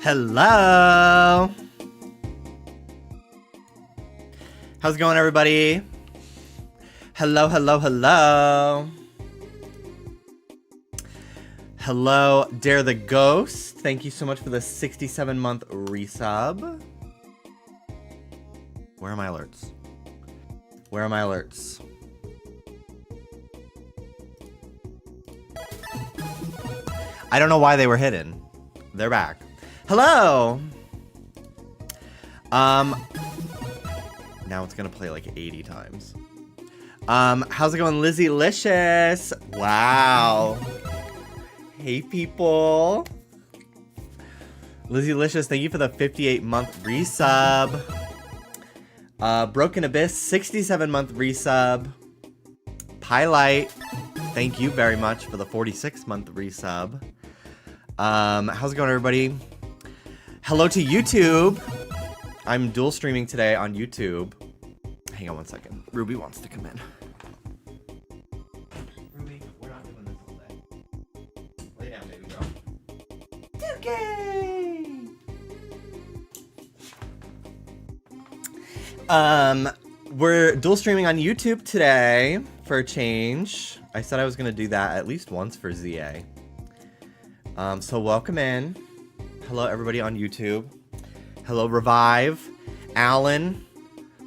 Hello. How's it going, everybody? Hello, hello, hello. Hello, Dare the Ghost. Thank you so much for the 67-month resub. Where are my alerts? Where are my alerts? I don't know why they were hidden. They're back. Hello. Now it's gonna play like 80 times. How's it going, Lizzie Licious? Wow. Hey, people. Lizzie Licious, thank you for the 58-month resub. Broken Abyss, 67-month resub. Pylight, thank you very much for the 46-month resub. How's it going, everybody? Hello to YouTube. I'm dual streaming today on YouTube. Hang on one second. Ruby wants to come in. Ruby, we're not doing this all day. Lay down, baby girl. Okay. We're dual streaming on YouTube today for a change. I said I was gonna do that at least once for ZA. So welcome in. Hello, everybody on YouTube. Hello, Revive, Alan,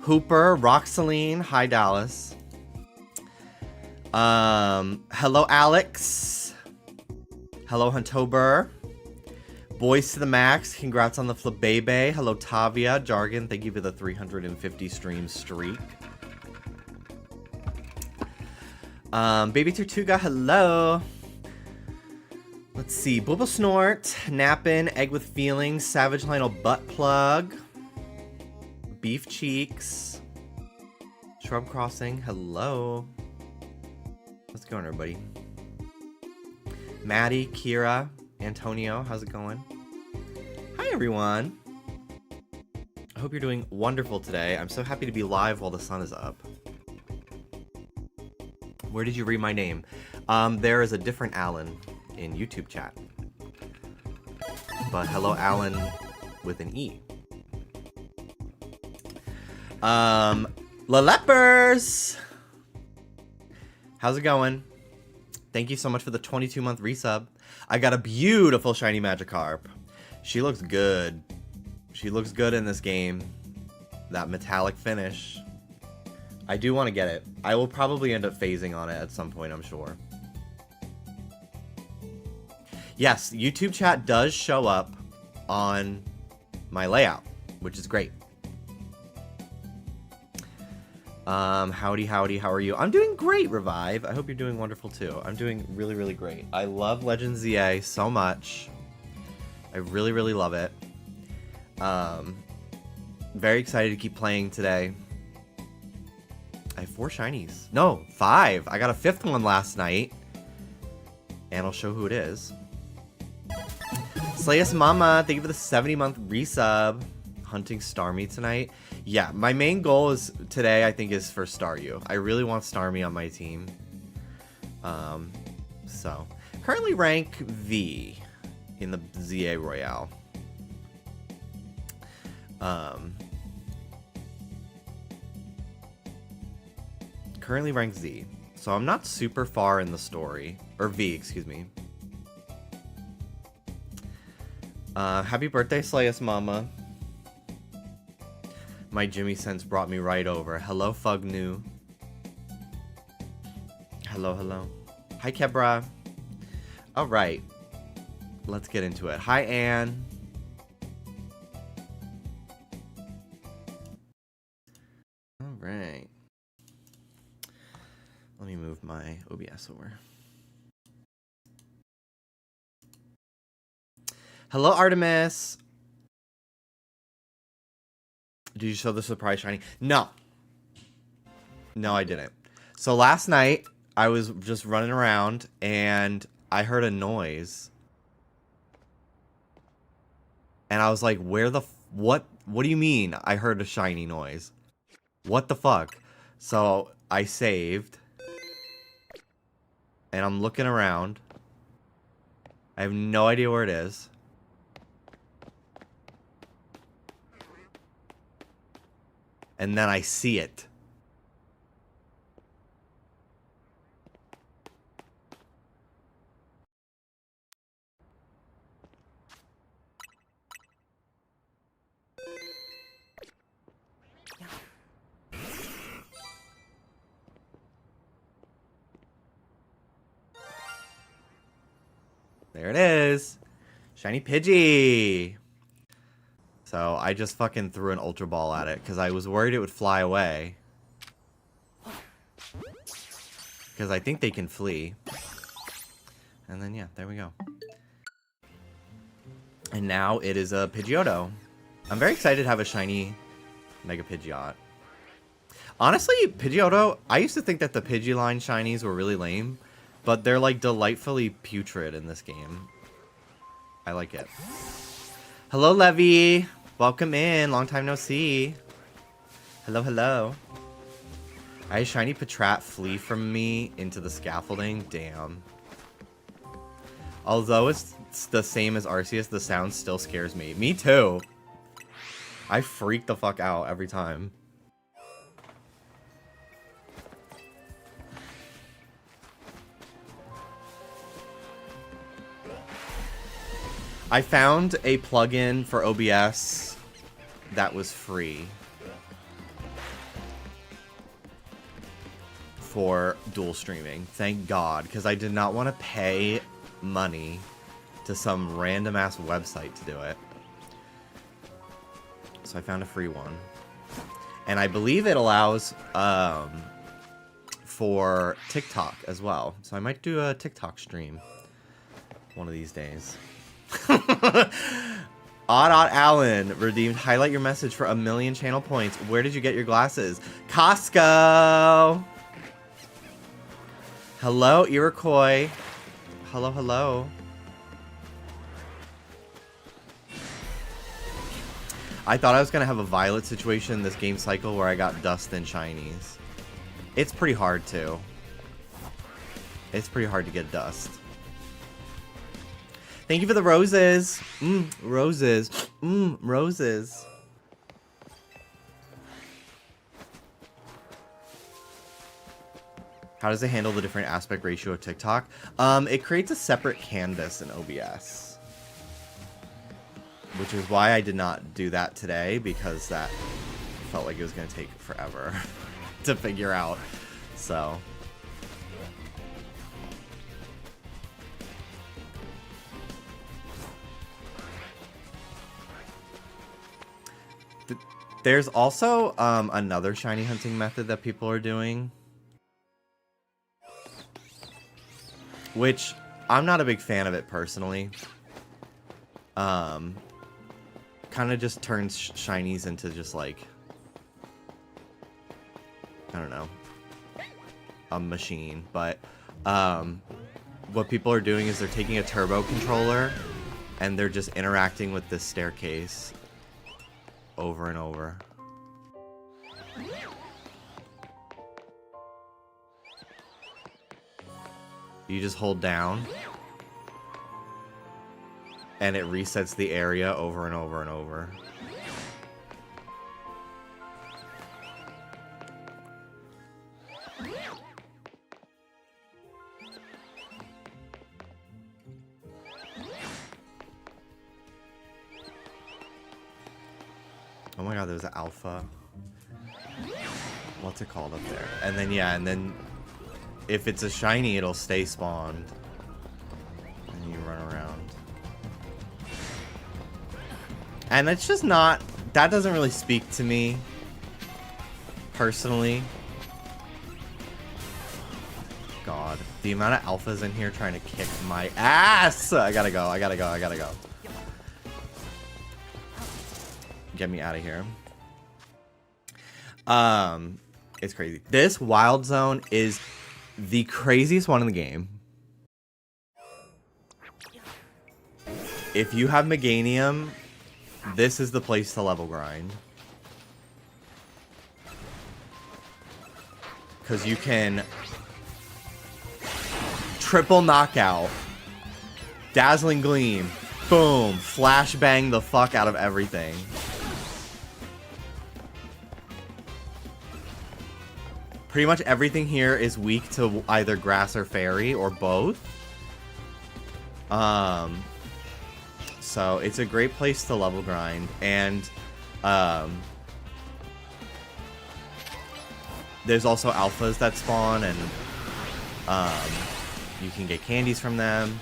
Hooper, Roxaline. Hi, Dallas. Hello, Alex. Hello, Huntober. Boys to the Max. Congrats on the Flabebe. Hello, Tavia. Jargon, thank you for the 350 stream streak. Baby Tortuga, hello. Let's see. Bubble Snort, Nappin, Egg with Feelings, Savage Lionel Butt Plug, Beef Cheeks, Shrub Crossing, hello. What's going on, everybody? Maddie, Kira, Antonio, how's it going? Hi, everyone. I hope you're doing wonderful today. I'm so happy to be live while the sun is up. Where did you read my name? There is a different Alan in YouTube chat. But hello, Alan with an E. La Lepers! How's it going? Thank you so much for the 22-month resub. I got a beautiful shiny Magikarp. She looks good. She looks good in this game. That metallic finish. I do want to get it. I will probably end up phasing on it at some point, I'm sure. Yes, YouTube chat does show up on my layout, which is great. Howdy, howdy, how are you? I'm doing great, Revive. I hope you're doing wonderful too. I'm doing really, really great. I love Legends ZA so much. I really, really love it. Very excited to keep playing today. I have 4 shinies. No, 5. I got a 5th one last night. And I'll show who it is. Slayus Mama, thank you for the 70-month resub. Hunting Starmie tonight. Yeah, my main goal is today, I think, is for Staryu. I really want Starmie on my team. So, currently rank V in the ZA Royale. Currently ranked Z. So I'm not super far in the story. Or V, excuse me. Happy birthday, Slayus Mama. My Jimmy sense brought me right over. Hello, Fugnu. Hello, hello. Hi, Kebra. Alright. Let's get into it. Hi, Anne. Alright. Let me move my OBS over. Hello, Artemis. Did you show the surprise shiny? No. No, I didn't. So last night, I was just running around, and I heard a noise. And I was like, where the... What do you mean I heard a shiny noise? What the fuck? So I saved. And I'm looking around. I have no idea where it is. and then I see it. There it is. Shiny Pidgey. So I just fucking threw an Ultra Ball at it because I was worried it would fly away. Because I think they can flee. And then, yeah, there we go. And now it is a Pidgeotto. I'm very excited to have a shiny Mega Pidgeot. Honestly, Pidgeotto, I used to think that the Pidgeyline shinies were really lame. But they're, like, delightfully putrid in this game. I like it. Hello, Levy. Welcome in. Long time no see. Hello, hello. I had shiny Patrat flee from me into the scaffolding. Damn. Although it's the same as Arceus, the sound still scares me. Me too. I freak the fuck out every time. I found a plugin for OBS that was free for dual streaming. Thank God, because I did not want to pay money to some random ass website to do it. So I found a free one. And I believe it allows for TikTok as well. So I might do a TikTok stream one of these days. Odd Allen redeemed highlight your message for 1,000,000 channel points. Where did you get your glasses? Costco. Hello, Iroquois. Hello, hello. I thought I was gonna have a Violet situation this game cycle where I got dust and shinies. It's pretty hard too. It's pretty hard to get dust. Thank you for the roses. Roses. Roses. How does it handle the different aspect ratio of TikTok? It creates a separate canvas in OBS. Which is why I did not do that today, because that felt like it was going to take forever to figure out. So... There's also another shiny hunting method that people are doing, which I'm not a big fan of it personally. Kind of just turns shinies into just like, I don't know, a machine. But what people are doing is they're taking a turbo controller and they're just interacting with this staircase over and over. You just hold down and it resets the area over and over and over. Oh my god, there's an alpha. What's it called up there? And then, yeah, and then if it's a shiny, it'll stay spawned. And you run around. And it's just not... That doesn't really speak to me. Personally. God. The amount of alphas in here trying to kick my ass! I gotta go, I gotta go, I gotta go. Get me out of here. It's crazy. This Wild Zone is the craziest one in the game. If you have Meganium, this is the place to level grind. Because you can triple knockout, dazzling gleam, boom, flashbang the fuck out of everything. Pretty much everything here is weak to either grass or fairy or both. So it's a great place to level grind, and there's also alphas that spawn, and you can get candies from them.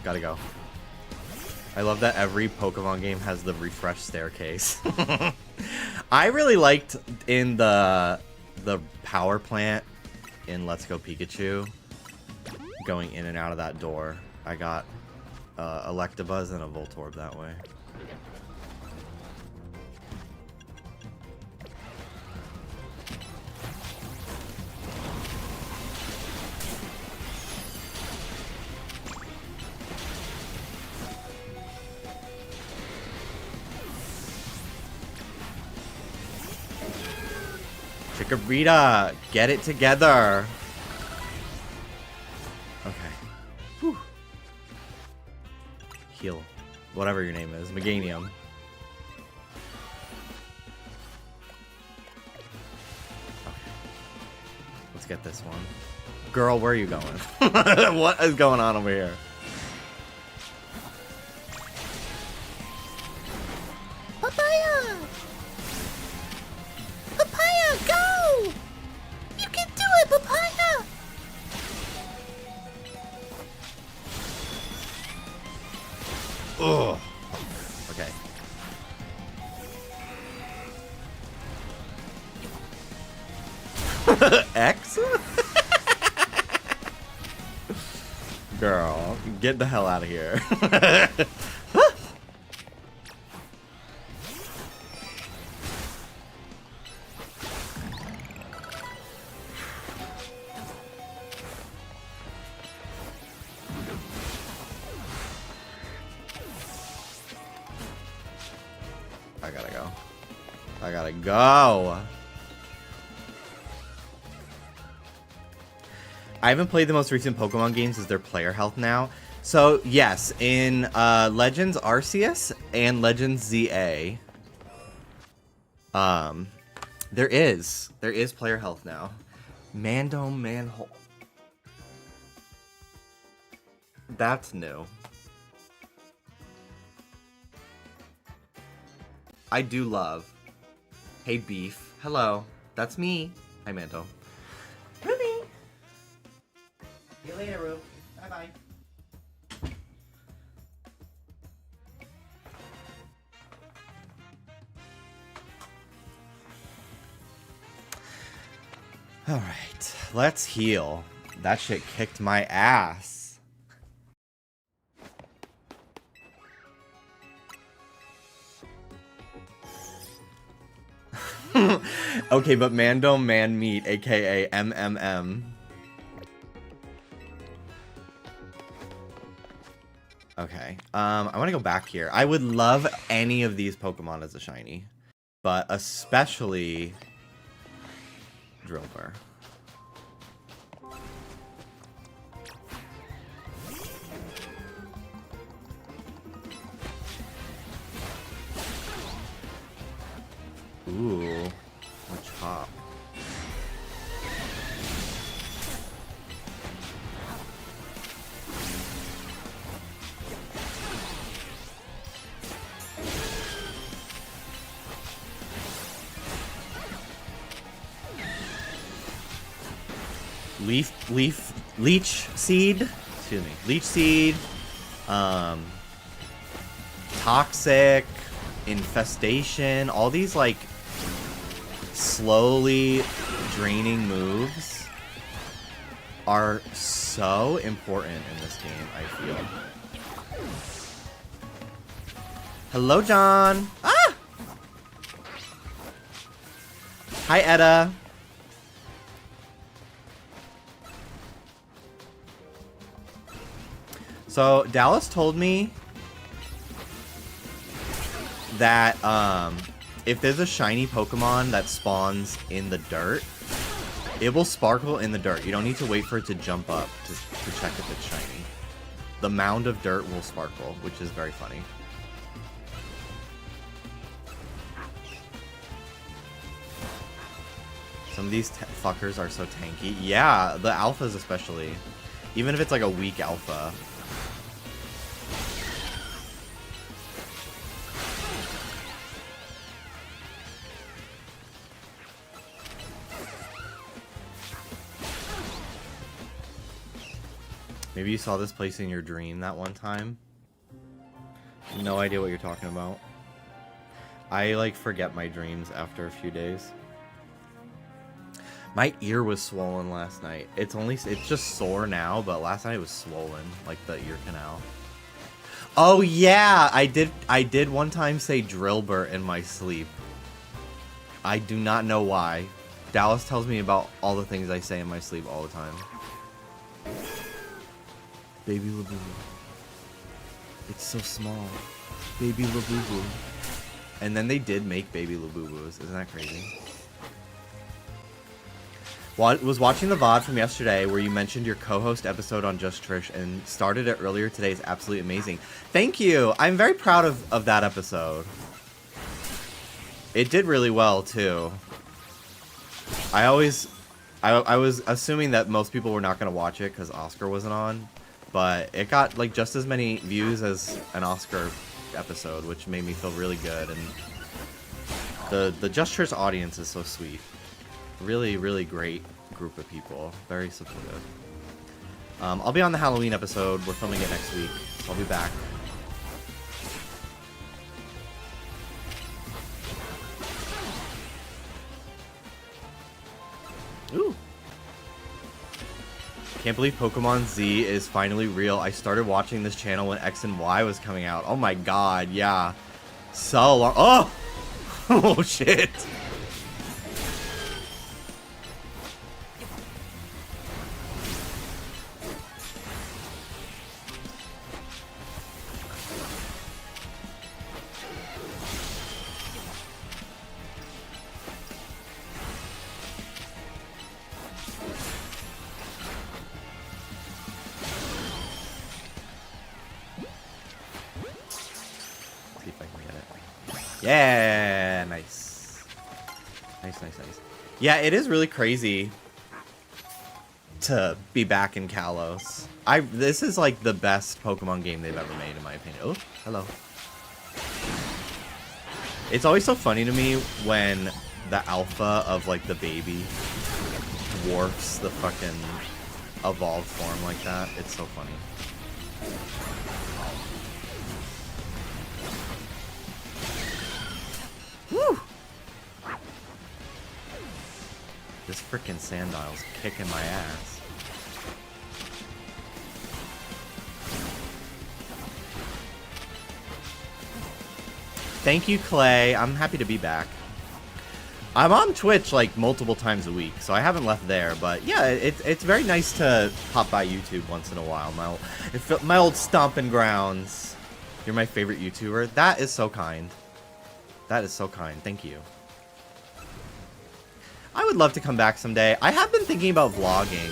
Gotta go. I love that every Pokemon game has the refresh staircase. I really liked in the power plant in Let's Go Pikachu, going in and out of that door. I got Electabuzz and a Voltorb that way. Chikorita, get it together. Okay. Whew. Heal. Whatever your name is. Meganium. Okay. Let's get this one. Girl, where are you going? What is going on over here? Papaya! Papaya, go! You can do it, Papaya! Ugh. Okay. X? Girl, get the hell out of here. I gotta go. I gotta go. I haven't played the most recent Pokemon games. Is there player health now? So, yes, in Legends Arceus and Legends ZA, there is player health now. Mando Manhole. That's new. I do love. Hey, Beef. Hello. That's me. Hi, Manto. Ruby. See you later, Rube. Bye-bye. Alright. Let's heal. That shit kicked my ass. Okay, but Mando Man Meat, aka MMM. Okay, I want to go back here. I would love any of these Pokemon as a shiny, but especially Drillbur. Ooh, a chop. Leech Seed, excuse me, Leech Seed, Toxic, Infestation, all these like slowly draining moves are so important in this game, I feel. Hello, John. Ah! Hi, Etta. So, Dallas told me that if there's a shiny Pokemon that spawns in the dirt, it will sparkle in the dirt. You don't need to wait for it to jump up to check if it's shiny. The mound of dirt will sparkle, which is very funny. Some of these fuckers are so tanky. Yeah, the alphas especially. Even if it's like a weak alpha. Maybe you saw this place in your dream that one time. No idea what you're talking about. I like forget my dreams after a few days. My ear was swollen last night. It's just sore now, but last night it was swollen, like the ear canal. Oh yeah, I did one time say Drillbur in my sleep. I do not know why. Dallas tells me about all the things I say in my sleep all the time. Baby Labubu. It's so small. Baby Labubu. And then they did make Baby Labubus. Isn't that crazy? Was watching the VOD from yesterday where you mentioned your co-host episode on Just Trish and started it earlier today. Is absolutely amazing. Thank you. I'm very proud of that episode. It did really well too. I was assuming that most people were not going to watch it because Oscar wasn't on, but it got like just as many views as an Oscar episode, which made me feel really good. And the Just Trish audience is so sweet. Really, really great group of people. Very supportive. I'll be on the Halloween episode. We're filming it next week. So I'll be back. Ooh. Can't believe Pokemon Z is finally real. I started watching this channel when X and Y was coming out. Oh my god, yeah. So long. Oh! Oh shit. Yeah, nice. Nice. Yeah, it is really crazy to be back in Kalos. This is like the best Pokemon game they've ever made in my opinion. Oh, hello. It's always so funny to me when the alpha of like the baby dwarfs the fucking evolved form like that. It's so funny. Woo! This frickin' Sandile's kicking my ass. Thank you, Clay. I'm happy to be back. I'm on Twitch like multiple times a week, so I haven't left there. But yeah, it's very nice to pop by YouTube once in a while. My old stomping grounds. You're my favorite YouTuber. That is so kind. That is so kind. Thank you. I would love to come back someday. I have been thinking about vlogging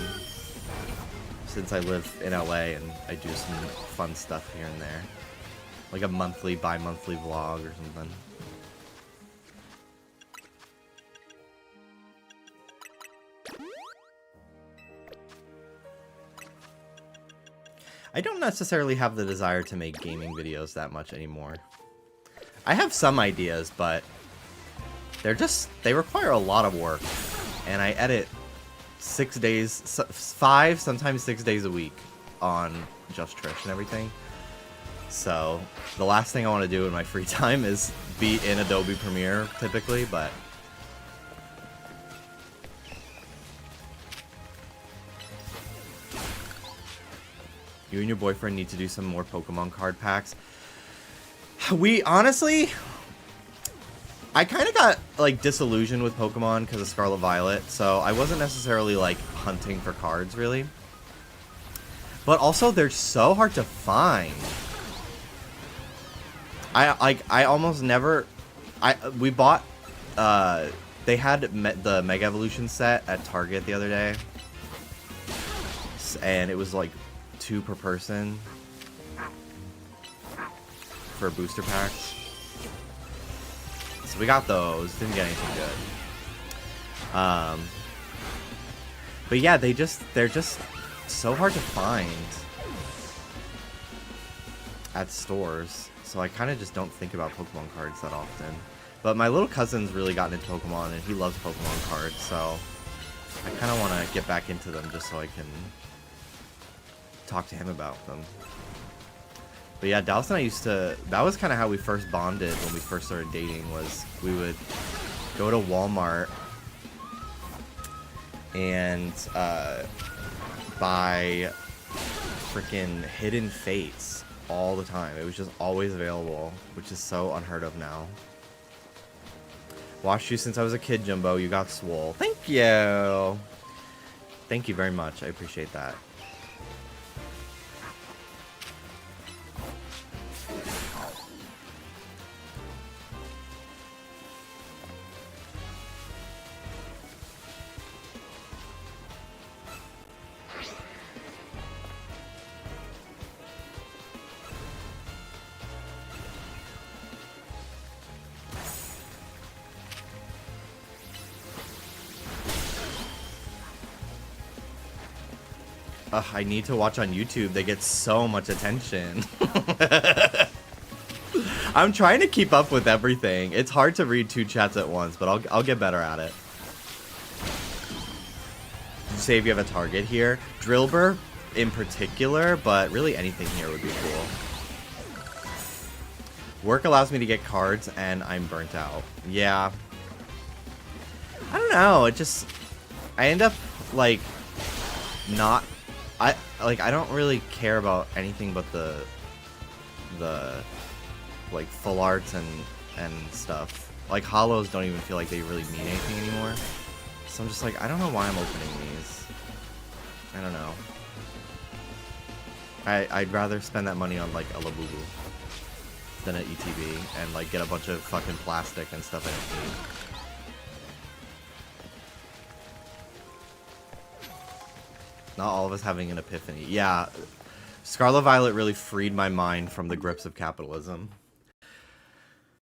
since I live in LA and I do some fun stuff here and there. Like a monthly, bi-monthly vlog or something. I don't necessarily have the desire to make gaming videos that much anymore. I have some ideas, but they require a lot of work, and I edit 6 days, 5, sometimes 6 days a week on Just Trish and everything. So the last thing I want to do in my free time is be in Adobe Premiere typically, but you and your boyfriend need to do some more Pokemon card packs. We honestly, I kind of got like disillusioned with Pokemon because of Scarlet Violet, so I wasn't necessarily like hunting for cards really. But also they're so hard to find. I almost never. We bought. They had the Mega Evolution set at Target the other day, and it was like 2 per person for booster packs. So we got those. Didn't get anything good. But yeah, they're just so hard to find at stores. So I kind of just don't think about Pokemon cards that often. But my little cousin's really gotten into Pokemon, and he loves Pokemon cards, so I kind of want to get back into them just so I can talk to him about them. But yeah, Dallas and I that was kind of how we first bonded when we first started dating, was we would go to Walmart and buy freaking Hidden Fates all the time. It was just always available, which is so unheard of now. Watched you since I was a kid, Jumbo. You got swole. Thank you. Thank you very much. I appreciate that. I need to watch on YouTube. They get so much attention. I'm trying to keep up with everything. It's hard to read 2 chats at once, but I'll get better at it. Did you say if you have a target here? Drillbur in particular, but really anything here would be cool. Work allows me to get cards, and I'm burnt out. Yeah. I don't know. I end up, like, not... I don't really care about anything but the like full arts and stuff. Like holos don't even feel like they really mean anything anymore. So I'm just like, I don't know why I'm opening these. I don't know. I'd rather spend that money on like a Labubu than an ETB and like get a bunch of fucking plastic and stuff I don't need. Not all of us having an epiphany. Yeah, Scarlet Violet really freed my mind from the grips of capitalism.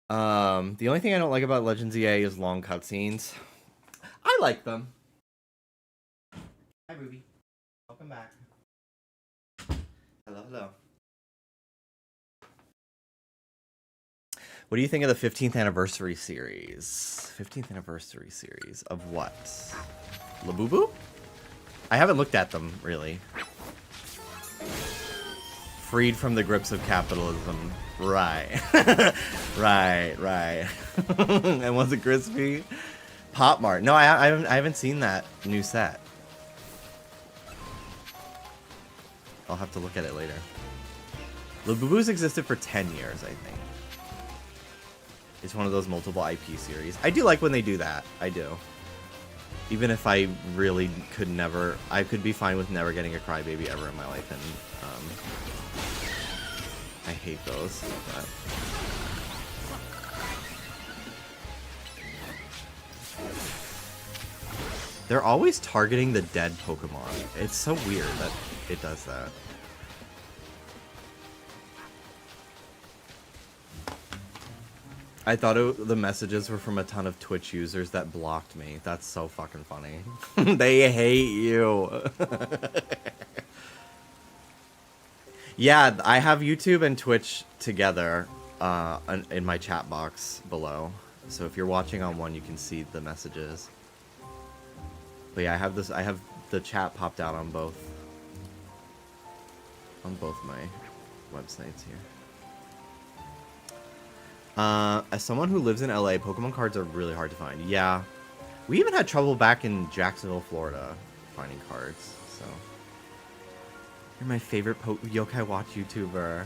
The only thing I don't like about Legends EA is long cutscenes. I like them. Hi, Ruby. Welcome back. Hello, hello. What do you think of the 15th anniversary series? 15th anniversary series of what? Labubu? I haven't looked at them, really. Freed from the grips of capitalism. Right. right. And was it crispy? Pop Mart. No, I haven't seen that new set. I'll have to look at it later. Labubu's existed for 10 years, I think. It's one of those multiple IP series. I do like when they do that. I do. Even if I really could never... I could be fine with never getting a Crybaby ever in my life, and I hate those. But... They're always targeting the dead Pokemon. It's so weird that it does that. I thought the messages were from a ton of Twitch users that blocked me. That's so fucking funny. They hate you. Yeah, I have YouTube and Twitch together in my chat box below. So if you're watching on one, you can see the messages. But yeah, I have the chat popped out on both my websites here. As someone who lives in LA, Pokemon cards are really hard to find. Yeah. We even had trouble back in Jacksonville, Florida, finding cards, so. You're my favorite Yokai Watch YouTuber.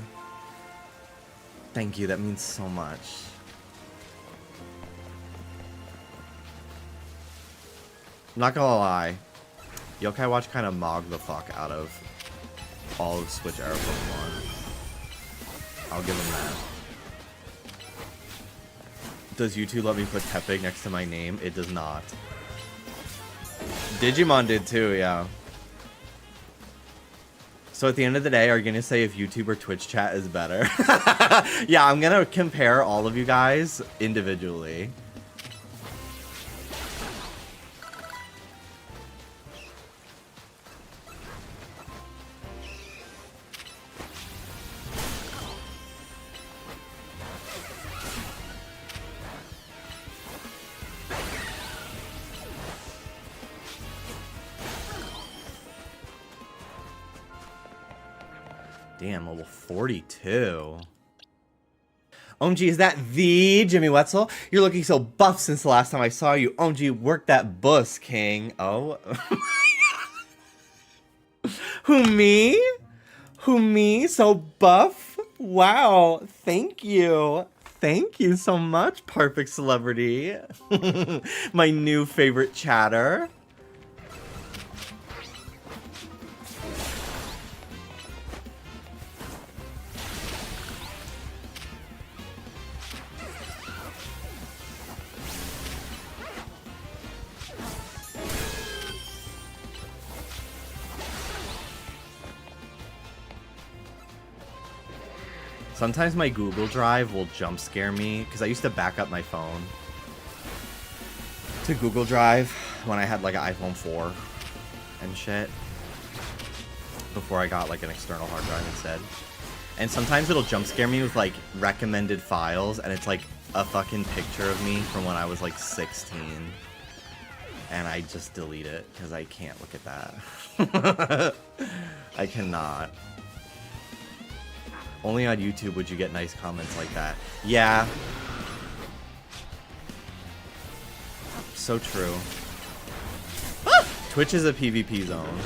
Thank you, that means so much. I'm not gonna lie. Yokai Watch kind of mogged the fuck out of all of Switch era Pokemon. I'll give him that. Does YouTube let me put Tepig next to my name? It does not. Digimon did too, yeah. So at the end of the day, are you going to say if YouTube or Twitch chat is better? Yeah, I'm going to compare all of you guys individually. Damn, level 42. OMG, is that the Jimmy Wetzel? You're looking so buff since the last time I saw you. OMG, work that bus, king. Oh. Who, me? Who, me? So buff? Wow, thank you. Thank you so much, perfect celebrity. My new favorite chatter. Sometimes my Google Drive will jump scare me because I used to back up my phone to Google Drive when I had like an iPhone 4 and shit before I got like an external hard drive instead. And sometimes it'll jump scare me with like recommended files and it's like a fucking picture of me from when I was like 16. And I just delete it because I can't look at that. I cannot. Only on YouTube would you get nice comments like that. Yeah. So true. Ah! Twitch is a PvP zone.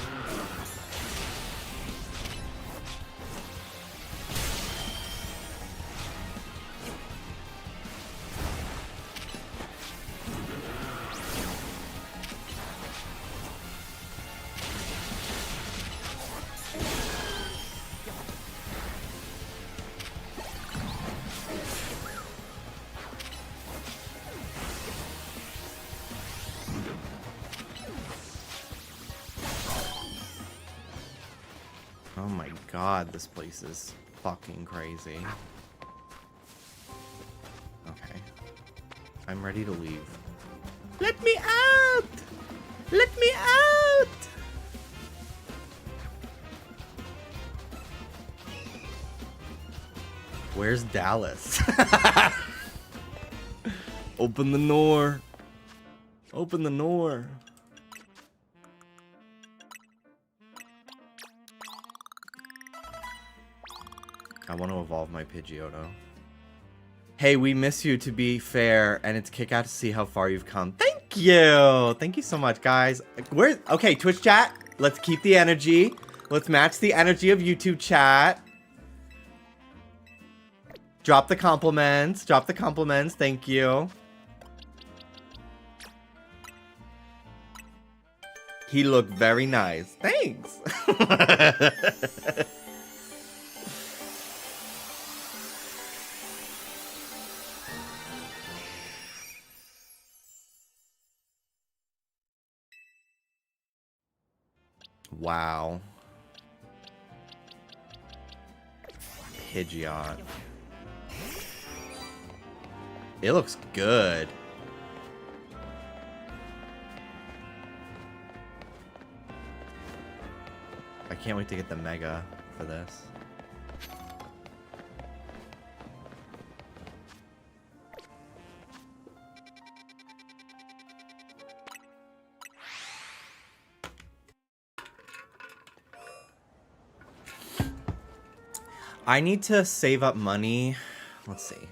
Oh my god, this place is fucking crazy. Okay. I'm ready to leave. Let me out! Let me out! Where's Dallas? Open the door. Open the door. I want to evolve my Pidgeotto. Hey, we miss you, to be fair, and it's kick out to see how far you've come. Thank you! Thank you so much, guys. Okay, Twitch chat, let's keep the energy. Let's match the energy of YouTube chat. Drop the compliments. Drop the compliments. Thank you. He looked very nice. Thanks. Wow. Pidgeot. It looks good. I can't wait to get the Mega for this. I need to save up money. Let's see.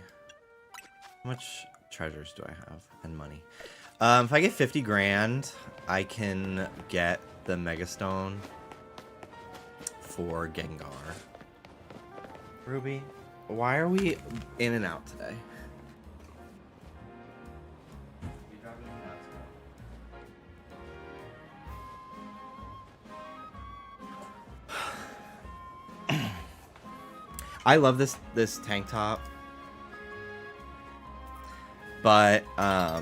How much treasures do I have and money? If I get 50 grand, I can get the Mega Stone for Gengar. Ruby, why are we in and out today? I love this tank top. but I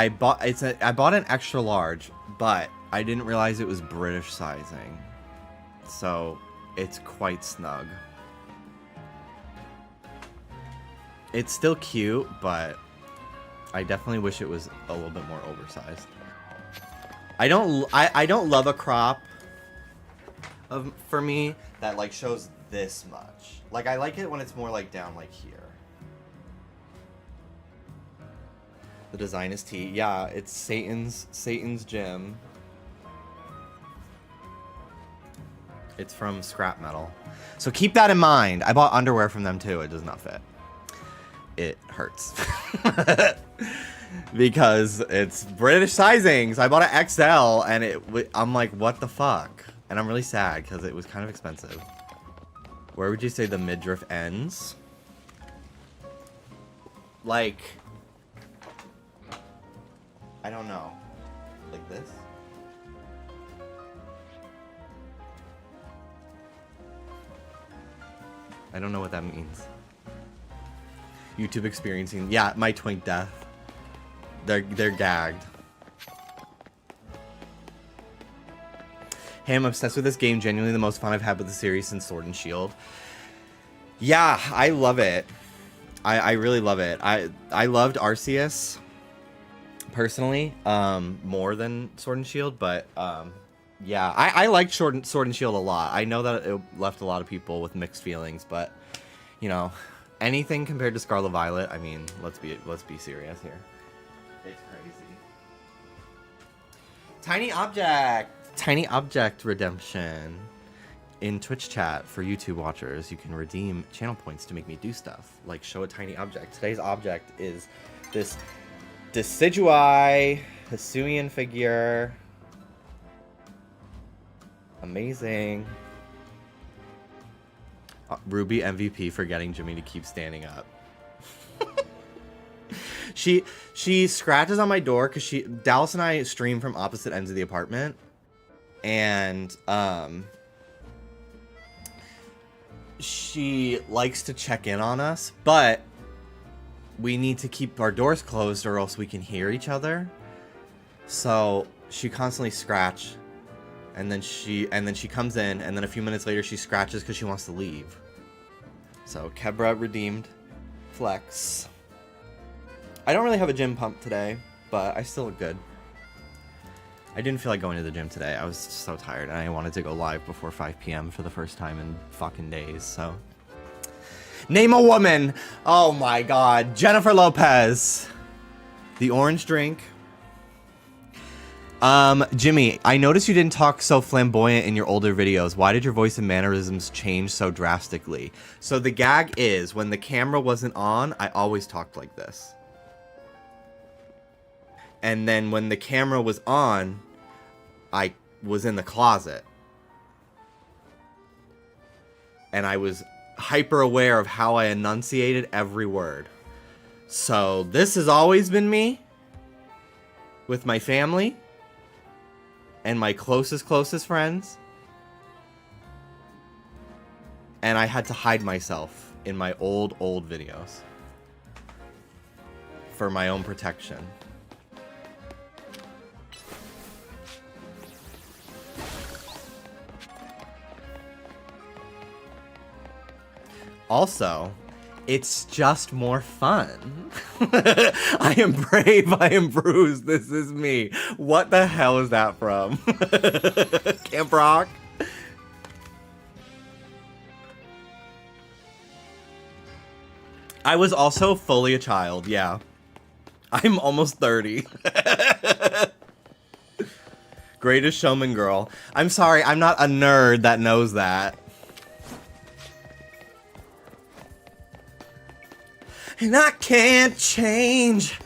bought an extra large, but I didn't realize it was British sizing, so it's quite snug. It's still cute, but I definitely wish it was a little bit more oversized. I don't love a crop for me that like shows this much. Like I like it when it's more like down like here. The design is T. Yeah, it's Satan's Gym. It's from Scrap Metal. So keep that in mind. I bought underwear from them too. It does not fit. It hurts. Because it's British sizing. So I bought an XL and I'm like, what the fuck? And I'm really sad because it was kind of expensive. Where would you say the midriff ends? Like, I don't know. Like this? I don't know what that means. YouTube experiencing, yeah, my twink death. They're gagged. Hey, I'm obsessed with this game. Genuinely the most fun I've had with the series since Sword and Shield. Yeah, I love it. I really love it. I loved Arceus personally, more than Sword and Shield, but yeah, I liked Sword and Shield a lot. I know that it left a lot of people with mixed feelings, but you know, anything compared to Scarlet Violet, I mean, let's be serious here. It's crazy. Tiny Object redemption. In Twitch chat for YouTube watchers, you can redeem channel points to make me do stuff, like show a tiny object. Today's object is this Decidueye Hisuian figure. Amazing. Ruby MVP for getting Jimmy to keep standing up. She scratches on my door because Dallas and I stream from opposite ends of the apartment, and she likes to check in on us, but we need to keep our doors closed or else we can hear each other. So she constantly scratch, and then she comes in, and then a few minutes later she scratches because she wants to leave. So Kebra redeemed. Flex. I don't really have a gym pump today, but I still look good. I didn't feel like going to the gym today. I was so tired, and I wanted to go live before 5 p.m. for the first time in fucking days, so. Name a woman! Oh my god. Jennifer Lopez. The orange drink. Jimmy, I noticed you didn't talk so flamboyant in your older videos. Why did your voice and mannerisms change so drastically? So the gag is, when the camera wasn't on, I always talked like this. And then when the camera was on, I was in the closet. And I was hyper aware of how I enunciated every word. So this has always been me with my family and my closest friends. And I had to hide myself in my old videos for my own protection. Also, it's just more fun. I am brave, I am bruised, this is me. What the hell is that from? Camp Rock? I was also fully a child, yeah. I'm almost 30. Greatest Showman girl. I'm sorry, I'm not a nerd that knows that. And I can't change,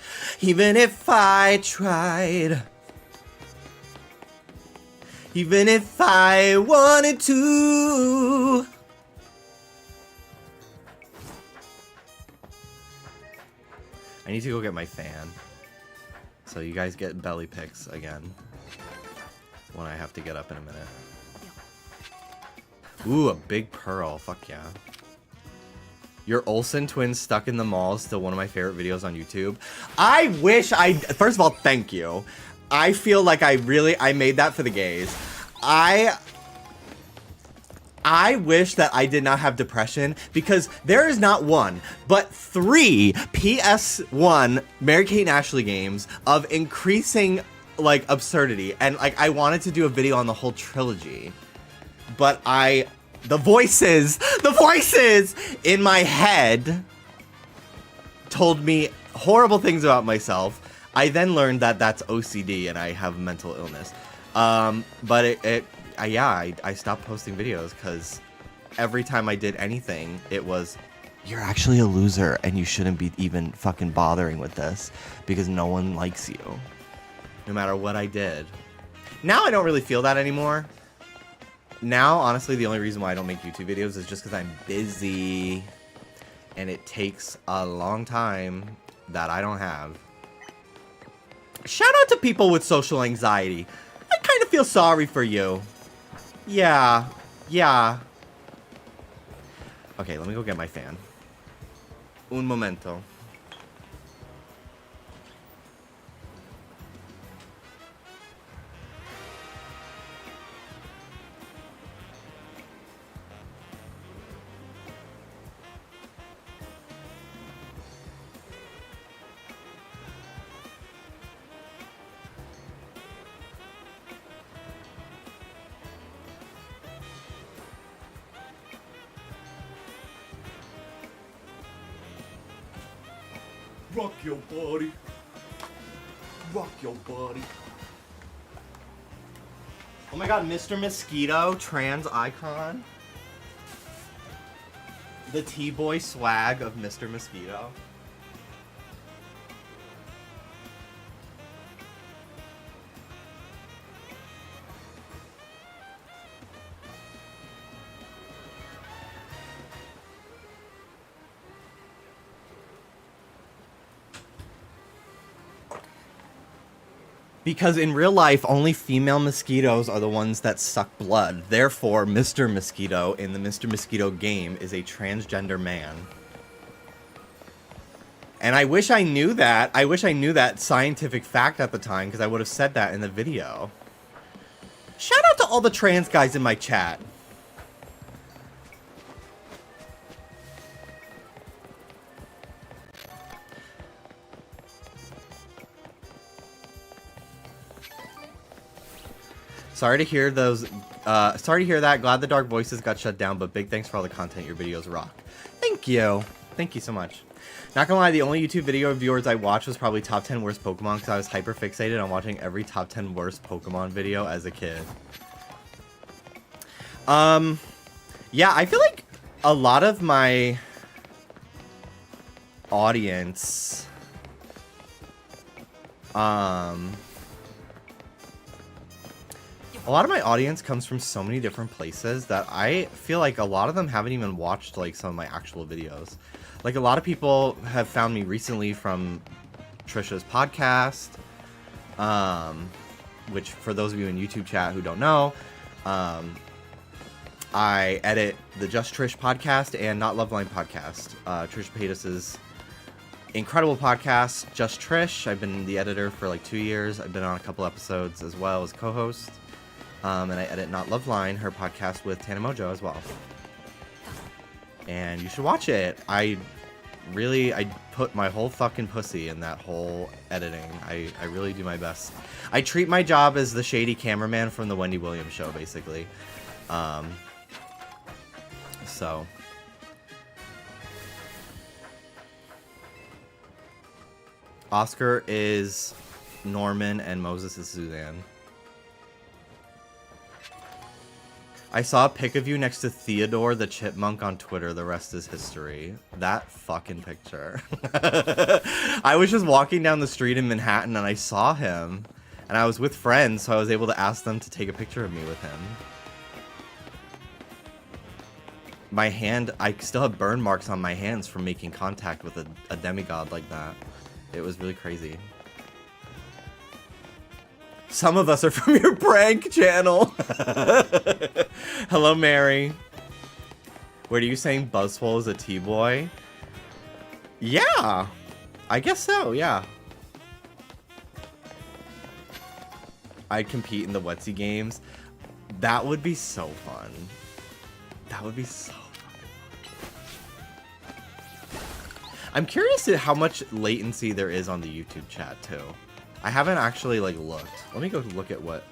even if I tried. Even if I wanted to. I need to go get my fan. So you guys get belly pics again. When I have to get up in a minute. Ooh, a big pearl. Fuck yeah. Your Olsen twins stuck in the mall is still one of my favorite videos on YouTube. I wish first of all, thank you. I feel like I made that for the gays. I wish that I did not have depression, because there is not one, but 3 PS1 Mary-Kate and Ashley games of increasing, like, absurdity. And, like, I wanted to do a video on the whole trilogy, but the voices in my head told me horrible things about myself. I then learned that that's OCD and I have mental illness. But I stopped posting videos because every time I did anything, it was, you're actually a loser and you shouldn't be even fucking bothering with this because no one likes you, no matter what I did. Now I don't really feel that anymore. Now, honestly, the only reason why I don't make YouTube videos is just because I'm busy and it takes a long time that I don't have. Shout out to people with social anxiety. I kind of feel sorry for you. Yeah. Okay, let me go get my fan. Un momento. Rock your body. Rock your body. Oh my god, Mr. Mosquito, trans icon. The T-boy swag of Mr. Mosquito. Because in real life, only female mosquitoes are the ones that suck blood. Therefore, Mr. Mosquito in the Mr. Mosquito game is a transgender man. And I wish I knew that. I wish I knew that scientific fact at the time, because I would have said that in the video. Shout out to all the trans guys in my chat. Sorry to hear those. Sorry to hear that. Glad the Dark Voices got shut down, but big thanks for all the content. Your videos rock. Thank you. Thank you so much. Not gonna lie, the only YouTube video of viewers I watched was probably top 10 worst Pokemon, because I was hyper fixated on watching every top 10 worst Pokemon video as a kid. Yeah, I feel like a lot of my audience, a lot of my audience comes from so many different places that I feel like a lot of them haven't even watched like some of my actual videos. Like a lot of people have found me recently from Trisha's podcast, which for those of you in YouTube chat who don't know, I edit the Just Trish podcast and Not Loveline podcast. Trish Paytas's incredible podcast, Just Trish. I've been the editor for like 2 years. I've been on a couple episodes as well as co-host. And I edit Not Loveline, her podcast with Tana Mojo as well. And you should watch it. I put my whole fucking pussy in that whole editing. I really do my best. I treat my job as the shady cameraman from the Wendy Williams show, basically. So. Oscar is Norman and Moses is Suzanne. I saw a pic of you next to Theodore the Chipmunk on Twitter. The rest is history. That fucking picture. I was just walking down the street in Manhattan and I saw him. And I was with friends, so I was able to ask them to take a picture of me with him. My hand, I still have burn marks on my hands from making contact with a demigod like that. It was really crazy. Some of us are from your prank channel. Hello, Mary. Wait, are you saying Buzzhole is a T-boy? Yeah, I guess so, yeah. I'd compete in the Wetsy games. That would be so fun. That would be so fun. I'm curious to how much latency there is on the YouTube chat, too. I haven't actually, like, looked. Let me go look at what...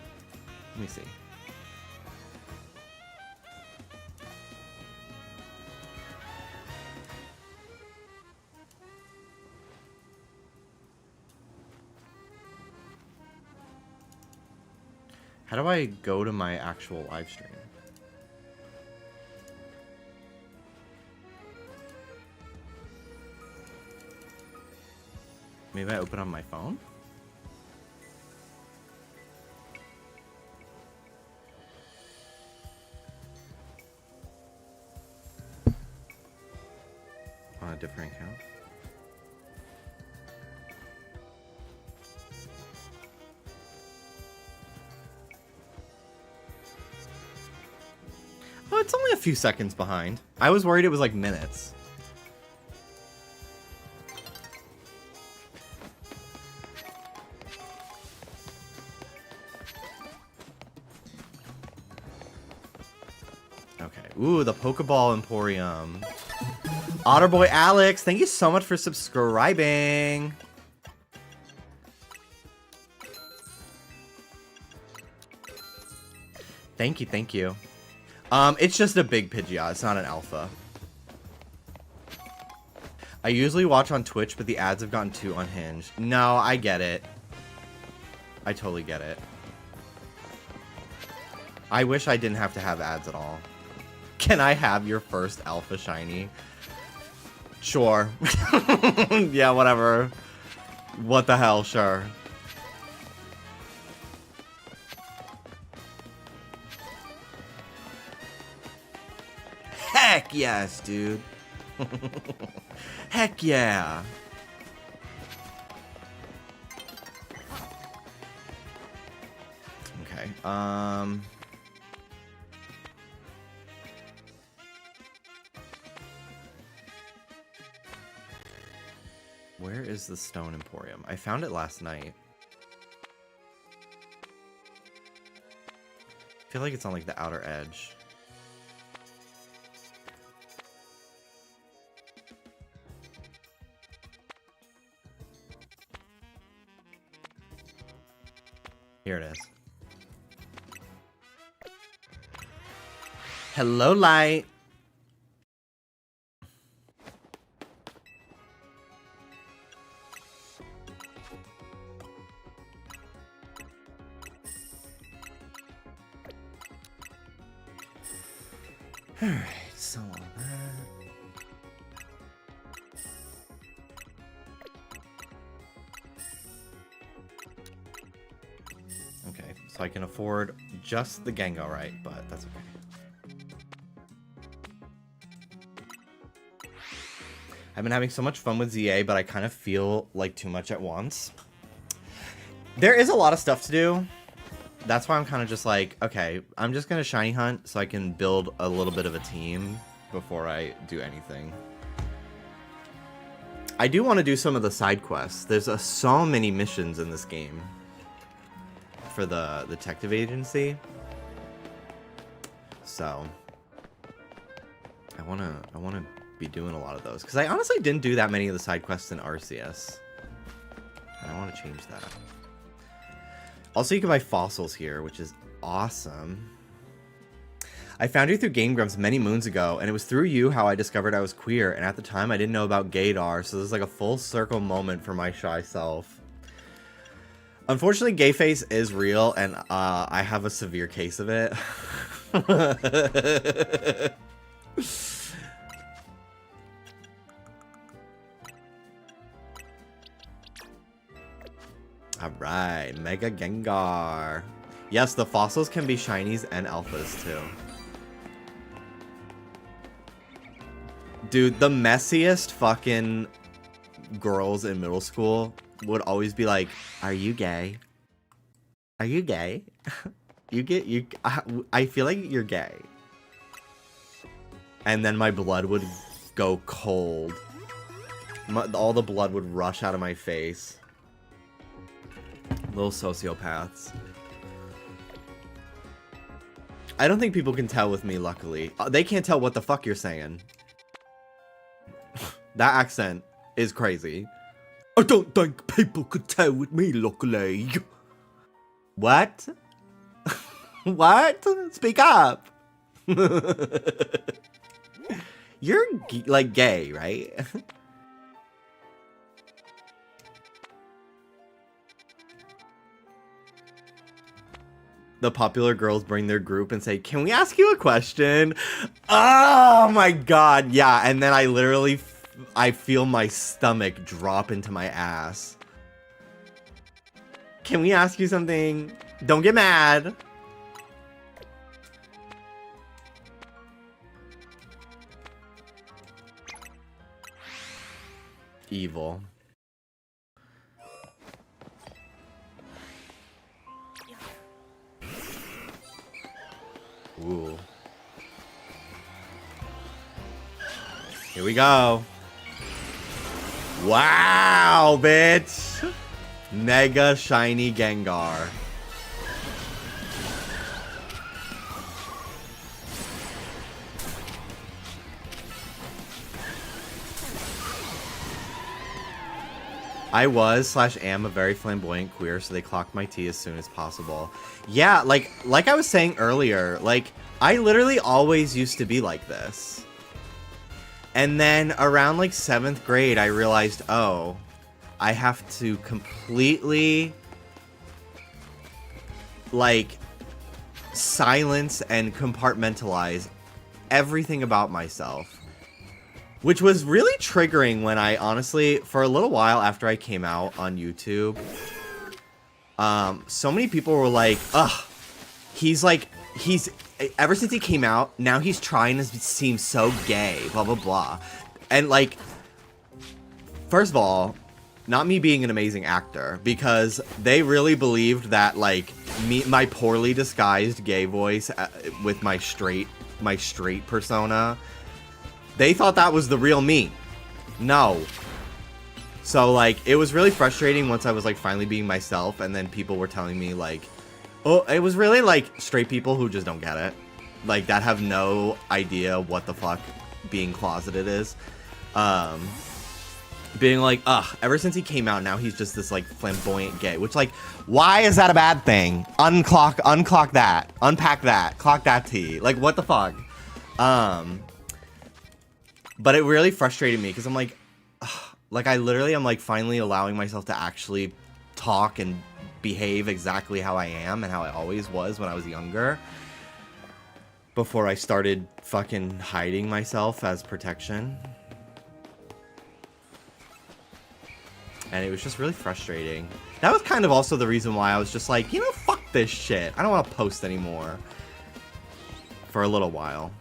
Let me see. How do I go to my actual live stream? Maybe I open on my phone? On a different account? Oh, it's only a few seconds behind. I was worried it was like minutes. Okay. Ooh, the Pokeball Emporium. Otterboy Alex, thank you so much for subscribing. Thank you, thank you. It's just a big Pidgeot. It's not an alpha. I usually watch on Twitch, but the ads have gotten too unhinged. No, I get it. I totally get it. I wish I didn't have to have ads at all. Can I have your first alpha shiny? Sure. Yeah, whatever. What the hell, sure. Heck yes, dude. Heck yeah. Okay, where is the Stone Emporium? I found it last night. I feel like it's on like the outer edge. Here it is. Hello, Light. Alright, so all that. Okay, so I can afford just the Gengar, right? But that's okay. I've been having so much fun with ZA, but I kind of feel like too much at once. There is a lot of stuff to do. That's why I'm kind of just like, okay, I'm just going to shiny hunt so I can build a little bit of a team before I do anything. I do want to do some of the side quests. There's so many missions in this game for the detective agency. So I want to be doing a lot of those because I honestly didn't do that many of the side quests in Arceus. And I want to change that. Also, you can buy fossils here, which is awesome. I found you through Game Grumps many moons ago, and it was through you how I discovered I was queer, and at the time I didn't know about gaydar, so this is like a full circle moment for my shy self. Unfortunately, gay face is real, and I have a severe case of it. Alright, Mega Gengar. Yes, the fossils can be shinies and alphas too. Dude, the messiest fucking girls in middle school would always be like, "Are you gay? Are you gay? I feel like you're gay." and then my blood would go cold. All the blood would rush out of my face. Little sociopaths. I don't think people can tell with me, luckily. They can't tell what the fuck you're saying. That accent is crazy. I don't think people could tell with me, luckily. What? What? Speak up. You're, like, gay, right? The popular girls bring their group and say, "Can we ask you a question?" Oh my god, yeah. And then I literally, I feel my stomach drop into my ass. Can we ask you something? Don't get mad. Evil. Ooh. Here we go. Wow, bitch. Mega shiny Gengar. I was/am a very flamboyant queer, so they clocked my tea as soon as possible. Yeah, like I was saying earlier, like, I literally always used to be like this. And then around, like, 7th grade, I realized, oh, I have to completely, like, silence and compartmentalize everything about myself. Which was really triggering when I, honestly, for a little while after I came out on YouTube, so many people were like, ugh, ever since he came out, now he's trying to seem so gay, blah, blah, blah. And, like, first of all, not me being an amazing actor, because they really believed that, like, my poorly disguised gay voice with my straight persona, they thought that was the real me. No. So, like, it was really frustrating once I was, like, finally being myself, and then people were telling me, like, oh, it was really, like, straight people who just don't get it. Like, that have no idea what the fuck being closeted is. Being like, ugh, ever since he came out, now he's just this, like, flamboyant gay. Which, like, why is that a bad thing? Unclock that. Unpack that. Clock that tea. Like, what the fuck? But it really frustrated me, because I'm like, ugh, like, I literally am, like, finally allowing myself to actually talk and behave exactly how I am and how I always was when I was younger. Before I started fucking hiding myself as protection. And it was just really frustrating. That was kind of also the reason why I was just like, you know, fuck this shit. I don't want to post anymore. For a little while.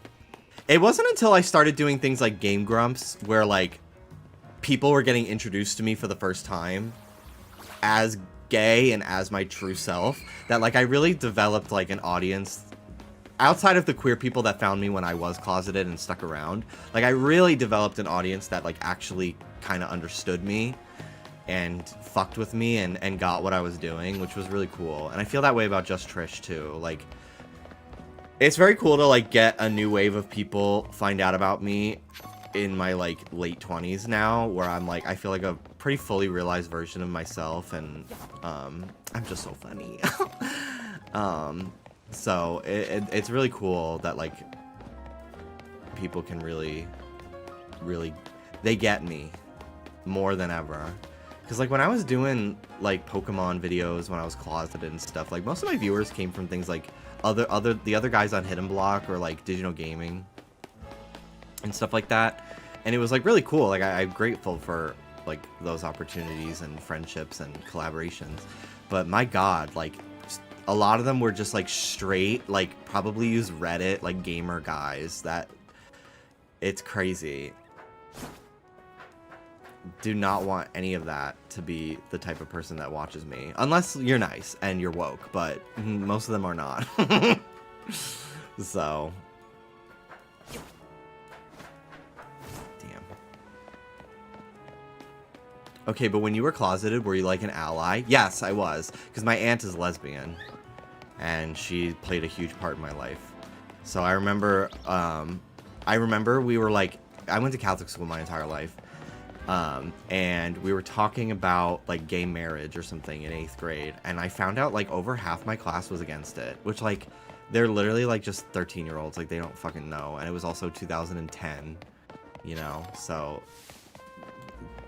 It wasn't until I started doing things like Game Grumps, where, like, people were getting introduced to me for the first time as gay and as my true self, that, like, I really developed, like, an audience outside of the queer people that found me when I was closeted and stuck around. Like, I really developed an audience that, like, actually kind of understood me and fucked with me and got what I was doing, which was really cool. And I feel that way about Just Trish, too. Like, it's very cool to, like, get a new wave of people find out about me in my, like, late 20s now, where I'm, like, I feel like a pretty fully realized version of myself, and, I'm just so funny. So, it's really cool that, like, people can really, they get me more than ever. Because, like, when I was doing, like, Pokemon videos when I was closeted and stuff, like, most of my viewers came from things like the other guys on Hidden Block or, like, Digital Gaming and stuff like that. And it was, like, really cool. Like, I'm grateful for, like, those opportunities and friendships and collaborations. But my God, like, a lot of them were just, like, straight, like, probably use Reddit, like, gamer guys. That, it's crazy. Do not want any of that to be the type of person that watches me. Unless you're nice and you're woke, but most of them are not. So. Okay, but when you were closeted, were you like an ally? Yes, I was, because my aunt is lesbian, and she played a huge part in my life. So I remember we were like, I went to Catholic school my entire life, and we were talking about like gay marriage or something in 8th grade, and I found out like over half my class was against it, which like they're literally like just 13-year-olds, like they don't fucking know, and it was also 2010, you know, so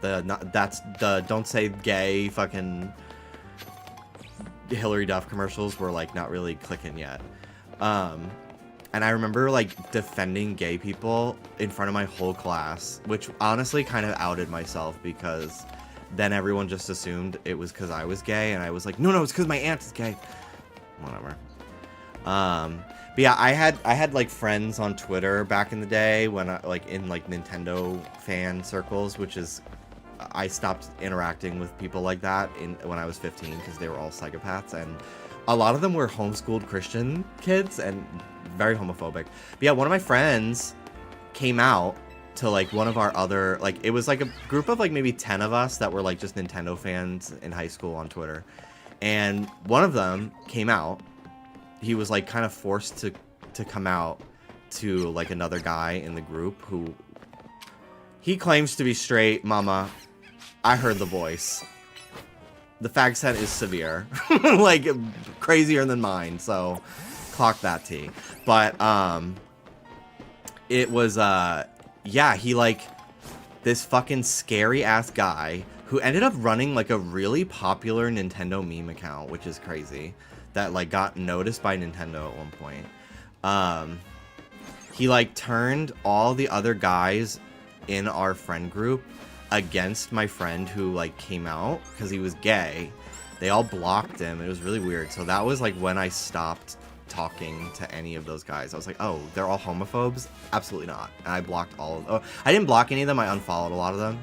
that's the don't say gay fucking Hillary Duff commercials were like not really clicking yet. And I remember like defending gay people in front of my whole class, which honestly kind of outed myself because then everyone just assumed it was because I was gay, and I was like, no, it's because my aunt is gay. Whatever. But yeah, I had like friends on Twitter back in the day when I like in like Nintendo fan circles, which is I stopped interacting with people like that when I was 15 because they were all psychopaths, and a lot of them were homeschooled Christian kids and very homophobic. But yeah, one of my friends came out to like one of our other, like it was like a group of like maybe 10 of us that were like just Nintendo fans in high school on Twitter, and one of them came out. He was like kind of forced to come out to like another guy in the group who he claims to be straight. Mama, I heard the voice. The fag set is severe, like crazier than mine. So clock that T. But it was yeah, he like this fucking scary ass guy who ended up running like a really popular Nintendo meme account, which is crazy, that like got noticed by Nintendo at one point. He like turned all the other guys in our friend group against my friend who like came out because he was gay. They all blocked him. It was really weird. So that was like when I stopped talking to any of those guys. I was like, oh, they're all homophobes? Absolutely not. And I blocked all of them. Oh, I didn't block any of them. I unfollowed a lot of them.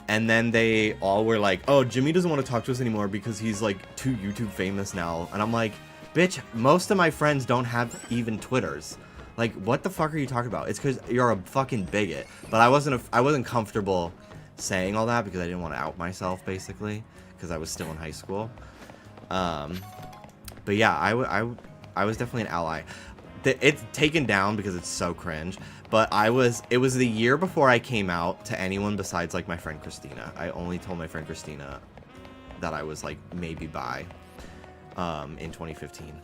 And then they all were like, oh, Jimmy doesn't want to talk to us anymore because he's like too YouTube famous now. And I'm like, bitch, most of my friends don't have even Twitters. Like, what the fuck are you talking about? It's because you're a fucking bigot. But I wasn't comfortable saying all that because I didn't want to out myself, basically, because I was still in high school. But yeah, I was definitely an ally. It's taken down because it's so cringe, but it was the year before I came out to anyone besides like my friend Christina. I only told my friend Christina that I was like maybe bi in 2015.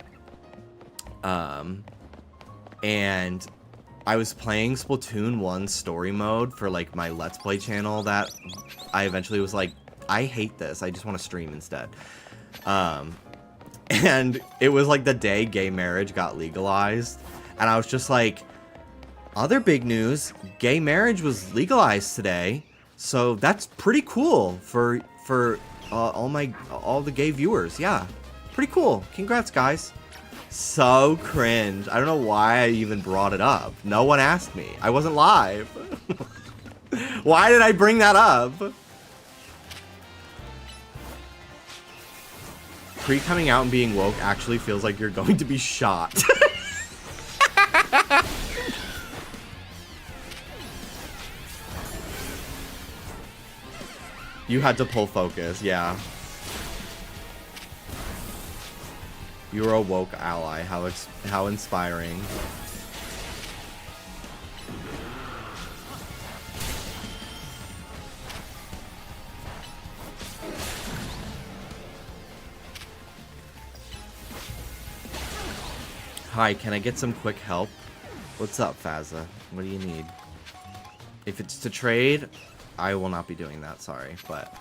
And I was playing Splatoon 1 story mode for like my Let's Play channel that I eventually was like, I hate this. I just want to stream instead. And it was like the day gay marriage got legalized. And I was just like, other big news, gay marriage was legalized today. So that's pretty cool for all the gay viewers. Yeah, pretty cool. Congrats, guys. So cringe. I don't know why I even brought it up. No one asked me. I wasn't live. Why did I bring that up? Pre-coming out and being woke actually feels like you're going to be shot. You had to pull focus, yeah. You were a woke ally. How inspiring. Hi, can I get some quick help? What's up, Fazza? What do you need? If it's to trade, I will not be doing that, sorry. But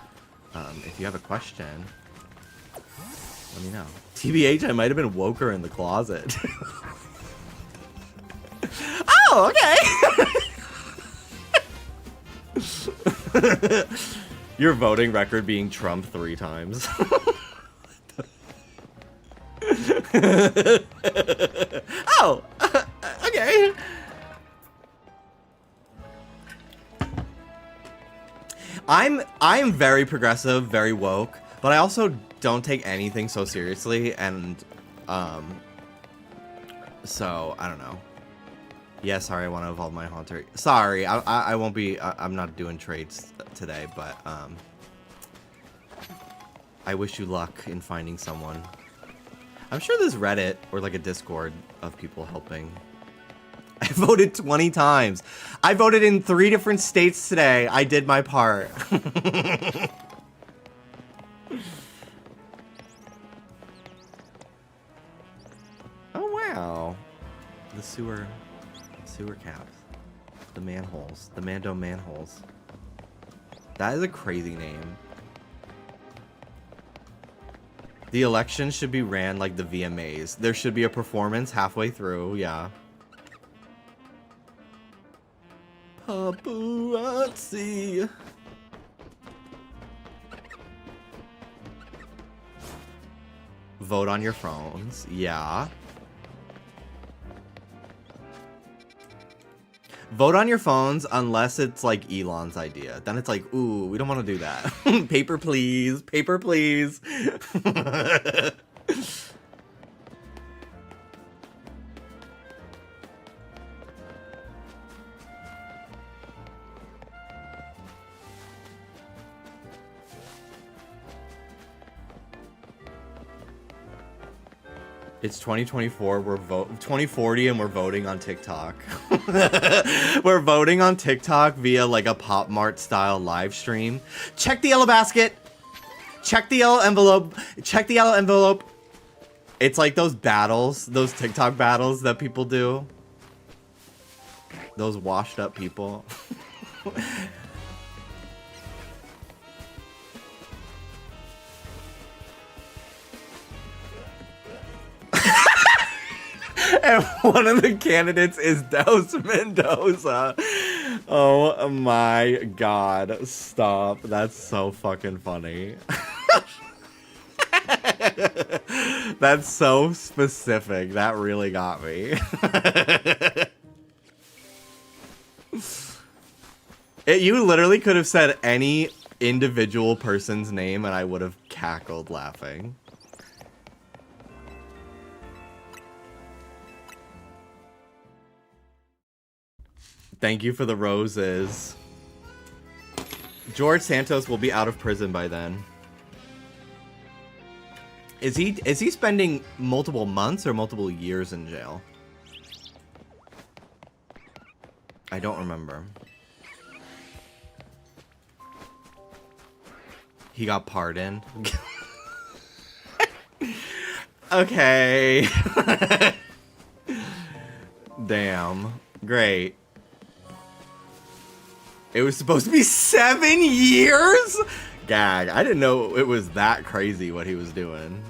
if you have a question, let me know. TBH, I might have been woker in the closet. Oh, okay. Your voting record being Trump 3 times. Oh, okay. I'm very progressive, very woke, but I also don't take anything so seriously, and so I don't know. Yeah, sorry, I want to evolve my Haunter. Sorry, I won't be. I'm not doing trades today, but I wish you luck in finding someone. I'm sure there's Reddit or like a Discord of people helping. I voted 20 times. I voted in 3 different states today. I did my part. Oh, wow. The sewer caps. The manholes. The Mando manholes. That is a crazy name. The election should be ran like the VMAs. There should be a performance halfway through, yeah. Paparazzi. Vote on your phones, yeah. Vote on your phones unless it's like Elon's idea. Then it's like, ooh, we don't want to do that. Paper, please. Paper, please. It's 2024, 2040 and we're voting on TikTok. We're voting on TikTok via like a Pop Mart style live stream. Check the yellow basket. Check the yellow envelope. Check the yellow envelope. It's like those battles, those TikTok battles that people do. Those washed up people. And one of the candidates is Dos Mendoza. Oh my god. Stop. That's so fucking funny. That's so specific. That really got me. You literally could have said any individual person's name and I would have cackled laughing. Thank you for the roses. George Santos will be out of prison by then. Is he spending multiple months or multiple years in jail? I don't remember. He got pardoned. Okay. Damn. Great. It was supposed to be 7 years? Gag. I didn't know it was that crazy what he was doing.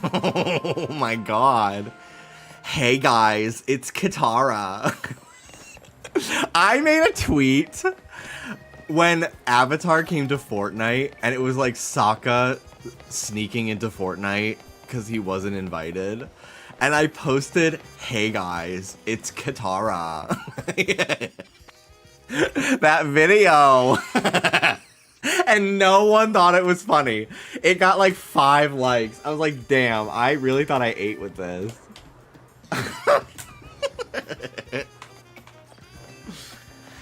Oh my god. Hey guys, it's Katara. I made a tweet when Avatar came to Fortnite and it was like Sokka sneaking into Fortnite because he wasn't invited. And I posted, hey guys, it's Katara. That video. And no one thought it was funny. It got like 5 likes. I was like, damn, I really thought I ate with this.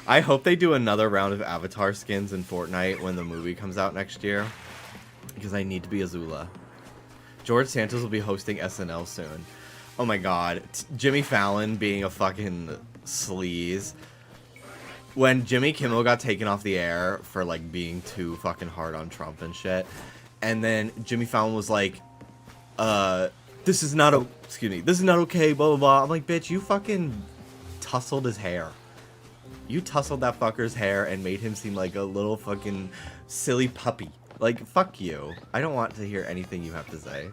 I hope they do another round of Avatar skins in Fortnite when the movie comes out next year. Because I need to be Azula. George Santos will be hosting SNL soon. Oh my god. Jimmy Fallon being a fucking sleaze. When Jimmy Kimmel got taken off the air for like being too fucking hard on Trump and shit, and then Jimmy Fallon was like, this is not okay, blah blah blah. I'm like, bitch, you fucking tussled his hair. You tussled that fucker's hair and made him seem like a little fucking silly puppy. Like, fuck you. I don't want to hear anything you have to say.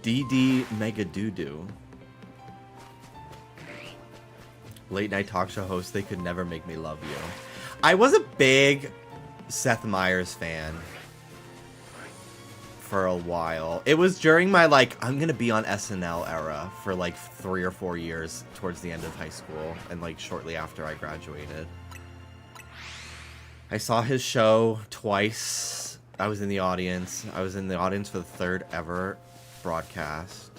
DD Mega Doo-Doo. Late night talk show host, they could never make me love you. I was a big Seth Meyers fan for a while. It was during my, like, I'm gonna be on SNL era for like 3 or 4 years towards the end of high school and like shortly after I graduated. I saw his show twice. I was in the audience. I was in the audience for the 3rd ever broadcast.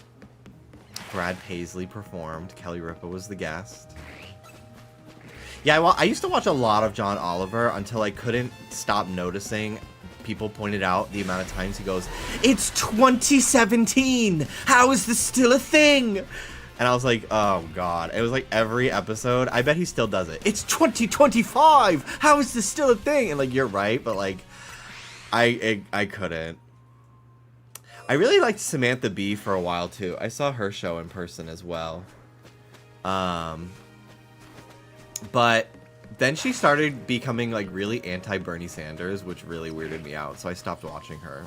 Brad Paisley performed. Kelly Ripa was the guest. Yeah, well, I used to watch a lot of John Oliver until I couldn't stop noticing. People pointed out the amount of times he goes, "It's 2017! How is this still a thing?" And I was like, oh god. It was like every episode. I bet he still does it. "It's 2025! How is this still a thing?" And like, you're right, but like, I couldn't. I really liked Samantha Bee for a while too. I saw her show in person as well. But then she started becoming like really anti-Bernie Sanders, which really weirded me out. So I stopped watching her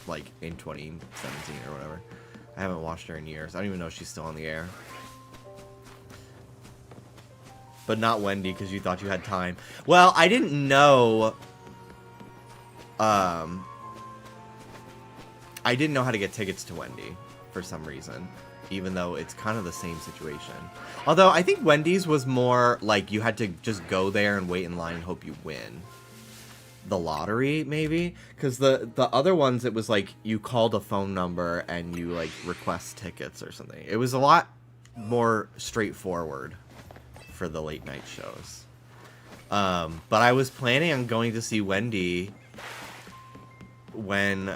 like in 2017 or whatever. I haven't watched her in years. I don't even know if she's still on the air. But not Wendy, because you thought you had time. Well, I didn't know... I didn't know how to get tickets to Wendy for some reason. Even though it's kind of the same situation. Although, I think Wendy's was more like you had to just go there and wait in line and hope you win. The lottery, maybe? Because the other ones, it was like you called a phone number and you like request tickets or something. It was a lot more straightforward for the late night shows. But I was planning on going to see Wendy when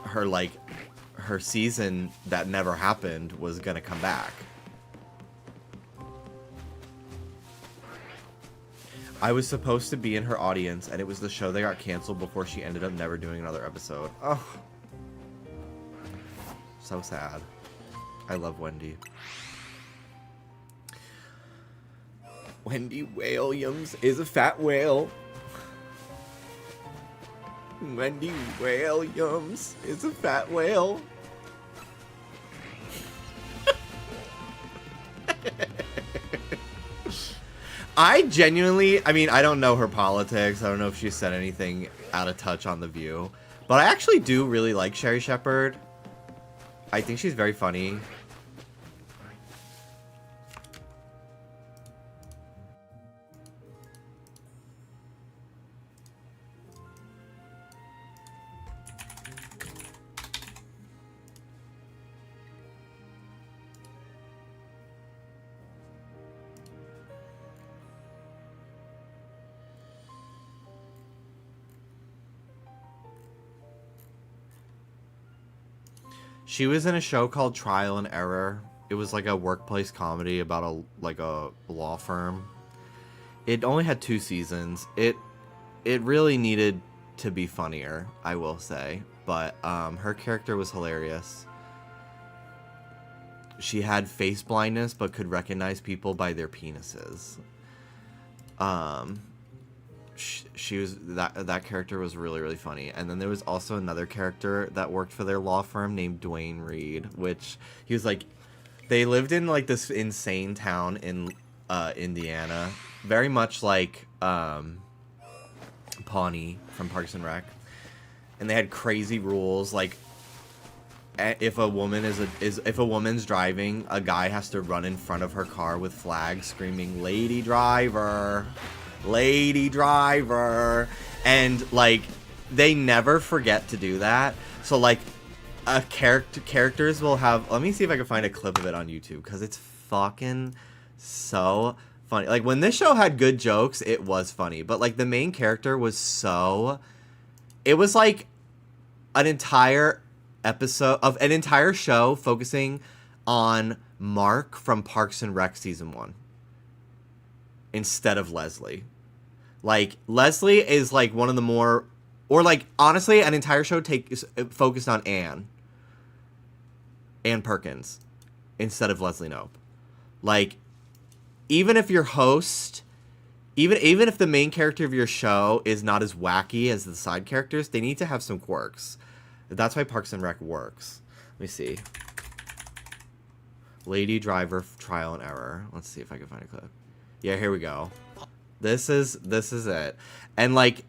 her season that never happened was gonna come back. I was supposed to be in her audience, and it was the show that got canceled before she ended up never doing another episode. Oh, so sad. I love Wendy. Wendy Williams is a fat whale. Wendy Williams is a fat whale. I genuinely, I mean, I don't know her politics. I don't know if she said anything out of touch on The View. But I actually do really like Sherri Shepherd. I think she's very funny. She was in a show called Trial and Error. It was like a workplace comedy about a law firm. It only had 2 seasons. It really needed to be funnier, I will say. But her character was hilarious. She had face blindness but could recognize people by their penises. She was that character was really, really funny. And then there was also another character that worked for their law firm named Dwayne Reed, which he was like, they lived in like this insane town in Indiana, very much like Pawnee from Parks and Rec, and they had crazy rules like if a woman if a woman's driving, a guy has to run in front of her car with flags screaming "Lady Driver, Lady Driver," and like they never forget to do that. So like characters will have, let me see if I can find a clip of it on YouTube because it's fucking so funny. Like when this show had good jokes, it was funny, but like the main character was so, it was like an entire episode of an entire show focusing on Mark from Parks and Rec season 1 instead of Leslie. Like Leslie is like one of the more, or like honestly an entire show focused on Ann Perkins instead of Leslie Knope. Like even if your host, even if the main character of your show is not as wacky as the side characters, they need to have some quirks. That's why Parks and Rec works. Let me see. Lady Driver Trial and Error. Let's see if I can find a clip. Yeah, here we go. This is it. And like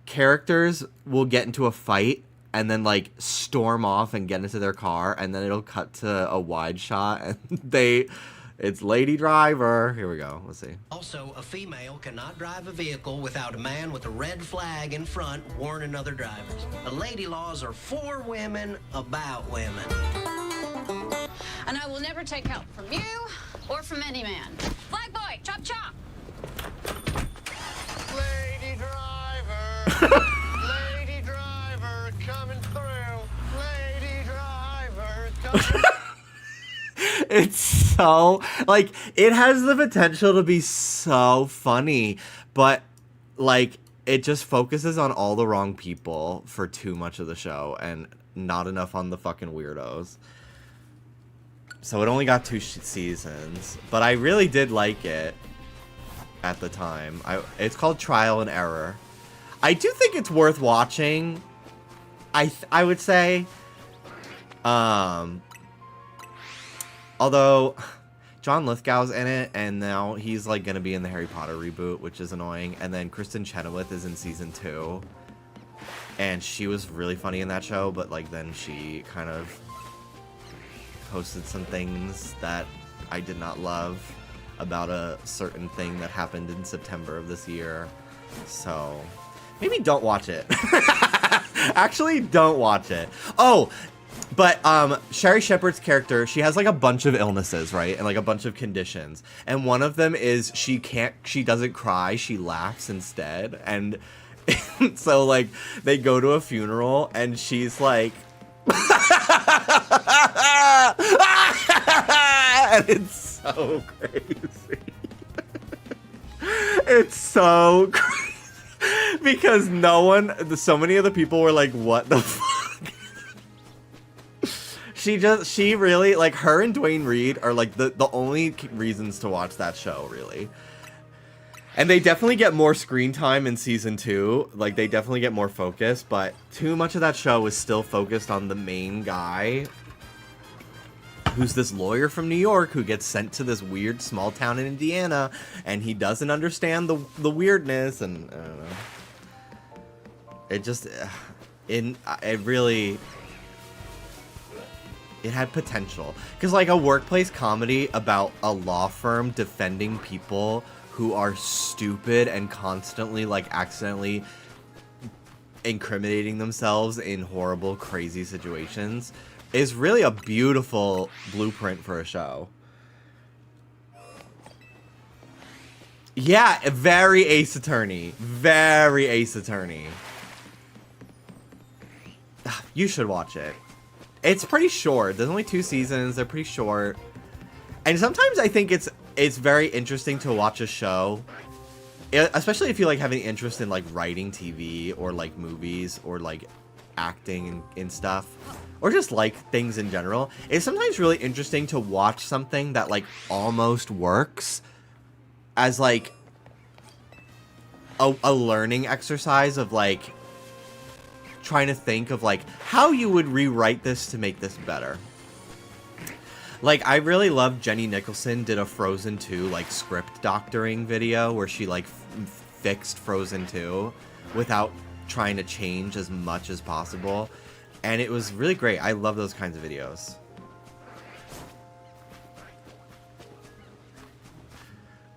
characters will get into a fight and then like storm off and get into their car, and then it'll cut to a wide shot and it's Lady Driver. Here we go. Let's see. Also, a female cannot drive a vehicle without a man with a red flag in front warning other drivers. The lady laws are for women, about women. And I will never take help from you or from any man. Flag boy, chop chop. Lady driver, lady driver coming through. Lady driver coming It's so, like, it has the potential to be so funny, but, like, it just focuses on all the wrong people for too much of the show and not enough on the fucking weirdos. So it only got 2 seasons, but I really did like it at the time. It's called Trial and Error. I do think it's worth watching. I would say, although John Lithgow's in it, and now he's like gonna be in the Harry Potter reboot, which is annoying. And then Kristen Chenoweth is in season 2, and she was really funny in that show, but like then she kind of posted some things that I did not love about a certain thing that happened in September of this year. So maybe don't watch it. Actually, don't watch it. Oh, but Sherry Shepherd's character, she has like a bunch of illnesses, right? And like a bunch of conditions. And one of them is she doesn't cry, she laughs instead. And so like they go to a funeral and she's like and it's so crazy. It's so crazy. Because so many of the people were like, what the fuck? She really, like, her and Dwayne Reed are like the only reasons to watch that show, really. And they definitely get more screen time in season 2. Like, they definitely get more focus, but too much of that show is still focused on the main guy, who's this lawyer from New York who gets sent to this weird small town in Indiana, and he doesn't understand the weirdness, and I don't know. It just, it had potential. Because, like, a workplace comedy about a law firm defending people who are stupid and constantly, like, accidentally incriminating themselves in horrible, crazy situations is really a beautiful blueprint for a show. Yeah, very Ace Attorney. Very Ace Attorney. You should watch it. It's pretty short. There's only 2 seasons. They're pretty short. And sometimes I think it's very interesting to watch a show, especially if you like have an interest in like writing TV or like movies or like acting and stuff, or just like things in general. It's sometimes really interesting to watch something that like almost works as like a learning exercise of like trying to think of like how you would rewrite this to make this better. Like, I really love Jenny Nicholson did a Frozen 2 like script doctoring video where she like fixed Frozen 2 without trying to change as much as possible, and it was really great. I love those kinds of videos.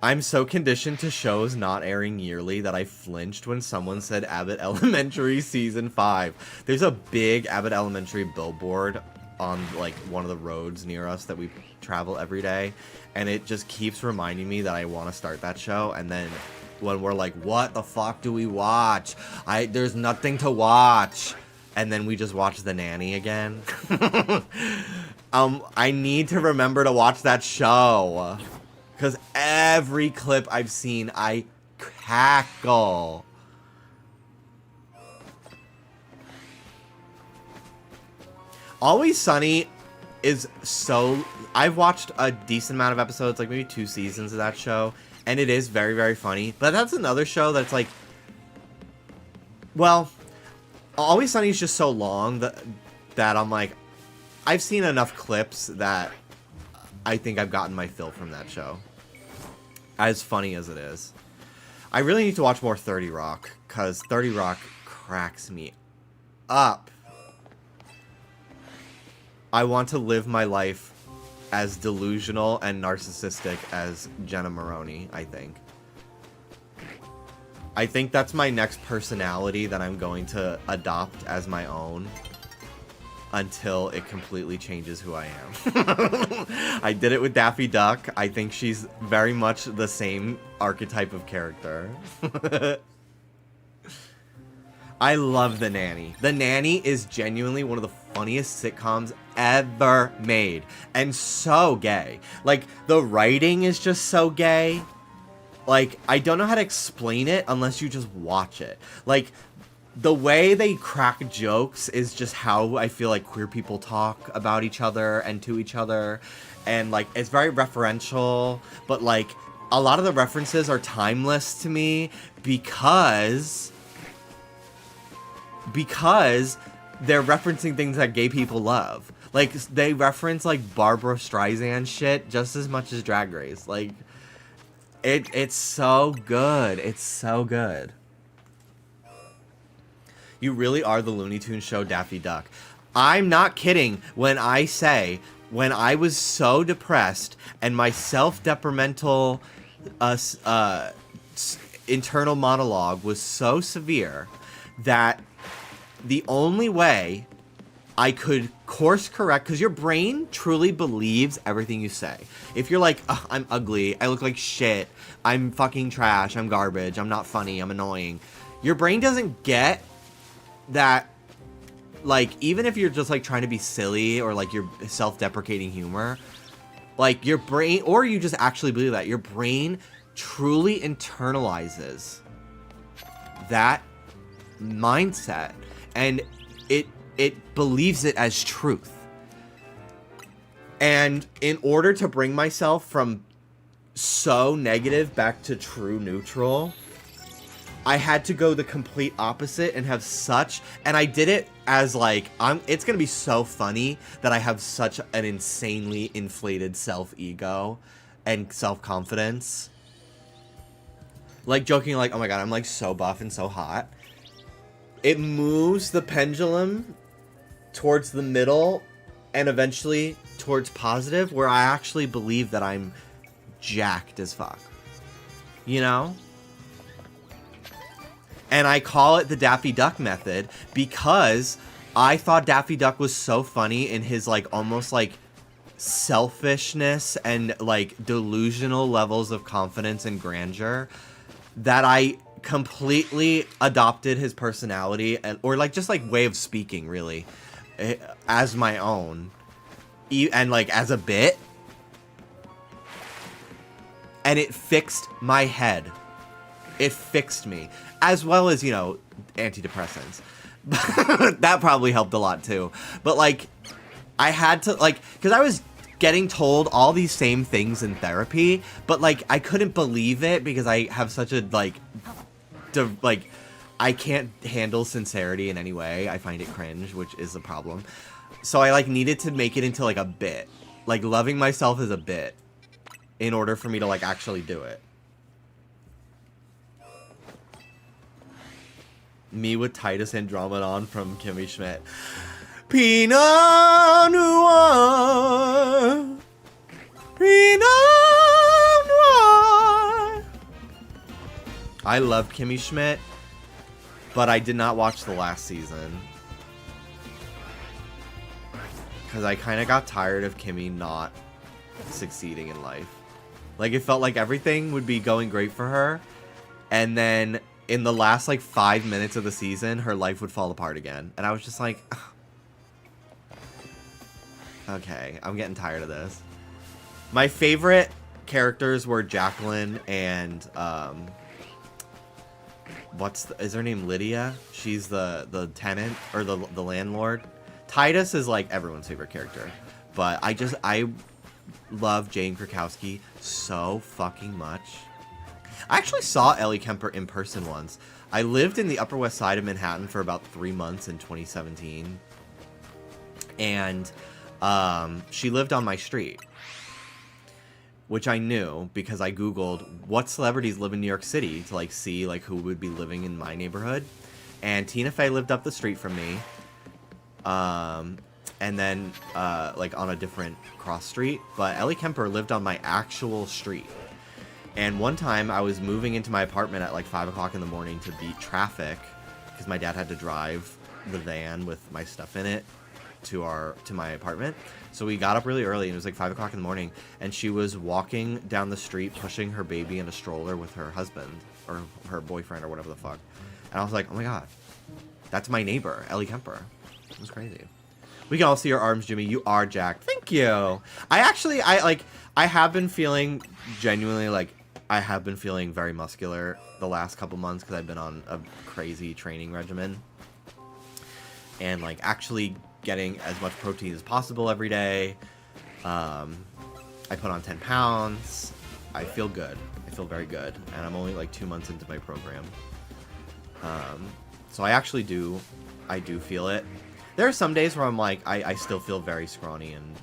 I'm so conditioned to shows not airing yearly that I flinched when someone said Abbott Elementary Season 5. There's a big Abbott Elementary billboard on like one of the roads near us that we travel every day, and it just keeps reminding me that I want to start that show. And then when we're like, what the fuck do we watch? There's nothing to watch. And then we just watch The Nanny again. I need to remember to watch that show. Because every clip I've seen, I cackle. Always Sunny is so... I've watched a decent amount of episodes, like maybe 2 seasons of that show, and it is very, very funny. But that's another show that's like... Well, Always Sunny is just so long that I'm like... I've seen enough clips that I think I've gotten my fill from that show. As funny as it is. I really need to watch more 30 Rock, because 30 Rock cracks me up. I want to live my life as delusional and narcissistic as Jenna Maroney, I think. I think that's my next personality that I'm going to adopt as my own. until it completely changes who I am. I did it with Daffy Duck. I think she's very much the same archetype of character. I love The Nanny. The Nanny is genuinely one of the funniest sitcoms ever made. And so gay. Like, the writing is just so gay. Like, I don't know how to explain it unless you just watch it. Like, the way they crack jokes is just how I feel like queer people talk about each other and to each other. And, like, it's very referential, but, like, a lot of the references are timeless to me because they're referencing things that gay people love. Like, they reference, like, Barbara Streisand shit just as much as Drag Race. Like, it's so good. It's so good. You really are the Looney Tunes show Daffy Duck. I'm not kidding when I say, when I was so depressed and my self-detrimental internal monologue was so severe that the only way I could course correct, because your brain truly believes everything you say. If you're like, I'm ugly, I look like shit, I'm fucking trash, I'm garbage, I'm not funny, I'm annoying. Your brain doesn't get that, like, even if you're just, like, trying to be silly or, like, you're self-deprecating humor, like, your brain, or you just actually believe that, your brain truly internalizes that mindset, and it believes it as truth. And in order to bring myself from so negative back to true neutral, I had to go the complete opposite and have such, and I did it as like, it's gonna be so funny that I have such an insanely inflated self-ego and self-confidence. Like, joking like, oh my god, I'm like so buff and so hot. It moves the pendulum towards the middle and eventually towards positive, where I actually believe that I'm jacked as fuck. You know? And I call it the Daffy Duck method because I thought Daffy Duck was so funny in his, like, almost, like, selfishness and, like, delusional levels of confidence and grandeur that I completely adopted his personality, and, or, like, just, like, way of speaking, really, as my own. And, like, as a bit. And it fixed my head. It fixed me. As well as, you know, antidepressants. That probably helped a lot, too. But, like, I had to, like, because I was getting told all these same things in therapy, but, like, I couldn't believe it because I have such a, like, I can't handle sincerity in any way. I find it cringe, which is a problem. So I, like, needed to make it into, like, a bit. Like, loving myself is a bit in order for me to, like, actually do it. Me with Titus Andromedon from Kimmy Schmidt. Pinot Noir. Pinot Noir. I love Kimmy Schmidt, but I did not watch the last season. Because I kind of got tired of Kimmy not succeeding in life. Like, it felt like everything would be going great for her, and then in the last, like, 5 minutes of the season, her life would fall apart again. And I was just like, ugh. Okay, I'm getting tired of this. My favorite characters were Jacqueline and, is her name Lydia? She's the tenant, or the landlord. Titus is, like, everyone's favorite character. But I love Jane Krakowski so fucking much. I actually saw Ellie Kemper in person once. I lived in the Upper West Side of Manhattan for about 3 months in 2017. And she lived on my street. Which I knew because I Googled what celebrities live in New York City to, like, see, like, who would be living in my neighborhood. And Tina Fey lived up the street from me. And then, like, on a different cross street. But Ellie Kemper lived on my actual street. And one time I was moving into my apartment at like 5 o'clock in the morning to beat traffic because my dad had to drive the van with my stuff in it to my apartment. So we got up really early, and it was like 5 o'clock in the morning, and she was walking down the street pushing her baby in a stroller with her husband or her boyfriend or whatever the fuck. And I was like, oh my god, that's my neighbor, Ellie Kemper. It was crazy. We can all see your arms, Jimmy. You are jacked. Thank you. I have been feeling genuinely like I have been feeling very muscular the last couple months because I've been on a crazy training regimen. And like actually getting as much protein as possible every day. I put on 10 pounds. I feel good. I feel very good. And I'm only like 2 months into my program. So I actually do feel it. There are some days where I'm like, I still feel very scrawny and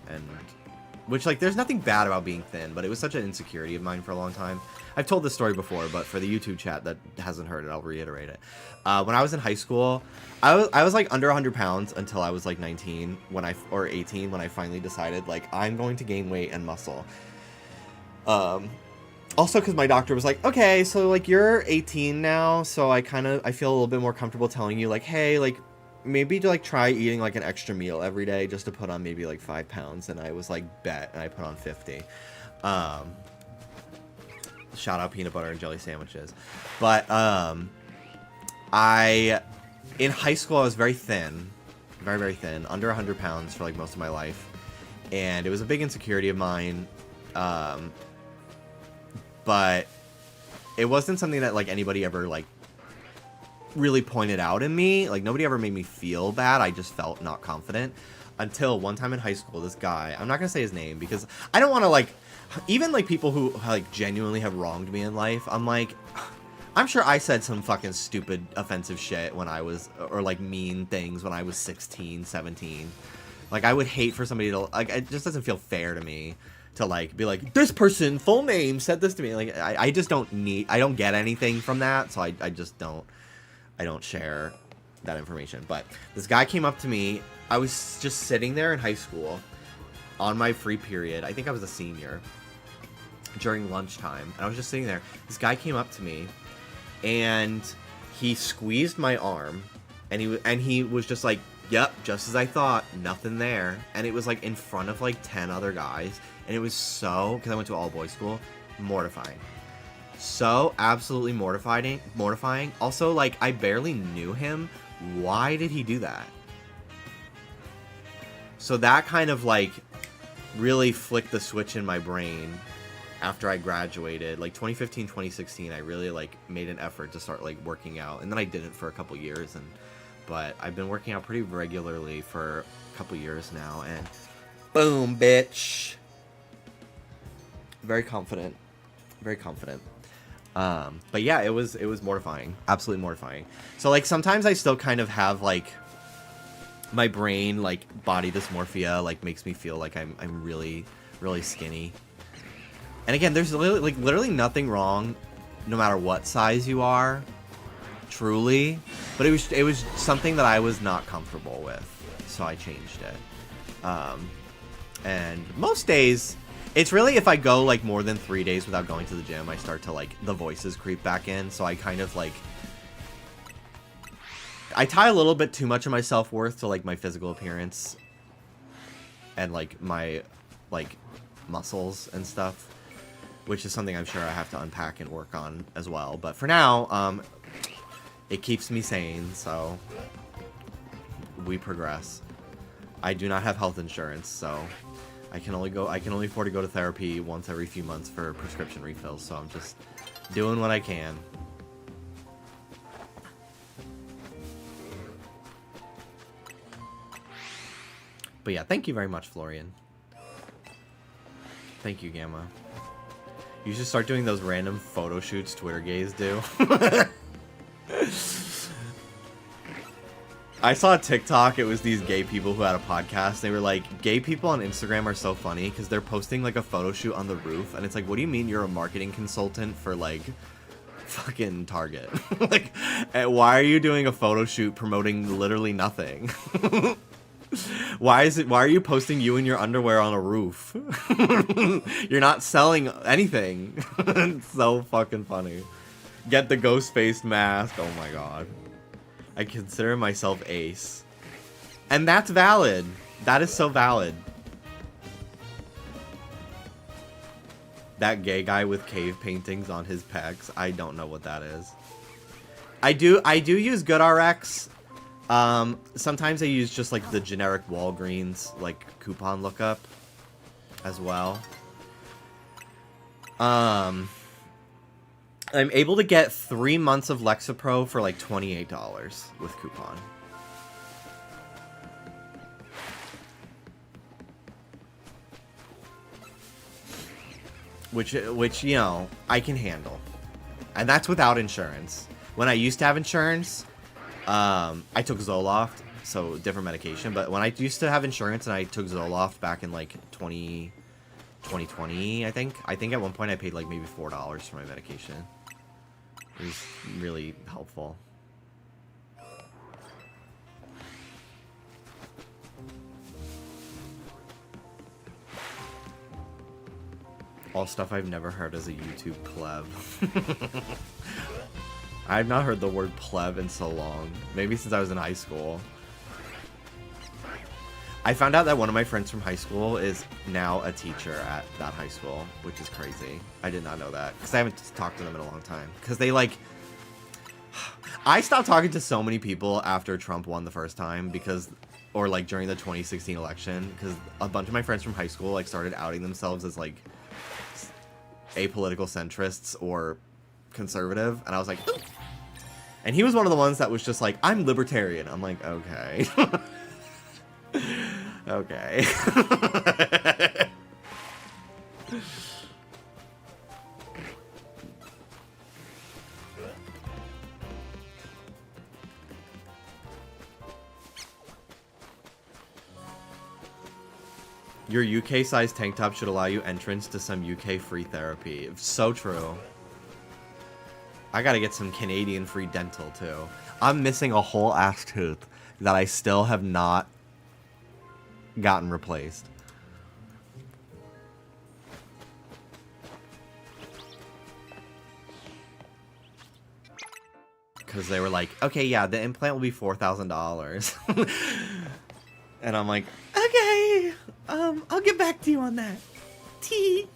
which like there's nothing bad about being thin, but it was such an insecurity of mine for a long time. I've told this story before, but for the YouTube chat that hasn't heard it, I'll reiterate it. When I was in high school, I was like under 100 pounds until I was like 19 or 18 when I finally decided like I'm going to gain weight and muscle. Also because my doctor was like, okay, so like you're 18 now, so I feel a little bit more comfortable telling you like, hey, like maybe to like try eating like an extra meal every day just to put on maybe like 5 pounds. And I was like, bet, and I put on 50. Shout out peanut butter and jelly sandwiches. But in high school I was very thin, very, very thin, under 100 pounds for like most of my life, and it was a big insecurity of mine. But it wasn't something that like anybody ever like really pointed out in me. Like nobody ever made me feel bad. I just felt not confident until one time in high school, this guy, I'm not gonna say his name because I don't want to like, even like people who like genuinely have wronged me in life, I'm like, I'm sure I said some fucking stupid offensive shit when I was, or like mean things when I was 16, 17. Like I would hate for somebody to, like, it just doesn't feel fair to me to like be like, this person full name said this to me. Like I just don't get anything from that. So I don't share that information. But this guy came up to me. I was just sitting there in high school on my free period. I think I was a senior during lunchtime. And I was just sitting there. This guy came up to me and he squeezed my arm and he was just like, yep, just as I thought, nothing there. And it was like in front of like 10 other guys. And it was so, because I went to all boys school, mortifying. So absolutely mortifying. Also, like, I barely knew him. Why did he do that? So that kind of like really flicked the switch in my brain after I graduated. Like 2015, 2016, I really like made an effort to start like working out. And then I didn't for a couple years, but I've been working out pretty regularly for a couple years now, and boom, bitch. Very confident. Very confident. But yeah, it was mortifying. Absolutely mortifying. So like sometimes I still kind of have like my brain like body dysmorphia like makes me feel like I'm really, really skinny. And again, there's literally nothing wrong no matter what size you are, truly, but it was something that I was not comfortable with, so I changed it. And most days, it's really if I go like more than 3 days without going to the gym, I start to like the voices creep back in. So I kind of like I tie a little bit too much of my self-worth to like my physical appearance and like my like muscles and stuff, which is something I'm sure I have to unpack and work on as well. But for now, it keeps me sane, so we progress. I do not have health insurance, so I can only afford to go to therapy once every few months for prescription refills, so I'm just doing what I can. But yeah, thank you very much, Florian. Thank you, Gamma. You should start doing those random photo shoots Twitter gays do. I saw a TikTok, it was these gay people who had a podcast. They were like, gay people on Instagram are so funny because they're posting like a photo shoot on the roof. And it's like, what do you mean you're a marketing consultant for like fucking Target? Like, why are you doing a photo shoot promoting literally nothing? Why are you posting you in your underwear on a roof? You're not selling anything. It's so fucking funny. Get the ghost face mask. Oh my god. I consider myself ace. And that's valid. That is so valid. That gay guy with cave paintings on his pecs. I don't know what that is. I do use GoodRx. Sometimes I use just like the generic Walgreens like coupon lookup as well. I'm able to get 3 months of Lexapro for like $28 with coupon. Which, you know, I can handle. And that's without insurance. When I used to have insurance, I took Zoloft, so different medication. But when I used to have insurance and I took Zoloft back in like 2020, I think at one point I paid like maybe $4 for my medication. It was really helpful. All stuff I've never heard as a YouTube pleb. I've not heard the word pleb in so long. Maybe since I was in high school. I found out that one of my friends from high school is now a teacher at that high school, which is crazy. I did not know that, because I haven't talked to them in a long time. Because they, like... I stopped talking to so many people after Trump won the first time, because... Or, like, during the 2016 election, because a bunch of my friends from high school, like, started outing themselves as, like... apolitical centrists or conservative, and I was like, ooh. And he was one of the ones that was just like, I'm libertarian. I'm like, okay. Okay. Your UK-sized tank top should allow you entrance to some UK free therapy. So true. I gotta get some Canadian free dental, too. I'm missing a whole ass tooth that I still have not gotten replaced. Because they were like, okay, yeah, the implant will be $4,000. And I'm like, okay, I'll get back to you on that. T.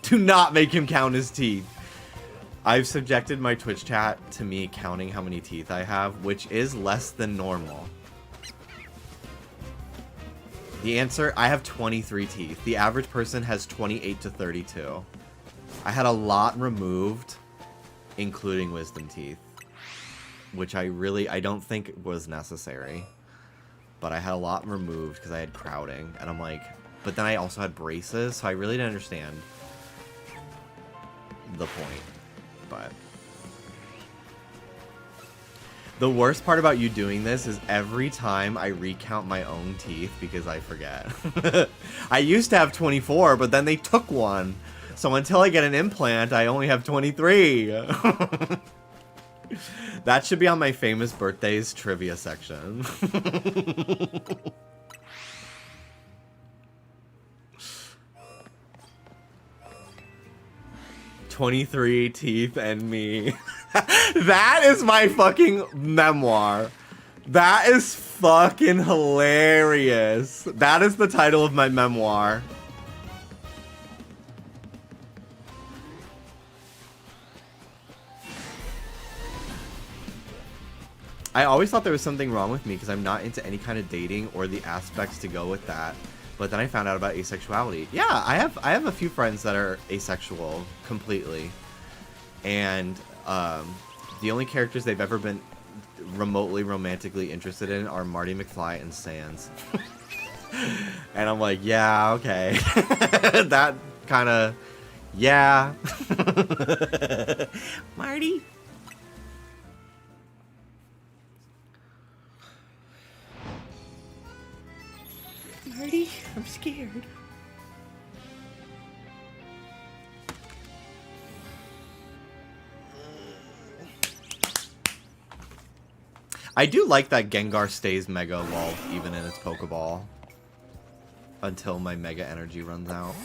Do not make him count his teeth. I've subjected my Twitch chat to me counting how many teeth I have, which is less than normal. The answer, I have 23 teeth. The average person has 28 to 32. I had a lot removed, including wisdom teeth, which I don't think was necessary. But I had a lot removed because I had crowding, and I'm like, but then I also had braces, so I really didn't understand the point. But the worst part about you doing this is every time I recount my own teeth because I forget. I used to have 24, but then they took one. So until I get an implant, I only have 23. That should be on my famous birthdays trivia section. 23 teeth and me. That is my fucking memoir. That is fucking hilarious. That is the title of my memoir. I always thought there was something wrong with me because I'm not into any kind of dating or the aspects to go with that. But then I found out about asexuality. Yeah, I have a few friends that are asexual completely. And the only characters they've ever been remotely romantically interested in are Marty McFly and Sans. And I'm like, yeah, okay. That kind of, yeah. Marty? Marty, I'm scared. I do like that Gengar stays Mega Evolved even in its Pokeball. Until my Mega Energy runs out.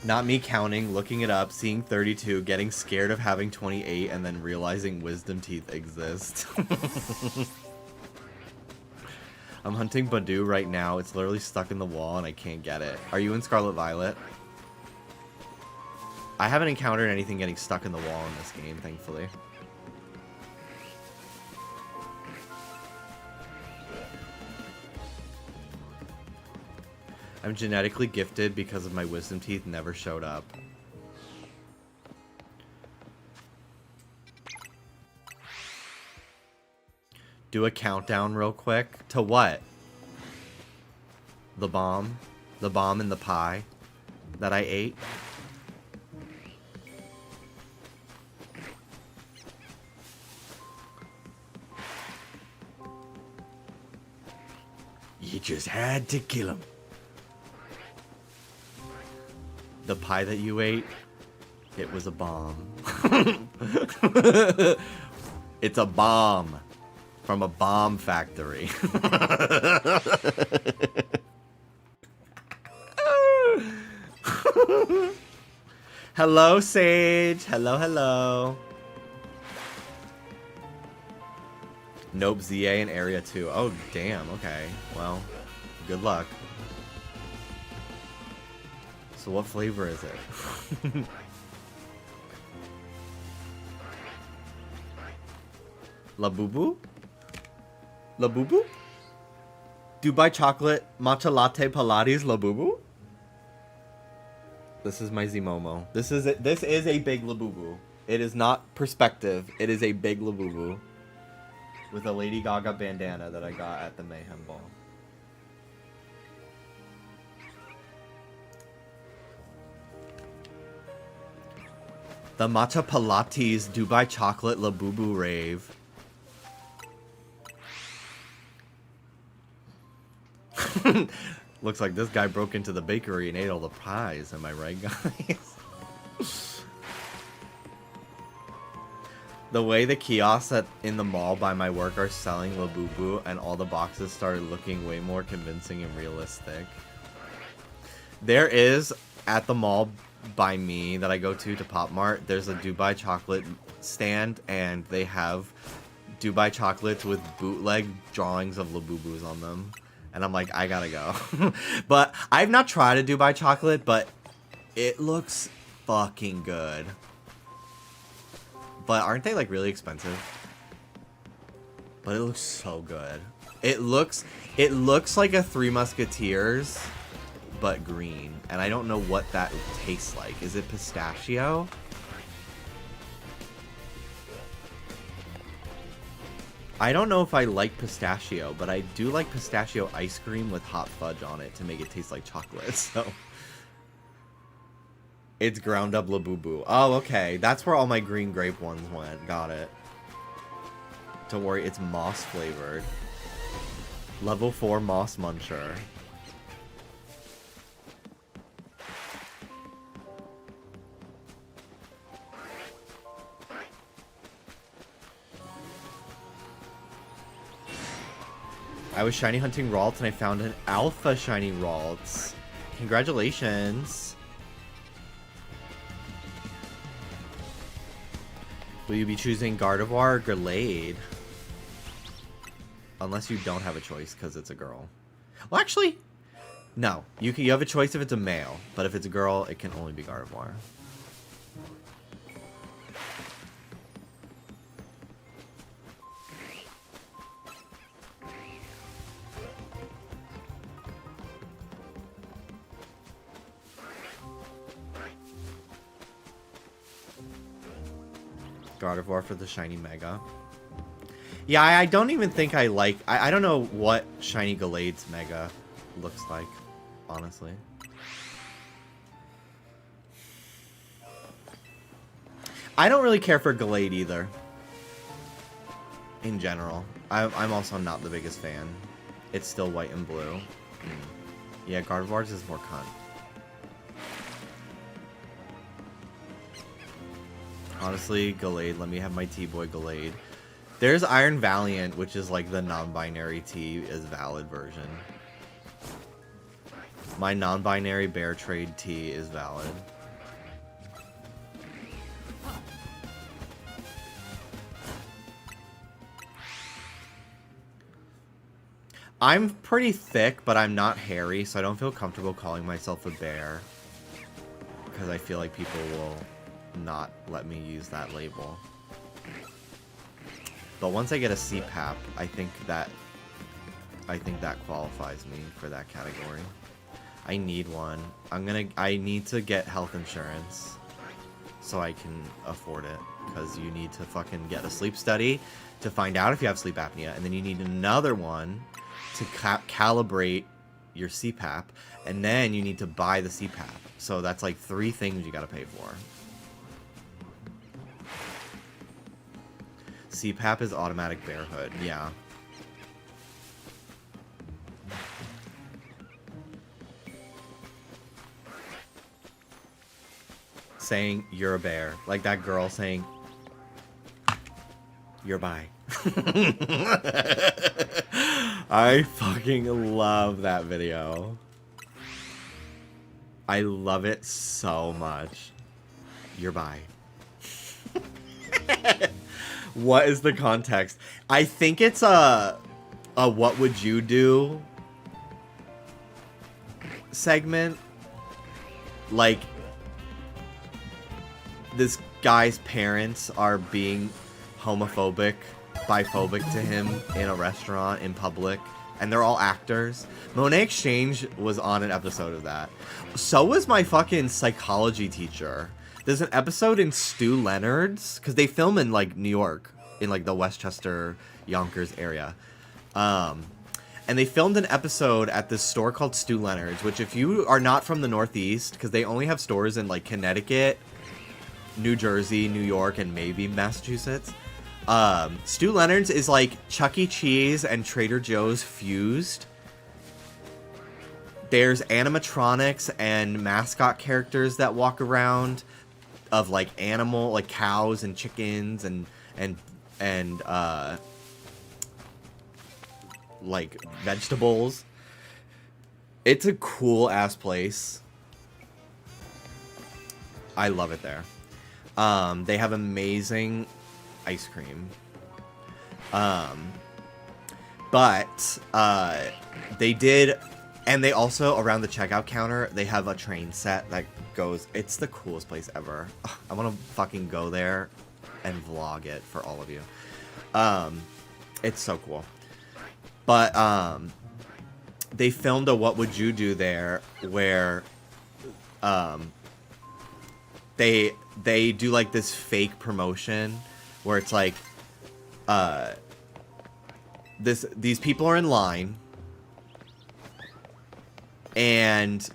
Not me counting, looking it up, seeing 32, getting scared of having 28, and then realizing wisdom teeth exist. I'm hunting Badoo right now. It's literally stuck in the wall and I can't get it. Are you in Scarlet Violet? I haven't encountered anything getting stuck in the wall in this game, thankfully. I'm genetically gifted because of my wisdom teeth never showed up. Do a countdown real quick. To what? The bomb? The bomb and the pie that I ate? You just had to kill him. The pie that you ate, it was a bomb. It's a bomb from a bomb factory. Hello, Sage. Hello, hello. Nope, ZA in Area 2. Oh, damn. Okay. Well, good luck. So what flavor is it? Labubu? Labubu? Dubai chocolate matcha latte Pilates Labubu? This is my Zmomo. This is a big Labubu. It is not perspective. It is a big Labubu with a Lady Gaga bandana that I got at the Mayhem Ball. The Matcha Pilates Dubai Chocolate Labubu Rave. Looks like this guy broke into the bakery and ate all the pies. Am I right, guys? The way the kiosks in the mall by my work are selling Labubu and all the boxes started looking way more convincing and realistic. There is, at the mall by me that I go to Pop Mart, there's a Dubai chocolate stand and they have Dubai chocolates with bootleg drawings of Labubus on them. And I'm like, I gotta go. But I've not tried a Dubai chocolate, but it looks fucking good. But aren't they like really expensive? But it looks so good. It looks like a Three Musketeers, but green. And I don't know what that tastes like. Is it pistachio? I don't know if I like pistachio, but I do like pistachio ice cream with hot fudge on it to make it taste like chocolate, so. It's ground up Labubu. Oh, okay. That's where all my green grape ones went. Got it. Don't worry, it's moss flavored. Level 4 Moss Muncher. I was shiny hunting Ralts and I found an alpha shiny Ralts. Congratulations. Will you be choosing Gardevoir or Gallade? Unless you don't have a choice because it's a girl. Well, actually, no. You have a choice if it's a male, but if it's a girl, it can only be Gardevoir. Gardevoir for the shiny Mega. Yeah, I don't even think I like... I don't know what shiny Gallade's Mega looks like, honestly. I don't really care for Gallade either. In general. I'm also not the biggest fan. It's still white and blue. Yeah, Gardevoir's is more cunt. Honestly, Gallade, let me have my T-Boy Gallade. There's Iron Valiant, which is like the non-binary T is valid version. My non-binary bear trade tee is valid. I'm pretty thick, but I'm not hairy, so I don't feel comfortable calling myself a bear. Because I feel like people will not let me use that label. But once I get a CPAP, I think that qualifies me for that category. I need one. I need to get health insurance so I can afford it, because you need to fucking get a sleep study to find out if you have sleep apnea, and then you need another one to calibrate your CPAP, and then you need to buy the CPAP. So that's like 3 things you gotta pay for. CPAP is automatic bearhood, yeah. Saying you're a bear, like that girl saying you're bi. I fucking love that video. I love it so much. You're bi. What is the context? I think it's a what would you do segment. Like, this guy's parents are being homophobic, biphobic to him in a restaurant, in public, and they're all actors. Monet Exchange was on an episode of that. So was my fucking psychology teacher. There's an episode in Stu Leonard's, because they film in, like, New York, in, like, the Westchester, Yonkers area. And they filmed an episode at this store called Stu Leonard's, which if you are not from the Northeast, because they only have stores in, like, Connecticut, New Jersey, New York, and maybe Massachusetts. Stu Leonard's is like Chuck E. Cheese and Trader Joe's fused. There's animatronics and mascot characters that walk around of like like cows and chickens and like vegetables. It's a cool ass place. I love it there. They have amazing ice cream. But they did, and they also, around the checkout counter, they have a train set that goes, it's the coolest place ever. I want to fucking go there and vlog it for all of you. It's so cool. But they filmed a What Would You Do there, where they do like this fake promotion where it's like these people are in line, and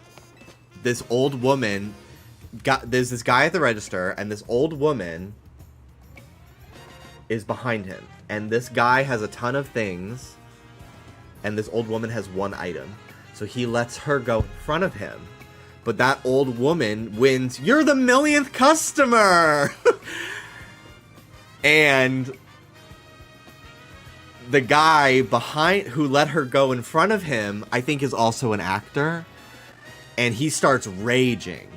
this old woman there's this guy at the register, and this old woman is behind him, and this guy has a ton of things, and this old woman has one item, so he lets her go in front of him. But that old woman wins, "You're the millionth customer!" And the guy behind who let her go in front of him, I think, is also an actor. And he starts raging.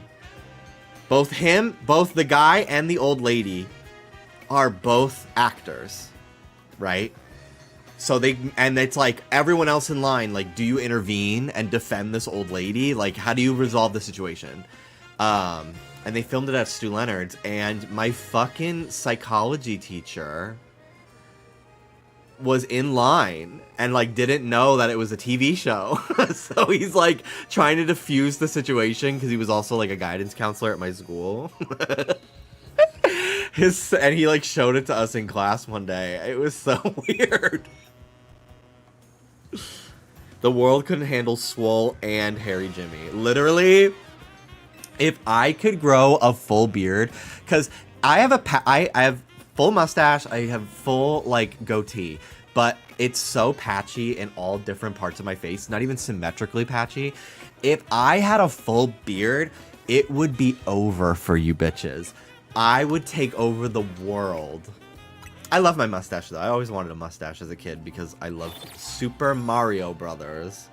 Both the guy and the old lady are both actors, right? So it's like everyone else in line, like, do you intervene and defend this old lady? Like, how do you resolve the situation? And they filmed it at Stu Leonard's, and my fucking psychology teacher was in line and, like, didn't know that it was a TV show. So he's, like, trying to diffuse the situation, because he was also, like, a guidance counselor at my school. And he, like, showed it to us in class one day. It was so weird. The world couldn't handle Swole and Hairy Jimmy. Literally, if I could grow a full beard, because I have full mustache, I have full, like, goatee, but it's so patchy in all different parts of my face, not even symmetrically patchy. If I had a full beard, it would be over for you bitches. I would take over the world. I love my mustache, though. I always wanted a mustache as a kid because I loved Super Mario Brothers.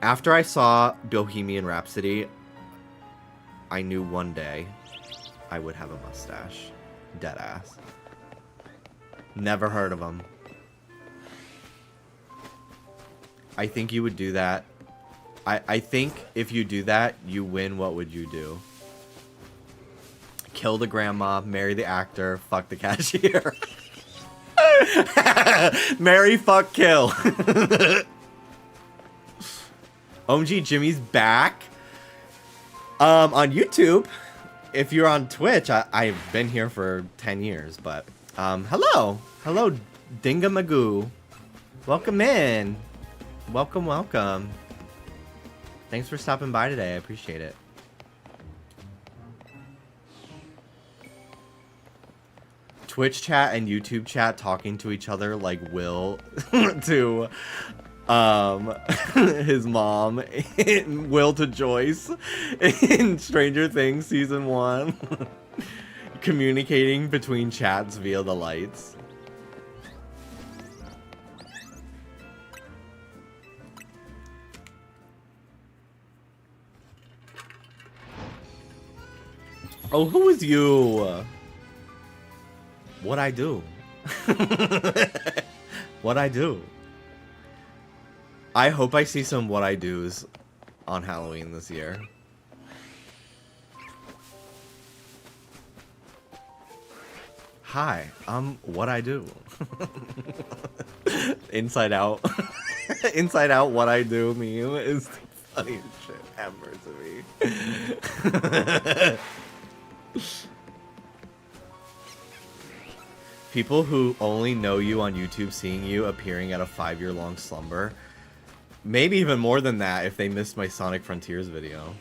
After I saw Bohemian Rhapsody, I knew one day I would have a mustache. Deadass. Never heard of him. I think you would do that. I think if you do that, you win. What would you do? Kill the grandma, marry the actor, fuck the cashier. Marry, fuck, kill. OMG, Jimmy's back. On YouTube. If you're on Twitch, I've been here for 10 years, but hello. Hello, Dinga Magoo. Welcome in. Welcome, welcome. Thanks for stopping by today. I appreciate it. Twitch chat and YouTube chat talking to each other like Will to his mom, Will to Joyce in Stranger Things season 1. Communicating between chats via the lights. Oh, who is you? What I do? What I do? I hope I see some what I do's on Halloween this year. Hi, what I do. Inside Out. Inside Out, what I do meme is the funniest shit ever to me. People who only know you on YouTube seeing you appearing at a 5-year-long slumber. Maybe even more than that if they missed my Sonic Frontiers video.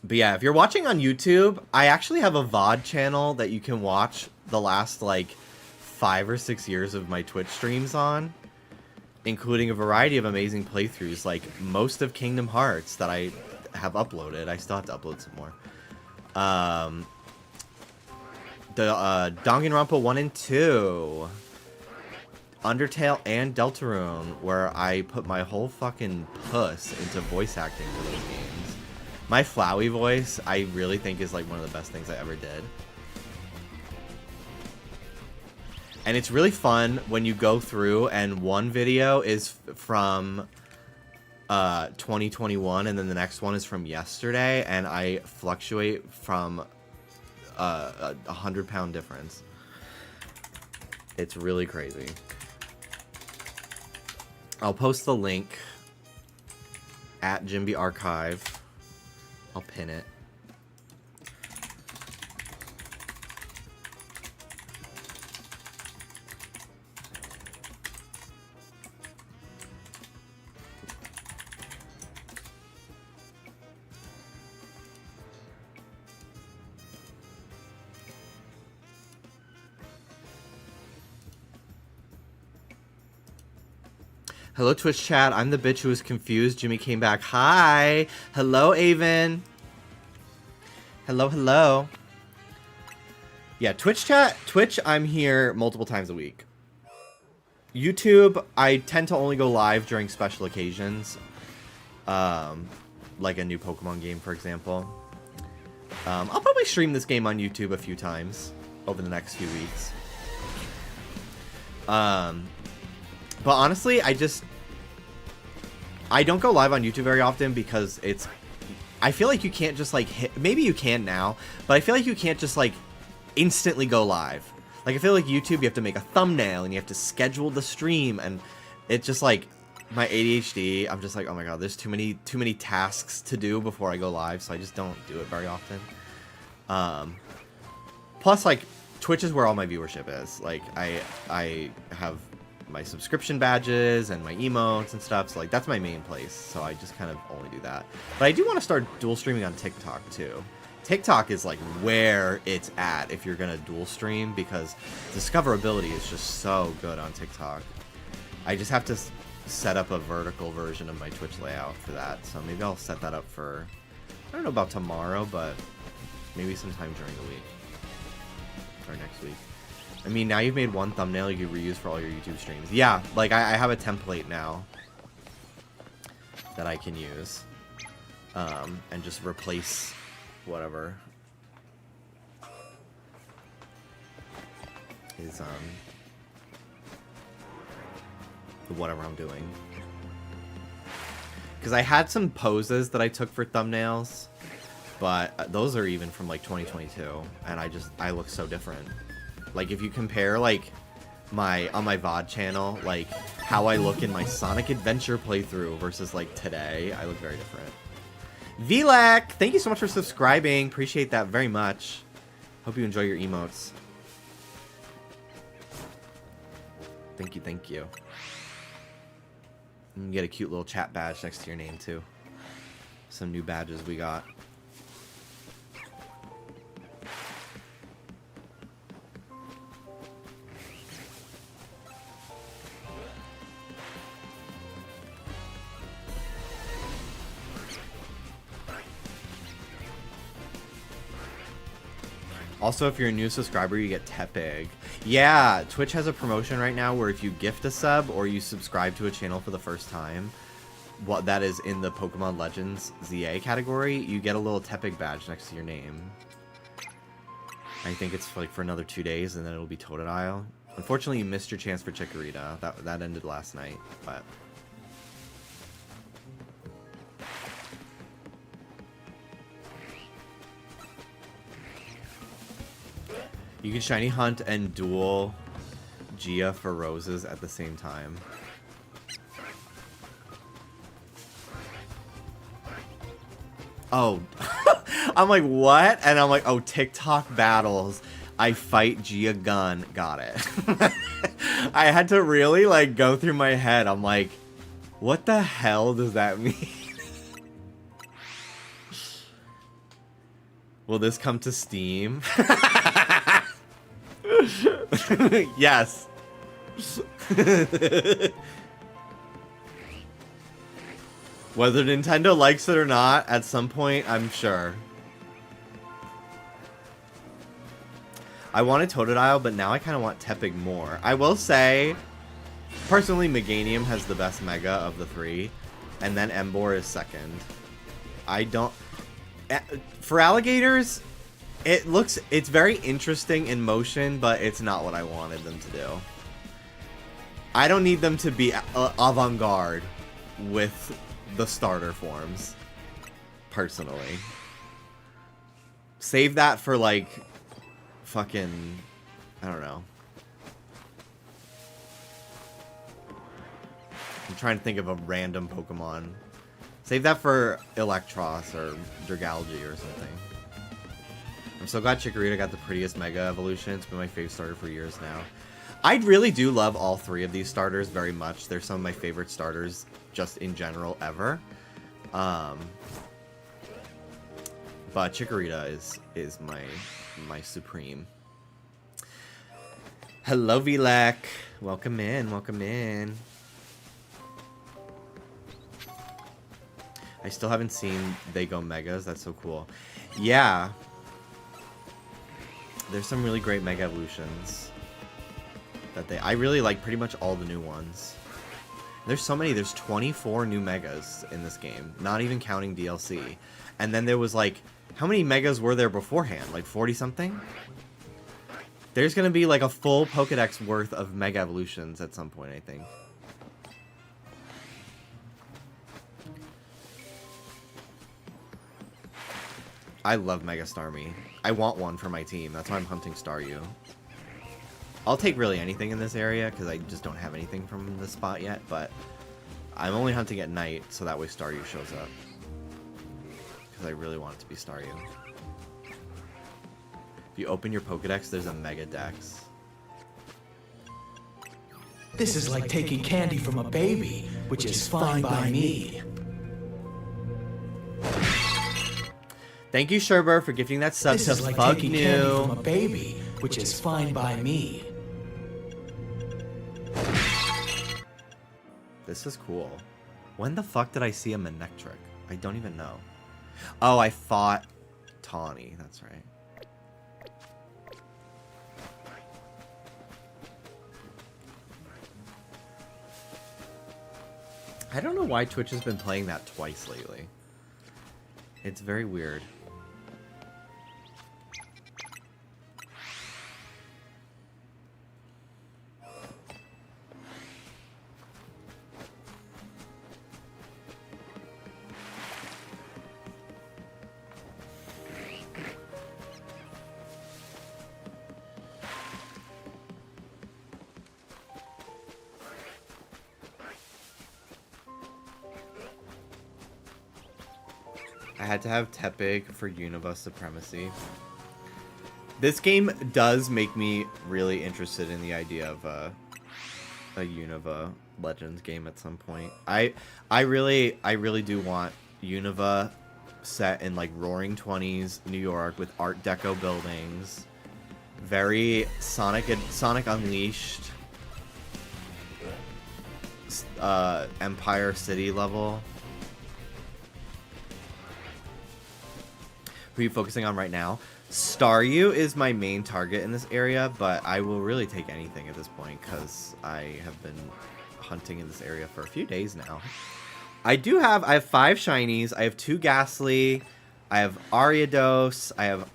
But yeah, if you're watching on YouTube, I actually have a VOD channel that you can watch the last like 5 or 6 years of my Twitch streams on, including a variety of amazing playthroughs, like most of Kingdom Hearts that I have uploaded. I still have to upload some more. The Danganronpa 1 and 2, Undertale, and Deltarune, where I put my whole fucking puss into voice acting for those games. My Flowey voice, I really think is like one of the best things I ever did. And it's really fun when you go through and one video is from 2021 and then the next one is from yesterday, and I fluctuate from a 100-pound difference. It's really crazy. I'll post the link at Jimby Archive. I'll pin it. Hello, Twitch chat. I'm the bitch who was confused. Jimmy came back. Hi. Hello, Avon. Hello, hello. Yeah, Twitch chat. Twitch, I'm here multiple times a week. YouTube, I tend to only go live during special occasions. Like a new Pokemon game, for example. I'll probably stream this game on YouTube a few times over the next few weeks. But honestly, I don't go live on YouTube very often because I feel like you can't just like maybe you can now, but I feel like you can't just like instantly go live. Like I feel like YouTube, you have to make a thumbnail and you have to schedule the stream, and it's just like my ADHD. I'm just like, oh my god, there's too many tasks to do before I go live, so I just don't do it very often. Plus, like Twitch is where all my viewership is. Like I have my subscription badges and my emotes and stuff, so like that's my main place, so I just kind of only do that. But I do want to start dual streaming on TikTok too. TikTok is like where it's at if you're gonna dual stream, because discoverability is just so good on TikTok. I just have to set up a vertical version of my Twitch layout for that, so maybe I'll set that up for, I don't know about tomorrow, but maybe sometime during the week or next week. I mean, now you've made one thumbnail you can reuse for all your YouTube streams. Yeah, like I have a template now that I can use. And just replace whatever is whatever I'm doing. Because I had some poses that I took for thumbnails, but those are even from like 2022, and I look so different. Like if you compare like on my VOD channel, like how I look in my Sonic Adventure playthrough versus like today, I look very different. Vilak, thank you so much for subscribing. Appreciate that very much. Hope you enjoy your emotes. Thank you, thank you. You can get a cute little chat badge next to your name too. Some new badges we got. Also, if you're a new subscriber, you get Tepig. Yeah, Twitch has a promotion right now where if you gift a sub or you subscribe to a channel for the first time, what that is in the Pokemon Legends ZA category, you get a little Tepig badge next to your name. I think it's like for another 2 days, and then it'll be Totodile. Unfortunately, you missed your chance for Chikorita. That ended last night, but... You can shiny hunt and duel Gia for roses at the same time. Oh, I'm like, what? And I'm like, oh, TikTok battles. I fight Gia Gun. Got it. I had to really like go through my head. I'm like, what the hell does that mean? Will this come to Steam? Yes. Whether Nintendo likes it or not, at some point, I'm sure. I wanted Totodile, but now I kind of want Tepig more. I will say, personally, Meganium has the best Mega of the three, and then Emboar is second. I don't... For alligators... It's very interesting in motion, but it's not what I wanted them to do. I don't need them to be avant-garde with the starter forms, personally. Save that for, like, fucking, I don't know. I'm trying to think of a random Pokemon. Save that for Electros or Dragalge or something. I'm so glad Chikorita got the prettiest Mega Evolution. It's been my favorite starter for years now. I really do love all three of these starters very much. They're some of my favorite starters just in general ever. But Chikorita is my supreme. Hello, Vilek. Welcome in, welcome in. I still haven't seen They Go Megas. That's so cool. Yeah. There's some really great Mega Evolutions that I really like pretty much all the new ones. There's so many. There's 24 new Megas in this game, not even counting DLC. And then there was like, how many Megas were there beforehand? Like 40 something? There's gonna be like a full Pokedex worth of Mega Evolutions at some point, I think. I love Mega Starmie. I want one for my team. That's why I'm hunting Staryu. I'll take really anything in this area because I just don't have anything from this spot yet, but I'm only hunting at night so that way Staryu shows up. Because I really want it to be Staryu. If you open your Pokedex, there's a Mega Dex. This is like taking candy from a baby, which is fine by me. Thank you, Sherber, for gifting that sub This to is like Fug taking candy from a New. baby, which is fine by me. This is cool. When the fuck did I see a Manectric? I don't even know. Oh, I fought Tawny. That's right. I don't know why Twitch has been playing that twice lately. It's very weird. I had to have Tepig for Unova Supremacy. This game does make me really interested in the idea of a Unova Legends game at some point. I really do want Unova set in like Roaring 20s New York with Art Deco buildings, very Sonic Unleashed, Empire City level. Who are you focusing on right now? Staryu is my main target in this area, but I will really take anything at this point because I have been hunting in this area for a few days now. I have 5 shinies. I have 2 Ghastly. I have Ariados. I have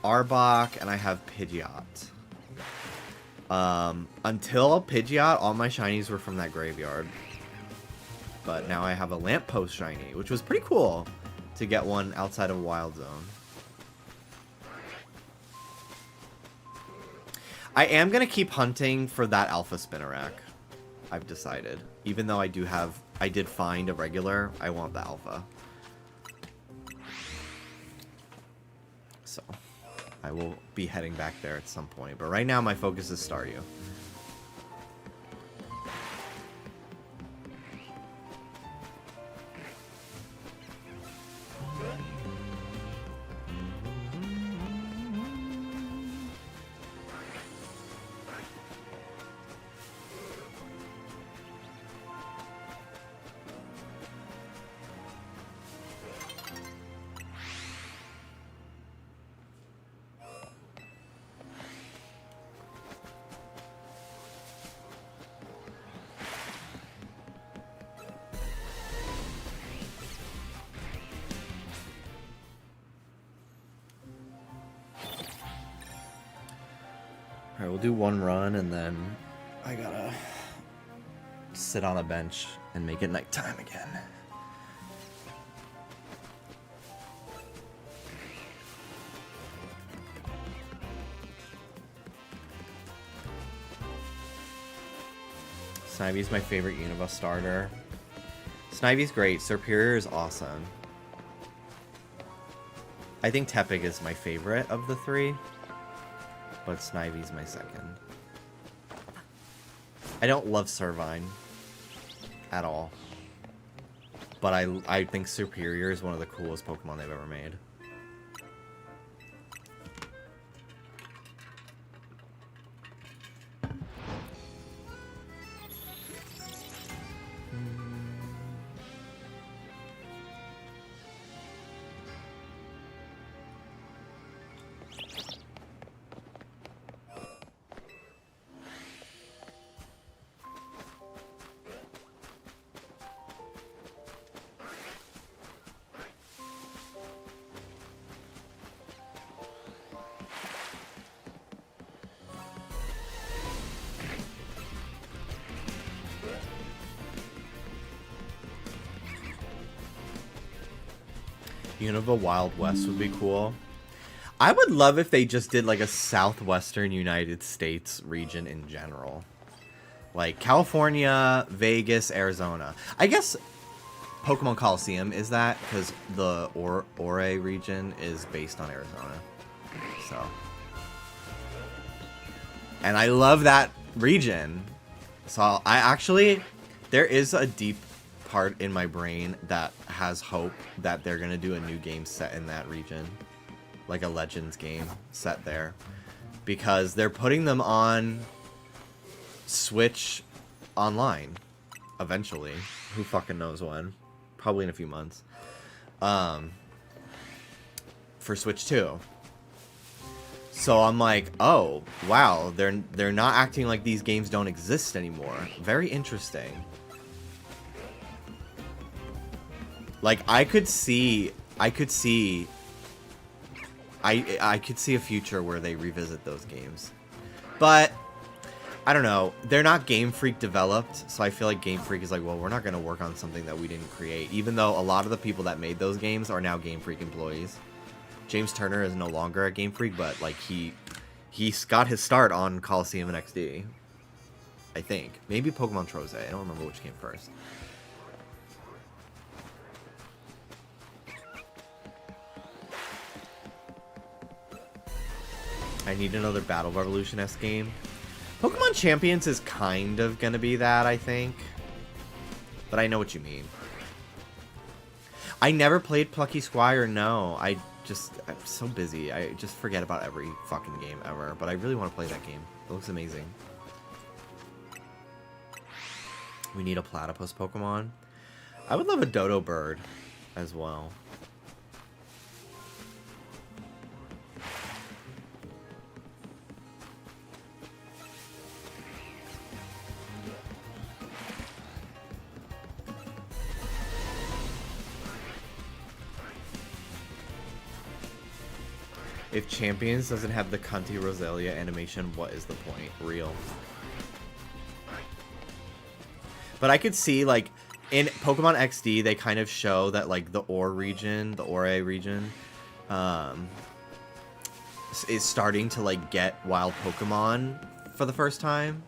Arbok, and I have Pidgeot. Until Pidgeot, all my shinies were from that graveyard. But now I have a Lamppost shiny, which was pretty cool to get one outside of Wild Zone. I am going to keep hunting for that Alpha Spinarak. I've decided. Even though I did find a regular, I want the Alpha. So, I will be heading back there at some point. But right now, my focus is Staryu. Alright, we'll do one run and then I gotta sit on a bench and make it nighttime again. Snivy's my favorite Unova starter. Snivy's great. Serperior is awesome. I think Tepig is my favorite of the 3. But Snivy's my second. I don't love Servine at all. But I think Serperior is one of the coolest Pokemon they've ever made. Unova Wild West would be cool. I would love if they just did like a southwestern United States region in general. Like California, Vegas, Arizona. I guess Pokemon Coliseum is that because the Ore region is based on Arizona. So. And I love that region. So there is a deep part in my brain that has hope that they're gonna do a new game set in that region, like a Legends game set there, because they're putting them on Switch Online eventually. Who fucking knows when? Probably in a few months. For Switch 2. So I'm like, oh wow, they're not acting like these games don't exist anymore. Very interesting. Like I could see I could see a future where they revisit those games. But I don't know. They're not Game Freak developed, so I feel like Game Freak is like, well, we're not going to work on something that we didn't create, even though a lot of the people that made those games are now Game Freak employees. James Turner is no longer at Game Freak, but like he got his start on Coliseum and XD. I think. Maybe Pokemon Troze. I don't remember which came first. I need another Battle Revolution-esque game. Pokemon Champions is kind of gonna be that, I think. But I know what you mean. I never played Plucky Squire, no. I'm so busy. I just forget about every fucking game ever. But I really want to play that game. It looks amazing. We need a Platypus Pokemon. I would love a Dodo Bird as well. If Champions doesn't have the Cunty Roselia animation, what is the point? Real. But I could see, like, in Pokemon XD, they kind of show that, like, the Ore region, the Ore region, is starting to, like, get wild Pokemon for the first time.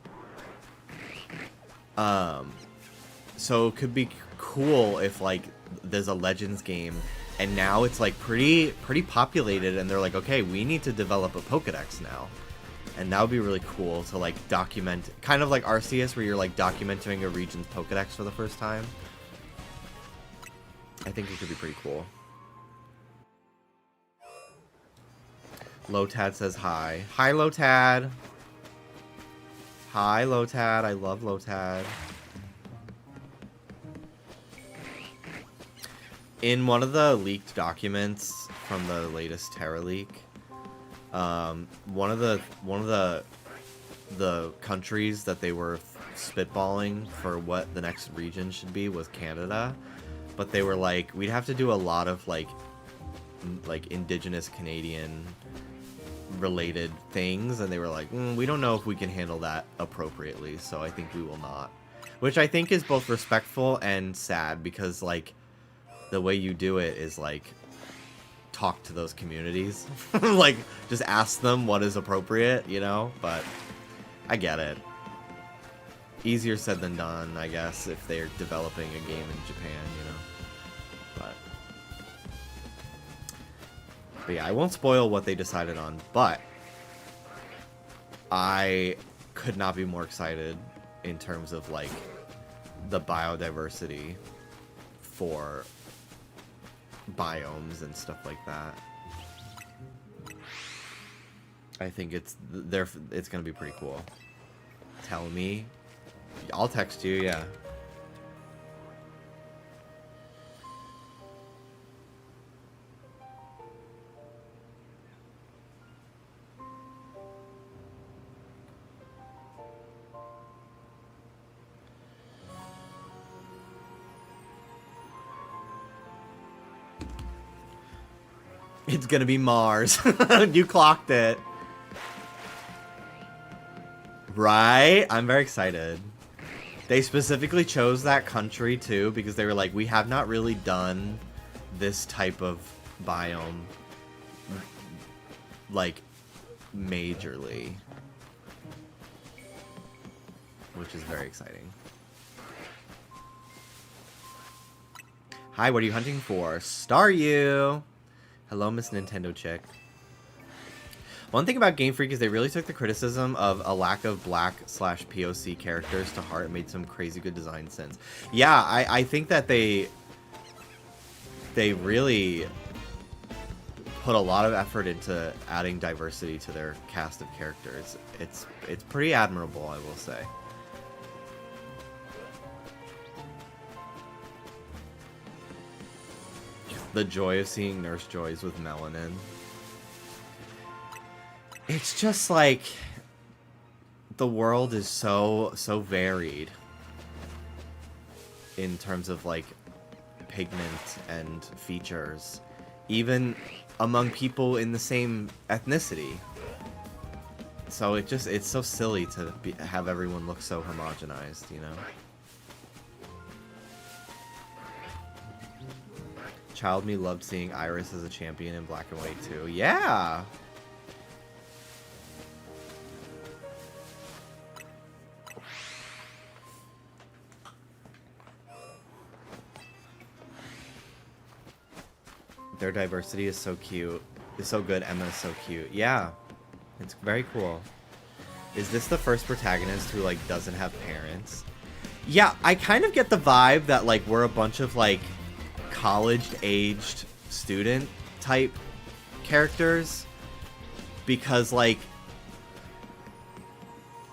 So it could be cool if, like, there's a Legends game and now it's like pretty populated, and they're like, okay, we need to develop a Pokedex now. And that would be really cool to like document, kind of like Arceus, where you're like documenting a region's Pokedex for the first time. I think it could be pretty cool. Lotad says hi. Hi, Lotad. Hi, Lotad. I love Lotad. In one of the leaked documents from the latest Terra leak, one of the countries that they were spitballing for what the next region should be was Canada, but they were like, we'd have to do a lot of like indigenous Canadian related things, and they were like, we don't know if we can handle that appropriately, so I think we will not. Which I think is both respectful and sad, because like the way you do it is like talk to those communities. Like just ask them what is appropriate, you know? But I get it. Easier said than done, I guess, if they're developing a game in Japan, you know? But yeah, I won't spoil what they decided on, but I could not be more excited in terms of like the biodiversity for biomes and stuff like that. I think it's gonna be pretty cool. Tell me. I'll text you, yeah. It's gonna be Mars. You clocked it. Right? I'm very excited. They specifically chose that country too because they were like, we have not really done this type of biome like majorly, which is very exciting. Hi, what are you hunting for? Staryu! Hello, Miss Nintendo Chick. One thing about Game Freak is they really took the criticism of a lack of black/POC characters to heart and made some crazy good design sense. Yeah, I think that they really put a lot of effort into adding diversity to their cast of characters. It's pretty admirable, I will say. The joy of seeing Nurse Joys with melanin. It's just like the world is so varied in terms of like pigment and features, even among people in the same ethnicity. So it's so silly to have everyone look so homogenized, you know? Child me loved seeing Iris as a champion in Black and White too. Yeah! Their diversity is so cute. It's so good. Emma is so cute. Yeah. It's very cool. Is this the first protagonist who, like, doesn't have parents? Yeah, I kind of get the vibe that, like, we're a bunch of, like, college-aged student type characters. Because, like,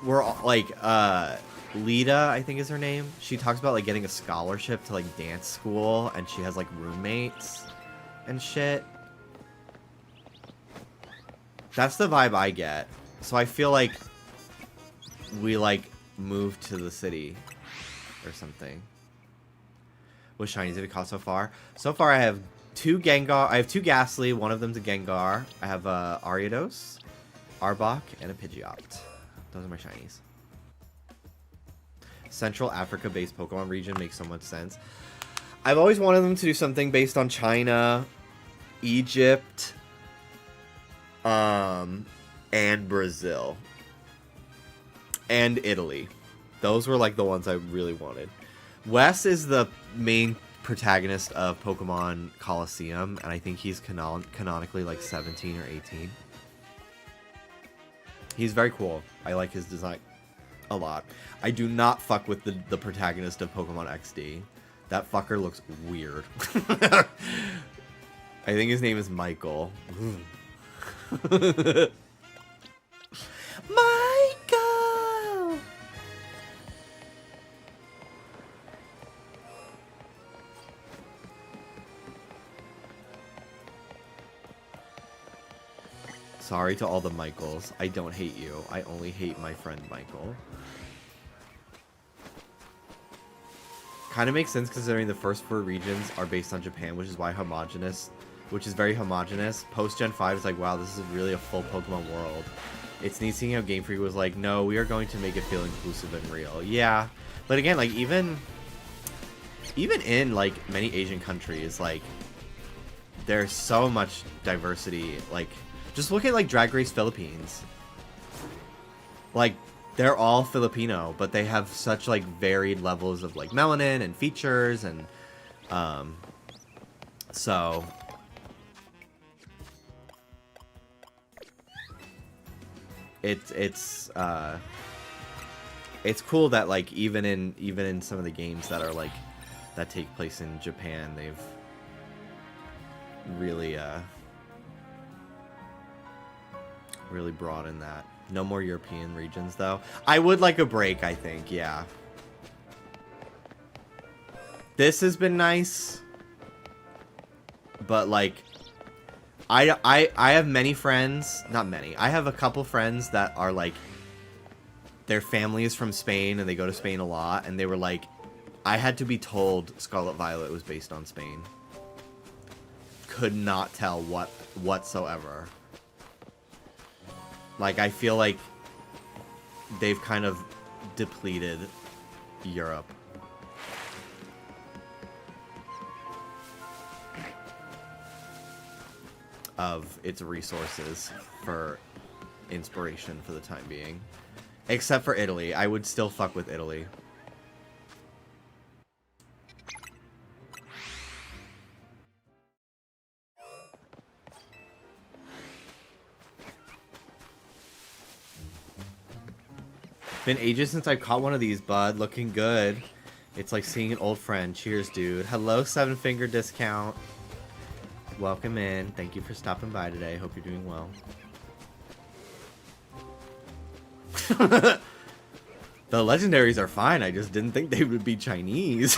we're all, like, Lita, I think is her name. She talks about, like, getting a scholarship to, like, dance school, and she has, like, roommates and shit. That's the vibe I get. So I feel like we, like, moved to the city or something. What shinies have you caught so far? So far I have two Gengar. I have two Ghastly. One of them's a Gengar. I have a Ariados, Arbok, and a Pidgeot. Those are my shinies. Central Africa-based Pokemon region makes so much sense. I've always wanted them to do something based on China, Egypt, and Brazil. And Italy. Those were, like, the ones I really wanted. Wes is the main protagonist of Pokemon Colosseum, and I think he's canonically, like, 17 or 18. He's very cool. I like his design a lot. I do not fuck with the protagonist of Pokemon XD. That fucker looks weird. I think his name is Michael. Michael! Sorry to all the Michaels. I don't hate you. I only hate my friend Michael. Kind of makes sense considering the first 4 regions are based on Japan, which is very homogenous. Post Gen 5 is like, wow, this is really a full Pokemon world. It's neat seeing how Game Freak was like, no, we are going to make it feel inclusive and real. Yeah, but again, like, even in, like, many Asian countries, like, there's so much diversity. Like, just look at, like, Drag Race Philippines. Like, they're all Filipino, but they have such, like, varied levels of, like, melanin and features, and so it's cool that, like, even in some of the games that are, like, that take place in Japan, they've really really broadened that. No more European regions, though. I would like a break, I think, yeah. This has been nice. But, like, I have many friends. Not many. I have a couple friends that are, like, their family is from Spain, and they go to Spain a lot. And they were like, I had to be told Scarlet Violet was based on Spain. Could not tell whatsoever. Like, I feel like they've kind of depleted Europe. Of its resources for inspiration for the time being. Except for Italy. I would still fuck with Italy. Been ages since I caught one of these, bud. Looking good. It's like seeing an old friend. Cheers, dude. Hello, 7-finger discount. Welcome in. Thank you for stopping by today. Hope you're doing well. The legendaries are fine. I just didn't think they would be Chinese.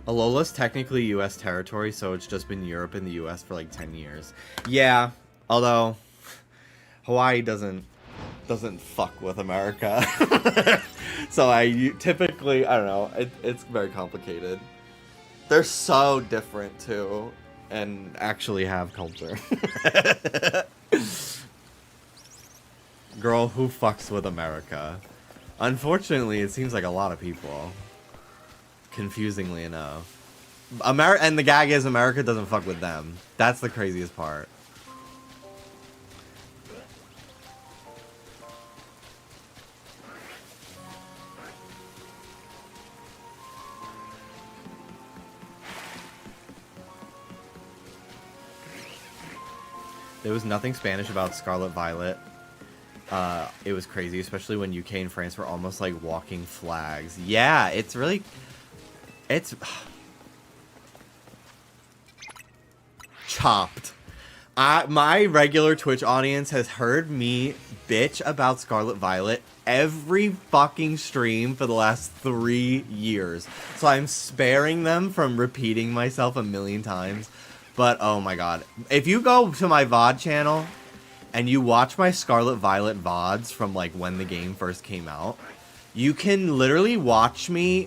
Alola's technically U.S. territory, so it's just been Europe and the U.S. for like 10 years. Yeah, although Hawaii doesn't fuck with America. So typically, I don't know, it's very complicated. They're so different too, and actually have culture. Girl, who fucks with America? Unfortunately, it seems like a lot of people. Confusingly enough. And the gag is America doesn't fuck with them. That's the craziest part. There was nothing Spanish about Scarlet Violet. It was crazy, especially when UK and France were almost like walking flags. Yeah, it's really... It's... Chopped. My regular Twitch audience has heard me bitch about Scarlet Violet every fucking stream for the last 3 years. So I'm sparing them from repeating myself a million times. But, oh my god. If you go to my VOD channel and you watch my Scarlet Violet VODs from, like, when the game first came out, you can literally watch me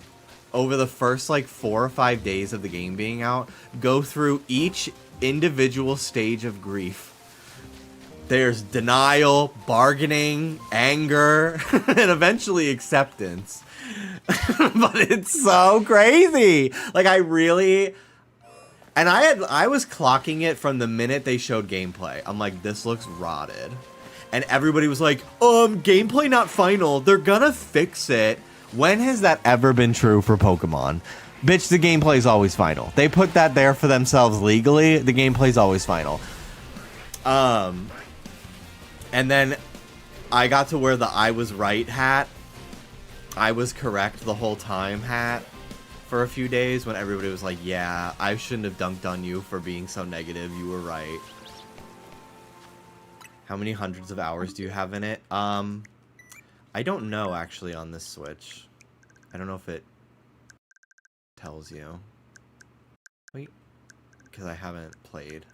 over the first, like, 4 or 5 days of the game being out, go through each individual stage of grief. There's denial, bargaining, anger, and eventually acceptance. But it's so crazy. Like, I really... And I was clocking it from the minute they showed gameplay. I'm like, this looks rotted. And everybody was like, gameplay not final. They're gonna fix it. When has that ever been true for Pokemon? Bitch, the gameplay's always final. They put that there for themselves legally. The gameplay's always final. And then I got to wear the I was right hat. I was correct the whole time hat. For a few days when everybody was like, yeah, I shouldn't have dunked on you for being so negative. You were right. How many hundreds of hours do you have in it? I don't know actually on this Switch. I don't know if it tells you. Wait, because I haven't played.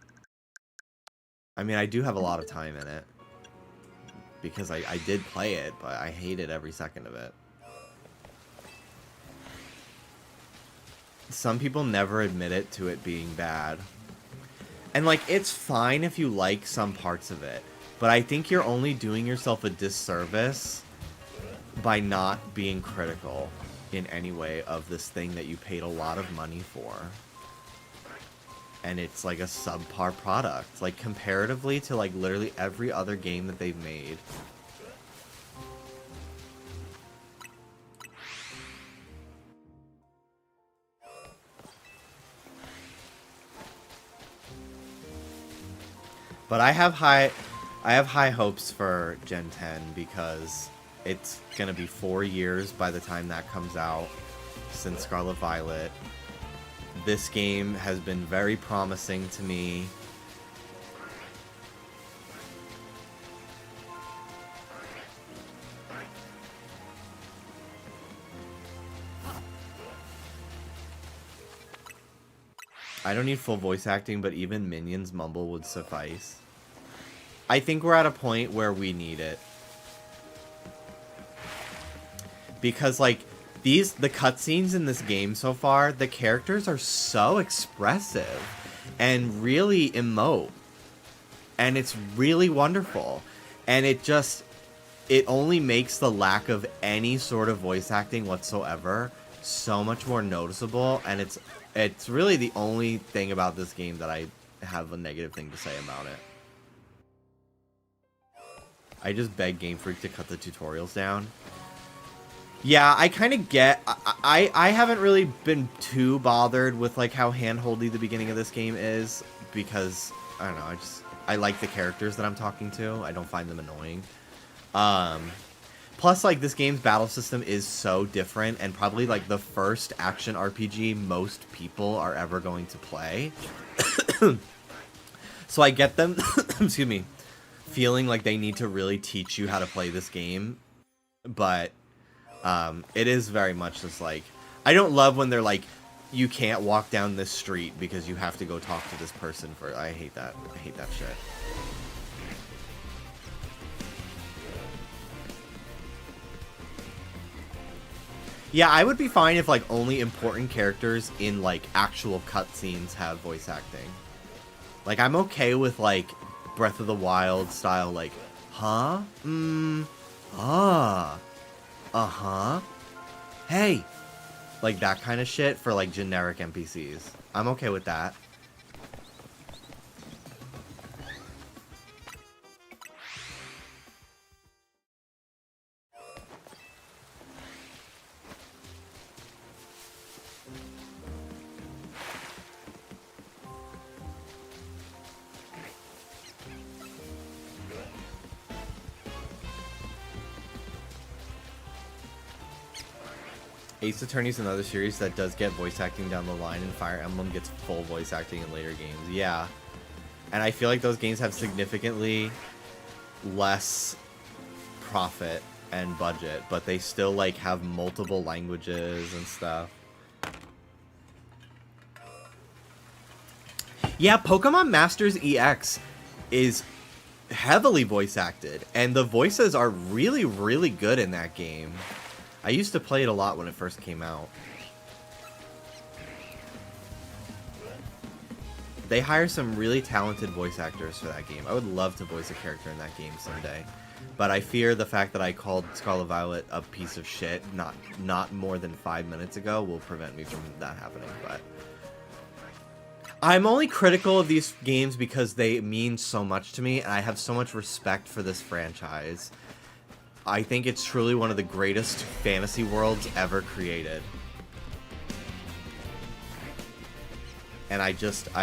I mean, I do have a lot of time in it. Because I did play it, but I hated every second of it. Some people never admit it to it being bad. And, like, it's fine if you like some parts of it. But I think you're only doing yourself a disservice by not being critical in any way of this thing that you paid a lot of money for. And it's, like, a subpar product. Like, comparatively to, like, literally every other game that they've made. But I have high hopes for Gen 10 because it's gonna be 4 years by the time that comes out since Scarlet Violet. This game has been very promising to me. I don't need full voice acting, but even Minions mumble would suffice. I think we're at a point where we need it. Because, like, the cutscenes in this game so far, the characters are so expressive and really emote. And it's really wonderful. And it only makes the lack of any sort of voice acting whatsoever so much more noticeable. And it's really the only thing about this game that I have a negative thing to say about it. I just beg Game Freak to cut the tutorials down. Yeah, I kind of get... I haven't really been too bothered with, like, how handholdy the beginning of this game is. Because, I don't know, I like the characters that I'm talking to. I don't find them annoying. Plus, like, this game's battle system is so different. And probably, like, the first action RPG most people are ever going to play. So I get them... excuse me. Feeling like they need to really teach you how to play this game. But... it is very much just like... I don't love when they're like, you can't walk down this street because you have to go talk to this person for. I hate that. I hate that shit. Yeah, I would be fine if like only important characters in like actual cutscenes have voice acting. Like I'm okay with like Breath of the Wild style like, huh? Uh-huh. Hey. Like that kind of shit for like generic NPCs. I'm okay with that. Ace Attorney is another series that does get voice acting down the line, and Fire Emblem gets full voice acting in later games. Yeah. And I feel like those games have significantly less profit and budget, but they still like have multiple languages and stuff. Yeah, Pokemon Masters EX is heavily voice acted, and the voices are really, really good in that game. I used to play it a lot when it first came out. They hire some really talented voice actors for that game. I would love to voice a character in that game someday. But I fear the fact that I called Scarlet Violet a piece of shit not more than 5 minutes ago will prevent me from that happening. But I'm only critical of these games because they mean so much to me, and I have so much respect for this franchise. I think it's truly one of the greatest fantasy worlds ever created. And I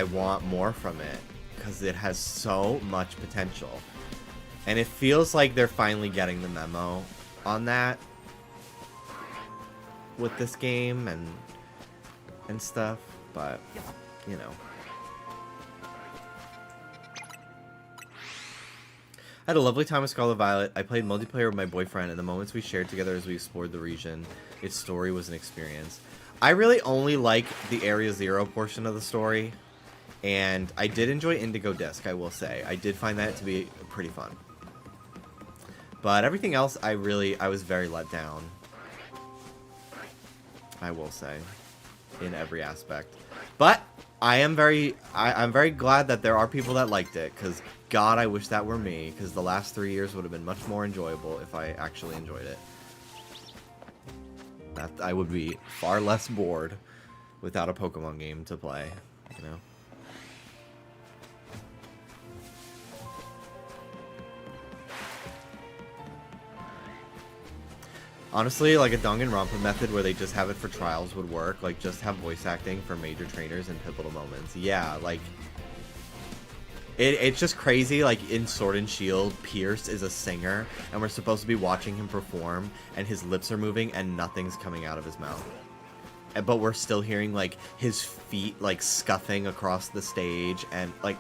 want more from it because it has so much potential. And it feels like they're finally getting the memo on that with this game and stuff, but you know. I had a lovely time with Scarlet Violet. I played multiplayer with my boyfriend, and the moments we shared together as we explored the region, its story was an experience. I really only like the Area Zero portion of the story, and I did enjoy Indigo Disc, I will say. I did find that to be pretty fun. But everything else, I was very let down. I will say, in every aspect. But I'm very glad that there are people that liked it, because God, I wish that were me, because the last 3 years would have been much more enjoyable if I actually enjoyed it. That I would be far less bored without a Pokemon game to play, you know? Honestly, like a Danganronpa method where they just have it for trials would work. Like, just have voice acting for major trainers in pivotal moments. Yeah, like... It's just crazy, like, in Sword and Shield, Pierce is a singer, and we're supposed to be watching him perform, and his lips are moving, and nothing's coming out of his mouth. But we're still hearing, like, his feet, like, scuffing across the stage, and, like,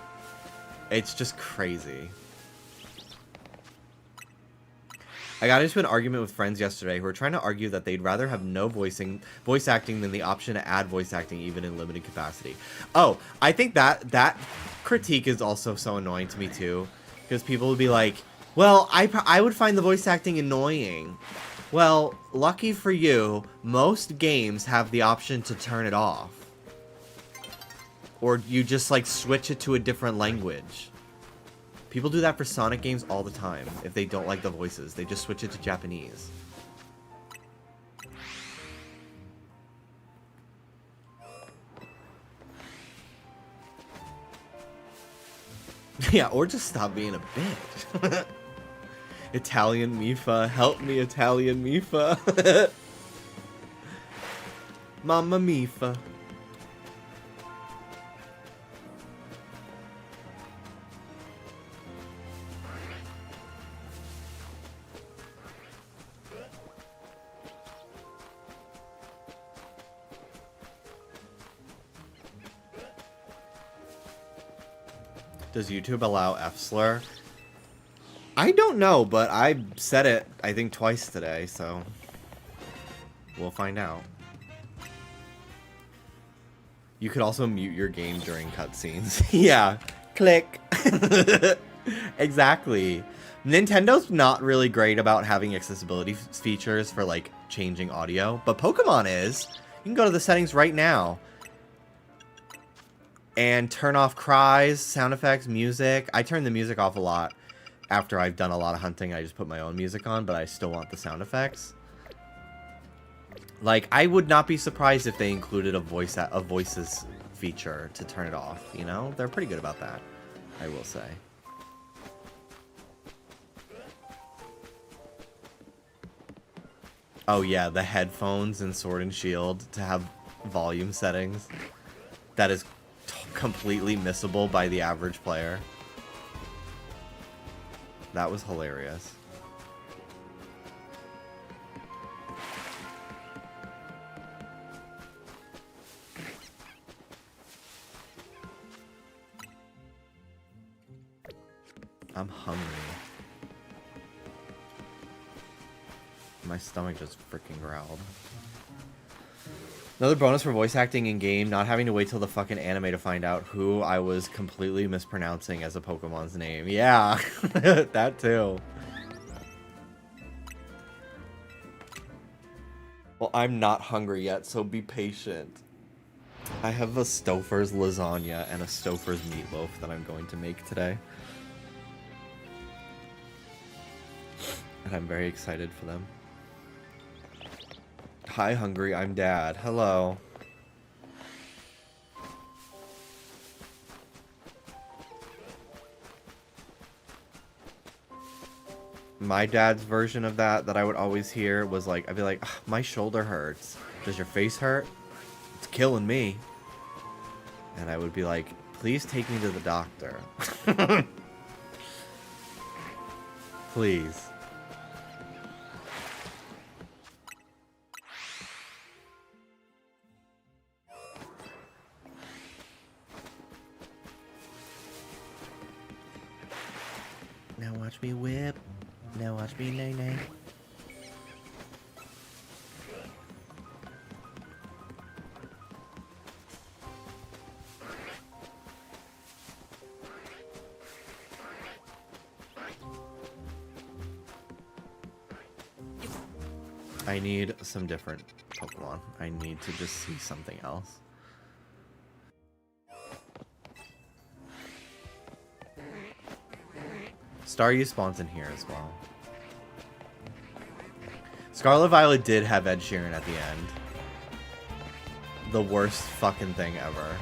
it's just crazy. I got into an argument with friends yesterday who were trying to argue that they'd rather have no voice acting than the option to add voice acting even in limited capacity. Oh, I think that critique is also so annoying to me too, because people would be like, well, I would find the voice acting annoying. Well, lucky for you, most games have the option to turn it off. Or you just like switch it to a different language. People do that for Sonic games all the time. If they don't like the voices, they just switch it to Japanese. Yeah, or just stop being a bitch. Italian Mifa, help me, Italian Mifa. Mamma Mifa. Does YouTube allow F-slur? I don't know, but I said it, I think, twice today, so we'll find out. You could also mute your game during cutscenes. Yeah. Click. Exactly. Nintendo's not really great about having accessibility features for like changing audio, but Pokemon is. You can go to the settings right now and turn off cries, sound effects, music. I turn the music off a lot after I've done a lot of hunting. I just put my own music on, but I still want the sound effects. Like, I would not be surprised if they included a voices feature to turn it off, you know? They're pretty good about that, I will say. Oh yeah, the headphones in Sword and Shield to have volume settings. That is completely missable by the average player. That was hilarious. I'm hungry. My stomach just freaking growled. Another bonus for voice acting in game, not having to wait till the fucking anime to find out who I was completely mispronouncing as a Pokemon's name. Yeah, that too. Well, I'm not hungry yet, so be patient. I have a Stouffer's lasagna and a Stouffer's meatloaf that I'm going to make today. And I'm very excited for them. Hi, Hungry, I'm Dad. Hello. My dad's version of that I would always hear was like, I'd be like, my shoulder hurts. Does your face hurt? It's killing me. And I would be like, please take me to the doctor. Please. Now watch me whip. Now watch me nay-nay. I need some different Pokemon. I need to just see something else. Staryu spawns in here as well. Scarlet Violet did have Ed Sheeran at the end. The worst fucking thing ever.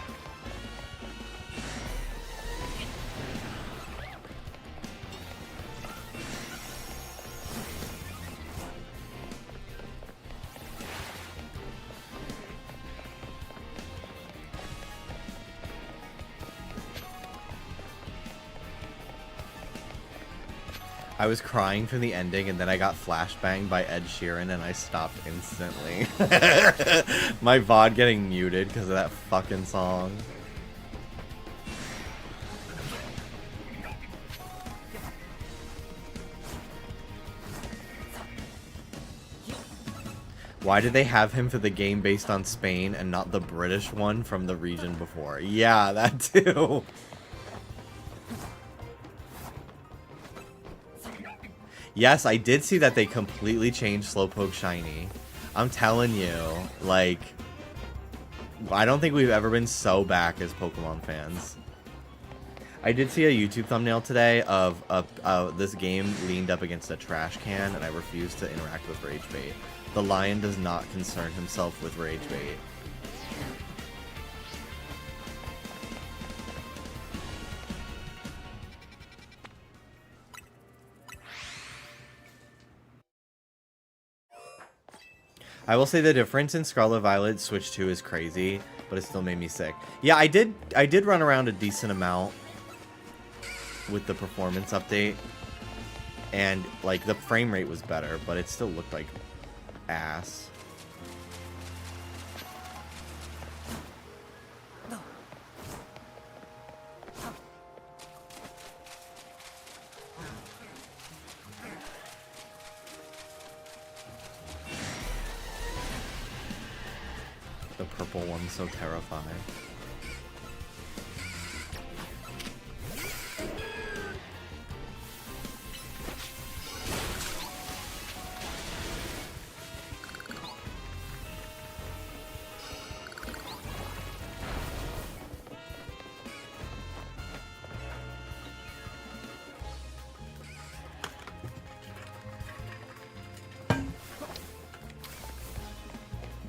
I was crying from the ending, and then I got flashbanged by Ed Sheeran, and I stopped instantly. My VOD getting muted because of that fucking song. Why did they have him for the game based on Spain and not the British one from the region before? Yeah, that too. Yes, I did see that they completely changed Slowpoke Shiny. I'm telling you, like, I don't think we've ever been so back as Pokemon fans. I did see a YouTube thumbnail today of this game leaned up against a trash can, and I refused to interact with Rage Bait. The lion does not concern himself with Rage Bait. I will say the difference in Scarlet Violet Switch 2 is crazy, but it still made me sick. Yeah, I did run around a decent amount with the performance update, and like the frame rate was better, but it still looked like ass. The The purple one's so terrified.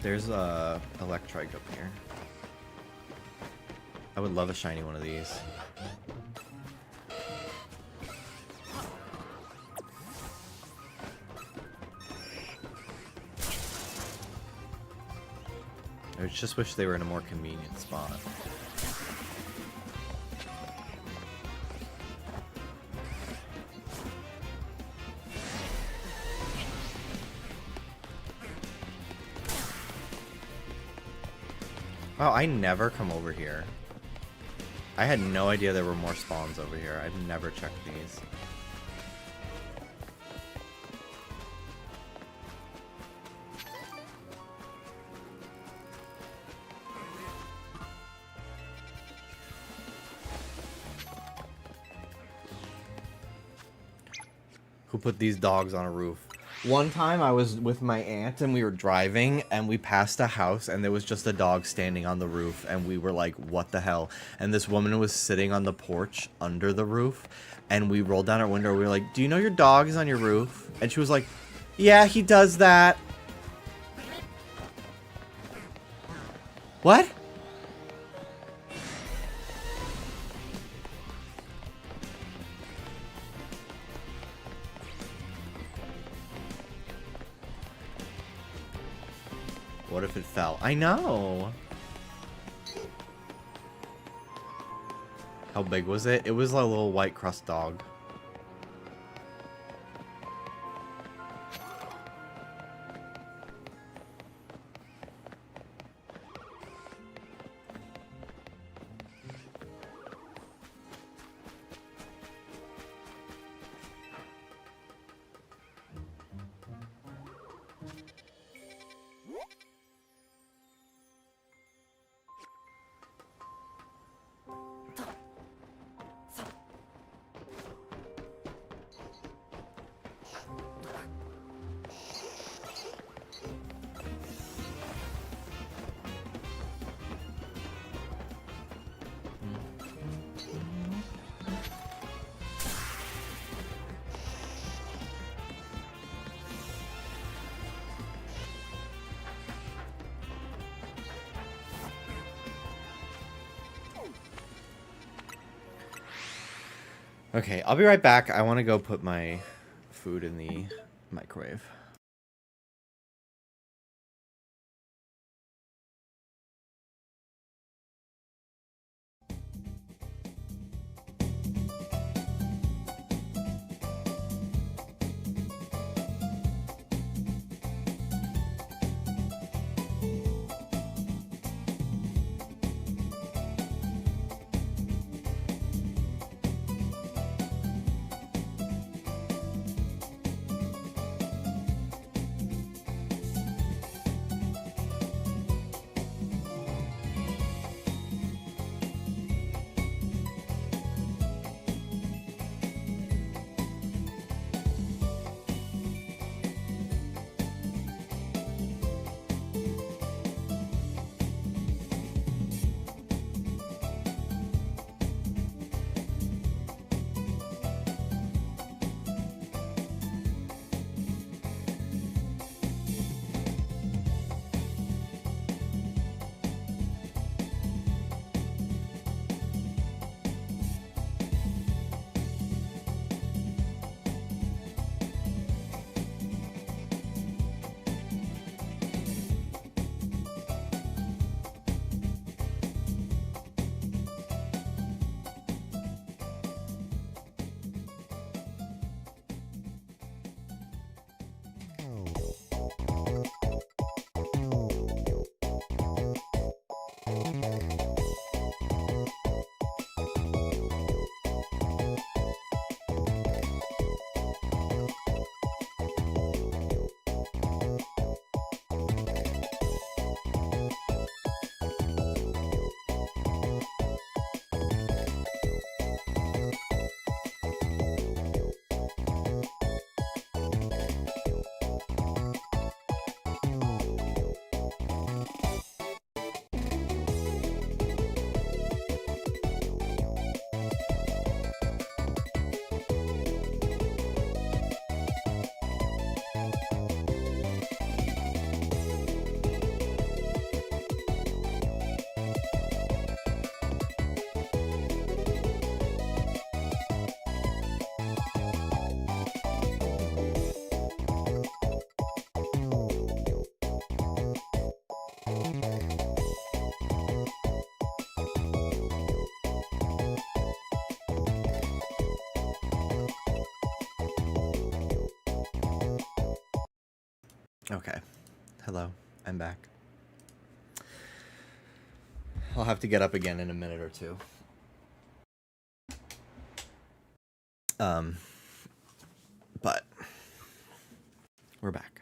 There's a Electrike up here. I would love a shiny one of these. I just wish they were in a more convenient spot. Wow, I never come over here. I had no idea there were more spawns over here. I've never checked these. Who put these dogs on a roof? One time I was with my aunt and we were driving and we passed a house and there was just a dog standing on the roof and we were like, what the hell? And this woman was sitting on the porch under the roof and we rolled down our window. We were like, do you know your dog is on your roof? And she was like, yeah, he does that. What? What if it fell? I know. How big was it? It was a little white crust dog. Okay, I'll be right back. I want to go put my food in the microwave. Okay. Hello. I'm back. I'll have to get up again in a minute or two. But we're back.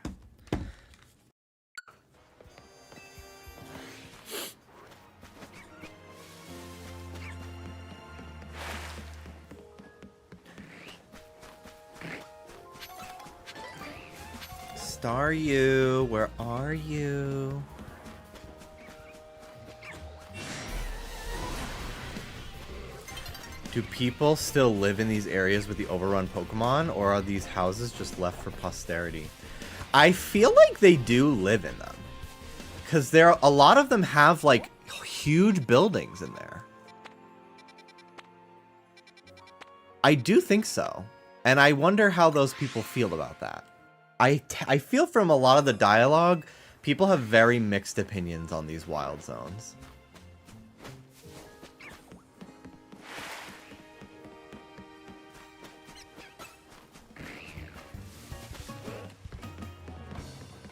Staryu, where are you? Do people still live in these areas with the overrun Pokemon, or are these houses just left for posterity? I feel like they do live in them, because a lot of them have like huge buildings in there. I do think so, and I wonder how those people feel about that. I feel from a lot of the dialogue, people have very mixed opinions on these wild zones.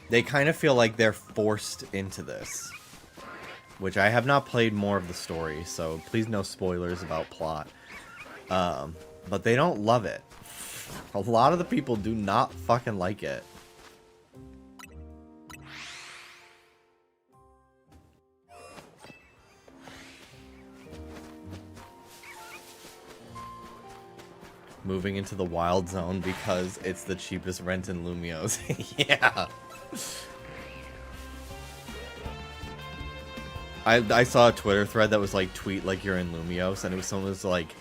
They kind of feel like they're forced into this, which I have not played more of the story, so please no spoilers about plot. But they don't love it. A lot of the people do not fucking like it. Moving into the wild zone because it's the cheapest rent in Lumiose. Yeah. I saw a Twitter thread that was like, tweet like you're in Lumiose, and it was someone was like,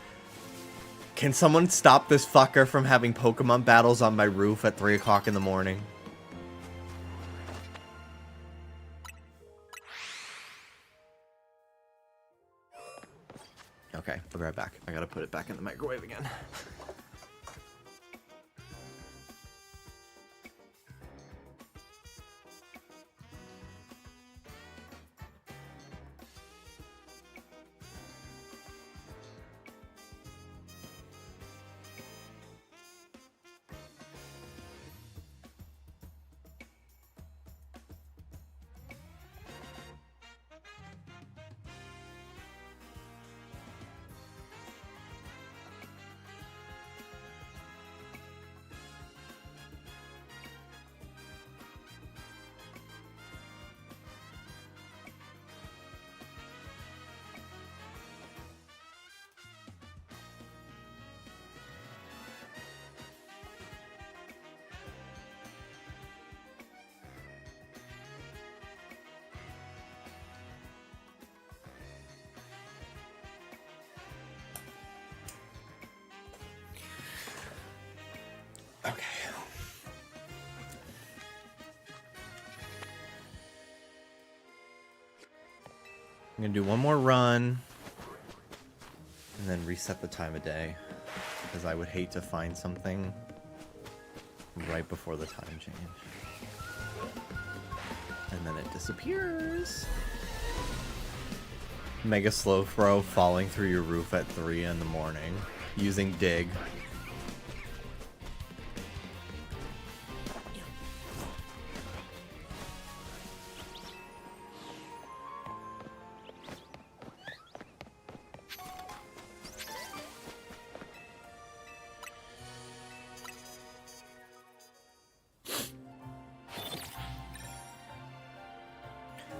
can someone stop this fucker from having Pokemon battles on my roof at 3 o'clock in the morning? Okay, I'll be right back. I gotta put it back in the microwave again. Okay. I'm gonna do one more run and then reset the time of day, because I would hate to find something right before the time change and then it disappears. Mega slow throw falling through your roof at 3 in the morning using dig.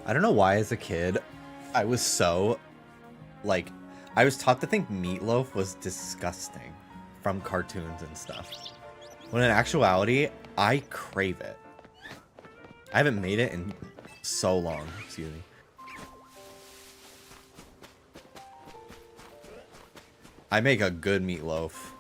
I don't know why as a kid I was so, like, I was taught to think meatloaf was disgusting from cartoons and stuff, when in actuality I crave it. I haven't made it in so long. Excuse me. I make a good meatloaf.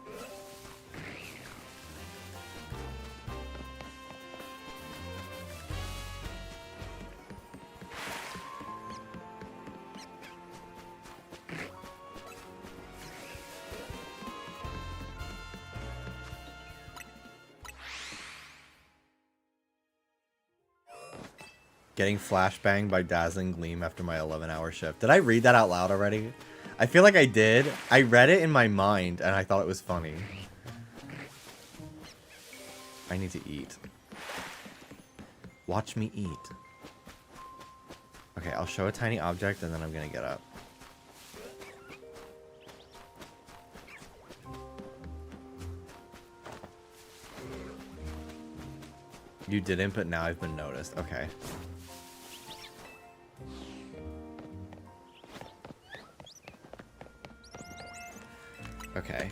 Getting flashbanged by Dazzling Gleam after my 11-hour shift. Did I read that out loud already? I feel like I did. I read it in my mind and I thought it was funny. I need to eat. Watch me eat. Okay, I'll show a tiny object and then I'm gonna get up. You didn't, but now I've been noticed. Okay. Okay.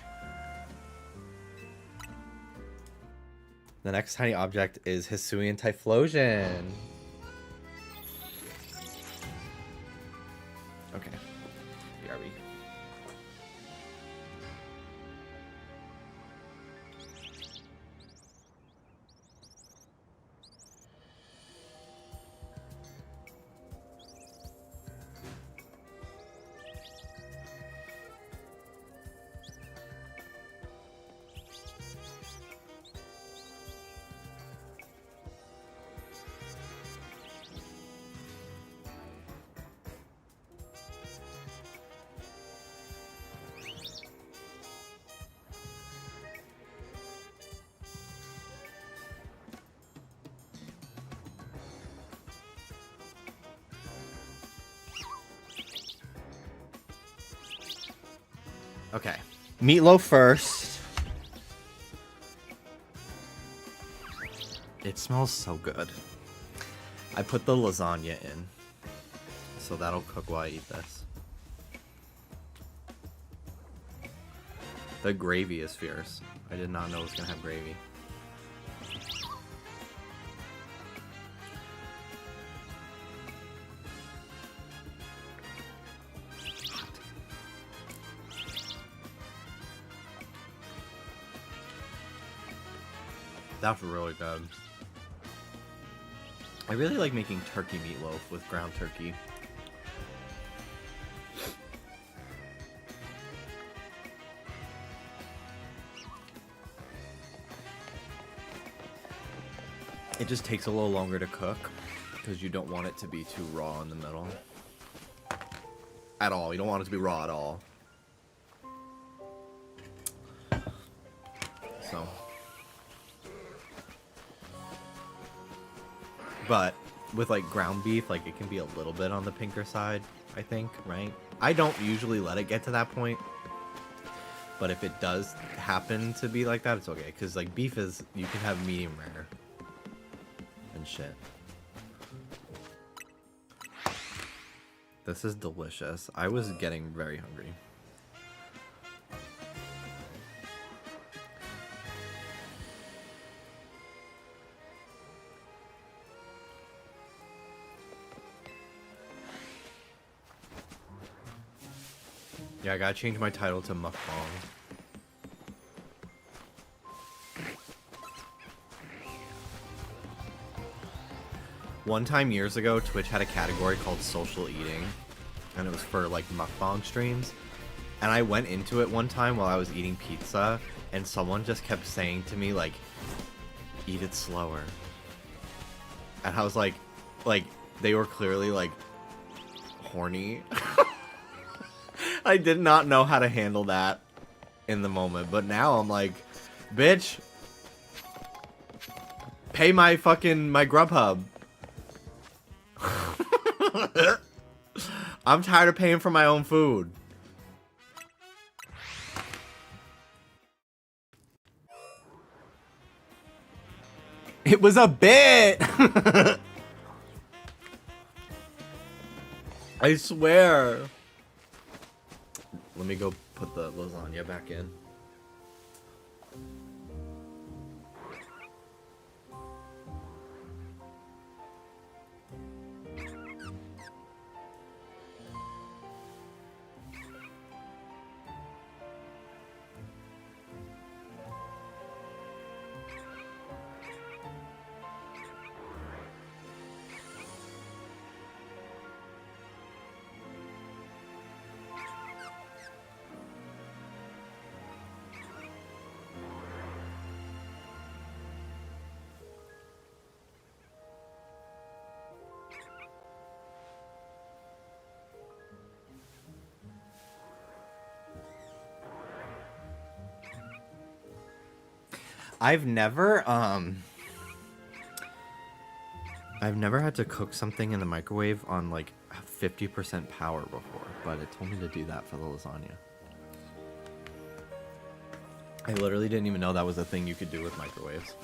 The next tiny object is Hisuian Typhlosion. Okay. BRB. Okay. Meatloaf first. It smells so good. I put the lasagna in. So that'll cook while I eat this. The gravy is fierce. I did not know it was gonna have gravy. That's really good. I really like making turkey meatloaf with ground turkey. It just takes a little longer to cook because you don't want it to be too raw in the middle. At all. You don't want it to be raw at all. So. But with like ground beef, like it can be a little bit on the pinker side, I think, right? I don't usually let it get to that point. But if it does happen to be like that, it's okay. Because like beef is, you can have medium rare and shit. This is delicious. I was getting very hungry. Yeah, I gotta change my title to mukbang. One time years ago, Twitch had a category called social eating, and it was for like mukbang streams. And I went into it one time while I was eating pizza, and someone just kept saying to me like, "Eat it slower." And I was like they were clearly like horny. I did not know how to handle that in the moment, but now I'm like, bitch, pay my Grubhub. I'm tired of paying for my own food. It was a bit. I swear. Let me go put the lasagna back in. I've never I've never had to cook something in the microwave on like 50% power before, but it told me to do that for the lasagna. I literally didn't even know that was a thing you could do with microwaves.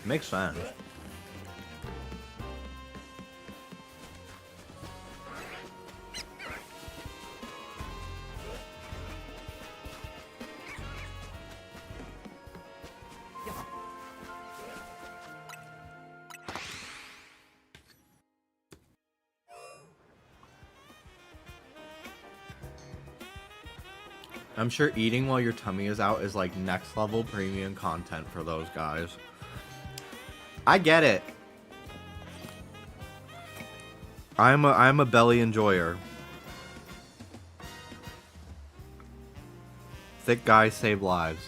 Makes sense. I'm sure eating while your tummy is out is like next level premium content for those guys. I get it. I'm a belly enjoyer. Thick guys save lives.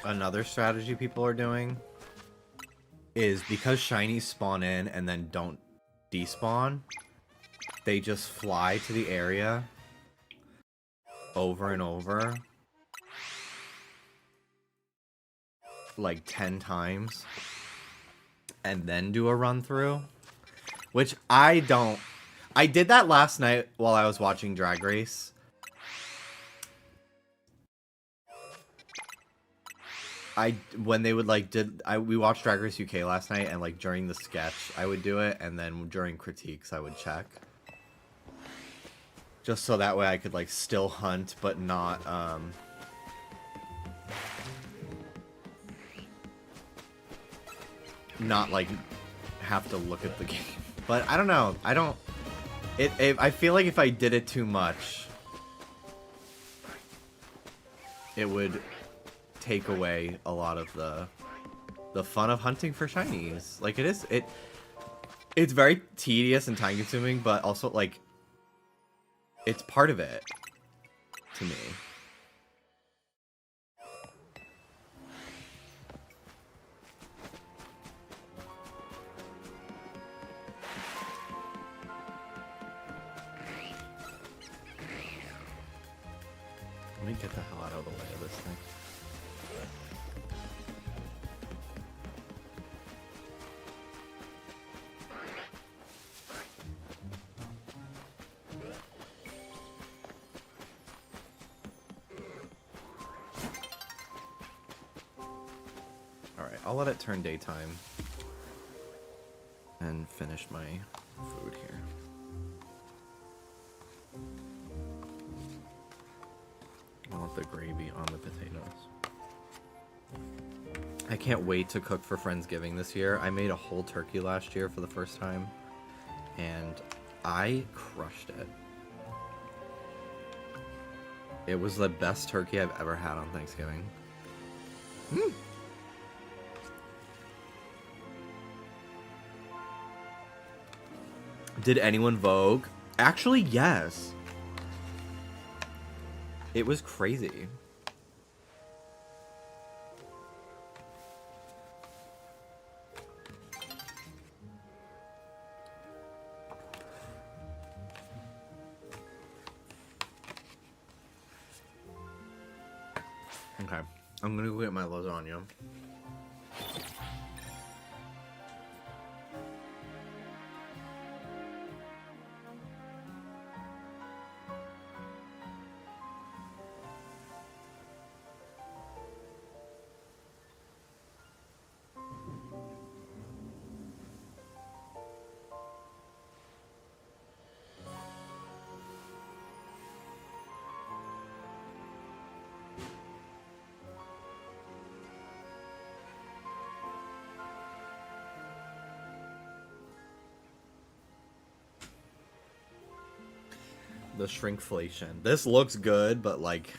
Another strategy people are doing is because shinies spawn in and then don't despawn, they just fly to the area over and over like 10 times and then do a run through, which I don't. I did that last night while I was watching Drag Race. When they would like we watched Drag Race UK last night, and like during the sketch I would do it, and then during critiques I would check, just so that way I could like still hunt but not like have to look at the game. But I don't know, I feel like if I did it too much, it would take away a lot of the fun of hunting for shinies. Like it's very tedious and time consuming, but also like it's part of it to me. Let me get the hell out of the way of this thing. Alright, I'll let it turn daytime and finish my food here. I want the gravy on the potatoes. I can't wait to cook for Friendsgiving this year. I made a whole turkey last year for the first time, and I crushed it. It was the best turkey I've ever had on Thanksgiving. Mm. Did anyone Vogue? Actually, yes. It was crazy. Okay. I'm gonna go get my lasagna. The shrinkflation. This looks good, but like,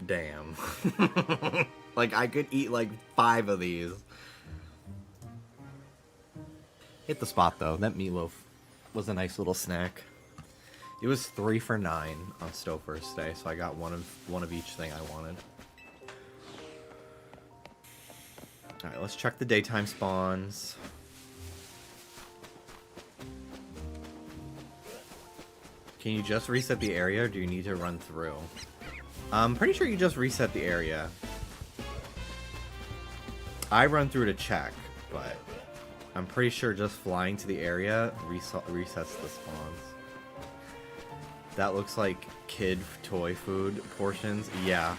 damn. Like, I could eat like 5 of these. Hit the spot though. That meatloaf was a nice little snack. It was 3 for $9 on Stouffer's today, so I got one of each thing I wanted. All right, let's check the daytime spawns. Can you just reset the area, or do you need to run through? I'm pretty sure you just reset the area. I run through to check, but I'm pretty sure just flying to the area resets the spawns. That looks like kid toy food portions. Yeah.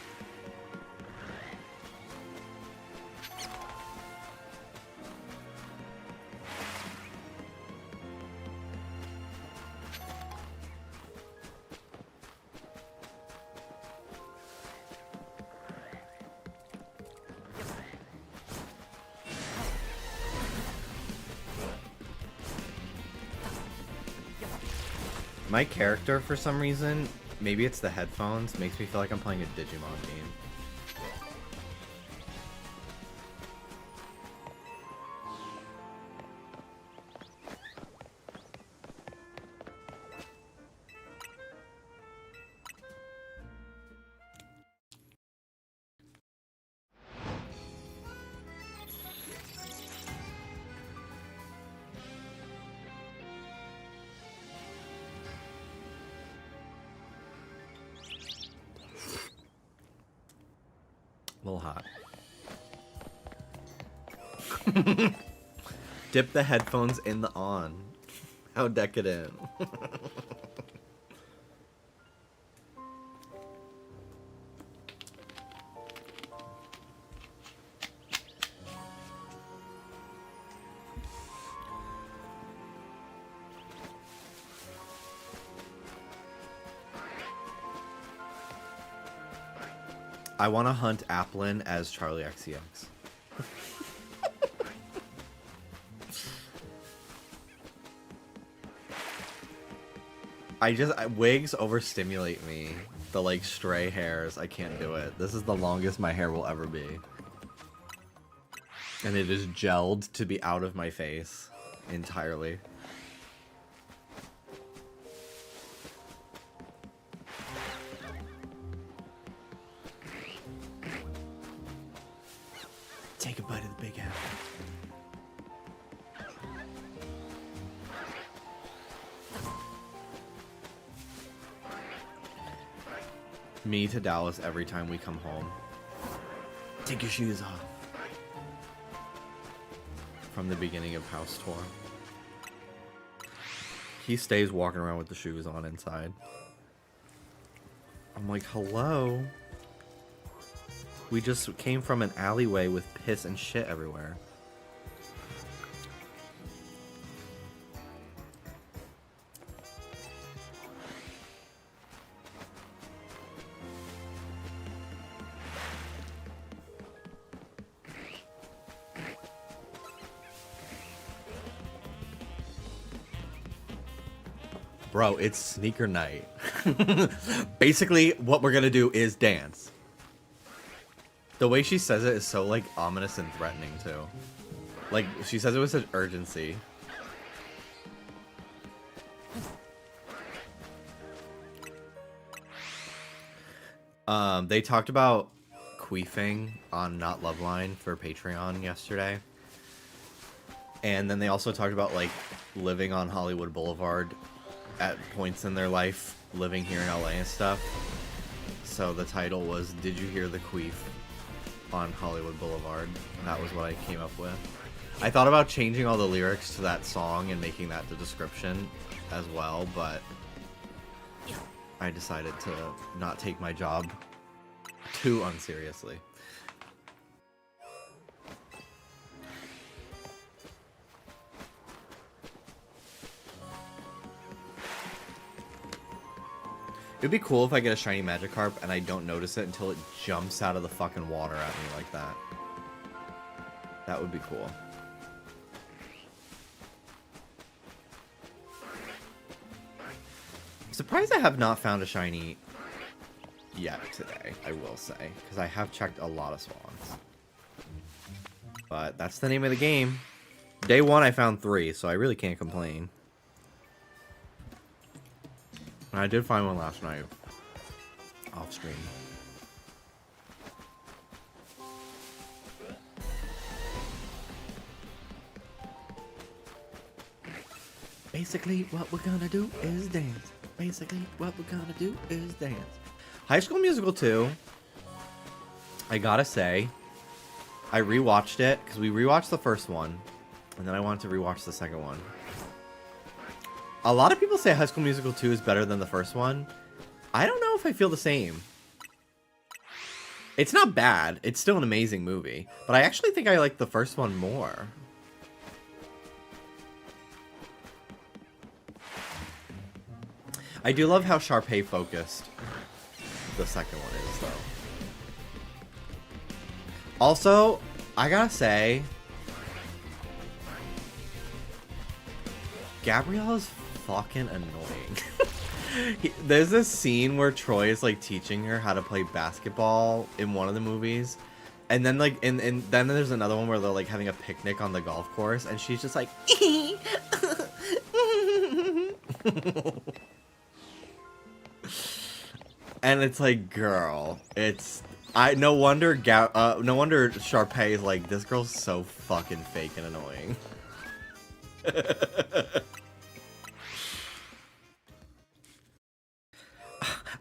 My character, for some reason, maybe it's the headphones, makes me feel like I'm playing a Digimon game. A little hot. Dip the headphones in the on. How decadent. I want to hunt Applin as Charlie XCX. Wigs overstimulate me. The like stray hairs, I can't do it. This is the longest my hair will ever be. And it is gelled to be out of my face entirely. Take a bite of the big apple. Me to Dallas every time we come home. Take your shoes off. From the beginning of House Tour. He stays walking around with the shoes on inside. I'm like, hello? We just came from an alleyway with piss and shit everywhere. Bro, it's sneaker night. Basically, what we're gonna do is dance. The way she says it is so, like, ominous and threatening, too. Like, she says it with such urgency. They talked about queefing on Not Loveline for Patreon yesterday. And then they also talked about, like, living on Hollywood Boulevard at points in their life, living here in LA and stuff. So the title was, Did You Hear the Queef? on Hollywood Boulevard. That was what I came up with. I thought about changing all the lyrics to that song and making that the description as well, but I decided to not take my job too unseriously. It'd be cool if I get a shiny Magikarp and I don't notice it until it jumps out of the fucking water at me like that. That would be cool. I'm surprised I have not found a shiny yet today, I will say, because I have checked a lot of swans. But that's the name of the game. Day one I found 3, so I really can't complain. And I did find one last night. Off stream. Basically, what we're gonna do is dance. Basically, what we're gonna do is dance. High School Musical 2. I gotta say, I rewatched it because we rewatched the first one, and then I wanted to rewatch the second one. A lot of people say High School Musical 2 is better than the first one. I don't know if I feel the same. It's not bad. It's still an amazing movie. But I actually think I like the first one more. I do love how Sharpay focused the second one is, though. Also, I gotta say, Gabrielle is fucking annoying. There's this scene where Troy is like teaching her how to play basketball in one of the movies, and then like and then there's another one where they're like having a picnic on the golf course, and she's just like and it's like, girl, it's no wonder Sharpay is like, this girl's so fucking fake and annoying.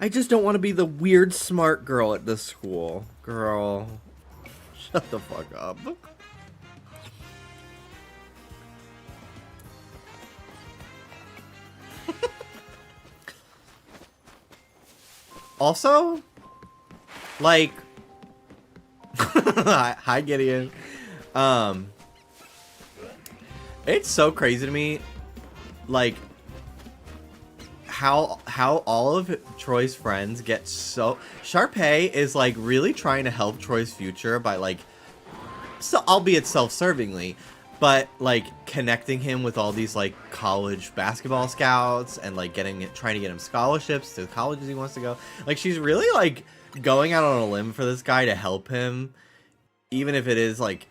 I just don't want to be the weird smart girl at this school. Girl, shut the fuck up. Also, like, hi Gideon. It's so crazy to me, like, how all of Troy's friends get so... Sharpay is, like, really trying to help Troy's future by, like, so, albeit self-servingly, but, like, connecting him with all these, like, college basketball scouts and, like, trying to get him scholarships to the colleges he wants to go. Like, she's really, like, going out on a limb for this guy to help him, even if it is, like,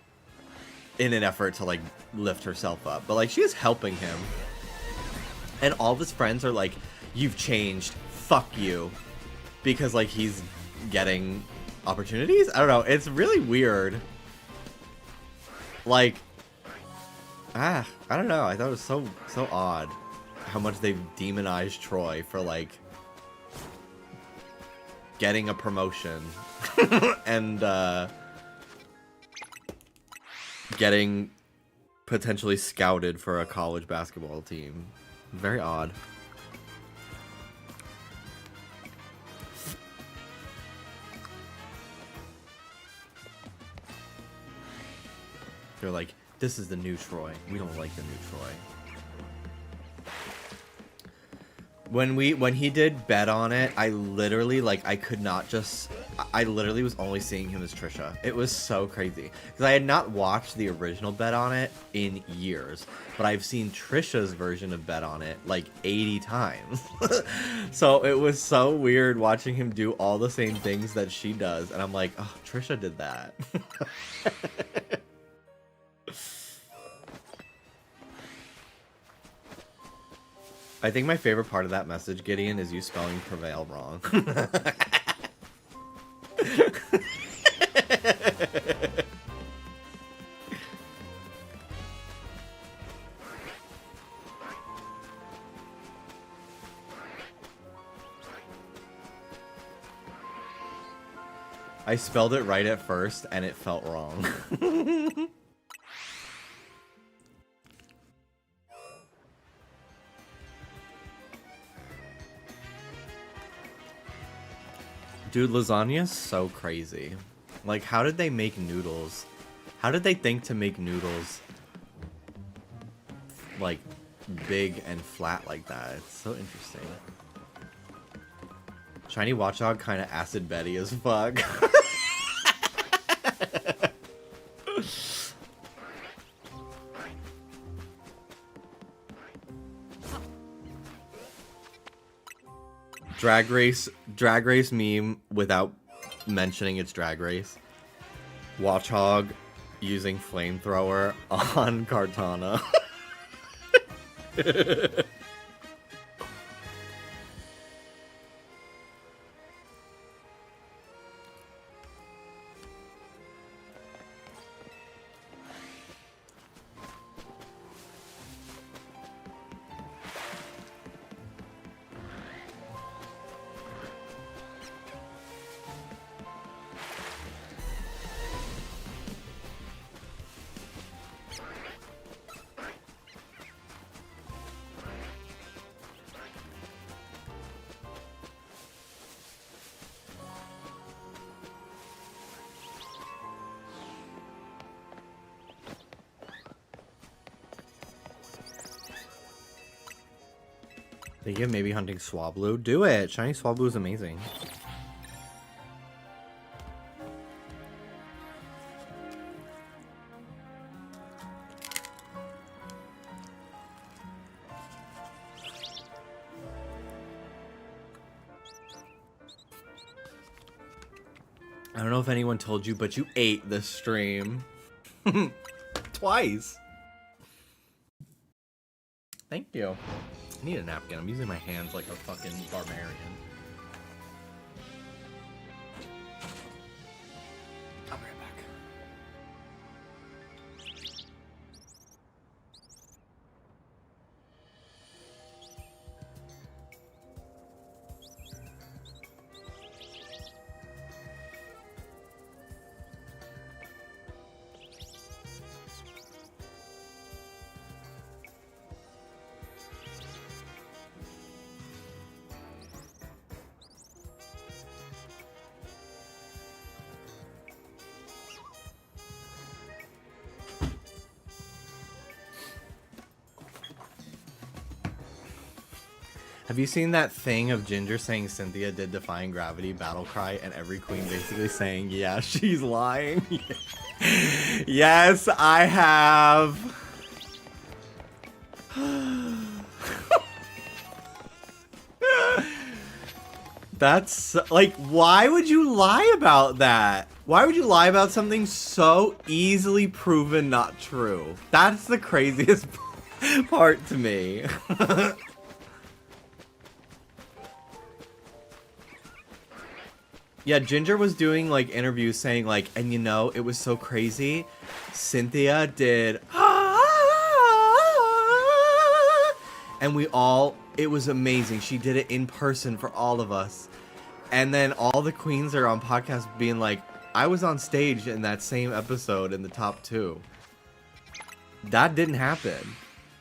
in an effort to, like, lift herself up. But, like, she is helping him. And all of his friends are like, you've changed, fuck you. Because, like, he's getting opportunities? I don't know, it's really weird. Like, I don't know, I thought it was so odd how much they've demonized Troy for, like, getting a promotion. And, getting potentially scouted for a college basketball team. Very odd. They're like, this is the new Troy. We don't like the new Troy. When he did bet on it, I literally, like, I literally was only seeing him as Trisha. It was so crazy. Because I had not watched the original bet on it in years. But I've seen Trisha's version of bet on it, like, 80 times. So it was so weird watching him do all the same things that she does. And I'm like, oh, Trisha did that. I think my favorite part of that message, Gideon, is you spelling prevail wrong. I spelled it right at first and it felt wrong. Dude, lasagna is so crazy. Like, how did they make noodles? How did they think to make noodles like big and flat like that? It's so interesting. Shiny Watchdog kind of acid Betty as fuck. Drag race meme without mentioning it's Drag Race. Watchhog using flamethrower on Cartana. They give maybe hunting Swablu. Do it! Shiny Swablu is amazing. I don't know if anyone told you, but you ate this stream. Twice. Thank you. I need a napkin. I'm using my hands like a fucking barbarian. I'll be right back. Have you seen that thing of Ginger saying Cynthia did Defying Gravity battle cry and every queen basically saying, yeah, she's lying? Yes, I have. That's like, why would you lie about that? Why would you lie about something so easily proven not true? That's the craziest part to me. Yeah, Ginger was doing like interviews saying like, and you know, it was so crazy. Cynthia did, and we all, it was amazing. She did it in person for all of us. And then all the queens are on podcasts being like, I was on stage in that same episode in the top 2. That didn't happen.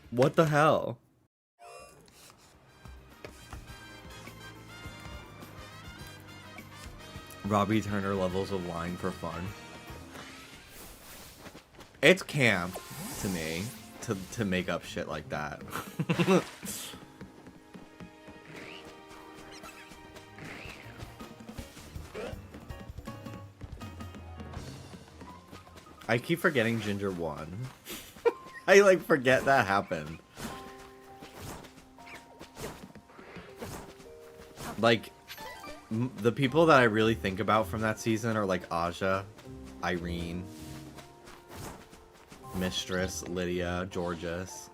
What the hell? Robbie Turner levels of lying for fun. It's camp to me to make up shit like that. I keep forgetting Ginger won. I like forget that happened. Like, the people that I really think about from that season are like Aja, Irene, Mistress, Lydia, Georges,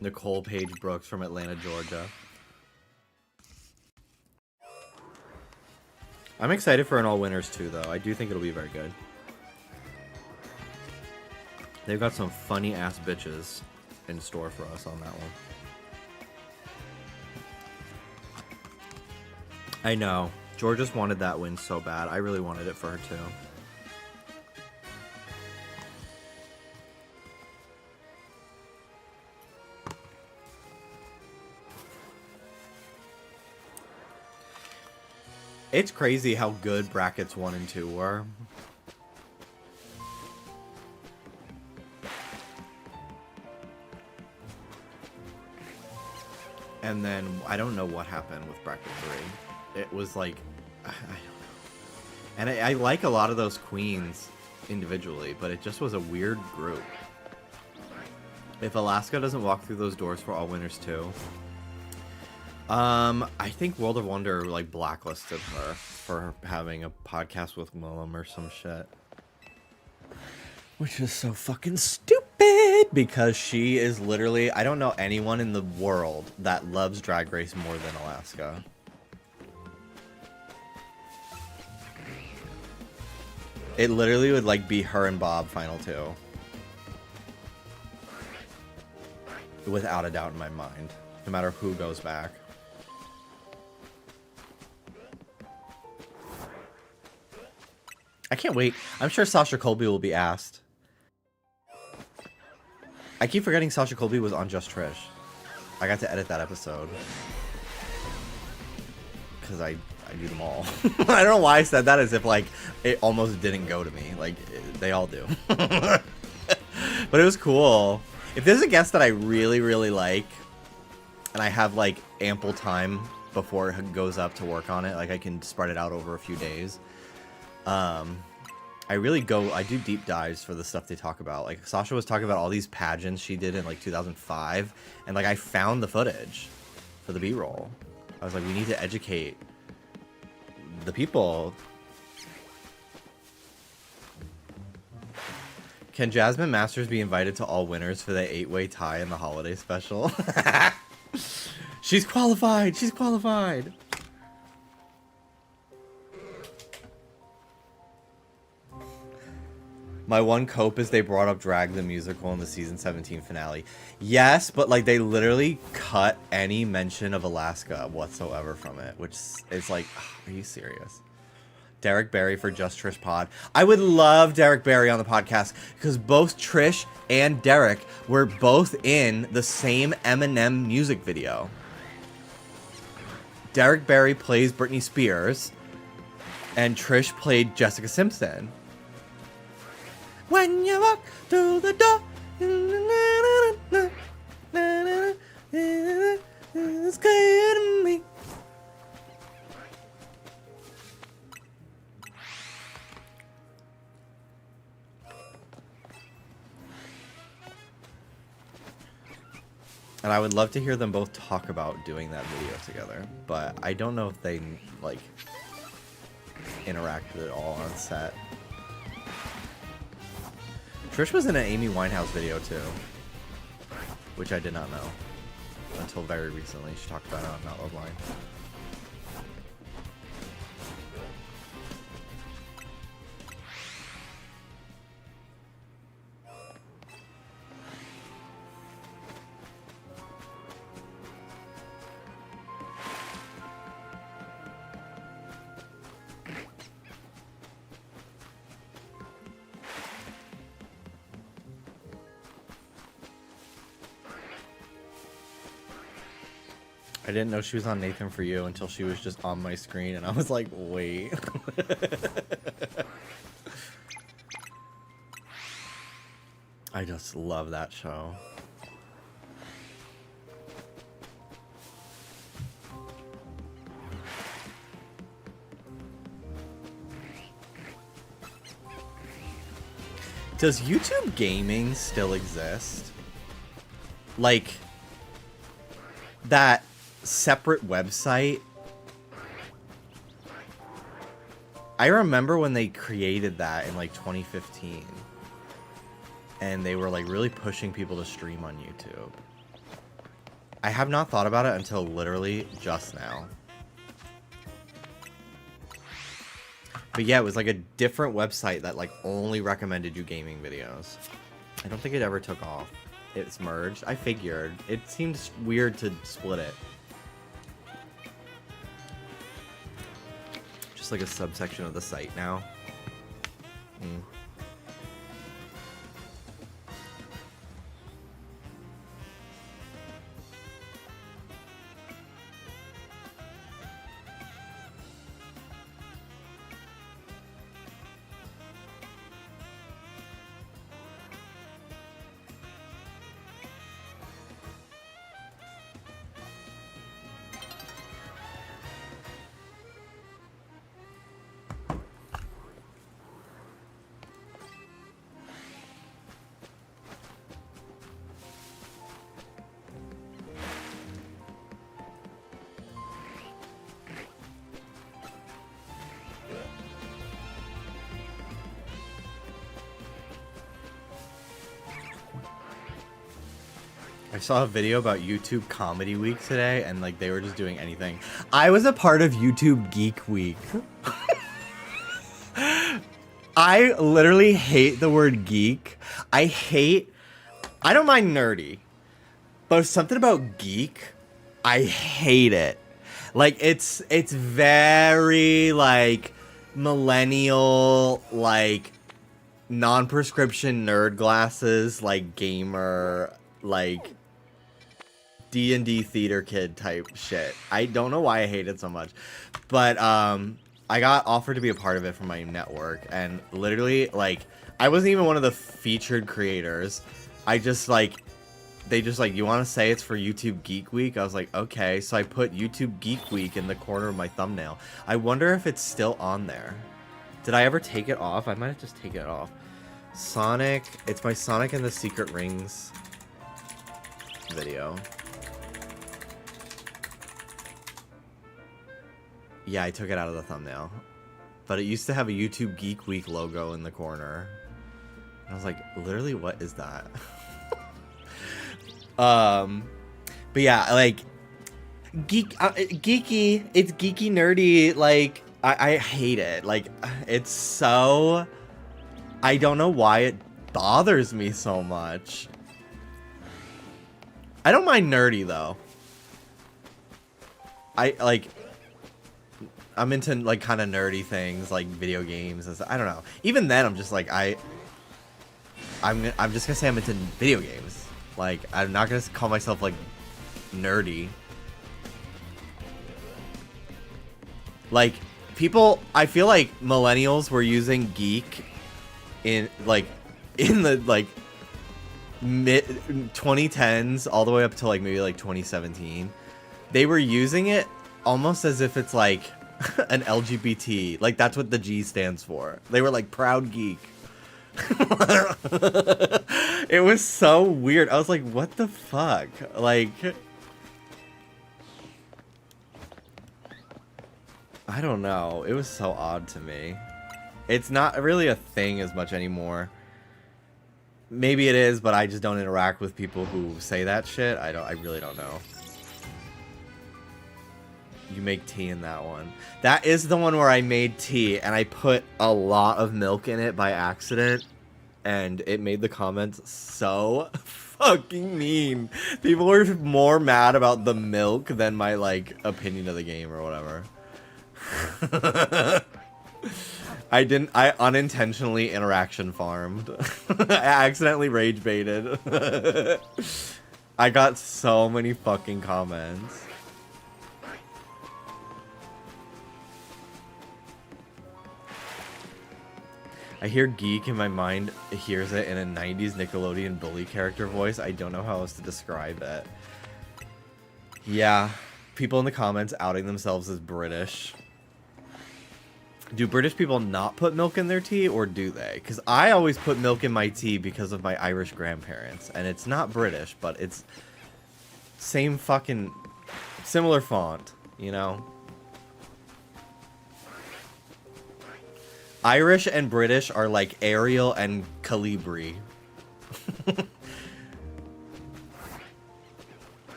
Nicole Paige Brooks from Atlanta, Georgia. I'm excited for an all winners too, though. I do think it'll be very good. They've got some funny ass bitches in store for us on that one. I know. Georges wanted that win so bad. I really wanted it for her too. It's crazy how good brackets 1 and 2 were. And then I don't know what happened with bracket 3. It was like, I don't know. And I like a lot of those queens individually, but it just was a weird group. If Alaska doesn't walk through those doors for All Winners 2, I think World of Wonder like blacklisted her for having a podcast with Willem or some shit. Which is so fucking stupid because she is literally, I don't know anyone in the world that loves Drag Race more than Alaska. It literally would like be her and Bob final 2. Without a doubt in my mind. No matter who goes back. I can't wait. I'm sure Sasha Colby will be asked. I keep forgetting Sasha Colby was on Just Trish. I got to edit that episode. Because I do them all. I don't know why I said that as if like it almost didn't go to me. Like they all do. But it was cool. If there's a guest that I really, really like, and I have like ample time before it goes up to work on it, like I can spread it out over a few days. I do deep dives for the stuff they talk about. Like Sasha was talking about all these pageants she did in like 2005, and like I found the footage for the B-roll. I was like, we need to educate the people. Can Jasmine Masters be invited to All Winners for the 8-way tie in the holiday special? She's qualified. She's qualified. My one cope is they brought up Drag the Musical in the season 17 finale. Yes, but like they literally cut any mention of Alaska whatsoever from it, which is like, are you serious? Derek Barry for Just Trish Pod. I would love Derek Barry on the podcast because both Trish and Derek were both in the same Eminem music video. Derek Barry plays Britney Spears and Trish played Jessica Simpson. When you walk through the door, it's clear to me. And I would love to hear them both talk about doing that video together, but I don't know if they like interacted at all on set. Trish was in an Amy Winehouse video too, which I did not know until very recently. She talked about it on Not Love Line. I didn't know she was on Nathan For You until she was just on my screen, and I was like, wait. I just love that show. Does YouTube gaming still exist? Like, that separate website. I remember when they created that in like 2015 and they were like really pushing people to stream on YouTube. I have not thought about it until literally just now. But yeah, it was like a different website that like only recommended you gaming videos. I don't think it ever took off. It's merged. I figured. It seems weird to split it. just like a subsection of the site now. I saw a video about YouTube Comedy Week today, and like they were just doing anything. I was a part of YouTube Geek Week. I literally hate the word geek. I don't mind nerdy, but something about geek, I hate it. Like it's very like millennial, like non-prescription nerd glasses, like gamer, like D&D theater kid type shit. I don't know why I hate it so much, but I got offered to be a part of it from my network, and literally like I wasn't even one of the featured creators. I just like they just like, you want to say it's for YouTube Geek Week? I was like, okay. So I put YouTube Geek Week in the corner of my thumbnail. I wonder if it's still on there. Did I ever take it off? I might have just taken it off. Sonic, it's my Sonic and the Secret Rings video. Yeah, I took it out of the thumbnail. But it used to have a YouTube Geek Week logo in the corner. And I was like, literally, what is that? But yeah, like, geeky, it's geeky, nerdy, like, I hate it. Like, it's so, I don't know why it bothers me so much. I don't mind nerdy, though. I'm into, like, kind of nerdy things, like video games and stuff. I don't know. Even then, I'm just like, I'm just gonna say I'm into video games. Like, I'm not gonna call myself, like, nerdy. Like, people, I feel like millennials were using geek in the, like, mid 2010s all the way up to, like, maybe, like, 2017. They were using it almost as if it's, like, an LGBT. Like, that's what the G stands for. They were like, proud geek. It was so weird. I was like, what the fuck? Like, I don't know. It was so odd to me. It's not really a thing as much anymore. Maybe it is, but I just don't interact with people who say that shit. I really don't know. You make tea in that one. That is the one where I made tea and I put a lot of milk in it by accident, and it made the comments so fucking mean. People were more mad about the milk than my, like, opinion of the game or whatever. I unintentionally interaction farmed. I accidentally rage baited. I got so many fucking comments. I hear geek and my mind hears it in a 90s Nickelodeon bully character voice. I don't know how else to describe it. Yeah, people in the comments outing themselves as British. Do British people not put milk in their tea, or do they? Because I always put milk in my tea because of my Irish grandparents. And it's not British, but it's same fucking, similar font, you know? Irish and British are like Arial and Calibri.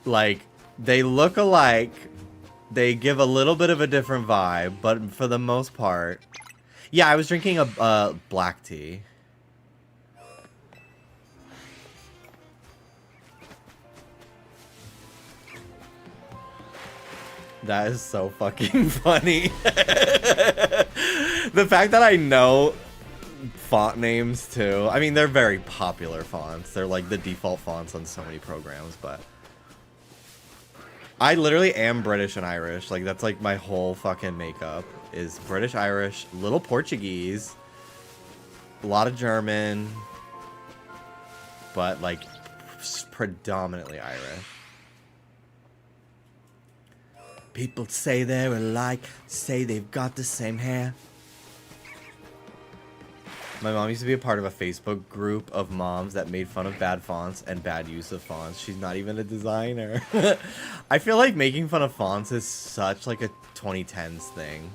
Like, they look alike. They give a little bit of a different vibe, but for the most part... Yeah, I was drinking a black tea. That is so fucking funny. The fact that I know font names too. I mean, they're very popular fonts. They're like the default fonts on so many programs, but I literally am British and Irish. Like, that's like my whole fucking makeup is British, Irish, little Portuguese, a lot of German, but like predominantly Irish. People say they're alike, say they've got the same hair. My mom used to be a part of a Facebook group of moms that made fun of bad fonts and bad use of fonts. She's not even a designer. I feel like making fun of fonts is such like a 2010s thing.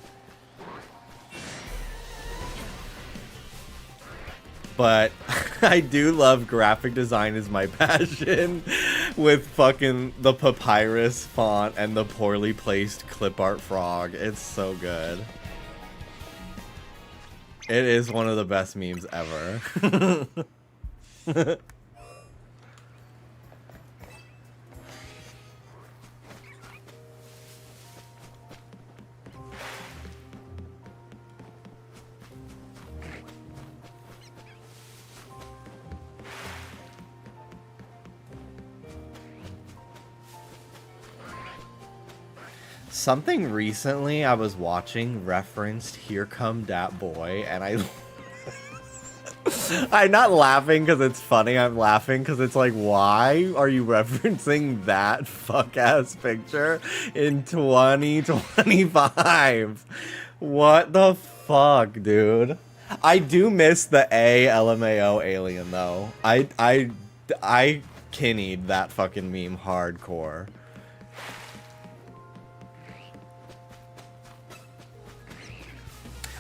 But I do love graphic design is my passion with fucking the papyrus font and the poorly placed clip art frog. It's so good. It is one of the best memes ever. Something recently I was watching referenced Here Come Dat Boy, and I'm not laughing because it's funny, I'm laughing because it's like, why are you referencing that fuck-ass picture in 2025? What the fuck, dude? I do miss the LMAO alien, though. I kinnied that fucking meme hardcore.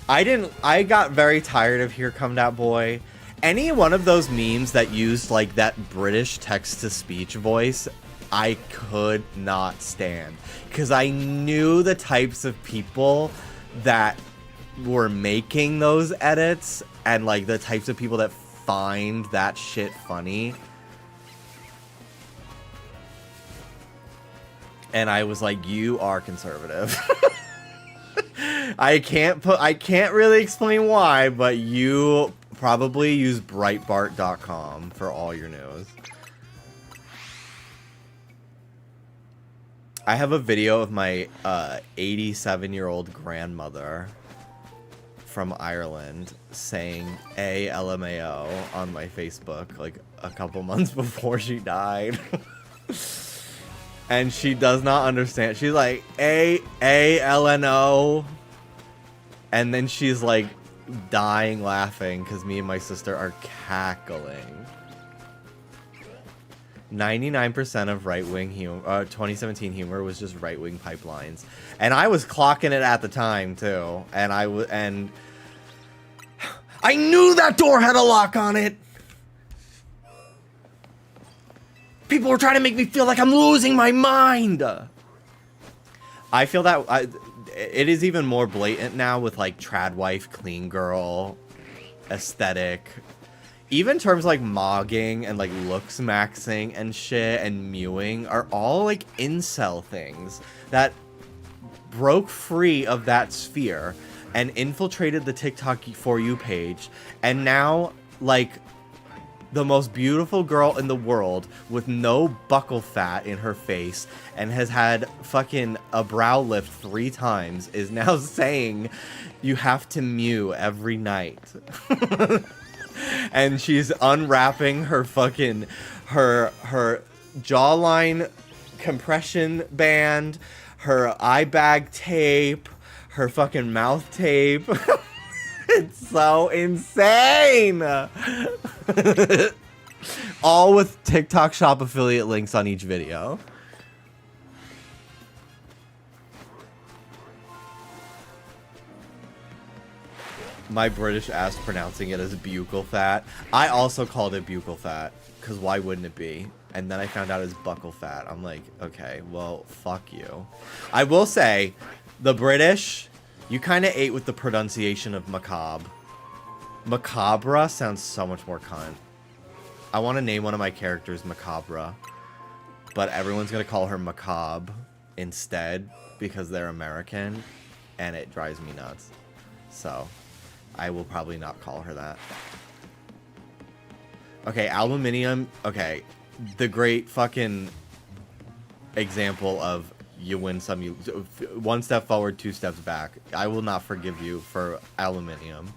I got very tired of Here Come Dat Boy. Any one of those memes that used like that British text-to-speech voice, I could not stand. Because I knew the types of people that were making those edits and like the types of people that find that shit funny. And I was like, you are conservative. I can't really explain why, but you probably use Breitbart.com for all your news. I have a video of my 87-year-old grandmother from Ireland saying LMAO on my Facebook like a couple months before she died. And she does not understand. She's like, LNO. And then she's like dying laughing because me and my sister are cackling. 99% of right-wing humor, 2017 humor was just right-wing pipelines. And I was clocking it at the time too. And I knew that door had a lock on it. People were trying to make me feel like I'm losing my mind. I feel that it is even more blatant now with like trad wife, clean girl aesthetic. Even terms like mogging and like looks maxing and shit and mewing are all like incel things that broke free of that sphere and infiltrated the TikTok For You page. And now like the most beautiful girl in the world with no buckle fat in her face and has had fucking a brow lift 3 times is now saying you have to mew every night. And she's unwrapping her fucking her jawline compression band, her eye bag tape, her fucking mouth tape. It's so insane. All with TikTok Shop affiliate links on each video. My British ass pronouncing it as buccal fat. I also called it buccal fat, because why wouldn't it be? And then I found out it's buckle fat. I'm like, okay, well, fuck you. I will say, the British, you kind of ate with the pronunciation of macabre. Macabre sounds so much more cunt. I want to name one of my characters Macabre, but everyone's going to call her Macabre. instead because they're American, and it drives me nuts. So I will probably not call her that. Okay, aluminium. Okay, the great fucking example of you win some, you one step forward, two steps back. I will not forgive you for aluminium.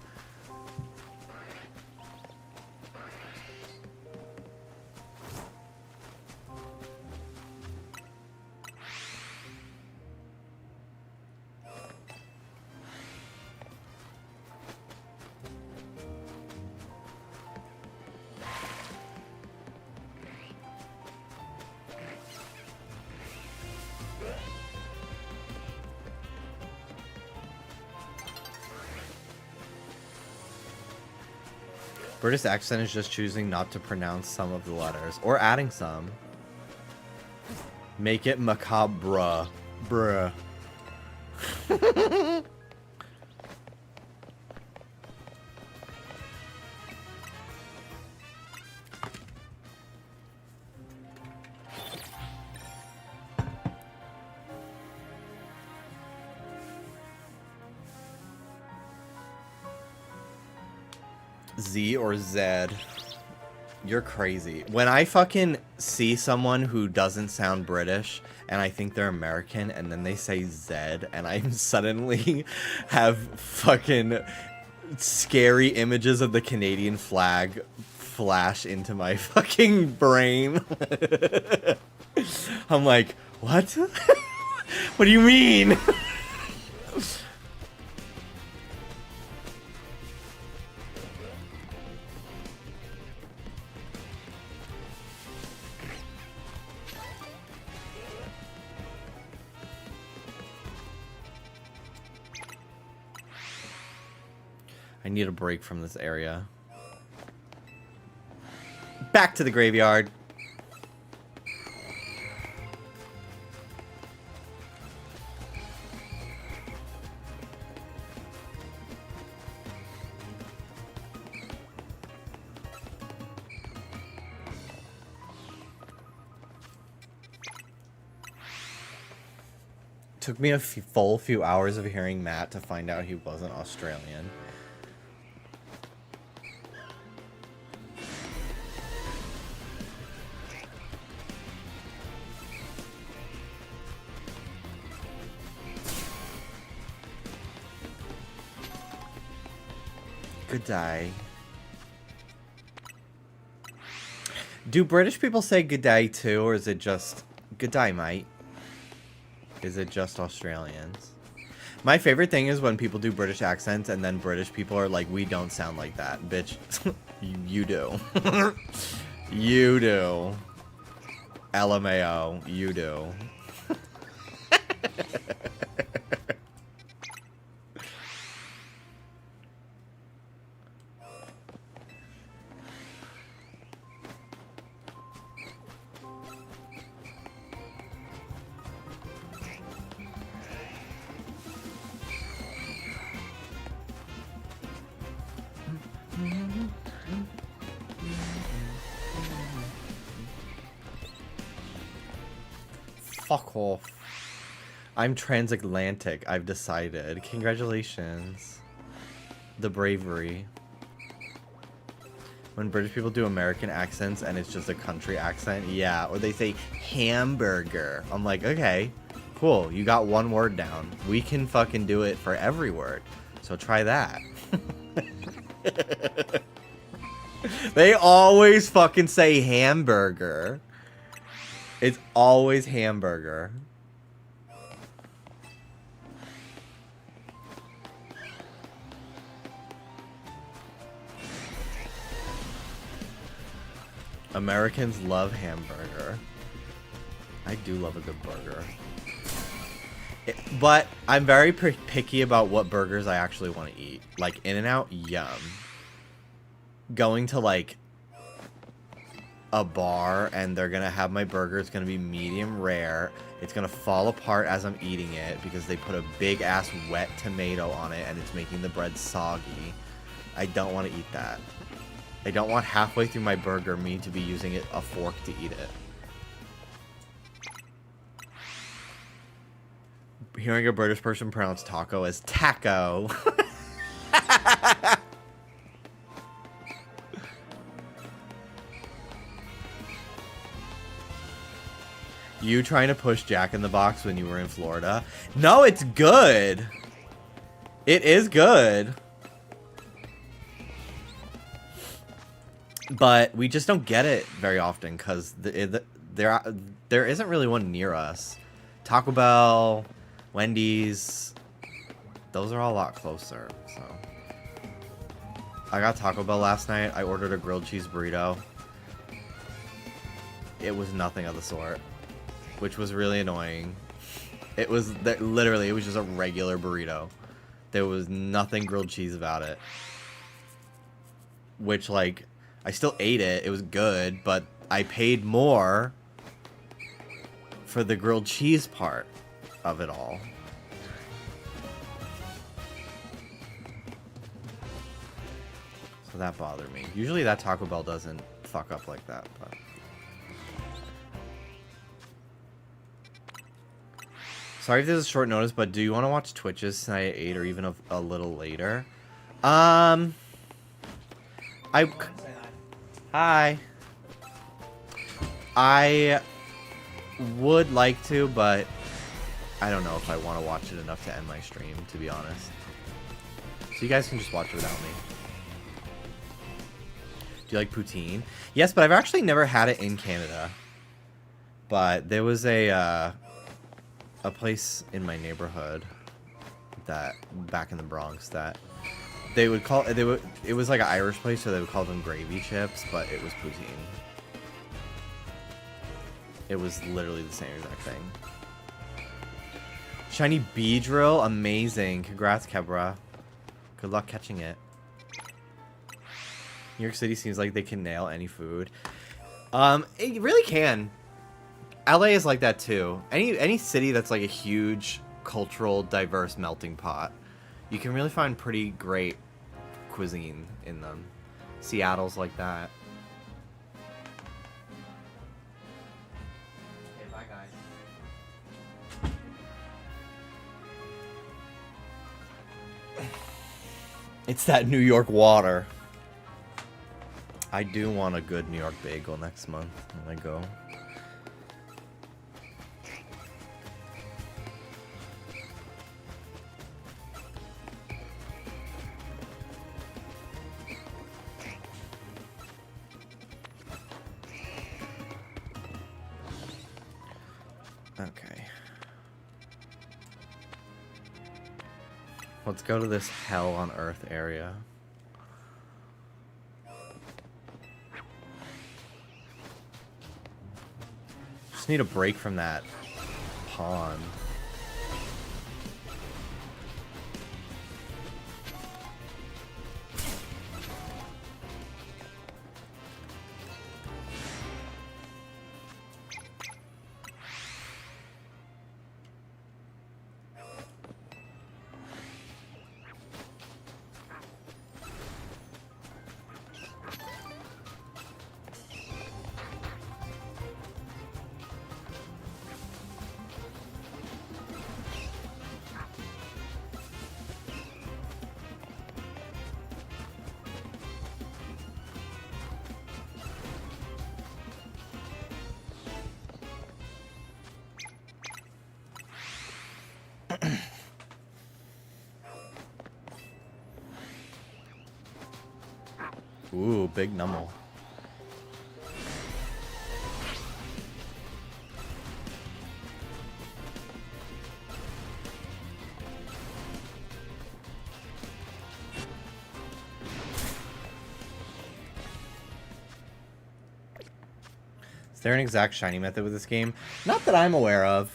British accent is just choosing not to pronounce some of the letters or adding some. Make it macabre. Bruh. Z or Zed. You're crazy. When I fucking see someone who doesn't sound British and I think they're American and then they say Zed and I suddenly have fucking scary images of the Canadian flag flash into my fucking brain. I'm like, what? What do you mean? I need a break from this area. Back to the graveyard. Took me a full few hours of hearing Matt to find out he wasn't Australian. Good day. Do British people say good day too, or is it just good day, mate? Is it just Australians? My favorite thing is when people do British accents and then British people are like, we don't sound like that, bitch. You do. You do. LMAO, you do. Fuck off. I'm transatlantic, I've decided. Congratulations. The bravery. When British people do American accents and it's just a country accent, yeah. Or they say hamburger. I'm like, okay, cool. You got one word down. We can fucking do it for every word. So try that. They always fucking say hamburger. It's always hamburger. Americans love hamburger. I do love a good burger. But I'm very picky about what burgers I actually want to eat. Like In-N-Out, yum. Going to like a bar and they're gonna have my burger, it's gonna be medium rare, it's gonna fall apart as I'm eating it because they put a big ass wet tomato on it and it's making the bread soggy. I don't want to eat that. I don't want halfway through my burger me to be using a fork to eat it. hearing a British person pronounce taco as taco. You trying to push Jack in the Box when you were in Florida? No, it's good. It is good. But we just don't get it very often because there isn't really one near us. Taco Bell, Wendy's, those are all a lot closer. So I got Taco Bell last night. I ordered a grilled cheese burrito. It was nothing of the sort, which was really annoying. It was literally, it was just a regular burrito. There was nothing grilled cheese about it. Which, like, I still ate it. It was good, but I paid more for the grilled cheese part of it all. So that bothered me. Usually that Taco Bell doesn't fuck up like that, but... Sorry if this is short notice, but do you want to watch Twitches tonight at 8 or even a little later? Hi. I would like to, but I don't know if I want to watch it enough to end my stream, to be honest. So you guys can just watch it without me. Do you like poutine? Yes, but I've actually never had it in Canada. But there was a place in my neighborhood that back in the Bronx that they would call it was like an Irish place, so they would call them gravy chips, but it was poutine. It was literally the same exact thing. Shiny Beedrill, amazing. Congrats, Kebra. Good luck catching it. New York City seems like they can nail any food. It really can. LA is like that too. Any city that's like a huge cultural diverse melting pot, you can really find pretty great cuisine in them. Seattle's like that. Okay, bye guys. It's that New York water. I do want a good New York bagel next month when I go. Okay. Let's go to this hell on earth area. Just need a break from that pond. Ooh, big numble. Is there an exact shiny method with this game? Not that I'm aware of.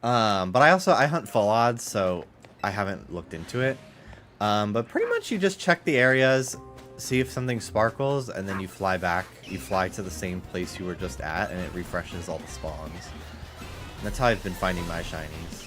But I hunt full odds, so I haven't looked into it. But pretty much you just check the areas, see if something sparkles, and then you fly back. You fly to the same place you were just at, and it refreshes all the spawns. And that's how I've been finding my shinies.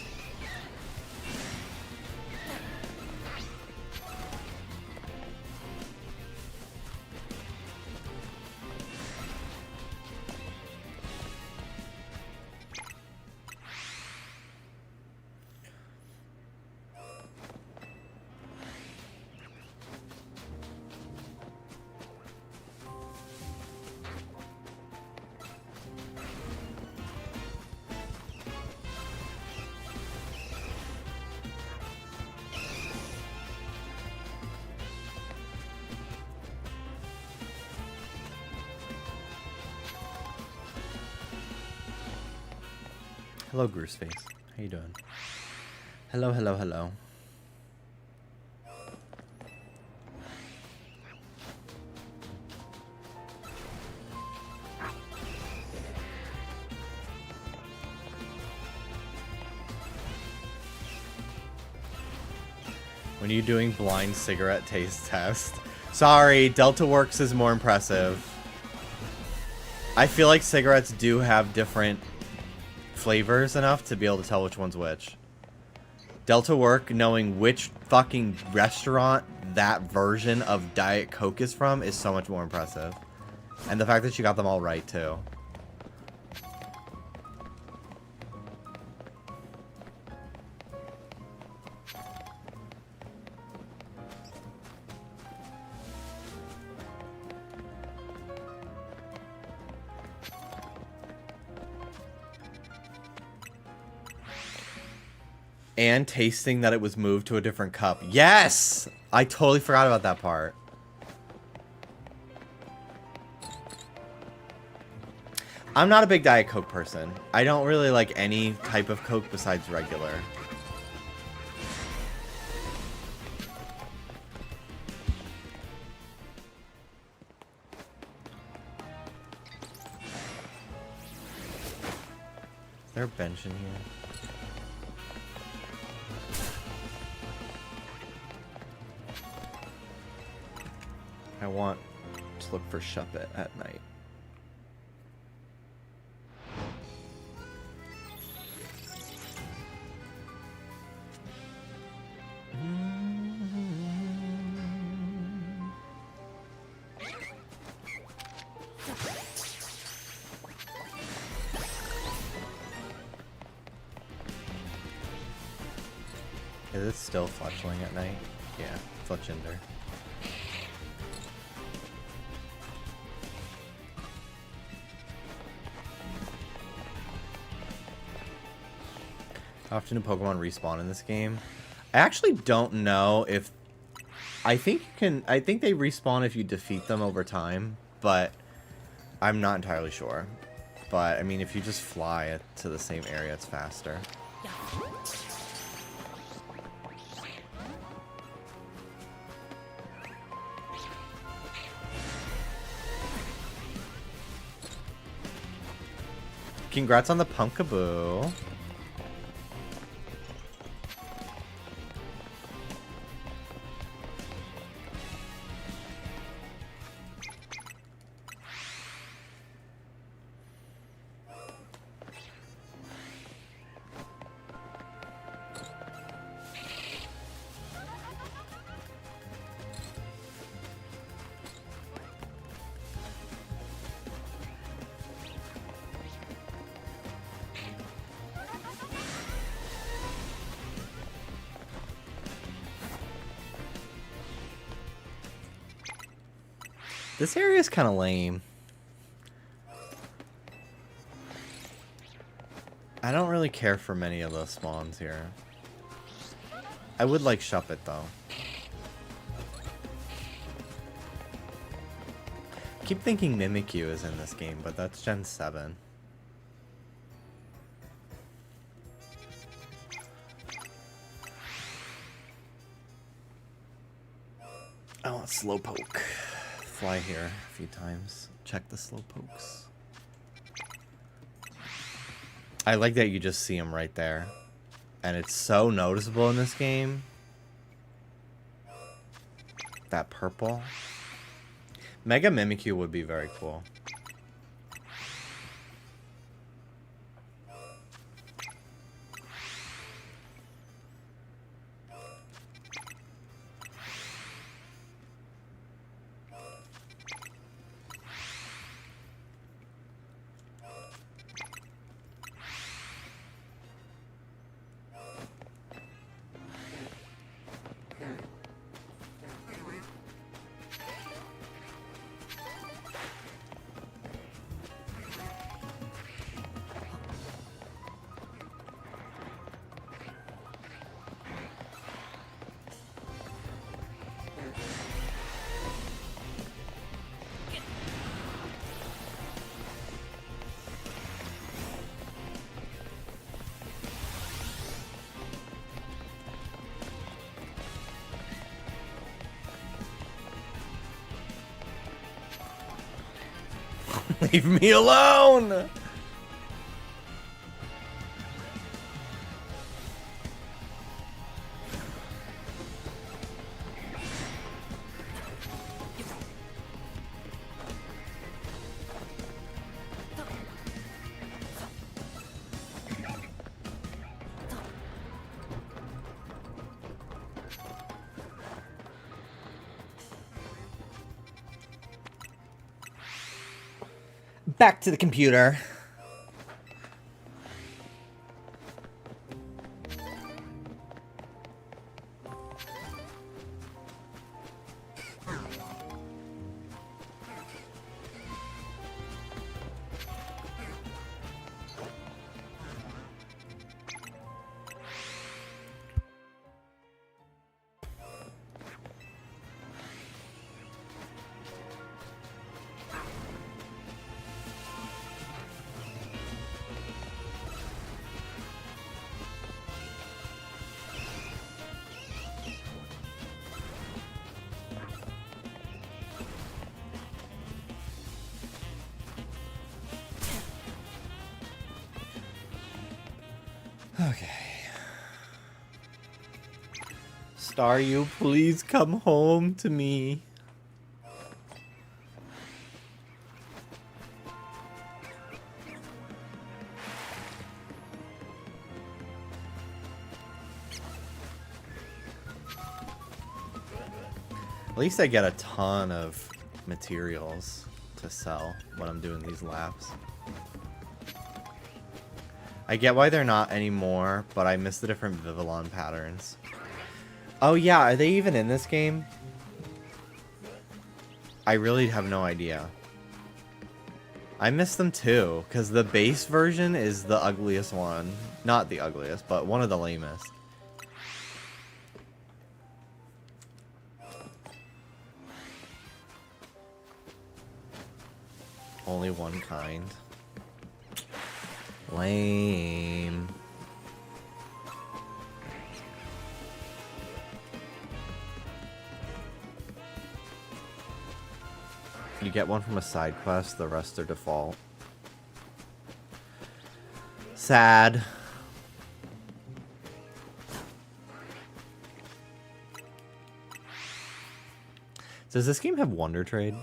Hello, Gooseface. How you doing? Hello, hello, hello. When are you doing blind cigarette taste test? Sorry, Delta Works is more impressive. I feel like cigarettes do have different flavors enough to be able to tell which one's which. Delta Work, knowing which fucking restaurant that version of Diet Coke is from is so much more impressive. And the fact that you got them all right, too. And tasting that it was moved to a different cup. Yes! I totally forgot about that part. I'm not a big Diet Coke person. I don't really like any type of Coke besides regular. Is there a bench in here? I want to look for Shuppet at night. Is it still fletchling at night? Yeah, Fletchinder. How often do Pokemon respawn in this game? I actually don't know if... I think they respawn if you defeat them over time, but I'm not entirely sure. But, I mean, if you just fly to the same area, it's faster. Congrats on the Pumpkaboo. This area is kind of lame. I don't really care for many of those spawns here. I would like Shuppet, though. Keep thinking Mimikyu is in this game, but that's Gen 7. I want Slowpoke. Fly here a few times. Check the Slowpokes. I like that you just see them right there. And it's so noticeable in this game. That purple. Mega Mimikyu would be very cool. Leave me alone! Back to the computer. Okay. Staryu, please come home to me. At least I get a ton of materials to sell when I'm doing these laps. I get why they're not anymore, but I miss the different Vivillon patterns. Oh yeah, are they even in this game? I really have no idea. I miss them too, because the base version is the ugliest one. Not the ugliest, but one of the lamest. Only one kind. Lame. You get one from a side quest, the rest are default. Sad. Does this game have Wonder Trade?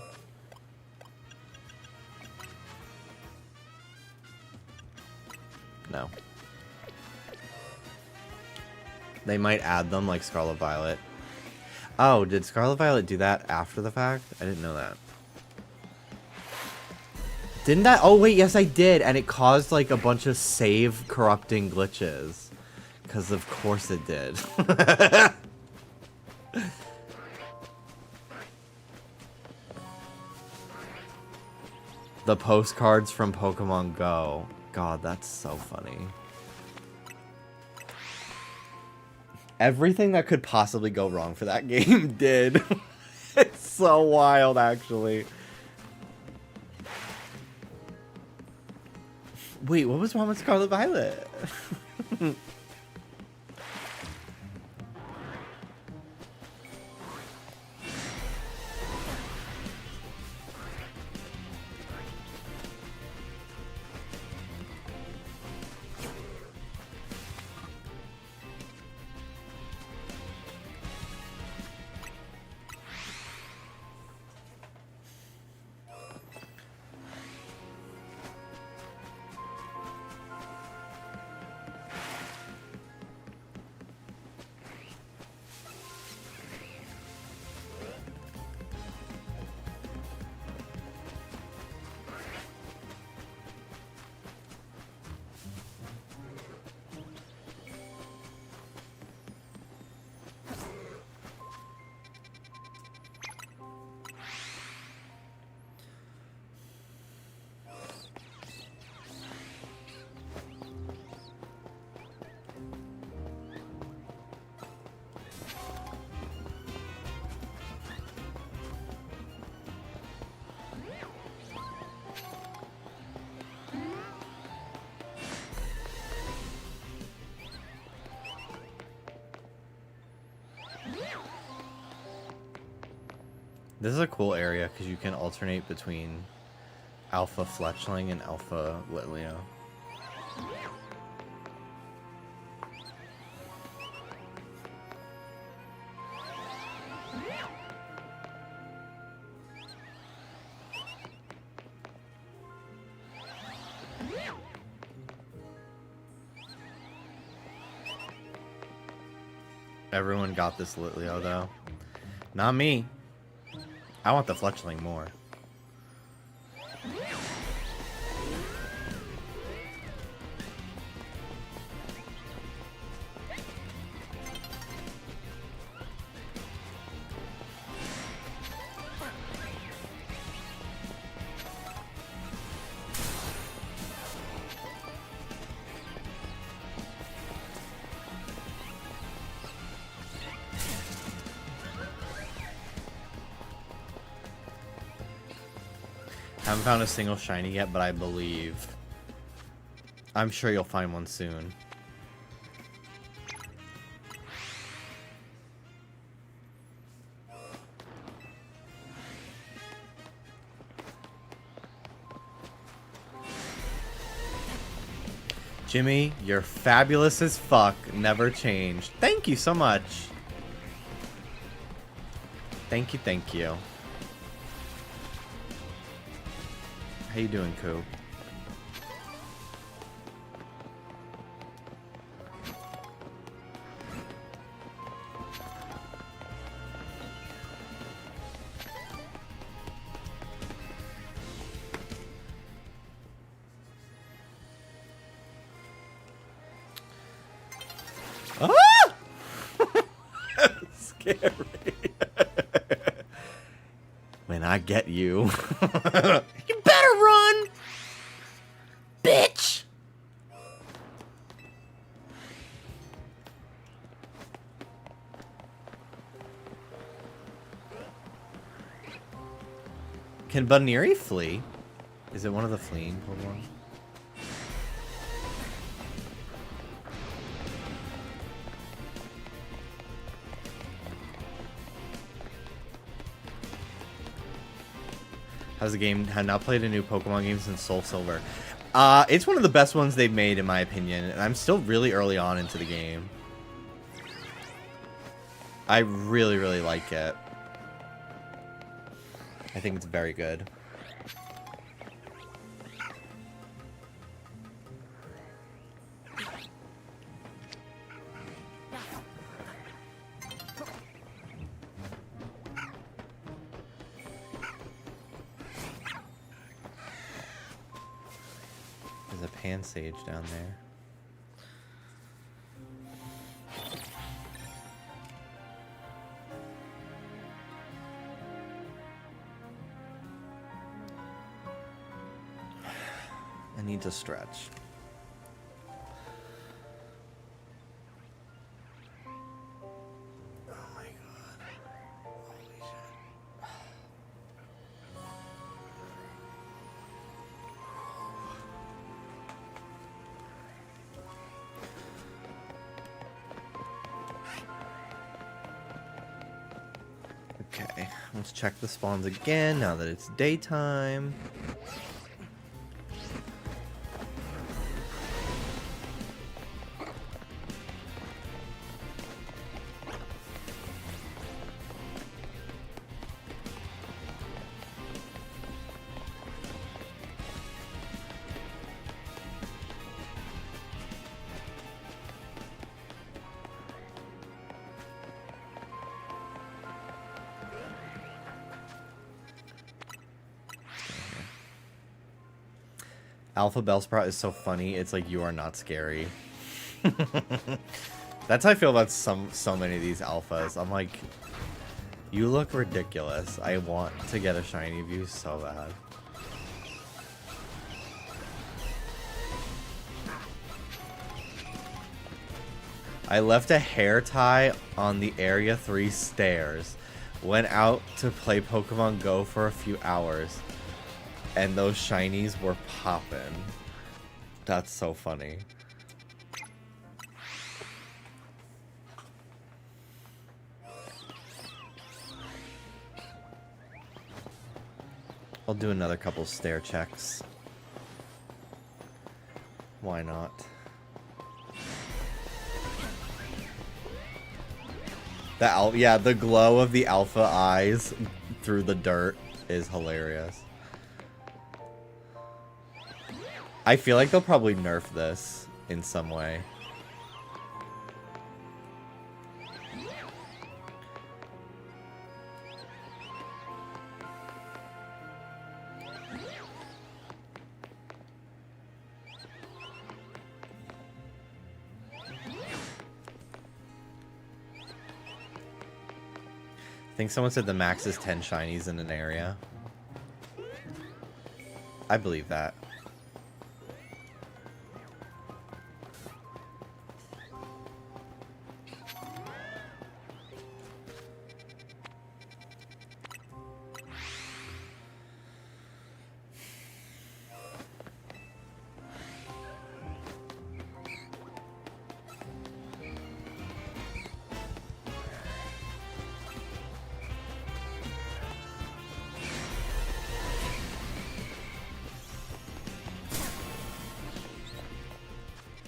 No. They might add them like Scarlet Violet. Oh, did Scarlet Violet do that after the fact? I didn't know that. Didn't that? Oh wait, yes I did, and it caused like a bunch of save corrupting glitches. Because of course it did. The postcards from Pokemon Go. God, that's so funny. Everything that could possibly go wrong for that game did. It's so wild, actually. Wait, what was wrong with Scarlet Violet? This is a cool area because you can alternate between Alpha Fletchling and Alpha Litleo. Everyone got this Litleo though. Not me. I want the Fletchling more. Haven't found a single shiny yet, but I believe. I'm sure you'll find one soon. Jimmy, you're fabulous as fuck. Never changed. Thank you so much. Thank you, thank you. How you doing, Coop? Ah! Scary. When I get you. You better run! Bitch! Can Bunnery flee? Is it one of the fleeing Pokemon? How's the game? Have not played a new Pokemon game since Soul Silver. It's one of the best ones they've made, in my opinion, and I'm still really early on into the game. I really, really like it. I think it's very good. There's a Pansage down there. I need to stretch. Oh my god. Holy shit. Okay, let's check the spawns again now that it's daytime. Alpha Bellsprout is so funny. It's like, you are not scary. That's how I feel about so many of these alphas. I'm like, you look ridiculous. I want to get a shiny of you so bad. I left a hair tie on the Area 3 stairs. Went out to play Pokemon Go for a few hours. And those shinies were popping. That's so funny. I'll do another couple stair checks. Why not? Yeah, the glow of the alpha eyes through the dirt is hilarious. I feel like they'll probably nerf this in some way. I think someone said the max is 10 shinies in an area. I believe that.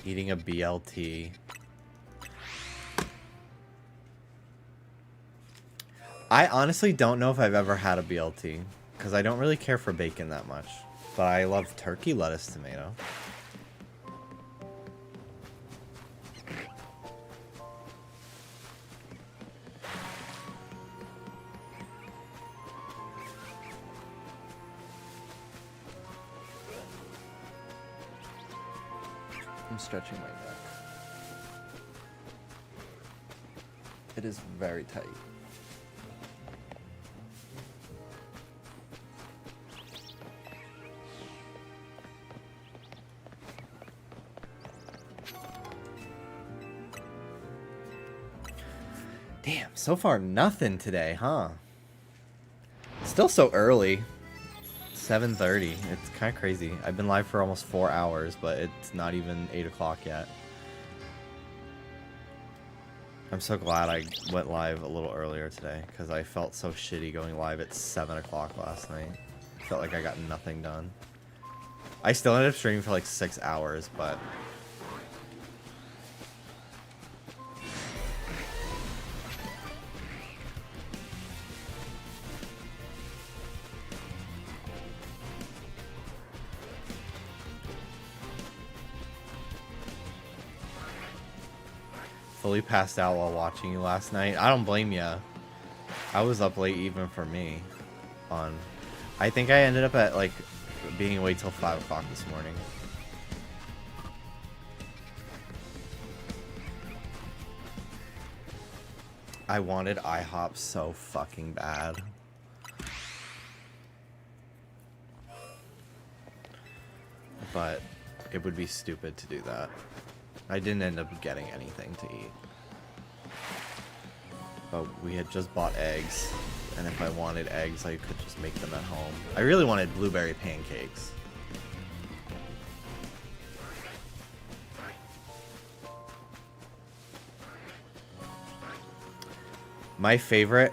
Eating a BLT. I honestly don't know if I've ever had a BLT, because I don't really care for bacon that much. But I love turkey, lettuce, tomato. I'm stretching my neck. It is very tight. Damn, so far nothing today, huh? Still so early. 7:30. It's kind of crazy. I've been live for almost 4 hours, but it's not even 8 o'clock yet. I'm so glad I went live a little earlier today, because I felt so shitty going live at 7 o'clock last night. Felt like I got nothing done. I still ended up streaming for like 6 hours, but... fully passed out while watching you last night. I don't blame ya. I was up late even for me. I think I ended up at like being awake till 5 o'clock this morning. I wanted IHOP so fucking bad. But it would be stupid to do that. I didn't end up getting anything to eat. But we had just bought eggs, and if I wanted eggs, I could just make them at home. I really wanted blueberry pancakes. My favorite,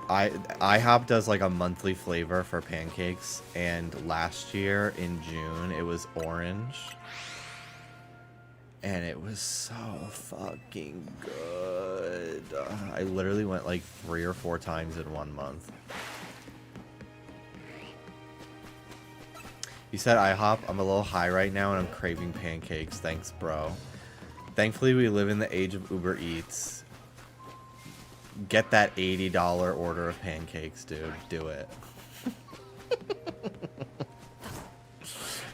IHOP does like a monthly flavor for pancakes, and last year in June it was orange. And it was so fucking good. I literally went like 3 or 4 times in 1 month. You said IHOP. I'm a little high right now and I'm craving pancakes. Thanks, bro. Thankfully, we live in the age of Uber Eats. Get that $80 order of pancakes, dude. Do it.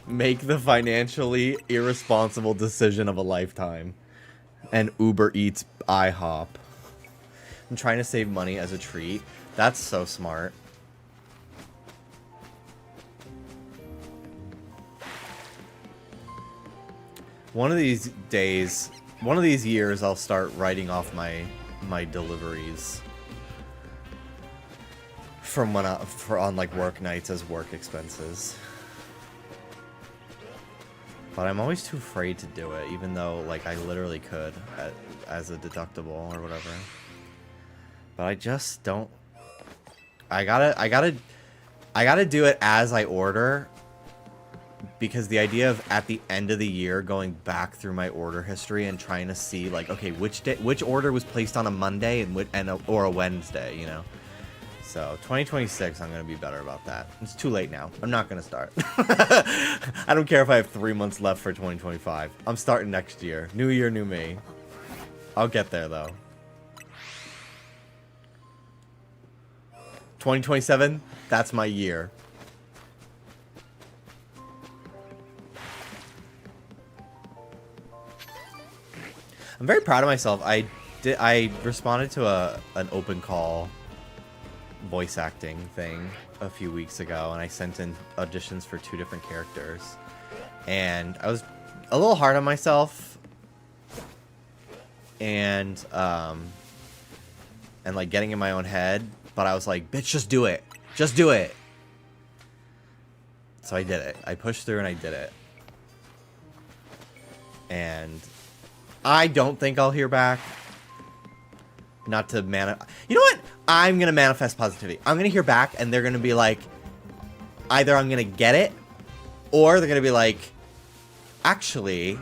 Make the financially irresponsible decision of a lifetime. And Uber Eats IHOP. I'm trying to save money as a treat. That's so smart. One of these days, one of these years, I'll start writing off my deliveries from when on like work nights as work expenses. But I'm always too afraid to do it, even though like I literally could as a deductible or whatever. But I just don't. I gotta I gotta do it as I order, because the idea of at the end of the year going back through my order history and trying to see like, okay, which order was placed on a Monday or a Wednesday, you know. So 2026, I'm gonna be better about that. It's too late now. I'm not gonna start. I don't care if I have 3 months left for 2025. I'm starting next year. New year, new me. I'll get there though. 2027, that's my year. I'm very proud of myself. I responded to an open call voice acting thing a few weeks ago, and I sent in auditions for 2 different characters, and I was a little hard on myself, and like getting in my own head, but I was like, bitch, just do it. Just do it. So I did it. I pushed through and I did it. And I don't think I'll hear back. Not to you know what? I'm going to manifest positivity. I'm going to hear back and they're going to be like, either I'm going to get it, or they're going to be like, actually,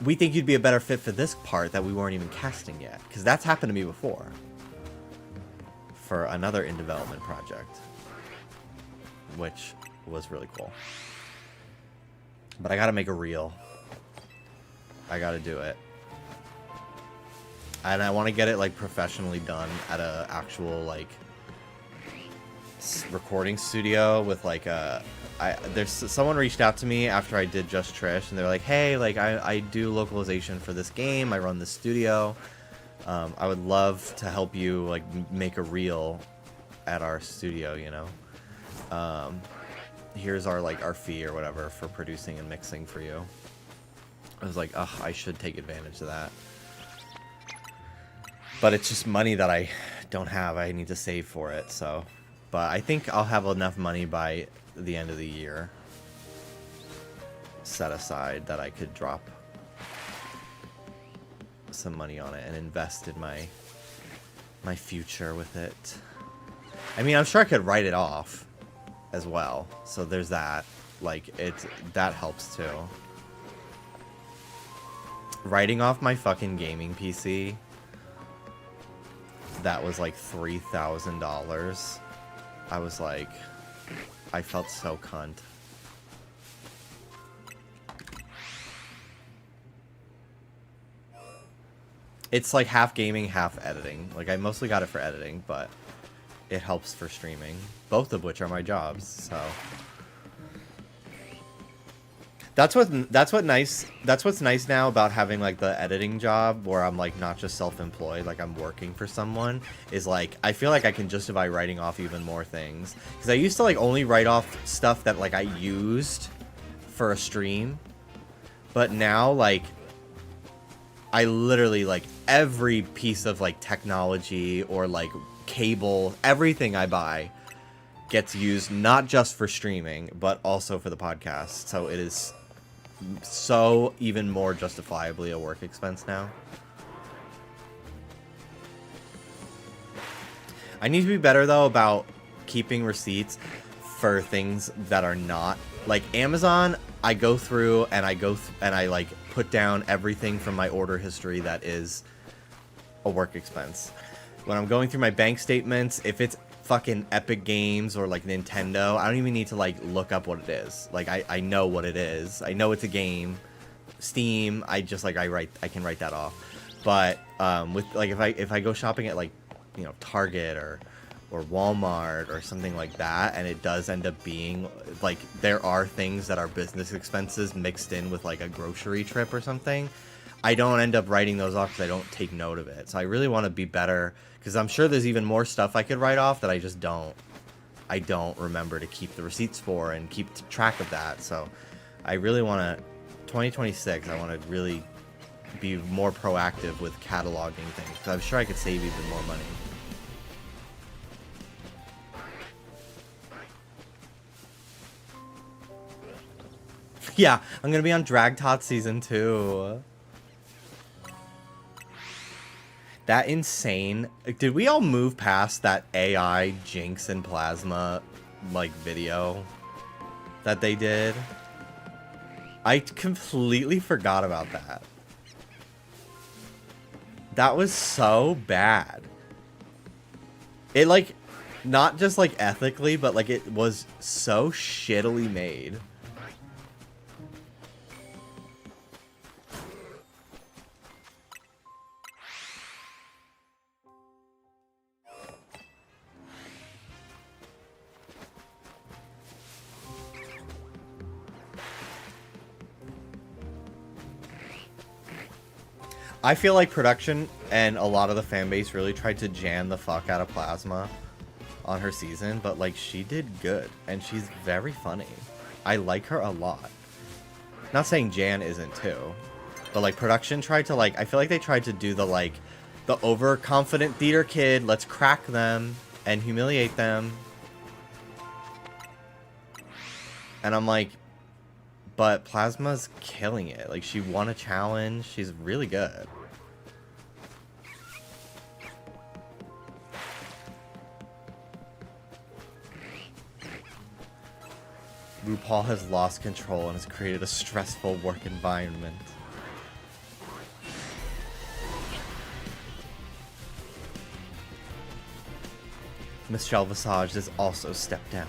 we think you'd be a better fit for this part that we weren't even casting yet. Because that's happened to me before. For another in development project. Which was really cool. But I gotta make a reel. I gotta do it. And I want to get it like professionally done at a actual like recording studio with like a there's someone reached out to me after I did Just Trish, and they're like, hey, like I do localization for this game, I run this studio, I would love to help you like make a reel at our studio, you know. Here's our fee or whatever for producing and mixing for you. I was like, ugh, I should take advantage of that. But it's just money that I don't have. I need to save for it, so. But I think I'll have enough money by the end of the year set aside that I could drop some money on it and invest in my future with it. I mean, I'm sure I could write it off as well. So there's that. Like, that helps too. Writing off my fucking gaming PC, that was like $3,000. I was like, I felt so cunt. It's like half gaming, half editing. Like, I mostly got it for editing, but it helps for streaming. Both of which are my jobs, so. That's what's nice now about having like the editing job where I'm like not just self-employed, like I'm working for someone, is like I feel like I can justify writing off even more things. Because I used to like only write off stuff that like I used for a stream. But now like I literally like every piece of like technology or like cable, everything I buy gets used not just for streaming, but also for the podcast. So it is so even more justifiably a work expense now. I need to be better though about keeping receipts for things that are not like Amazon. I go through and I like put down everything from my order history that is a work expense. When I'm going through my bank statements, if it's fucking Epic Games or like Nintendo, I don't even need to like look up what it is. Like I know what it is. I know it's a game. Steam, I just like I can write that off. But with like if I go shopping at like, you know, Target or Walmart or something like that, and it does end up being like there are things that are business expenses mixed in with like a grocery trip or something, I don't end up writing those off because I don't take note of it. So I really want to be better, because I'm sure there's even more stuff I could write off that I just don't. I don't remember to keep the receipts for and keep track of that. So I really want to, 2026, I want to really be more proactive with cataloging things, because I'm sure I could save even more money. Yeah, I'm going to be on Drag Tot Season 2. That insane. Did we all move past that AI Jinx and Plasma like video that they did? I completely forgot about that. That was so bad. It like, not just like ethically, but like it was so shittily made. I feel like production and a lot of the fan base really tried to jam the fuck out of Plasma on her season, but like she did good and she's very funny. I like her a lot. Not saying Jan isn't too, but like production tried to like, I feel like they tried to do the like the overconfident theater kid, let's crack them and humiliate them. And I'm like, but Plasma's killing it. Like, she won a challenge. She's really good. RuPaul has lost control and has created a stressful work environment. Michelle Visage has also stepped down.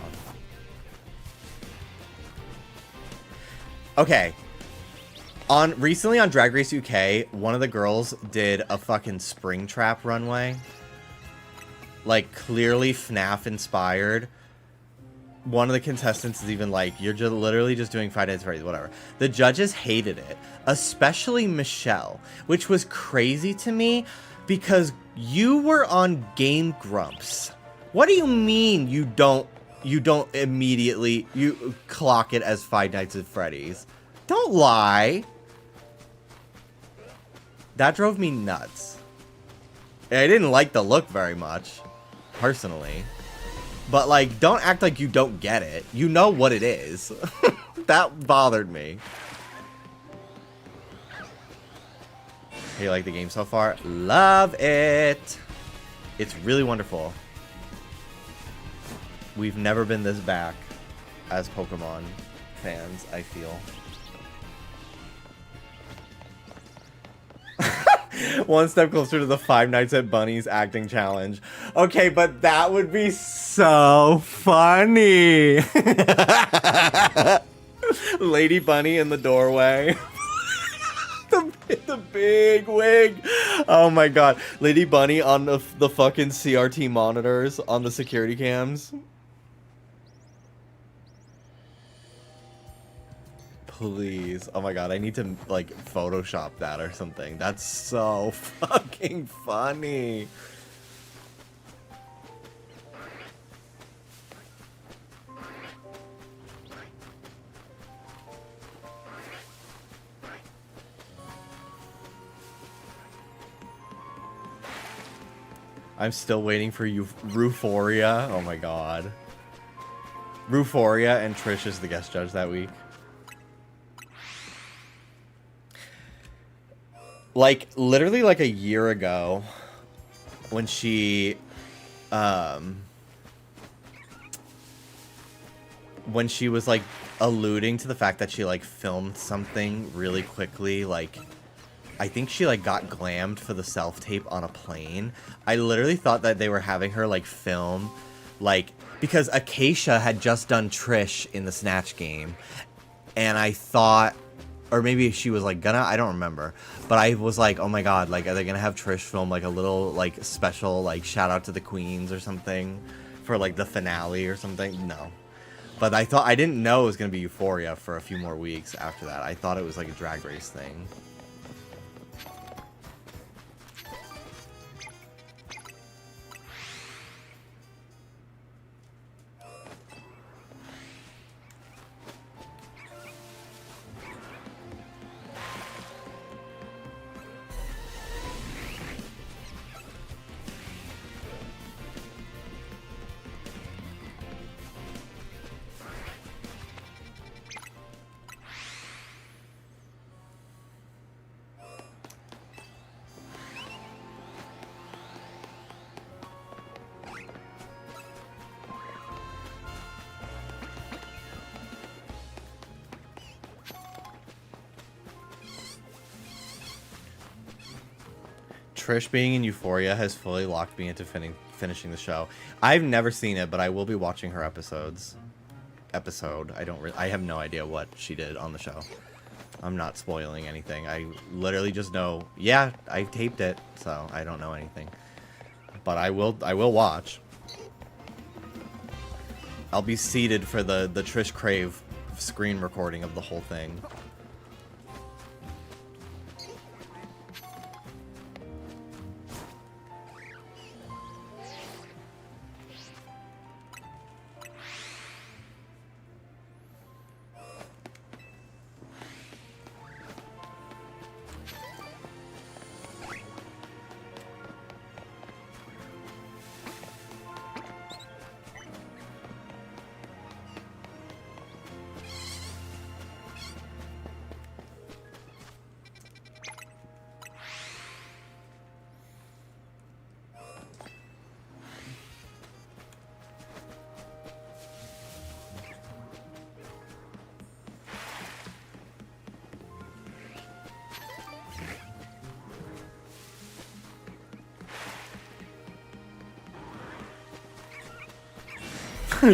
Okay. Recently on Drag Race UK, one of the girls did a fucking Springtrap runway. Like, clearly FNAF inspired. One of the contestants is even like, you're just literally just doing Five Nights at Freddy's, whatever. The judges hated it, especially Michelle, which was crazy to me because you were on Game Grumps. What do you mean you don't immediately you clock it as Five Nights at Freddy's? Don't lie. That drove me nuts. I didn't like the look very much, personally. But like, don't act like you don't get it. You know what it is. That bothered me. Hey, you like the game so far? Love it. It's really wonderful. We've never been this back as Pokemon fans, I feel. One step closer to the Five Nights at Bunny's acting challenge. Okay, but that would be so funny. Lady Bunny in the doorway. the big wig. Oh my god. Lady Bunny on the fucking CRT monitors on the security cams. Please. Oh my god, I need to, like, Photoshop that or something. That's so fucking funny. I'm still waiting for you, Ruforia. Oh my god. Ruforia and Trish is the guest judge that week. Like, literally like a year ago, when she, was like alluding to the fact that she like filmed something really quickly, like, I think she like got glammed for the self-tape on a plane. I literally thought that they were having her like film, like, because Acacia had just done Trish in the Snatch game, and I thought, or maybe she was like gonna, I don't remember. But I was like, oh my god, like, are they gonna have Trish film like a little like special like shout out to the queens or something for like the finale or something? No. But I didn't know it was gonna be Euphoria for a few more weeks after that. I thought it was like a Drag Race thing. Trish being in Euphoria has fully locked me into finishing the show. I've never seen it, but I will be watching her episode. I have no idea what she did on the show. I'm not spoiling anything. I literally just know, yeah, I taped it, so I don't know anything. But I will watch. I'll be seated for the Trish Crave screen recording of the whole thing.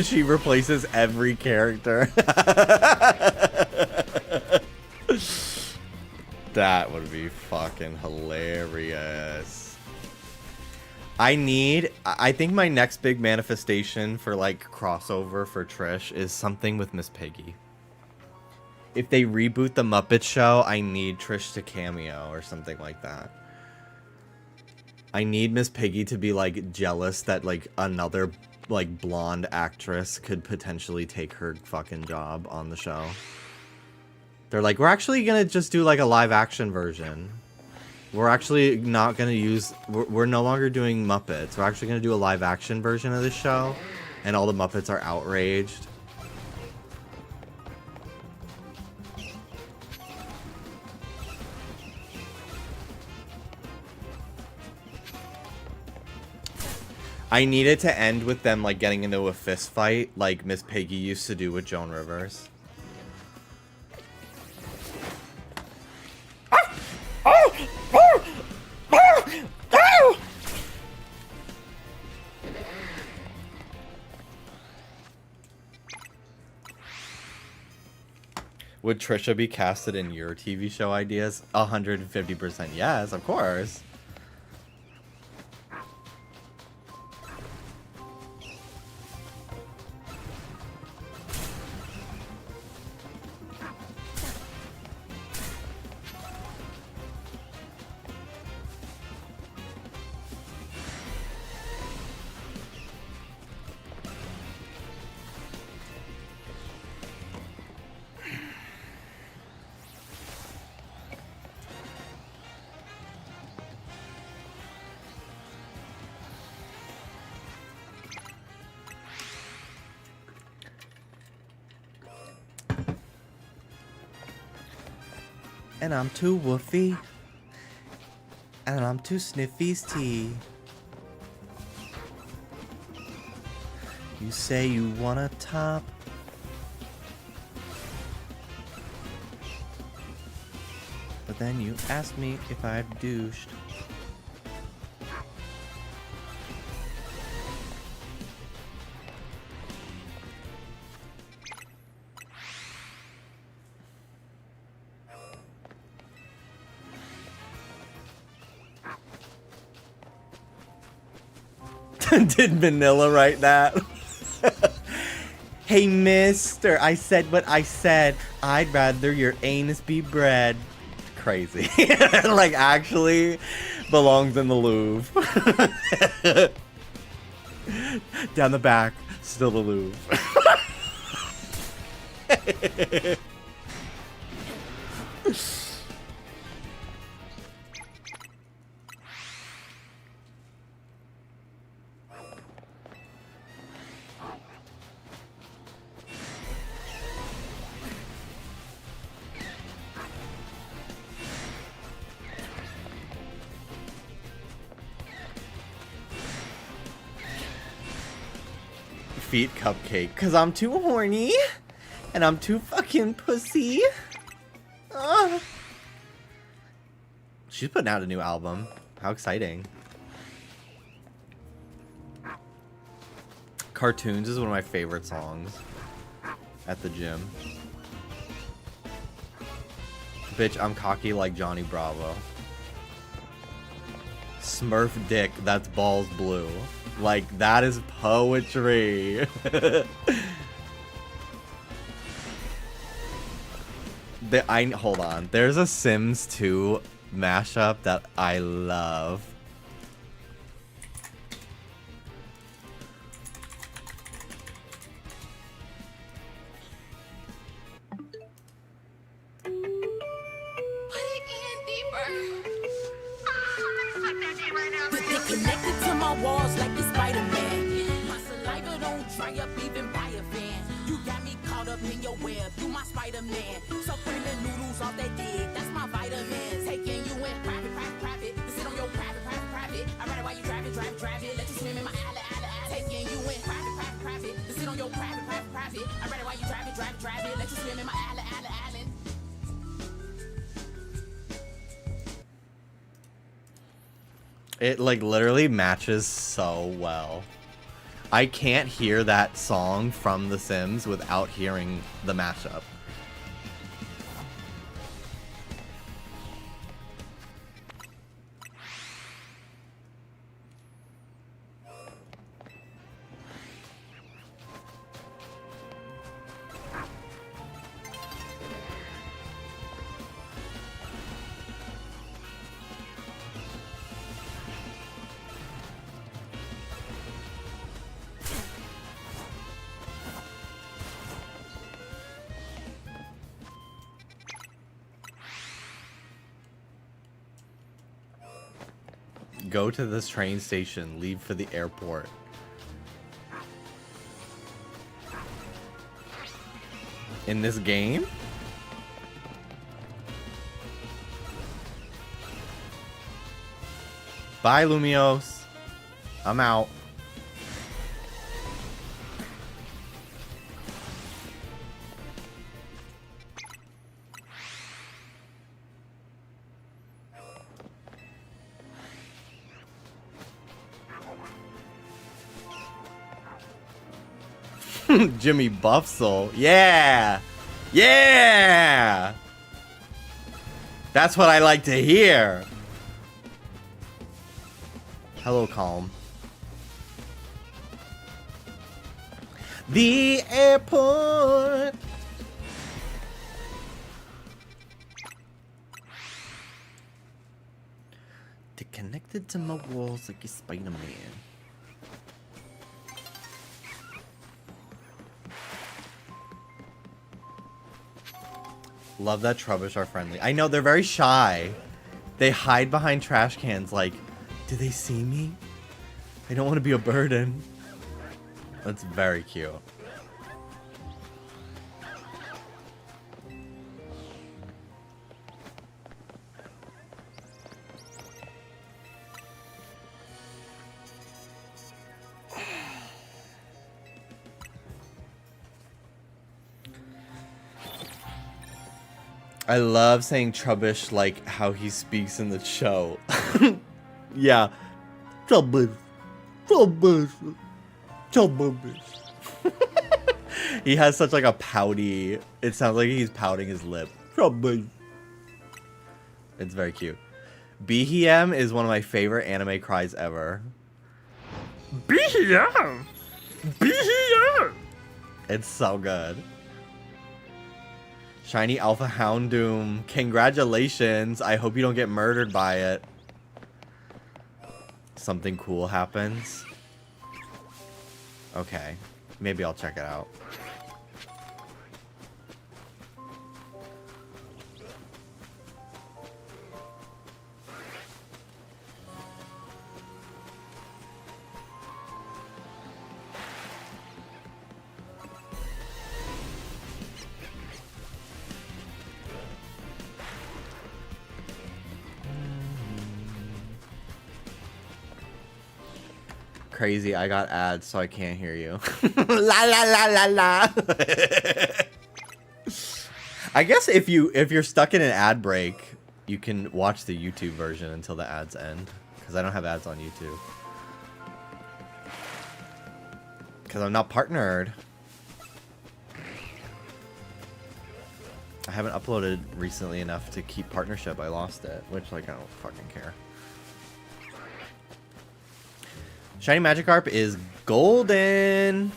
She replaces every character. That would be fucking hilarious. I think my next big manifestation for like crossover for Trish is something with Miss Piggy. If they reboot the Muppet Show, I need Trish to cameo or something like that. I need Miss Piggy to be like jealous that like another like blonde actress could potentially take her fucking job on the show. They're like, we're actually gonna just do like a live action version. We're actually not gonna use, we're no longer doing Muppets. We're actually gonna do a live action version of this show. And all the Muppets are outraged. I need it to end with them like getting into a fist fight like Miss Piggy used to do with Joan Rivers. Would Trisha be casted in your TV show ideas? 150% yes, of course. And I'm too woofy. And I'm too Sniffy's tea. You say you want a top. But then you ask me if I've douched. Did Vanilla write that? Hey, mister, I said what I said. I'd rather your anus be bread. Crazy. Like, actually belongs in the Louvre. Down the back, still the Louvre. Feet cupcake, cause I'm too horny and I'm too fucking pussy. She's putting out a new album. How exciting. Cartoons is one of my favorite songs at the gym. Bitch, I'm cocky like Johnny Bravo. Smurf dick, that's balls blue. Like, that is poetry. Hold on. There's a Sims 2 mashup that I love. Connected to my walls like the Spider-Man. My saliva don't dry up even by a fan. You got me caught up in your web, you my Spider-Man. So creaming noodles off that dig, that's my vitamin. Taking you in private. To sit on your private. I ride it while you drive it. Let you swim in my alley. Taking you in private. To sit on your private. I ride it while you drive it. Let you swim in my alley. It like literally matches so well. I can't hear that song from The Sims without hearing the mashup. Go to this train station, leave for the airport. In this game? Bye, Lumios. I'm out. Jimmy Buffsole. Yeah. Yeah. That's what I like to hear. Hello, Calm. The airport. They're connected to my walls like a Spider-Man. Love that Trubbish are friendly. I know, they're very shy. They hide behind trash cans like, do they see me? I don't want to be a burden. That's very cute. I love saying Trubbish like how he speaks in the show. Yeah. Trubbish. He has such like a pouty, it sounds like he's pouting his lip. Trubbish. It's very cute. BHM is one of my favorite anime cries ever. BHM! BHM! It's so good. Shiny Alpha Houndoom. Congratulations. I hope you don't get murdered by it. Something cool happens. Okay. Maybe I'll check it out. Crazy, I got ads, so I can't hear you. La la la la la. I guess if you're stuck in an ad break, you can watch the YouTube version until the ads end. because I don't have ads on YouTube. Because I'm not partnered. I haven't uploaded recently enough to keep partnership. I lost it, which, like, I don't fucking care. Shiny Magikarp is golden.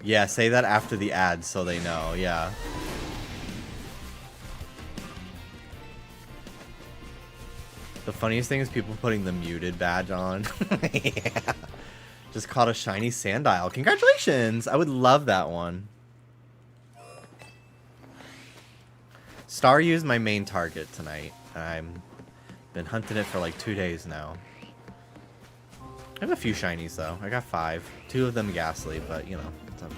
Yeah, say that after the ad so they know. Yeah. The funniest thing is people putting the muted badge on. Yeah. Just caught a shiny Sandile. Congratulations! I would love that one. Staryu is my main target tonight. I've been hunting it for like 2 days now. I have a few shinies though. I got 5. 2 of them Ghastly, but you know, it's okay.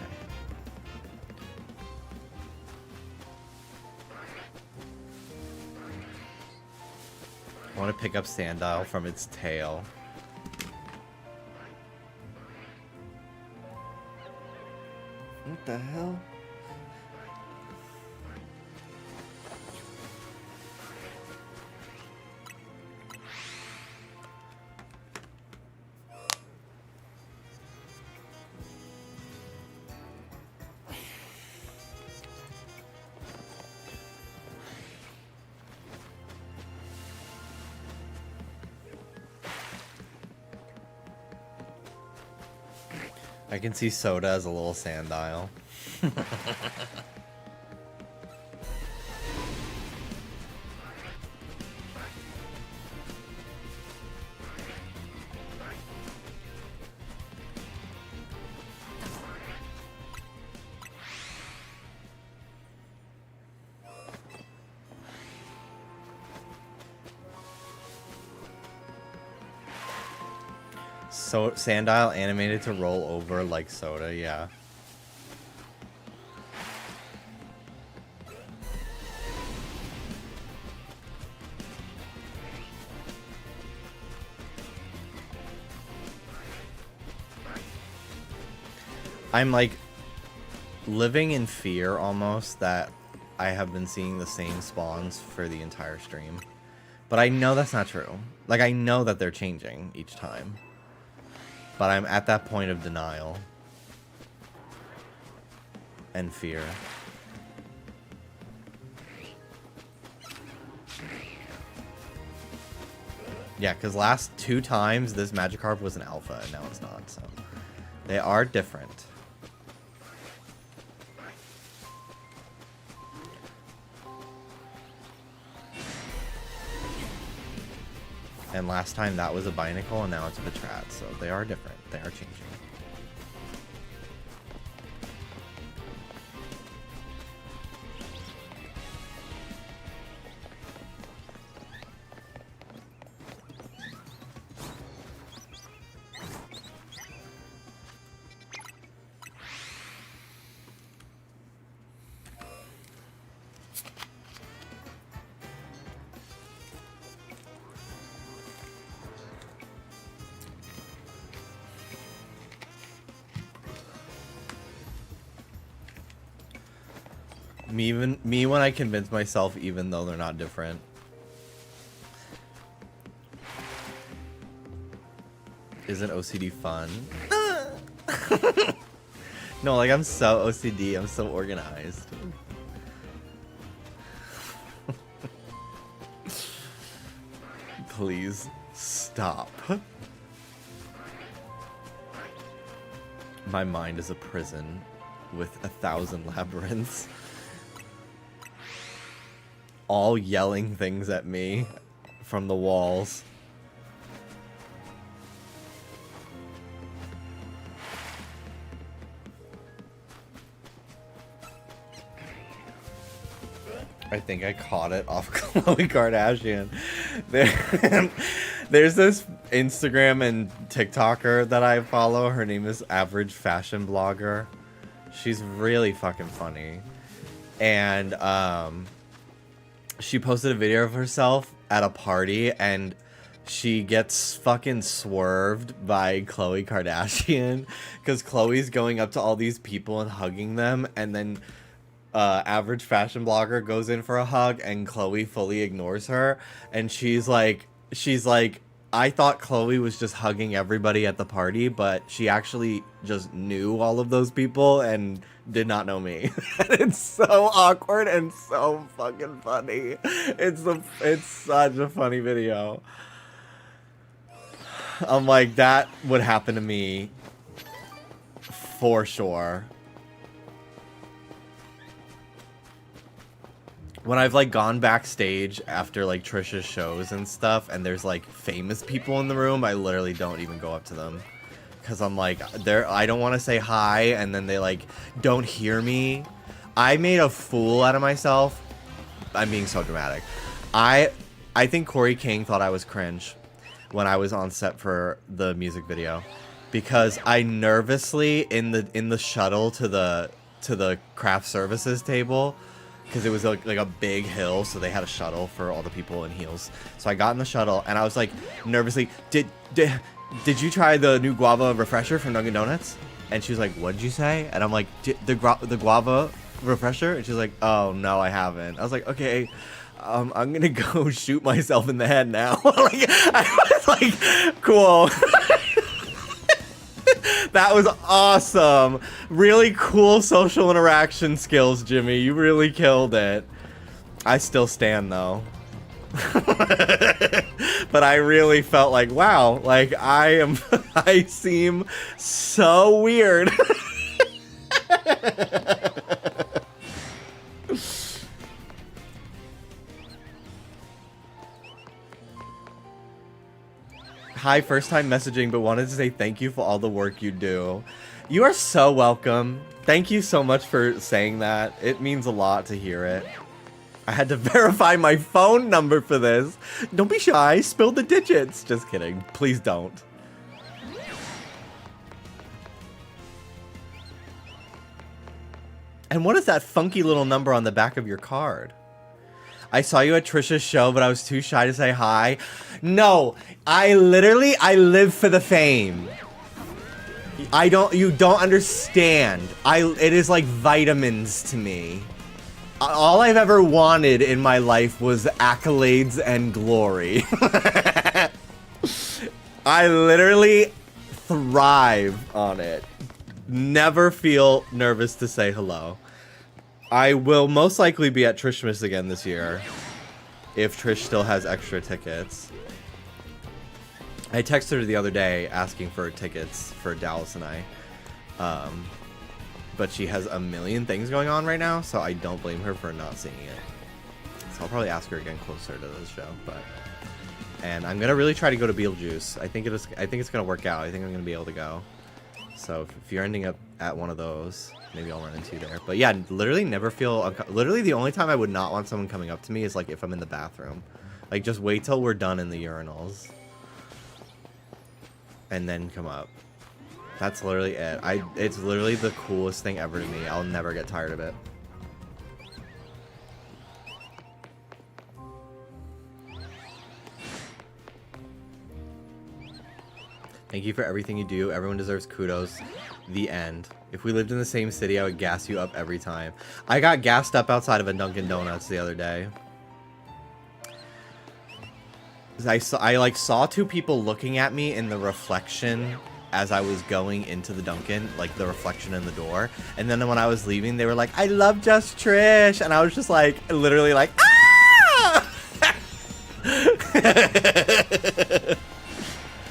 I want to pick up Sandile from its tail. What the hell? I can see Soda as a little Sandile. So Sandile animated to roll over like Soda, yeah. I'm like living in fear almost that I have been seeing the same spawns for the entire stream. But I know that's not true. Like, I know that they're changing each time. But I'm at that point of denial. And fear. Yeah, because last 2 times this Magikarp was an alpha and now it's not, so. They are different. And last time that was a Binacle and now it's a Patrat, so they are different. They are changing. Me when I convince myself even though they're not different. Isn't OCD fun? No, like I'm so OCD, I'm so organized. Please stop. My mind is a prison with 1,000 labyrinths. All yelling things at me from the walls. I think I caught it off Khloe Kardashian. There's this Instagram and TikToker that I follow. Her name is Average Fashion Blogger. She's really fucking funny. And she posted a video of herself at a party and she gets fucking swerved by Khloe Kardashian because Khloe's going up to all these people and hugging them, and then average fashion blogger goes in for a hug and Chloe fully ignores her, and she's like, I thought Chloe was just hugging everybody at the party, but she actually just knew all of those people and did not know me. It's so awkward and so fucking funny. It's such a funny video. I'm like, that would happen to me for sure. When I've like gone backstage after like Trisha's shows and stuff, and there's like famous people in the room, I literally don't even go up to them, because I'm like, I don't want to say hi, and then they like don't hear me. I made a fool out of myself. I'm being so dramatic. I think Corey King thought I was cringe when I was on set for the music video, because I nervously in the shuttle to the craft services table, because it was like a big hill, so they had a shuttle for all the people in heels. So I got in the shuttle and I was like nervously, did you try the new guava refresher from Dunkin' Donuts? And she was like, what did you say? And I'm like, the guava refresher? And she's like, oh no, I haven't. I was like, okay, I'm gonna go shoot myself in the head now. Like, I was like, cool. That was awesome. Really cool social interaction skills, Jimmy. You really killed it. I still stand though. But I really felt like, wow, like I seem so weird. Hi, first time messaging, but wanted to say thank you for all the work you do. You are so welcome. Thank you so much for saying that. It means a lot to hear it. I had to verify my phone number for this. Don't be shy, spill the digits. Just kidding, please don't. And what is that funky little number on the back of your card? I saw you at Trisha's show, but I was too shy to say hi. No, I live for the fame. You don't understand. It is like vitamins to me. All I've ever wanted in my life was accolades and glory. I literally thrive on it. Never feel nervous to say hello. I will most likely be at Trishmas again this year, if Trish still has extra tickets. I texted her the other day asking for tickets for Dallas and I. But she has a million things going on right now, so I don't blame her for not seeing it. So I'll probably ask her again closer to the show, and I'm gonna really try to go to Beetlejuice. I think it's gonna work out. I think I'm gonna be able to go. So if you're ending up at one of those, maybe I'll run into you there. But yeah, literally never feel literally the only time I would not want someone coming up to me is like if I'm in the bathroom. Like, just wait till we're done in the urinals and then come up. That's literally it. It's literally the coolest thing ever to me. I'll never get tired of it. Thank you for everything you do. Everyone deserves kudos. The end. If we lived in the same city, I would gas you up every time. I got gassed up outside of a Dunkin' Donuts the other day. I saw two people looking at me in the reflection as I was going into the Dunkin', like the reflection in the door. And then when I was leaving, they were like, I love Just Trish. And I was just like, literally like, ah!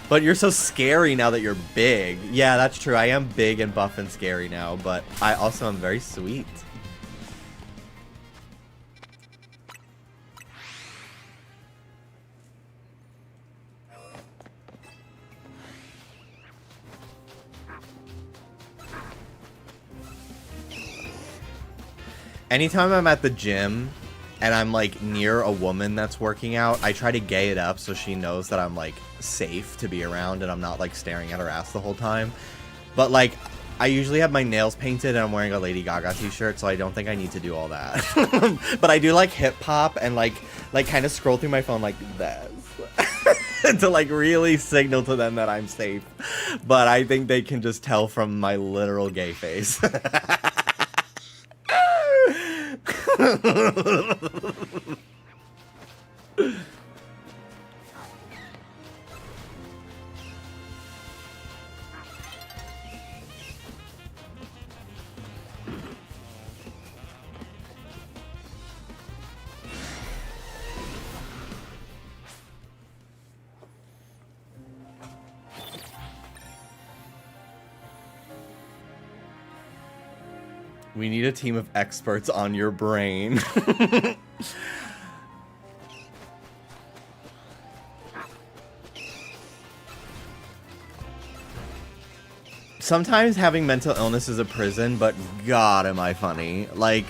But you're so scary now that you're big. Yeah, that's true. I am big and buff and scary now, but I also am very sweet. Anytime I'm at the gym and I'm like near a woman that's working out, I try to gay it up so she knows that I'm like safe to be around and I'm not like staring at her ass the whole time. But like, I usually have my nails painted and I'm wearing a Lady Gaga t-shirt, so I don't think I need to do all that. But I do like hip hop and like kind of scroll through my phone like this to like really signal to them that I'm safe. But I think they can just tell from my literal gay face. We need a team of experts on your brain. Sometimes having mental illness is a prison, but God, am I funny. Like,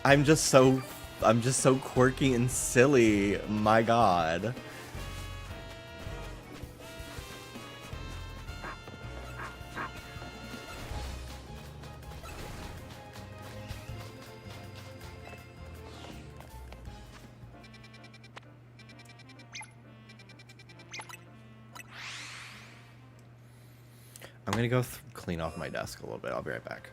I'm just so quirky and silly. My God. I'm gonna go clean off my desk a little bit. I'll be right back.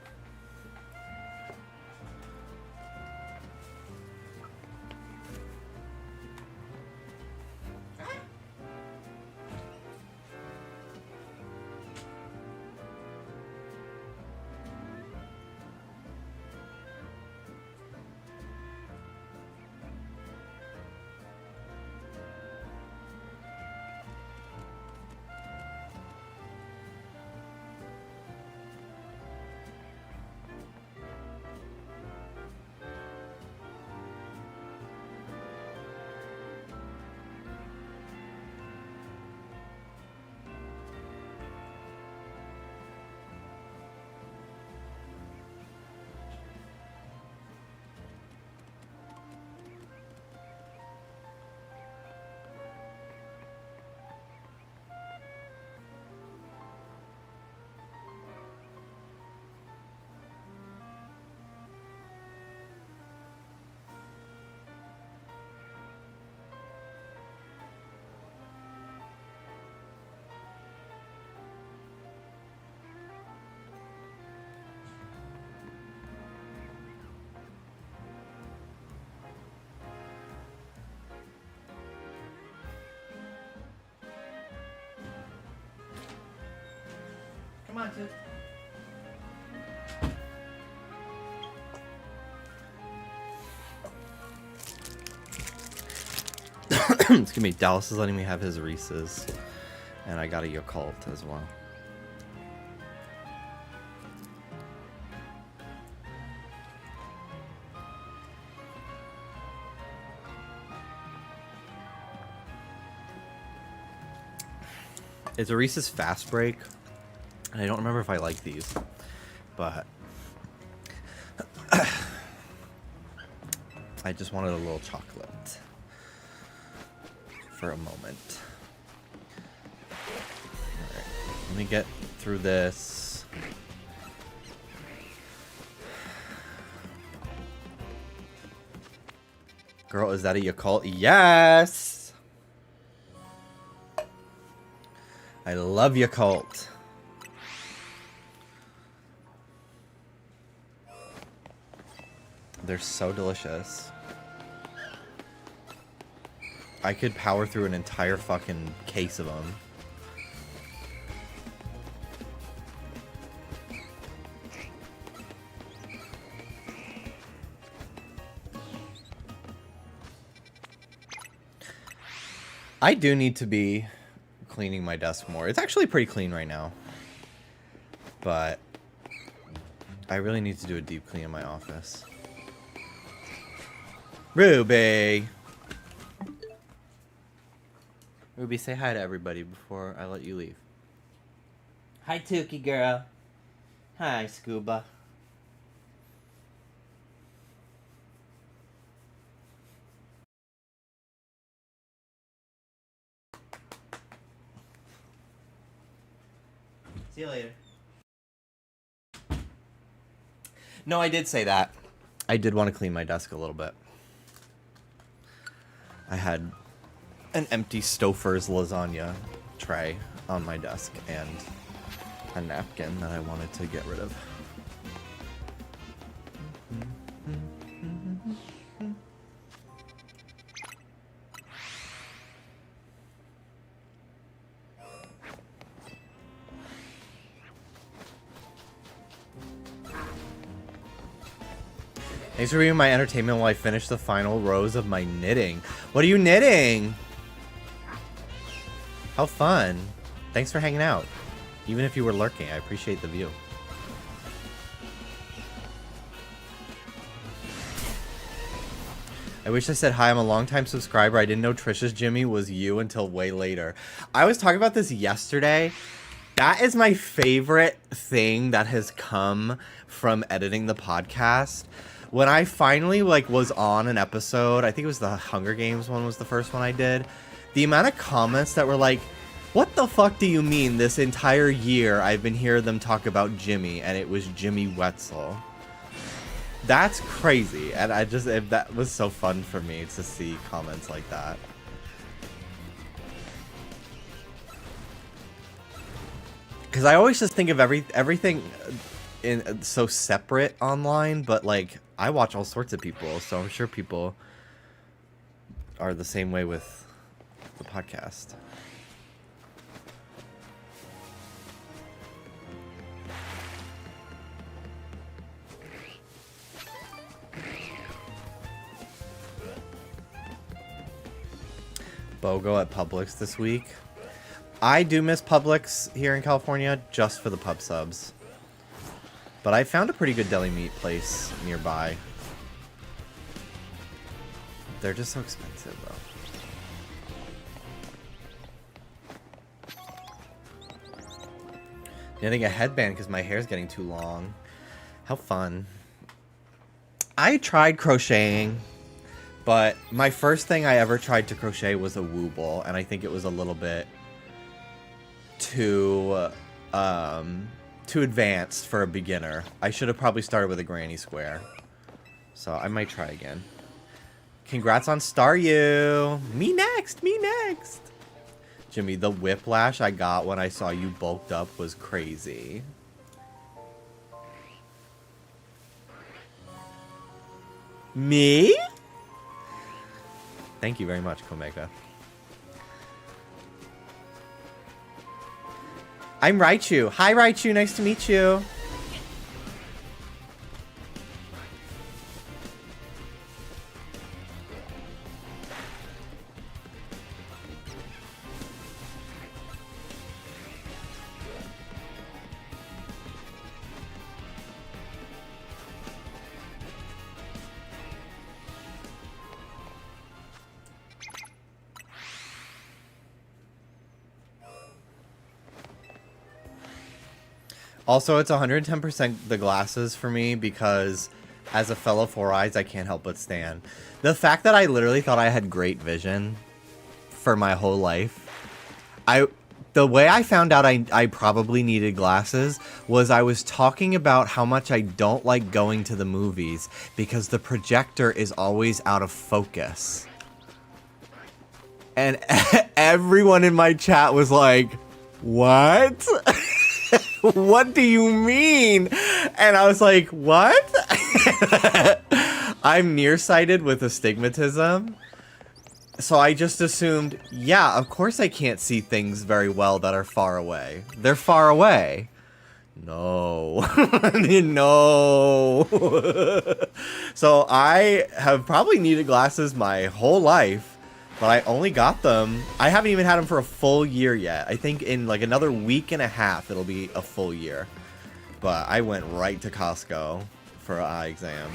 Come on, Tooth. Excuse me, Dallas is letting me have his Reese's. And I got a Yakult as well. It's a Reese's Fast Break. And I don't remember if I like these, but I just wanted a little chocolate for a moment. Alright, let me get through this. Girl, is that a Yakult? Yes! I love Yakult. They're so delicious. I could power through an entire fucking case of them. I do need to be cleaning my desk more. It's actually pretty clean right now. But I really need to do a deep clean in my office. Ruby! Ruby, say hi to everybody before I let you leave. Hi, Tookie girl. Hi, Scuba. See you later. No, I did say that. I did want to clean my desk a little bit. I had an empty Stouffer's lasagna tray on my desk and a napkin that I wanted to get rid of. Thanks for being my entertainment while I finish the final rows of my knitting. What are you knitting? How fun. Thanks for hanging out. Even if you were lurking, I appreciate the view. I wish I said hi, I'm a longtime subscriber. I didn't know Trisha's Jimmy was you until way later. I was talking about this yesterday. That is my favorite thing that has come from editing the podcast. When I finally was on an episode, I think it was the Hunger Games one was the first one I did. The amount of comments that were like, what the fuck do you mean this entire year I've been hearing them talk about Jimmy and it was Jimmy Wetzel? That's crazy, and that was so fun for me to see comments like that. Because I always just think of everything in so separate online, but like I watch all sorts of people, so I'm sure people are the same way with the podcast. BOGO at Publix this week. I do miss Publix here in California just for the pub subs. But I found a pretty good deli meat place nearby. They're just so expensive though. Knitting a headband because my hair's getting too long. How fun. I tried crocheting. But my first thing I ever tried to crochet was a wooble, and I think it was a little bit too advanced for a beginner. I should have probably started with a granny square. So I might try again. Congrats on Staryu! Me next! Me next! Jimmy, the whiplash I got when I saw you bulked up was crazy. Me? Thank you very much, Komeka. I'm Raichu. Hi, Raichu. Nice to meet you. Also, it's 110% the glasses for me because as a fellow Four Eyes, I can't help but stand. The fact that I literally thought I had great vision for my whole life. The way I found out I probably needed glasses was I was talking about how much I don't like going to the movies because the projector is always out of focus. And everyone in my chat was like, what? What do you mean? And I was like, what? I'm nearsighted with astigmatism. So I just assumed, yeah, of course I can't see things very well that are far away. They're far away. No. No. So I have probably needed glasses my whole life. But I only got them. I haven't even had them for a full year yet. I think in like another week and a half, it'll be a full year. But I went right to Costco for an eye exam.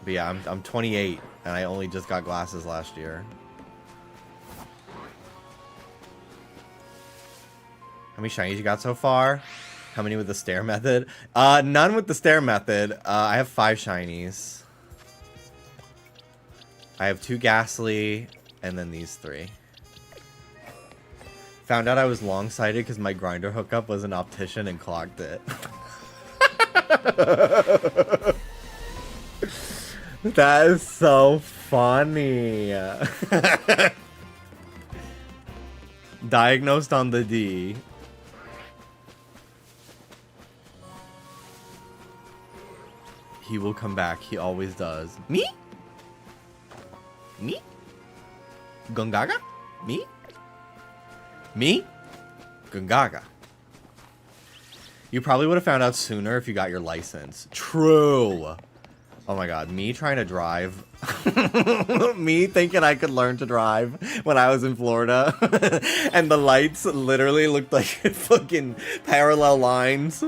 But yeah, I'm 28 and I only just got glasses last year. How many shinies you got so far? How many with the stare method? None with the stare method. I have 5 shinies. I have 2 Ghastly, and then these 3. Found out I was long-sighted because my grinder hookup was an optician and clogged it. That is so funny. Diagnosed on the D. He will come back. He always does. Me? Me? Gongaga? Me? Me? Gongaga. You probably would have found out sooner if you got your license. True. Oh my god, me trying to drive. Me thinking I could learn to drive when I was in Florida. And the lights literally looked like fucking parallel lines.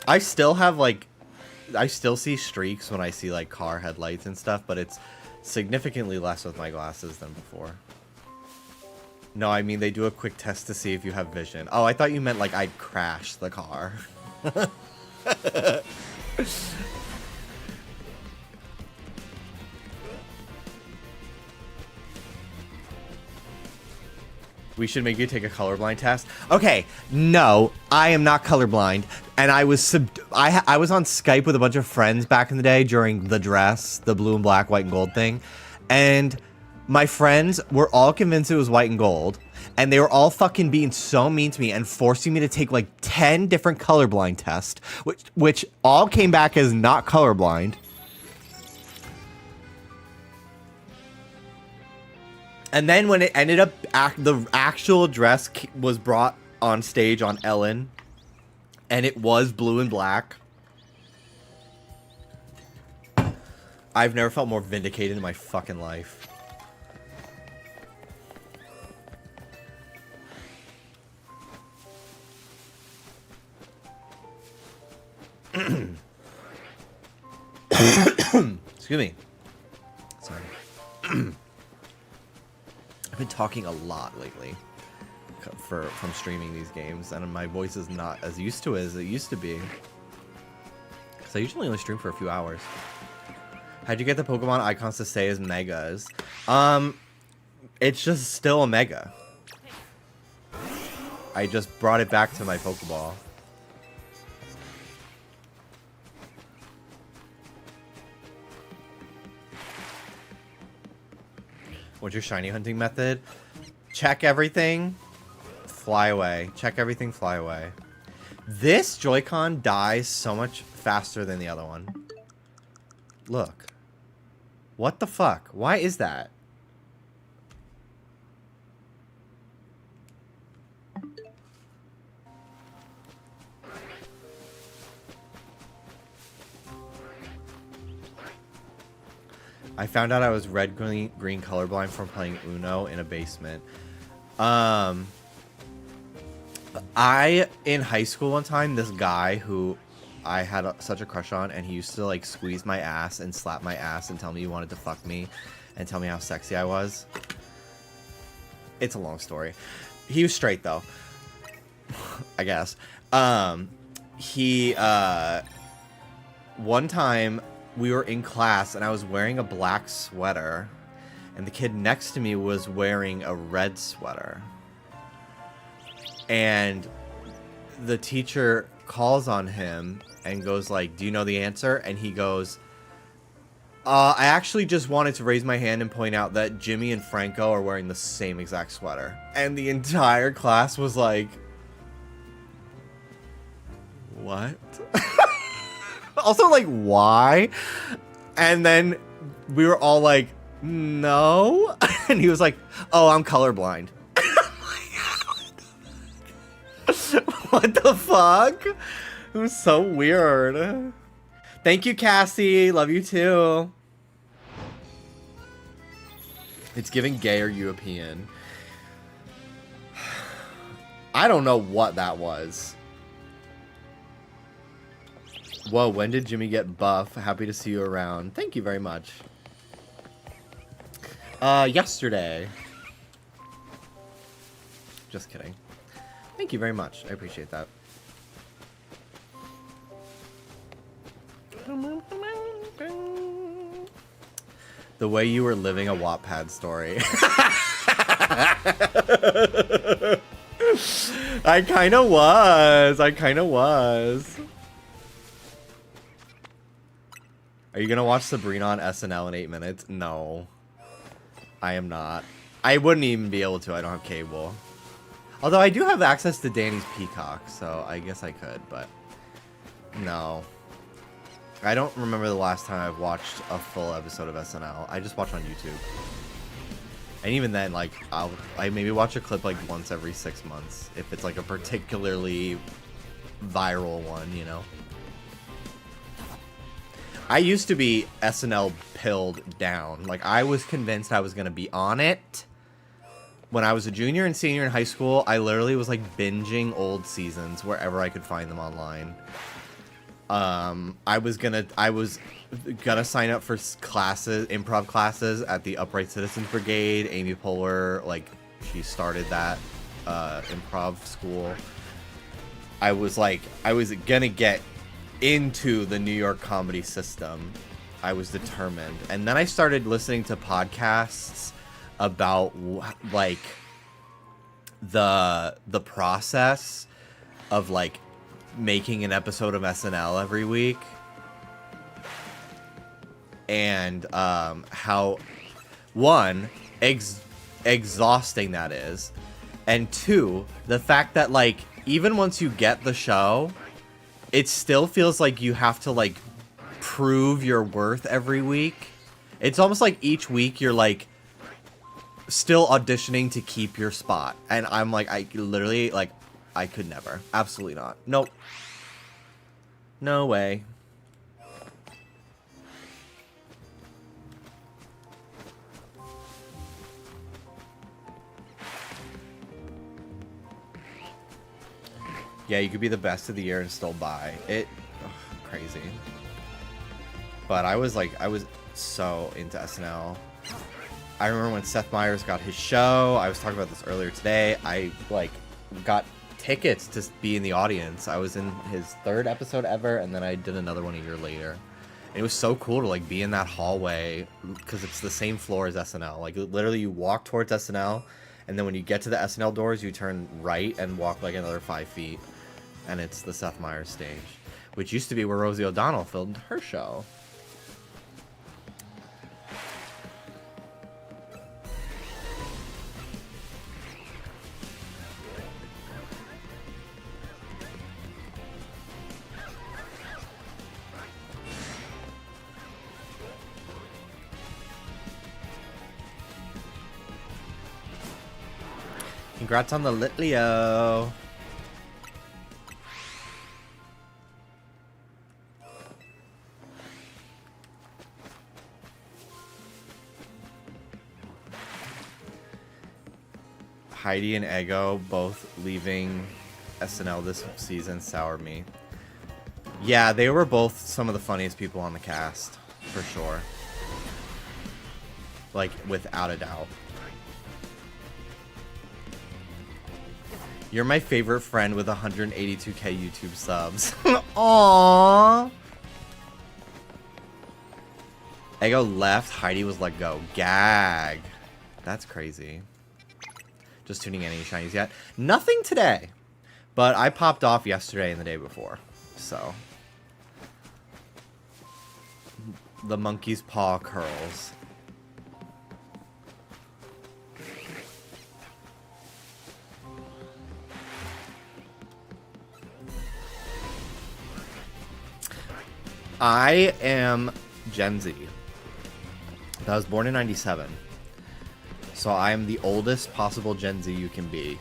I still have like, I still see streaks when I see like car headlights and stuff, but it's significantly less with my glasses than before. No, I mean they do a quick test to see if you have vision. Oh, I thought you meant like I'd crash the car. We should make you take a colorblind test. Okay, no, I am not colorblind, and I was I was on Skype with a bunch of friends back in the day during the dress, the blue and black, white and gold thing, and my friends were all convinced it was white and gold, and they were all fucking being so mean to me and forcing me to take like 10 different colorblind tests, which all came back as not colorblind. And then when it ended up, the actual dress was brought on stage on Ellen, and it was blue and black. I've never felt more vindicated in my fucking life. Excuse me. Sorry. I've been talking a lot lately from streaming these games, and my voice is not as used to as it used to be. Because I usually only stream for a few hours. How'd you get the Pokemon icons to stay as megas? It's just still a mega. I just brought it back to my Pokeball. What's your shiny hunting method? Check everything, fly away. Check everything, fly away. This Joy-Con dies so much faster than the other one. Look. What the fuck? Why is that? I found out I was red, green colorblind from playing Uno in a basement. In high school one time, this guy who I had such a crush on, and he used to like squeeze my ass and slap my ass and tell me he wanted to fuck me and tell me how sexy I was. It's a long story. He was straight though, I guess. One time we were in class and I was wearing a black sweater and the kid next to me was wearing a red sweater. And the teacher calls on him and goes like, "Do you know the answer?" And he goes, I actually just wanted to raise my hand and point out that Jimmy and Franco are wearing the same exact sweater." And the entire class was like, what? Also, like, why? And then we were all like, no. And he was like, "Oh, I'm colorblind." What the fuck? It was so weird. Thank you, Cassie. Love you too. It's giving gay or European. I don't know what that was. Whoa, when did Jimmy get buff? Happy to see you around. Thank you very much. Yesterday. Just kidding. Thank you very much. I appreciate that. The way you were living a Wattpad story. I kind of was. Are you gonna watch Sabrina on SNL in 8 minutes? No. I am not. I wouldn't even be able to. I don't have cable. Although I do have access to Danny's Peacock, so I guess I could, but No. I don't remember the last time I've watched a full episode of SNL. I just watch on YouTube. And even then, like, I maybe watch a clip like once every 6 months. If it's like a particularly viral one, you know? I used to be SNL pilled down. Like, I was convinced I was going to be on it. When I was a junior and senior in high school, I literally was like binging old seasons wherever I could find them online. I was gonna sign up for classes, improv classes at the Upright Citizens Brigade. Amy Poehler, like, she started that improv school. I was gonna get into the New York comedy system. I was determined. And then I started listening to podcasts about like the process of like making an episode of SNL every week, and how one exhausting that is, and two, the fact that like even once you get the show, it still feels like you have to like prove your worth every week. It's almost like each week you're like still auditioning to keep your spot. And I'm like, I literally, like, I could never. Absolutely not. Nope. No way. Yeah, you could be the best of the year and still buy it. Ugh, crazy. But I was so into SNL. I remember when Seth Meyers got his show. I was talking about this earlier today. I like got tickets to be in the audience. I was in his 3rd episode ever, and then I did another one a year later. And it was so cool to like be in that hallway because it's the same floor as SNL. Like literally, you walk towards SNL, and then when you get to the SNL doors, you turn right and walk like another 5 feet, and it's the Seth Meyers stage, which used to be where Rosie O'Donnell filmed her show. Congrats on the Litlio. Heidi and Ego both leaving SNL this season soured me. Yeah, they were both some of the funniest people on the cast, for sure. Like, without a doubt. You're my favorite friend with 182k YouTube subs. Aww. Ego left, Heidi was let go. Gag. That's crazy. Just tuning in, any shinies yet? Nothing today. But I popped off yesterday and the day before. So. The monkey's paw curls. I am Gen Z. I was born in 97. So I am the oldest possible Gen Z you can be.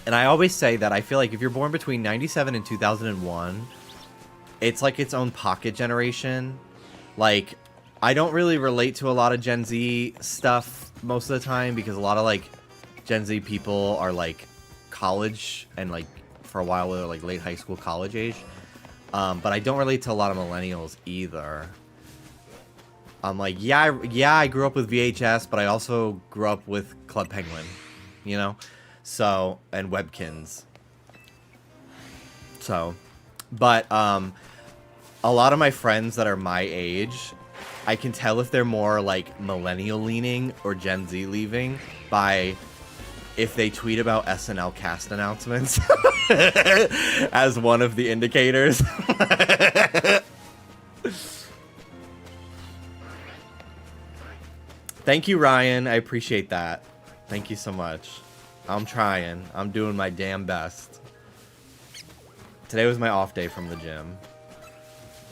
And I always say that I feel like if you're born between 97 and 2001, it's like its own pocket generation. Like, I don't really relate to a lot of Gen Z stuff most of the time because a lot of like Gen Z people are like college and like for a while they're like late high school, college age. But I don't relate to a lot of millennials either. I'm like, yeah, I grew up with VHS, but I also grew up with Club Penguin, you know? So, and Webkins. So, but, a lot of my friends that are my age, I can tell if they're more like millennial leaning or Gen Z leaving by if they tweet about SNL cast announcements as one of the indicators. Thank you, Ryan. I appreciate that. Thank you so much. I'm trying. I'm doing my damn best. Today was my off day from the gym,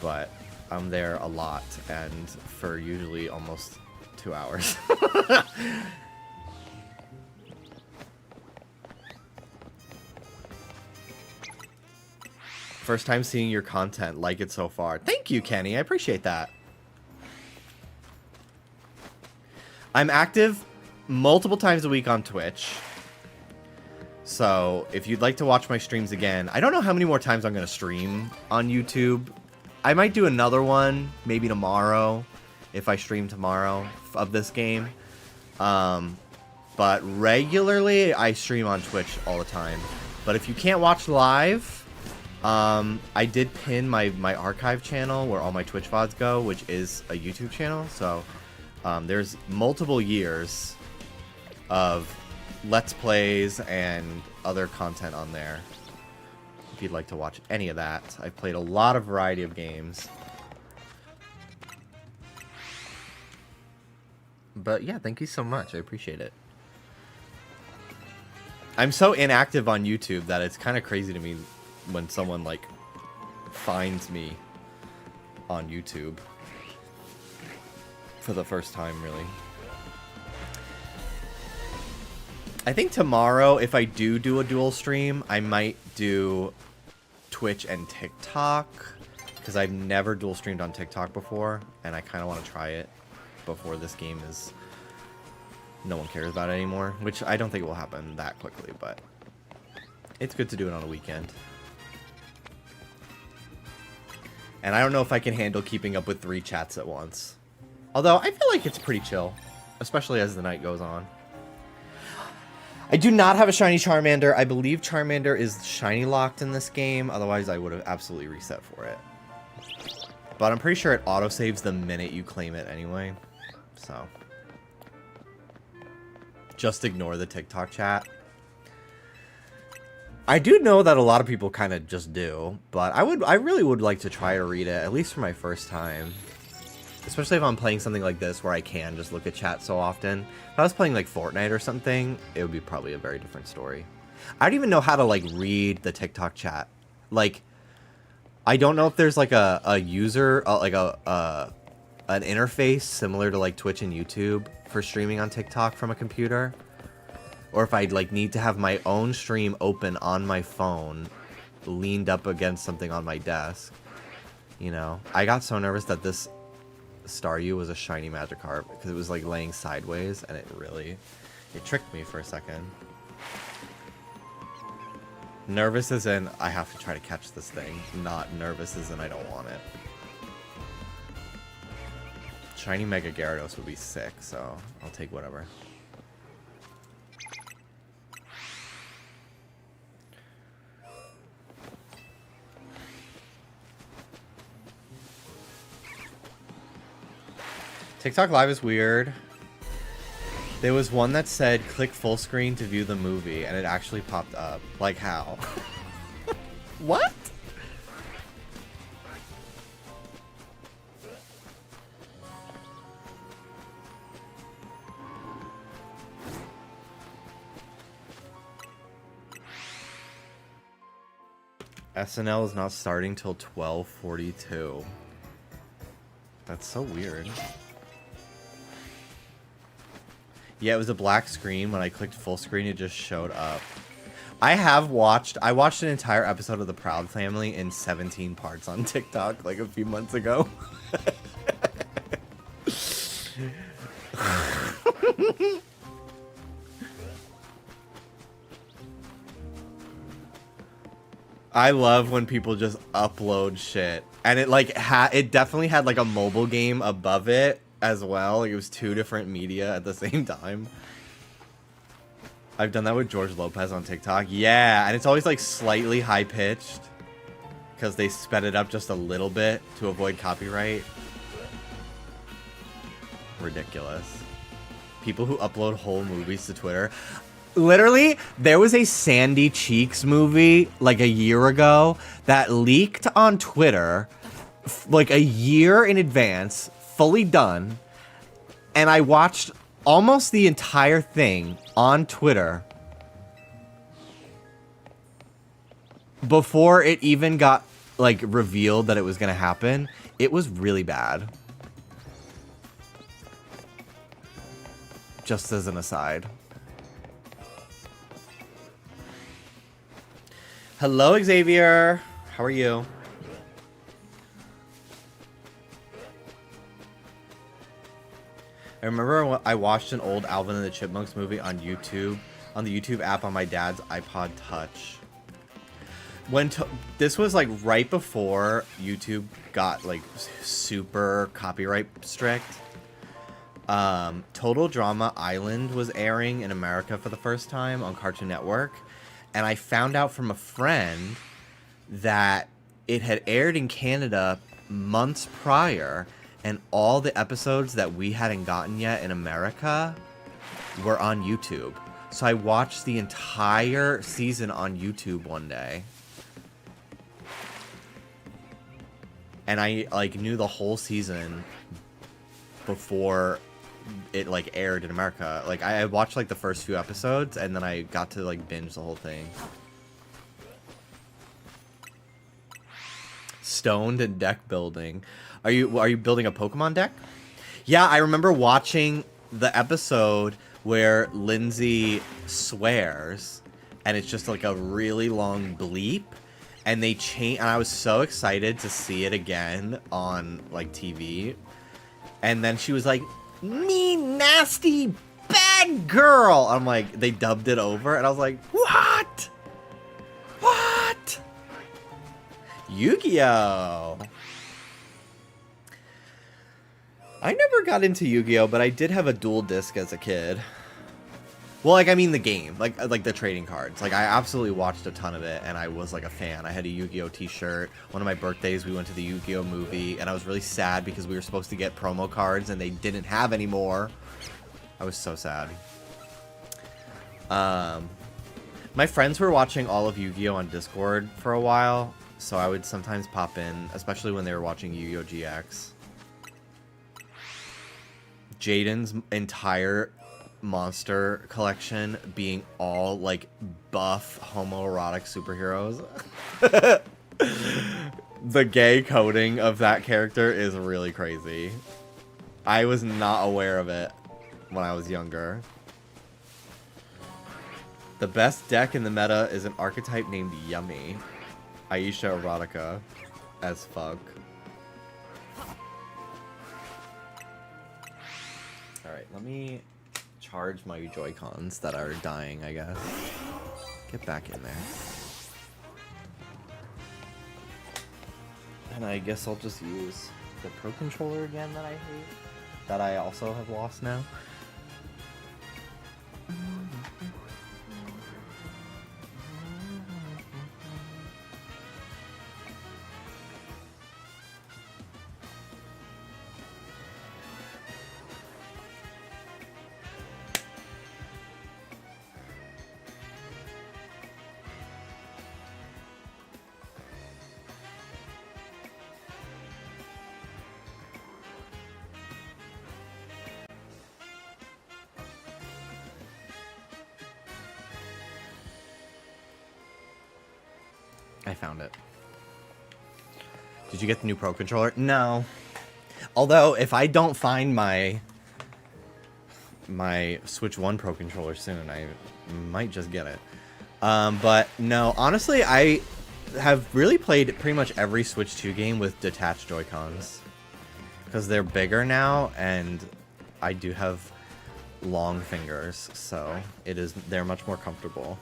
but I'm there a lot and for usually almost 2 hours. First time seeing your content, like it so far. Thank you, Kenny. I appreciate that. I'm active multiple times a week on Twitch. So if you'd like to watch my streams again, I don't know how many more times I'm going to stream on YouTube. I might do another one, maybe tomorrow, if I stream tomorrow of this game. But regularly, I stream on Twitch all the time. But if you can't watch live, I did pin my archive channel where all my Twitch VODs go, which is a YouTube channel. So there's multiple years of Let's Plays and other content on there. If you'd like to watch any of that. I've played a lot of variety of games. But yeah, thank you so much. I appreciate it. I'm so inactive on YouTube that it's kind of crazy to me when someone like finds me on YouTube for the first time, really. I think tomorrow, if I do a dual stream, I might do Twitch and TikTok, because I've never dual streamed on TikTok before, and I kind of want to try it before this game is no one cares about it anymore, which I don't think will happen that quickly, but it's good to do it on a weekend. And I don't know if I can handle keeping up with 3 chats at once. Although, I feel like it's pretty chill, especially as the night goes on. I do not have a shiny Charmander. I believe Charmander is shiny locked in this game. Otherwise, I would have absolutely reset for it. But I'm pretty sure it autosaves the minute you claim it anyway. So just ignore the TikTok chat. I do know that a lot of people kind of just do, but I really would like to try to read it, at least for my first time. Especially if I'm playing something like this where I can just look at chat so often. If I was playing like Fortnite or something, it would be probably a very different story. I don't even know how to like read the TikTok chat. Like, I don't know if there's like a user, like an interface similar to like Twitch and YouTube for streaming on TikTok from a computer. Or if I'd like need to have my own stream open on my phone, leaned up against something on my desk. You know, I got so nervous that this Staryu was a shiny Magikarp because it was like laying sideways, and it tricked me for a second. Nervous as in I have to try to catch this thing, not nervous as in I don't want it. Shiny Mega Gyarados would be sick, so I'll take whatever. TikTok Live is weird. There was one that said click full screen to view the movie, and it actually popped up. Like how? What? SNL is not starting till 12:42. That's so weird. Yeah, it was a black screen. When I clicked full screen, it just showed up. I watched an entire episode of The Proud Family in 17 parts on TikTok like a few months ago. I love when people just upload shit. And it like it definitely had like a mobile game above it as well. Like, it was 2 different media at the same time. I've done that with George Lopez on TikTok. Yeah, and it's always like slightly high pitched because they sped it up just a little bit to avoid copyright. Ridiculous. People who upload whole movies to Twitter. Literally, there was a Sandy Cheeks movie like a year ago that leaked on Twitter like a year in advance, fully done, and I watched almost the entire thing on Twitter before it even got like revealed that it was gonna happen, it was really bad. Just as an aside. Hello, Xavier. How are you? I remember I watched an old Alvin and the Chipmunks movie on YouTube, on the YouTube app on my dad's iPod Touch. This was like right before YouTube got like super copyright strict. Total Drama Island was airing in America for the first time on Cartoon Network, and I found out from a friend that it had aired in Canada months prior, and all the episodes that we hadn't gotten yet in America were on YouTube. So I watched the entire season on YouTube one day. And I like knew the whole season before it like aired in America. Like I watched like the first few episodes and then I got to like binge the whole thing. Stoned and deck building. Are you building a Pokemon deck? Yeah, I remember watching the episode where Lindsay swears and it's just like a really long bleep, and they change, and I was so excited to see it again on like TV. And then she was like, "Me nasty bad girl." I'm like, they dubbed it over and I was like, "What? What?" Yu-Gi-Oh! I never got into Yu-Gi-Oh, but I did have a dual disc as a kid. Well, like, I mean the game, like the trading cards. Like, I absolutely watched a ton of it, and I was, like, a fan. I had a Yu-Gi-Oh t-shirt. One of my birthdays, we went to the Yu-Gi-Oh movie, and I was really sad because we were supposed to get promo cards, and they didn't have any more. I was so sad. My friends were watching all of Yu-Gi-Oh on Discord for a while, so I would sometimes pop in, especially when they were watching Yu-Gi-Oh GX. Jaden's entire monster collection being all like buff homoerotic superheroes. The gay coding of that character is really crazy. I was not aware of it when I was younger. The best deck in the meta is an archetype named Yummy. Aisha Erotica as fuck. Alright, let me charge my Joy-Cons that are dying, I guess. Get back in there. And I guess I'll just use the Pro Controller again that I hate. That I also have lost now. I found it. Did you get the new Pro Controller? No. Although, if I don't find my Switch 1 Pro Controller soon, I might just get it. But no, honestly, I have really played pretty much every Switch 2 game with detached Joy-Cons. Because they're bigger now, and I do have long fingers, so they're much more comfortable.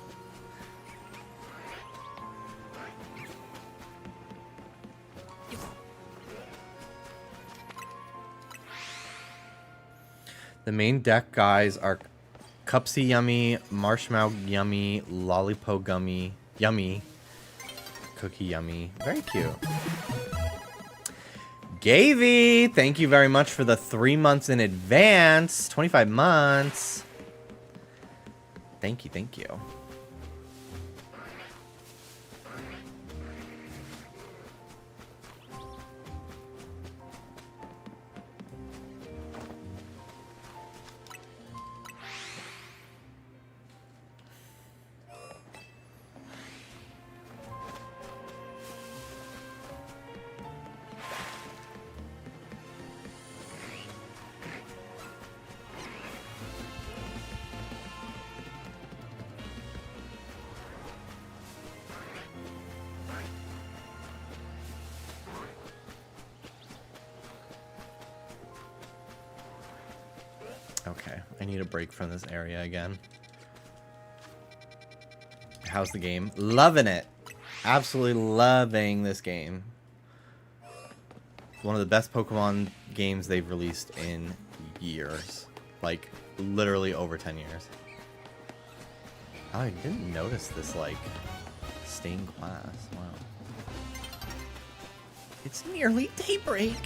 The main deck guys are Cupsy Yummy, Marshmallow Yummy, Lollipop Gummy, Yummy, Cookie Yummy. Very cute. Gavy, thank you very much for the 3 months in advance. 25 months. Thank you, thank you. Okay, I need a break from this area again. How's the game? Loving it. Absolutely loving this game. One of the best Pokemon games they've released in years. Like, literally over 10 years. Oh, I didn't notice this, like, stained glass. Wow. It's nearly daybreak.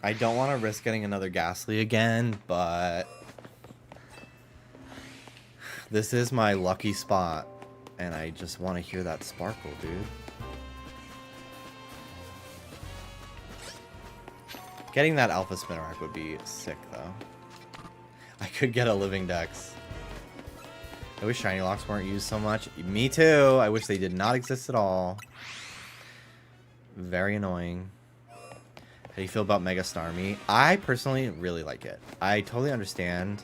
I don't want to risk getting another Ghastly again, but this is my lucky spot, and I just want to hear that sparkle, dude. Getting that Alpha Spinarak would be sick, though. I could get a Living Dex. I wish Shiny Locks weren't used so much. Me too. I wish they did not exist at all. Very annoying. How do you feel about Mega Starmie? I personally really like it. I totally understand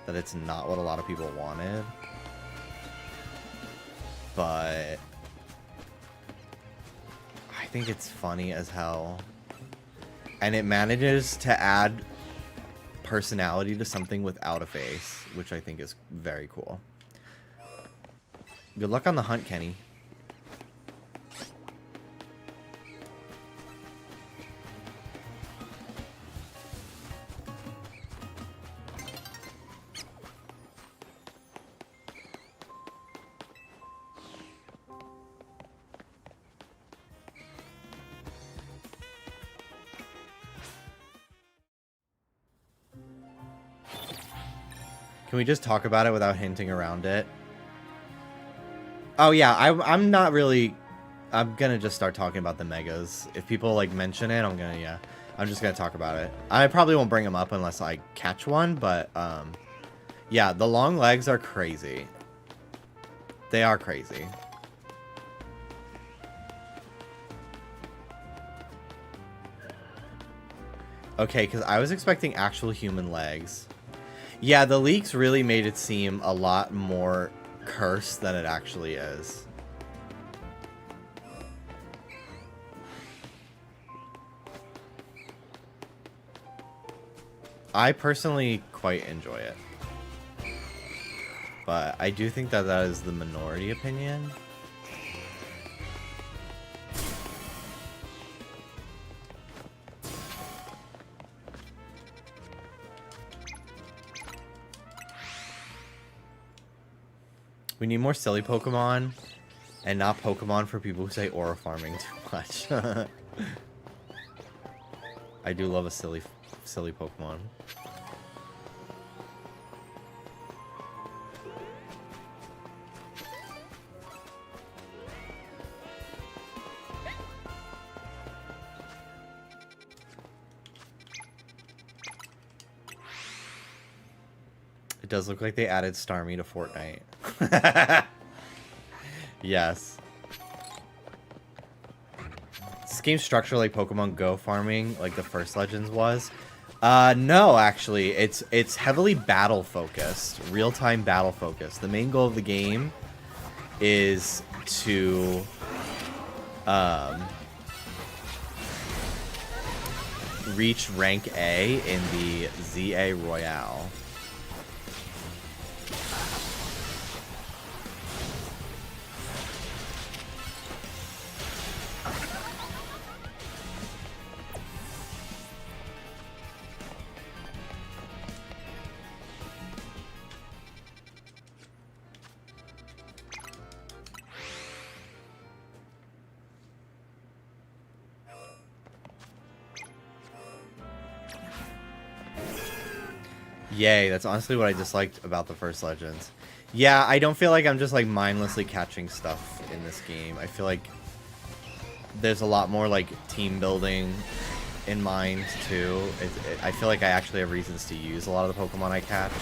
that it's not what a lot of people wanted. But I think it's funny as hell. And it manages to add personality to something without a face, which I think is very cool. Good luck on the hunt, Kenny. Can we just talk about it without hinting around it? Oh yeah, I'm not really... I'm gonna just start talking about the megas. If people like mention it, I'm just gonna talk about it. I probably won't bring them up unless I catch one, but yeah, the long legs are crazy. They are crazy. Okay, because I was expecting actual human legs. Yeah, the leaks really made it seem a lot more cursed than it actually is. I personally quite enjoy it. But I do think that that is the minority opinion. We need more silly Pokemon, and not Pokemon for people who say aura farming too much. I do love a silly Pokemon. It does look like they added Starmie to Fortnite. Yes. This game's structured like Pokemon Go farming, like the first Legends was. No, actually, it's heavily battle focused, real-time battle focused. The main goal of the game is to reach rank A in the ZA Royale. Yay, that's honestly what I disliked about the first Legends. Yeah, I don't feel like I'm just like mindlessly catching stuff in this game. I feel like there's a lot more like team building in mind too. I feel like I actually have reasons to use a lot of the Pokemon I catch.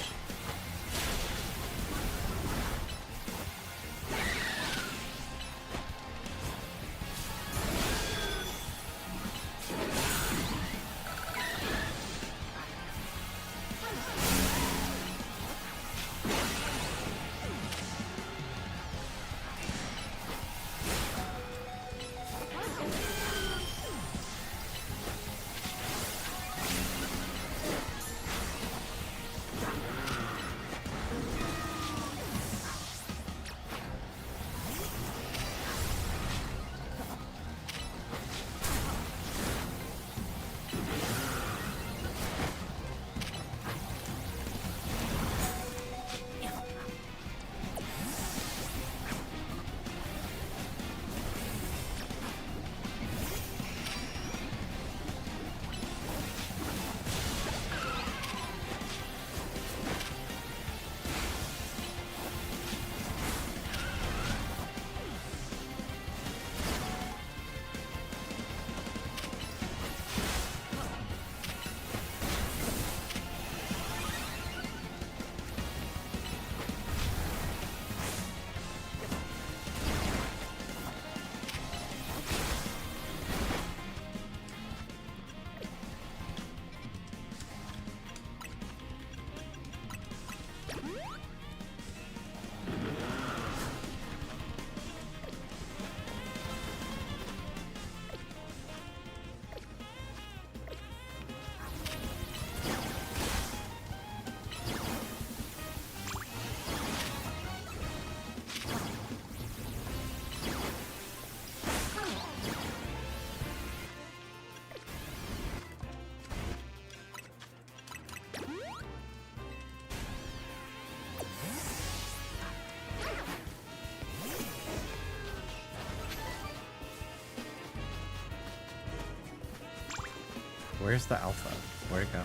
Where's the alpha? Where'd it go?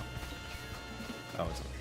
Oh, it's over here.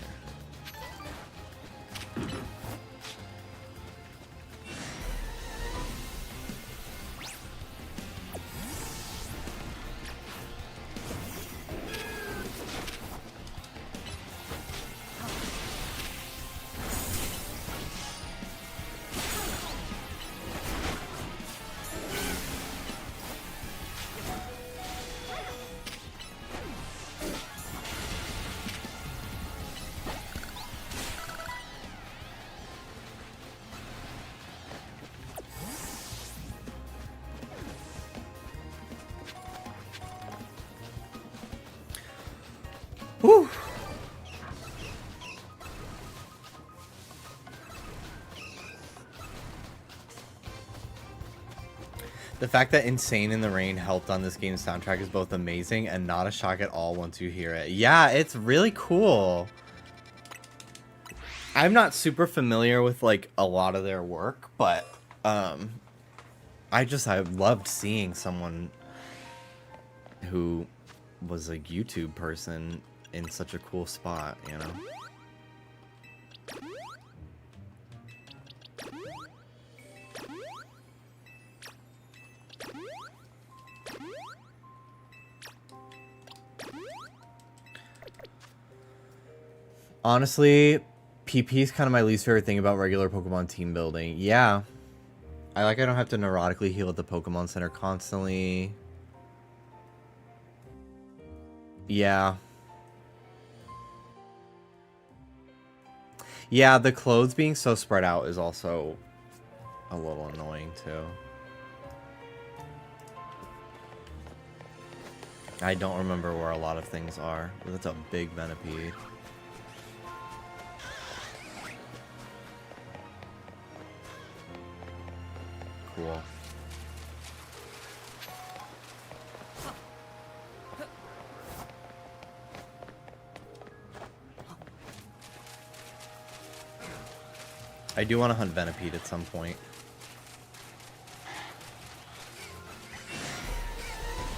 Whew. The fact that Insane in the Rain helped on this game's soundtrack is both amazing and not a shock at all once you hear it. Yeah, it's really cool. I'm not super familiar with like a lot of their work, but I loved seeing someone who was a YouTube person in such a cool spot, you know? Honestly, PP is kind of my least favorite thing about regular Pokemon team building. Yeah. I don't have to neurotically heal at the Pokemon Center constantly. Yeah. Yeah, the clothes being so spread out is also a little annoying too. I don't remember where a lot of things are. That's a big Venipede. Cool. I do want to hunt Venipede at some point.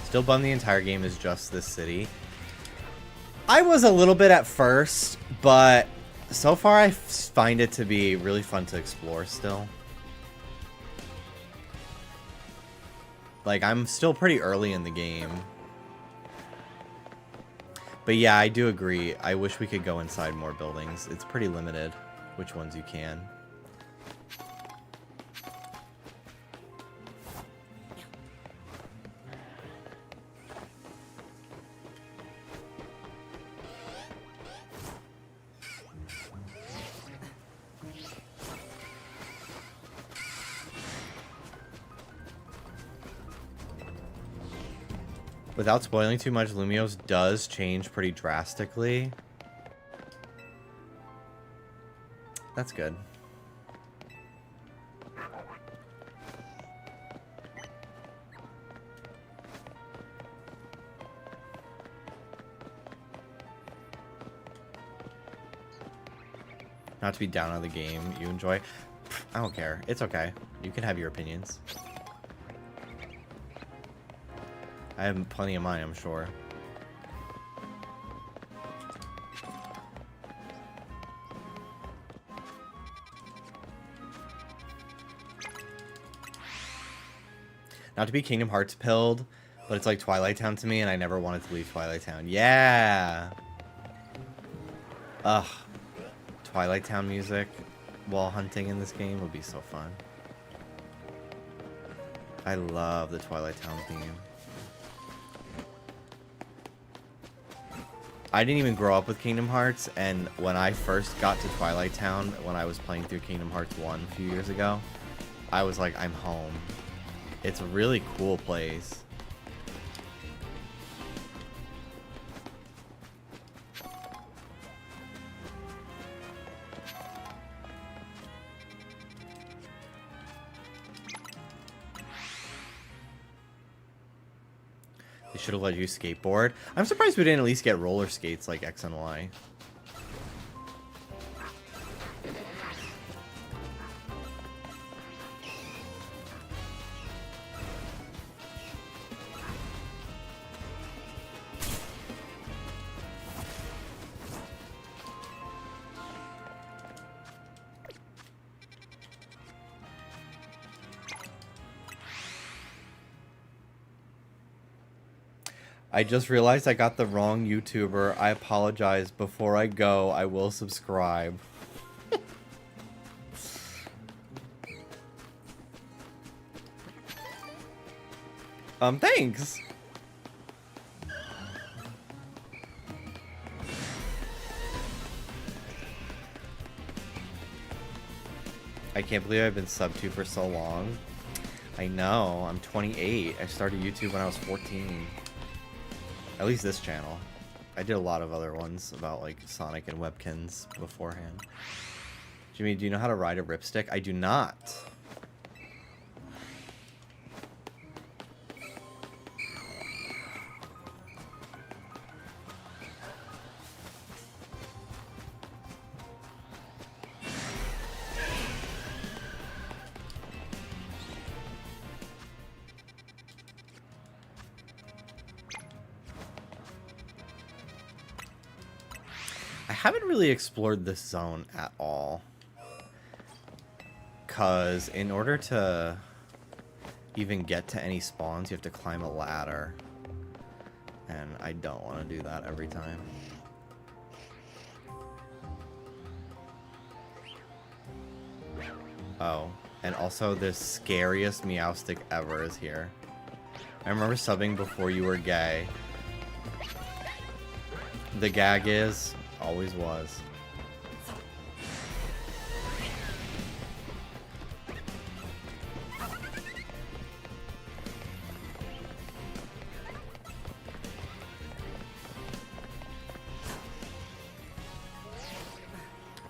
Still bummed the entire game is just this city. I was a little bit at first, but so far I find it to be really fun to explore still. Like, I'm still pretty early in the game. But yeah, I do agree. I wish we could go inside more buildings. It's pretty limited which ones you can. Without spoiling too much, Lumiose does change pretty drastically. That's good. Not to be down on the game you enjoy. I don't care. It's okay. You can have your opinions. I have plenty of mine, I'm sure. Not to be Kingdom Hearts pilled, but it's like Twilight Town to me, and I never wanted to leave Twilight Town. Yeah! Ugh. Twilight Town music while hunting in this game would be so fun. I love the Twilight Town theme. I didn't even grow up with Kingdom Hearts, and when I first got to Twilight Town, when I was playing through Kingdom Hearts 1 a few years ago, I was like, I'm home. It's a really cool place. They should have let you skateboard. I'm surprised we didn't at least get roller skates like X and Y. I just realized I got the wrong YouTuber. I apologize. Before I go, I will subscribe. Thanks. I can't believe I've been sub to for so long. I know, I'm 28. I started YouTube when I was 14. At least this channel. I did a lot of other ones about like Sonic and Webkins beforehand. Jimmy, do you know how to ride a ripstick? I do not. I haven't really explored this zone at all. Because in order to even get to any spawns, you have to climb a ladder. And I don't want to do that every time. Oh, and also the scariest Meowstic ever is here. I remember subbing before you were gay. The gag is, always was.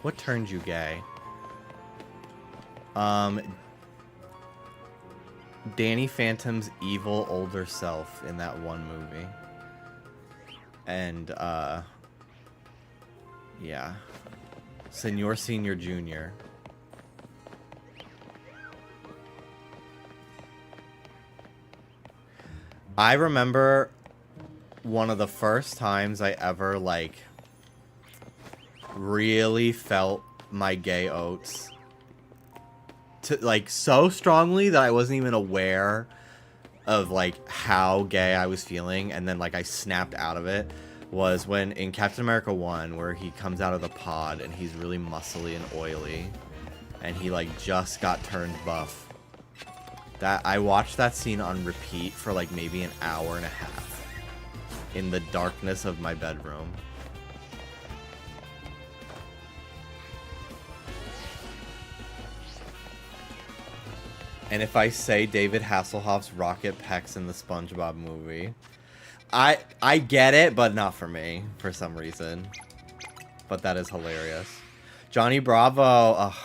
What turned you gay? Danny Phantom's evil older self in that one movie. And, yeah. Senor Senior Jr. I remember one of the first times I ever, like, really felt my gay oats. Like, so strongly that I wasn't even aware of, like, how gay I was feeling. And then, like, I snapped out of it. Was when in Captain America 1, where he comes out of the pod and he's really muscly and oily, and he like just got turned buff. That I watched that scene on repeat for like maybe an hour and a half in the darkness of my bedroom. And if I say David Hasselhoff's Rocket Pecs in the SpongeBob movie, I get it, but not for me, for some reason. But that is hilarious. Johnny Bravo. Ugh,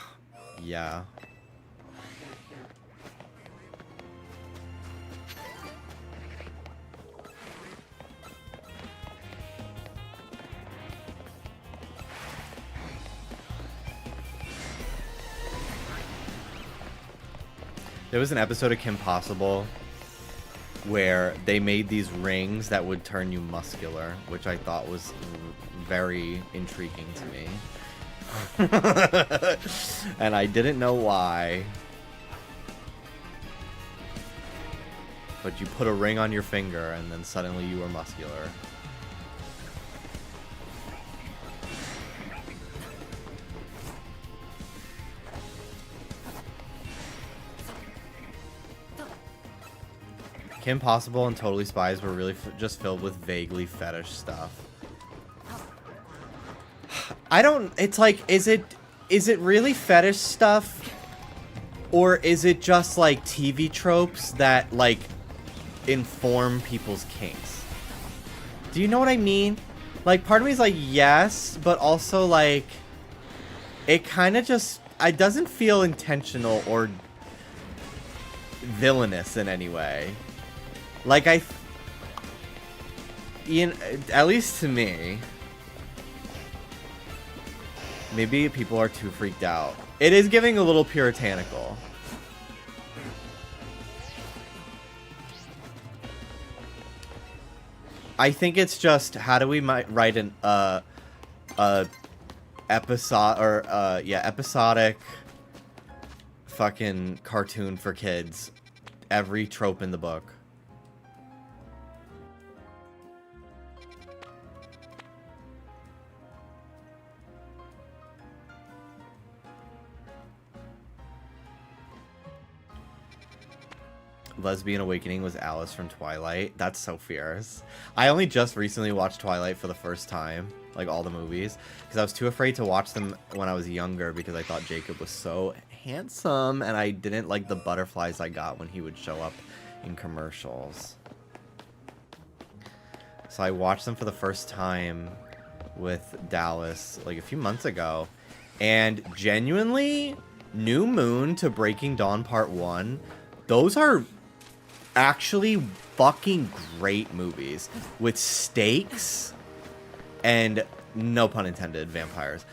yeah. There was an episode of Kim Possible where they made these rings that would turn you muscular, which I thought was very intriguing to me. And I didn't know why. But you put a ring on your finger and then suddenly you were muscular. Kim Possible and Totally Spies were really just filled with vaguely fetish stuff. I don't, it's like, is it really fetish stuff? Or is it just like TV tropes that like inform people's kinks? Do you know what I mean? Like, part of me is like, yes, but also like, it kind of just, it doesn't feel intentional or villainous in any way. Like, at least to me, maybe people are too freaked out. It is giving a little puritanical. I think it's just, how do we write an episodic fucking cartoon for kids, every trope in the book. lesbian awakening was Alice from Twilight. That's so fierce. I only just recently watched Twilight for the first time, like all the movies, because I was too afraid to watch them when I was younger because I thought Jacob was so handsome and I didn't like the butterflies I got when he would show up in commercials. So I watched them for the first time with Dallas like a few months ago, and genuinely, New Moon to Breaking Dawn Part 1, those are actually fucking great movies with stakes and, no pun intended, vampires.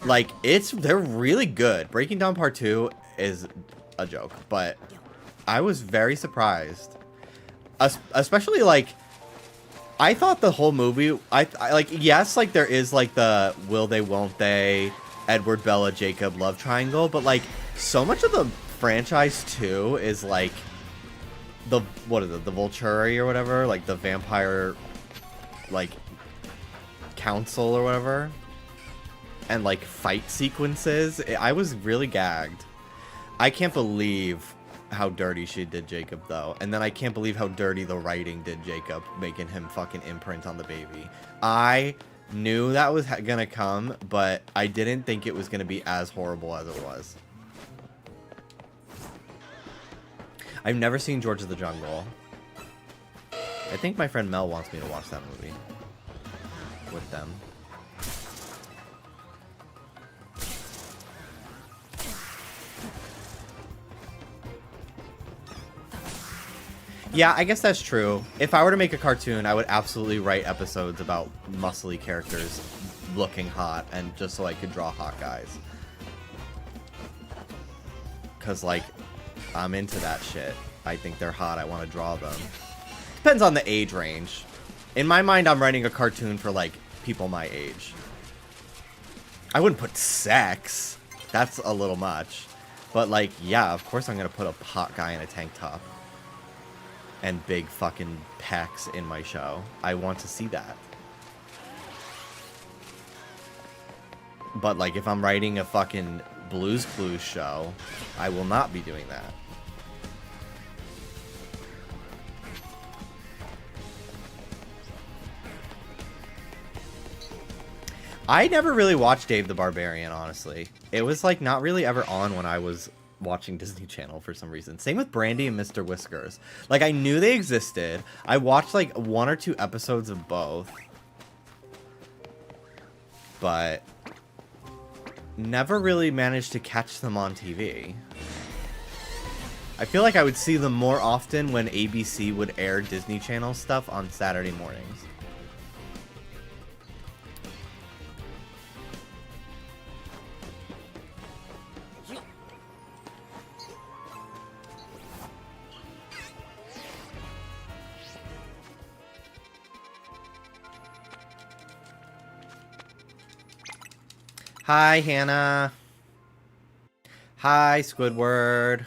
Like, they're really good. Breaking Dawn Part 2 is a joke, but I was very surprised. Especially, like, I thought the whole movie, I like, yes, like, there is, like, the will they, won't they, Edward, Bella, Jacob love triangle, but, like, so much of the franchise, too, is, like, the Volturi or whatever, like, the vampire, like, council or whatever, and, like, fight sequences. I was really gagged. I can't believe how dirty she did Jacob, though. And then I can't believe how dirty the writing did Jacob, making him fucking imprint on the baby. I knew that was gonna come, but I didn't think it was gonna be as horrible as it was. I've never seen George of the Jungle. I think my friend Mel wants me to watch that movie with them. Yeah, I guess that's true. If I were to make a cartoon, I would absolutely write episodes about muscly characters looking hot, and just so I could draw hot guys. Because, like, I'm into that shit. I think they're hot. I want to draw them. Depends on the age range. In my mind, I'm writing a cartoon for, like, people my age. I wouldn't put sex. That's a little much. But, like, yeah, of course I'm going to put a hot guy in a tank top and big fucking pecs in my show. I want to see that. But, like, if I'm writing a fucking Blue's Clues show, I will not be doing that. I never really watched Dave the Barbarian, honestly. It was, like, not really ever on when I was watching Disney Channel for some reason. Same with Brandy and Mr. Whiskers. Like, I knew they existed. I watched, like, 1 or 2 episodes of both. But never really managed to catch them on TV. I feel like I would see them more often when ABC would air Disney Channel stuff on Saturday mornings. Hi, Hannah. Hi, Squidward.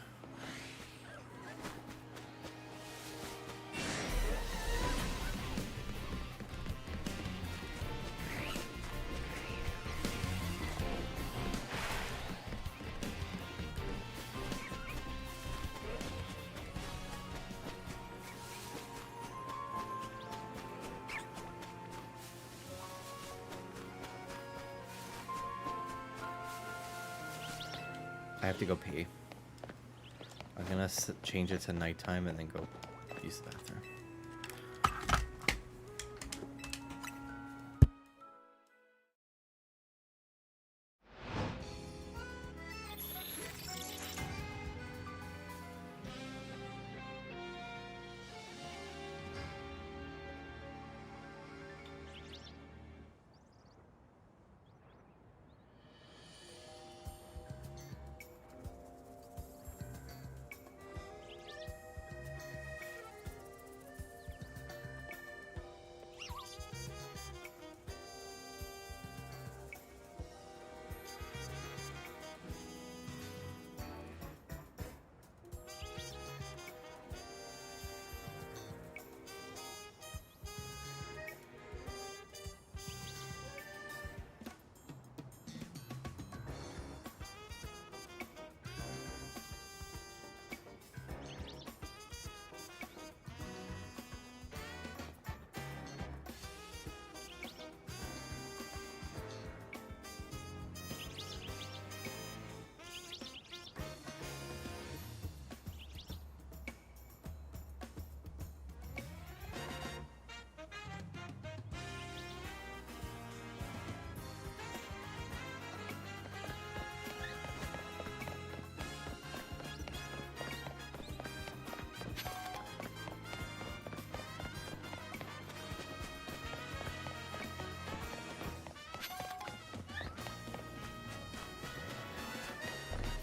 I have to go pee. I'm gonna change it to nighttime and then go use the bathroom.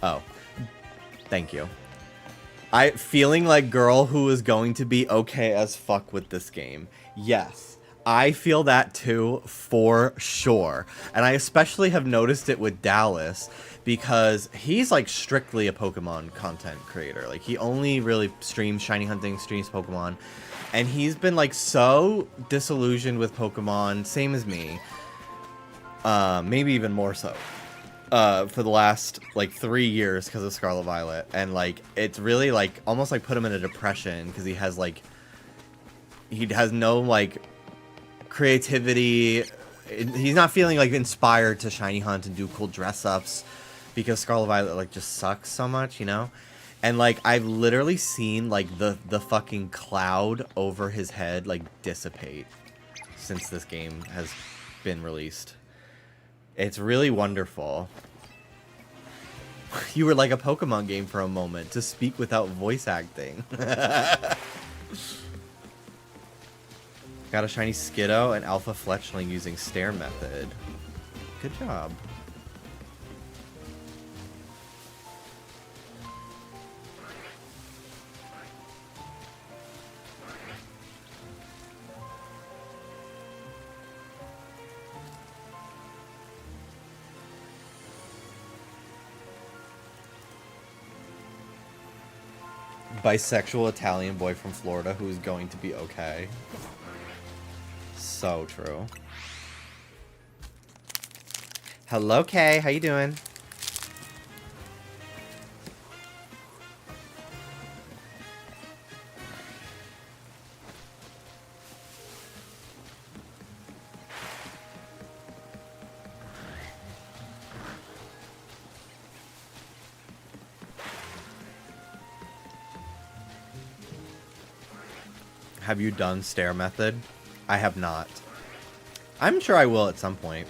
Oh, thank you. I feeling like girl who is going to be okay as fuck with this game. Yes, I feel that too for sure. And I especially have noticed it with Dallas because he's like strictly a Pokemon content creator. Like he only really streams shiny hunting, streams Pokemon. And he's been like so disillusioned with Pokemon, same as me. Maybe even more so. For the last like 3 years because of Scarlet Violet, and like it's really like almost like put him in a depression because he has no like creativity. He's not feeling like inspired to shiny hunt and do cool dress ups because Scarlet Violet like just sucks so much, you know. And like I've literally seen like the fucking cloud over his head like dissipate since this game has been released. It's really wonderful. You were like a Pokemon game for a moment, to speak without voice acting. Got a shiny Skiddo and Alpha Fletchling using Stare Method. Good job. Bisexual Italian boy from Florida who's going to be okay. So true. Hello, Kay. How you doing? Have you done Stare Method? I have not. I'm sure I will at some point.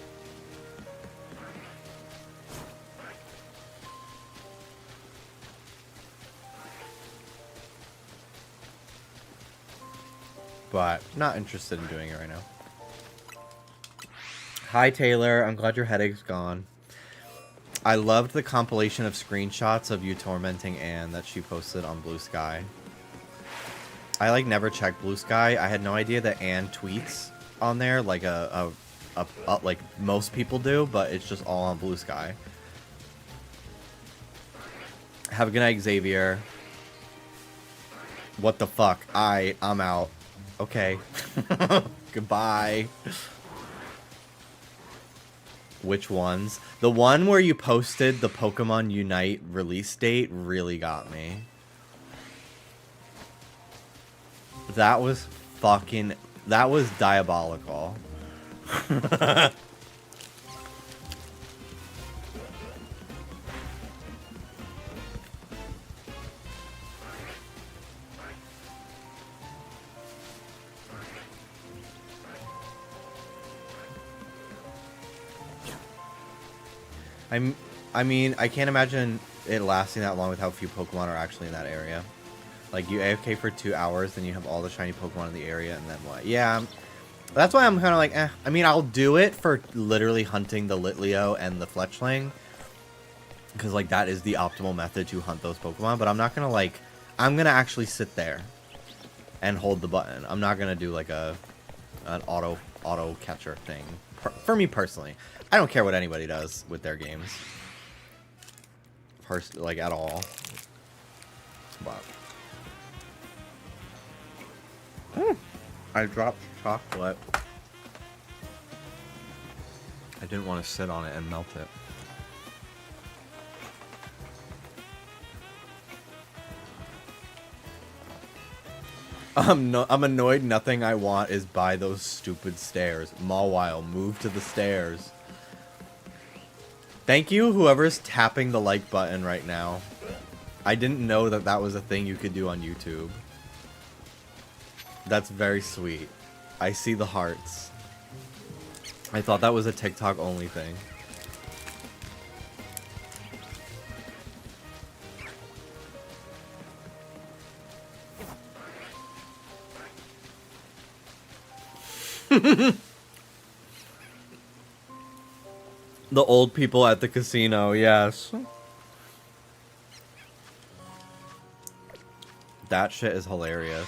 But not interested in doing it right now. Hi Taylor, I'm glad your headache's gone. I loved the compilation of screenshots of you tormenting Anne that she posted on Blue Sky. I like never checked Blue Sky. I had no idea that Anne tweets on there like like most people do, but it's just all on Blue Sky. Have a good night, Xavier. What the fuck? I'm out. Okay. Goodbye. Which ones? The one where you posted the Pokemon Unite release date really got me. That was diabolical. I mean, I can't imagine it lasting that long with how few Pokemon are actually in that area. Like, you AFK for 2 hours, then you have all the shiny Pokemon in the area, and then what? Yeah, that's why I'm kind of like, eh. I mean, I'll do it for literally hunting the Litleo and the Fletchling. Because, like, that is the optimal method to hunt those Pokemon. But I'm not going to, like, I'm going to actually sit there and hold the button. I'm not going to do, like, an auto catcher thing. For me, personally. I don't care what anybody does with their games. Like, at all. But... I dropped chocolate. I didn't want to sit on it and melt it. I'm annoyed nothing I want is by those stupid stairs. Mawile, move to the stairs. Thank you, whoever's tapping the like button right now. I didn't know that that was a thing you could do on YouTube. That's very sweet. I see the hearts. I thought that was a TikTok only thing. The old people at the casino, yes. stat shit is hilarious.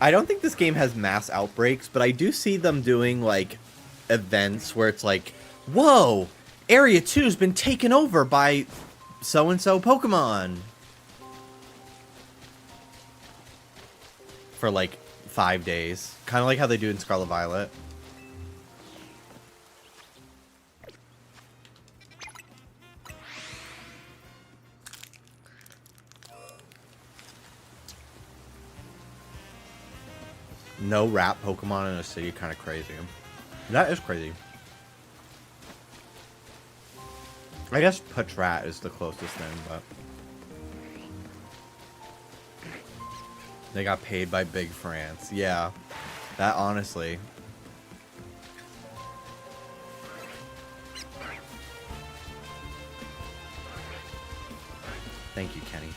I don't think this game has mass outbreaks, but I do see them doing, like, events where it's like, whoa, Area 2's been taken over by so-and-so Pokemon. For, like, 5 days. Kind of like how they do in Scarlet Violet. No rat Pokemon in a city, kind of crazy. That is crazy. I guess Patrat is the closest thing, but they got paid by Big France. Yeah, that honestly. Thank you, Kenny.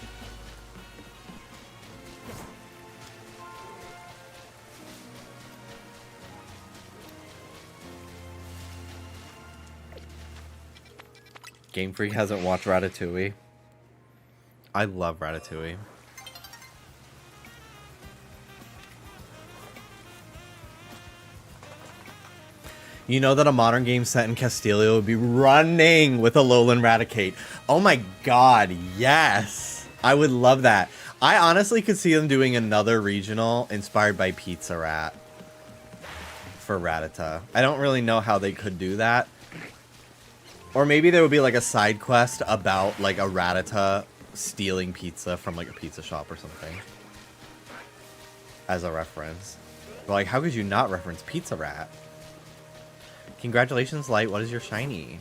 Game Freak hasn't watched Ratatouille. I love Ratatouille. You know that a modern game set in Castilia would be running with Alolan Raticate. Oh my god, yes! I would love that. I honestly could see them doing another regional inspired by Pizza Rat for Rattata. I don't really know how they could do that. Or maybe there would be like a side quest about like a Rattata stealing pizza from like a pizza shop or something. As a reference. But like, how could you not reference Pizza Rat? Congratulations, Light. What is your shiny?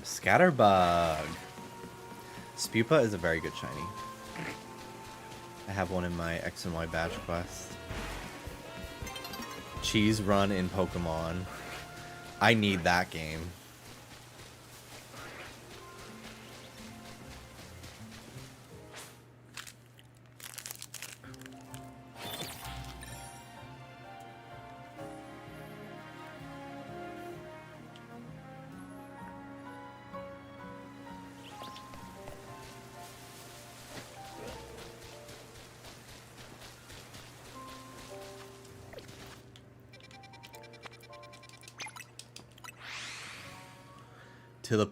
Scatterbug. Spupa is a very good shiny. I have one in my X and Y badge quest. Cheese Run in Pokemon. I need that game.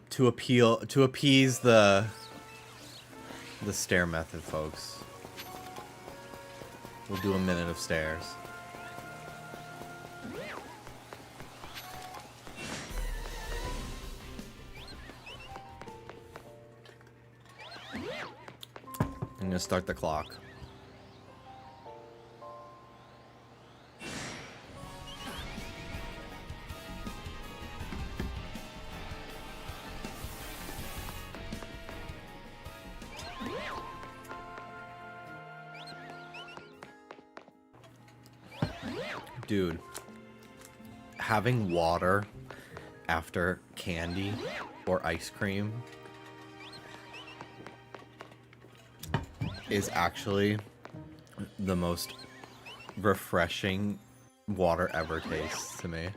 To appease the stare method, folks. We'll do a minute of stares. I'm gonna start the clock. Dude, having water after candy or ice cream is actually the most refreshing water ever tastes to me.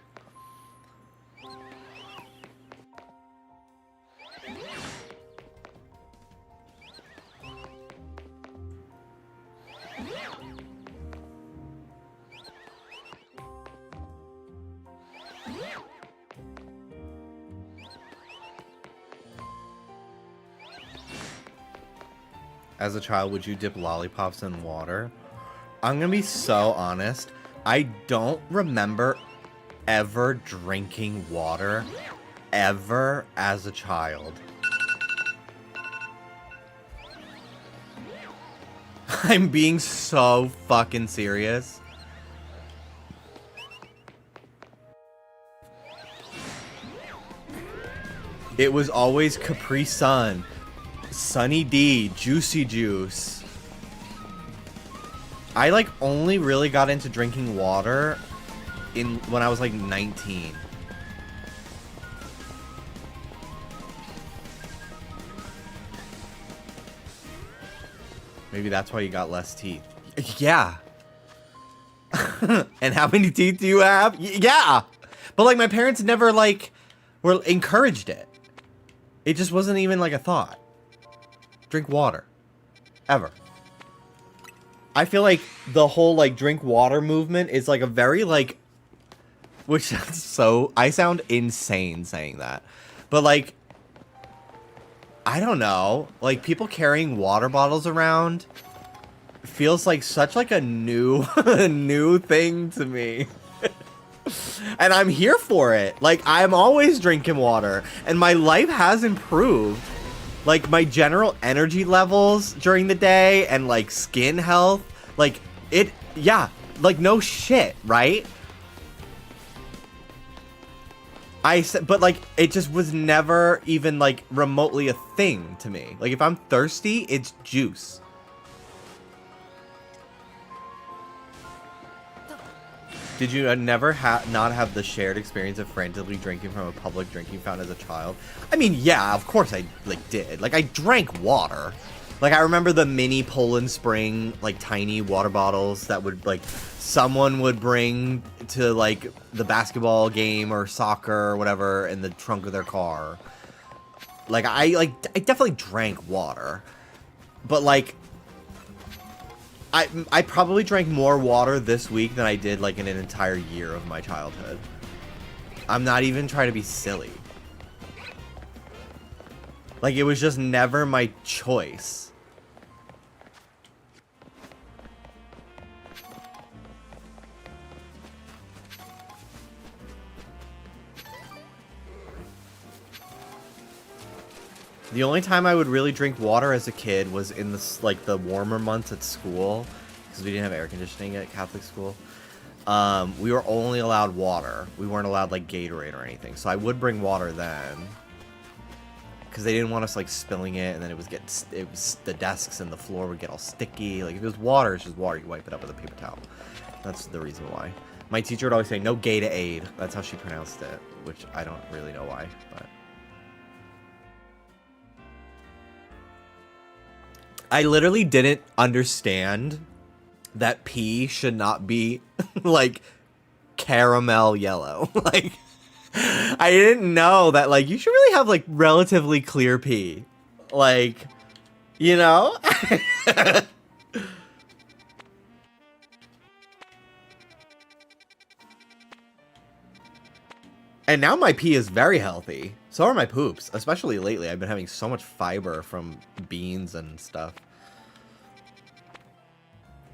As a child, would you dip lollipops in water? I'm gonna be so honest. I don't remember ever drinking water ever as a child. I'm being so fucking serious. It was always Capri Sun, Sunny D, Juicy Juice. I like only really got into drinking water when I was like 19. Maybe that's why you got less teeth. Yeah. And how many teeth do you have? Yeah. But like my parents never like were encouraged it. It just wasn't even like a thought. Drink water. Ever. I feel like the whole like drink water movement is like a very like, which sounds so, I sound insane saying that. But like, I don't know, like people carrying water bottles around feels like such like a new new thing to me. And I'm here for it. Like I'm always drinking water and my life has improved. Like my general energy levels during the day and like skin health, like it, yeah, like no shit, right? But like, it just was never even like remotely a thing to me. Like if I'm thirsty, it's juice. Did you never not have the shared experience of frantically drinking from a public drinking fountain as a child? I mean, yeah, of course I like did. Like I drank water. Like I remember the mini Poland Spring, like tiny water bottles that would like someone would bring to like the basketball game or soccer or whatever in the trunk of their car. Like I definitely drank water. But like I probably drank more water this week than I did like in an entire year of my childhood. I'm not even trying to be silly. Like it was just never my choice. The only time I would really drink water as a kid was in this, like the warmer months at school, because we didn't have air conditioning at Catholic school. We were only allowed water. We weren't allowed like Gatorade or anything. So I would bring water then, because they didn't want us like spilling it, and then it was the desks and the floor would get all sticky. Like if it was water, it's just water. You wipe it up with a paper towel. That's the reason why. My teacher would always say no Gatorade. That's how she pronounced it, which I don't really know why, but. I literally didn't understand that pee should not be like caramel yellow. Like I didn't know that like you should really have like relatively clear pee. Like, you know? And now my pee is very healthy. So are my poops, especially lately. I've been having so much fiber from beans and stuff.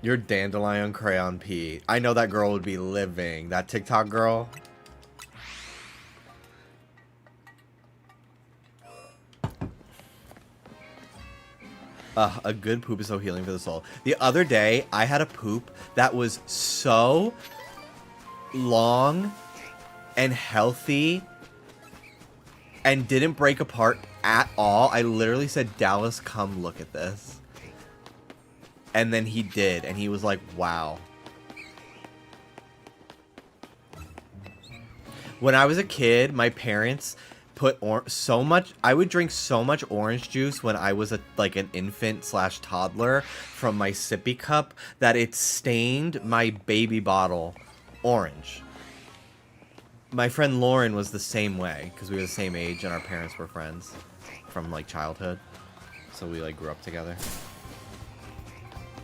Your dandelion crayon pee. I know that girl would be living. That TikTok girl. A good poop is so healing for the soul. The other day, I had a poop that was so long and healthy and didn't break apart at all. I literally said, Dallas, come look at this. And then he did, and he was like, wow. When I was a kid, my parents put so much, I would drink so much orange juice when I was like an infant / toddler from my sippy cup that it stained my baby bottle orange. My friend Lauren was the same way, because we were the same age and our parents were friends from like childhood. So we like grew up together.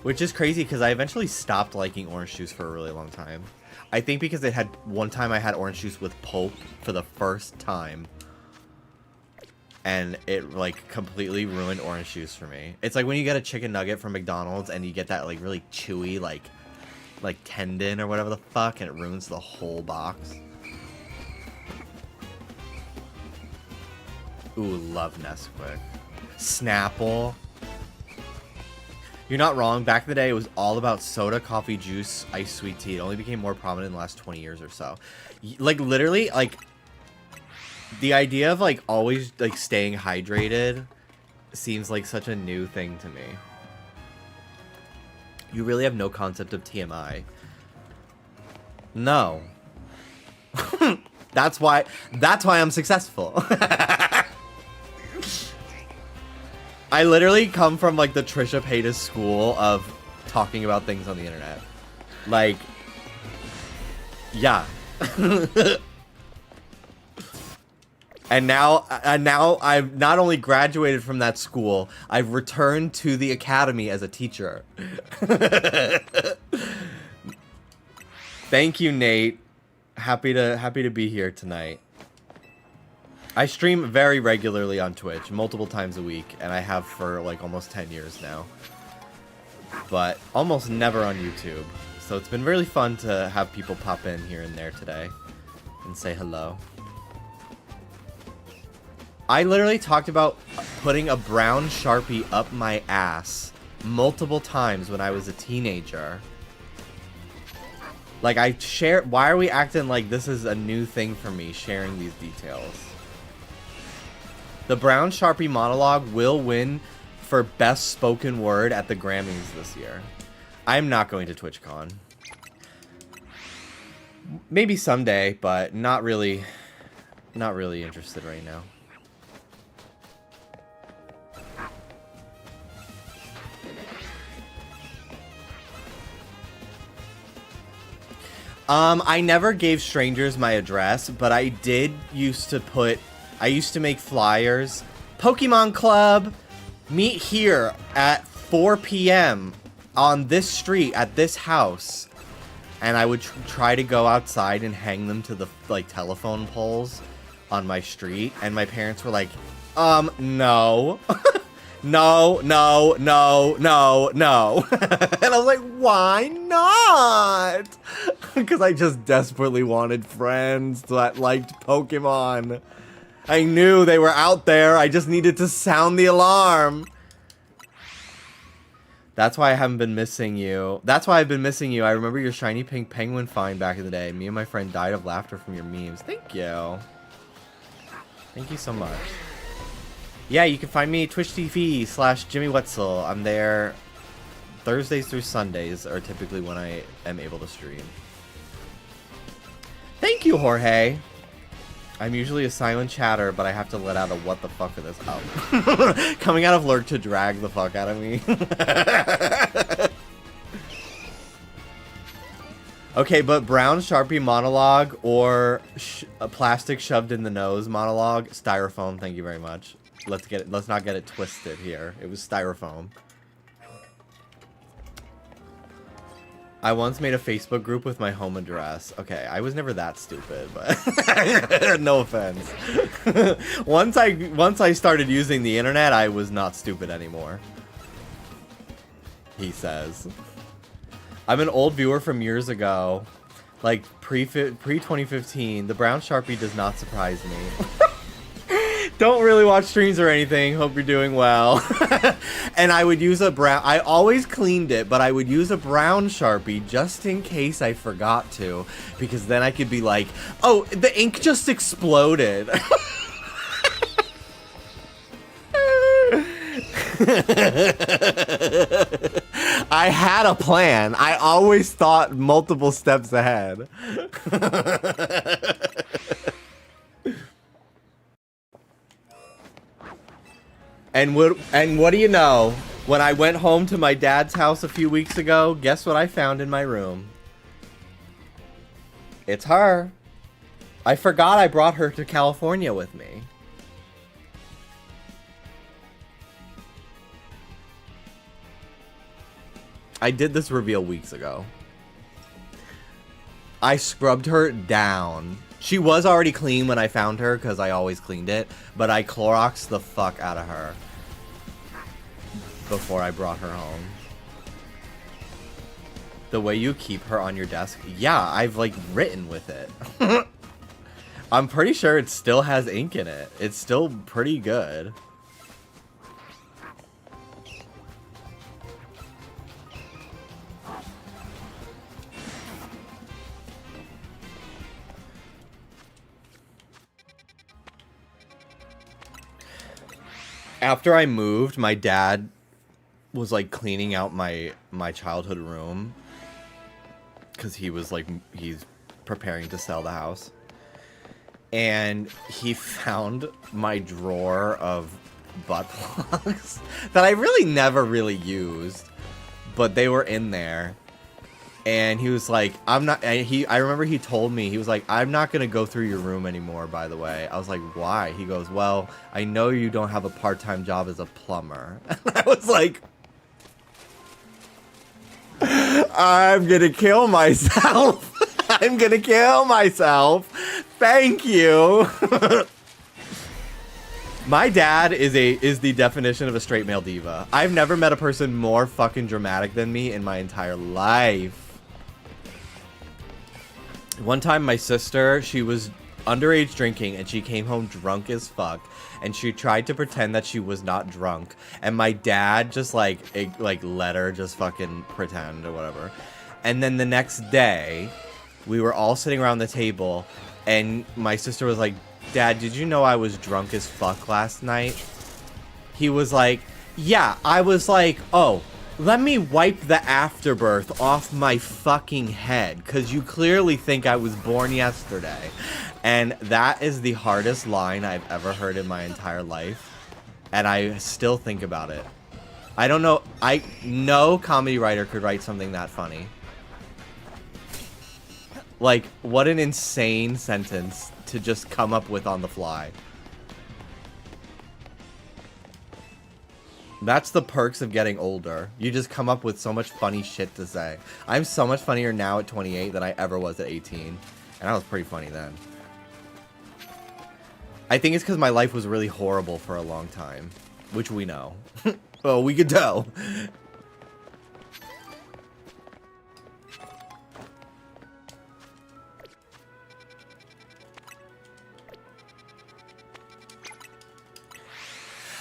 Which is crazy because I eventually stopped liking orange juice for a really long time. I think because one time I had orange juice with pulp for the first time. And it like completely ruined orange juice for me. It's like when you get a chicken nugget from McDonald's and you get that like really chewy like tendon or whatever the fuck, and it ruins the whole box. Ooh, love Nesquik. Snapple. You're not wrong. Back in the day, it was all about soda, coffee, juice, iced sweet tea. It only became more prominent in the last 20 years or so. Like, literally, like, the idea of, like, always, like, staying hydrated seems like such a new thing to me. You really have no concept of TMI. No. That's why I'm successful. I literally come from like the Trisha Paytas school of talking about things on the internet. Like, yeah. And now I've not only graduated from that school, I've returned to the academy as a teacher. Thank you, Nate. Happy to be here tonight. I stream very regularly on Twitch, multiple times a week, and I have for like almost 10 years now. But almost never on YouTube. So it's been really fun to have people pop in here and there today and say hello. I literally talked about putting a brown Sharpie up my ass multiple times when I was a teenager. Like, why are we acting like this is a new thing for me, sharing these details? The brown Sharpie monologue will win for best spoken word at the Grammys this year. I'm not going to TwitchCon. Maybe someday, but not really interested right now. I never gave strangers my address, but I used to make flyers. Pokemon Club, meet here at 4 p.m. on this street at this house. And I would try to go outside and hang them to the like telephone poles on my street. And my parents were like, no. No. And I was like, why not? Because I just desperately wanted friends that liked Pokemon. I knew they were out there. I just needed to sound the alarm. That's why I haven't been missing you. That's why I've been missing you. I remember your shiny pink penguin find back in the day. Me and my friend died of laughter from your memes. Thank you. Thank you so much. Yeah, you can find me twitch.tv/JimmyWetzel. I'm there Thursdays through Sundays are typically when I am able to stream. Thank you, Jorge. I'm usually a silent chatter, but I have to let out a what the fuck of this. Oh. Coming out of lurk to drag the fuck out of me. Okay, but brown Sharpie monologue or a plastic shoved in the nose monologue, styrofoam, thank you very much. Let's not get it twisted here. It was styrofoam. I once made a Facebook group with my home address. Okay, I was never that stupid, but no offense. Once I started using the internet, I was not stupid anymore. He says. I'm an old viewer from years ago, like pre-2015. The brown Sharpie does not surprise me. Don't really watch streams or anything. Hope you're doing well. And I would use a brown... I always cleaned it, but I would use a brown Sharpie just in case I forgot to. Because then I could be like, oh, the ink just exploded. I had a plan. I always thought multiple steps ahead. And what do you know? When I went home to my dad's house a few weeks ago, guess what I found in my room? It's her. I forgot I brought her to California with me. I did this reveal weeks ago. I scrubbed her down. She was already clean when I found her because I always cleaned it, but I Cloroxed the fuck out of her before I brought her home. The way you keep her on your desk? Yeah, I've like written with it. I'm pretty sure it still has ink in it. It's still pretty good. After I moved, my dad was like cleaning out my childhood room because he was like, he's preparing to sell the house, and he found my drawer of butt plugs that I really never really used, but they were in there. And he was like, I'm not, I remember he told me, he was like, I'm not going to go through your room anymore, by the way. I was like, why? He goes, well, I know you don't have a part-time job as a plumber. And I was like, I'm going to kill myself. I'm going to kill myself. Thank you. My dad is the definition of a straight male diva. I've never met a person more fucking dramatic than me in my entire life. One time my sister, she was underage drinking and she came home drunk as fuck, and she tried to pretend that she was not drunk, and my dad just like let her just fucking pretend or whatever. And then the next day we were all sitting around the table and my sister was like, Dad, did you know I was drunk as fuck last night? He was like, yeah. I was like, oh, let me wipe the afterbirth off my fucking head, because you clearly think I was born yesterday. And that is the hardest line I've ever heard in my entire life. And I still think about it. I don't know. No comedy writer could write something that funny. Like, what an insane sentence to just come up with on the fly. That's the perks of getting older. You just come up with so much funny shit to say. I'm so much funnier now at 28 than I ever was at 18. And I was pretty funny then. I think it's because my life was really horrible for a long time. Which we know. Well, we could tell.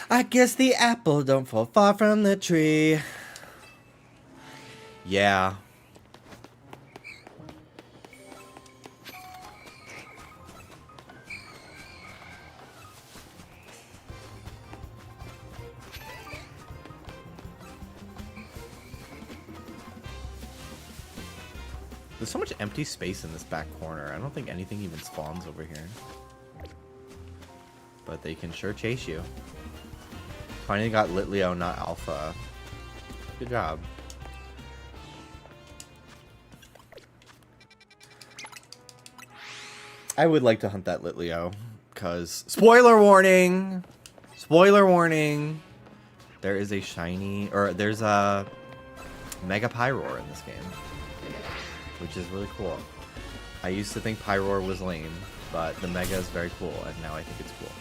I guess the apple don't fall far from the tree. Yeah. There's so much empty space in this back corner. I don't think anything even spawns over here. But they can sure chase you. Finally got Litleo, not Alpha. Good job. I would like to hunt that Litleo, because... Spoiler warning! Spoiler warning! There is a shiny... Or there's a Mega Pyroar in this game. Which is really cool. I used to think Pyroar was lame, but the Mega is very cool, and now I think it's cool.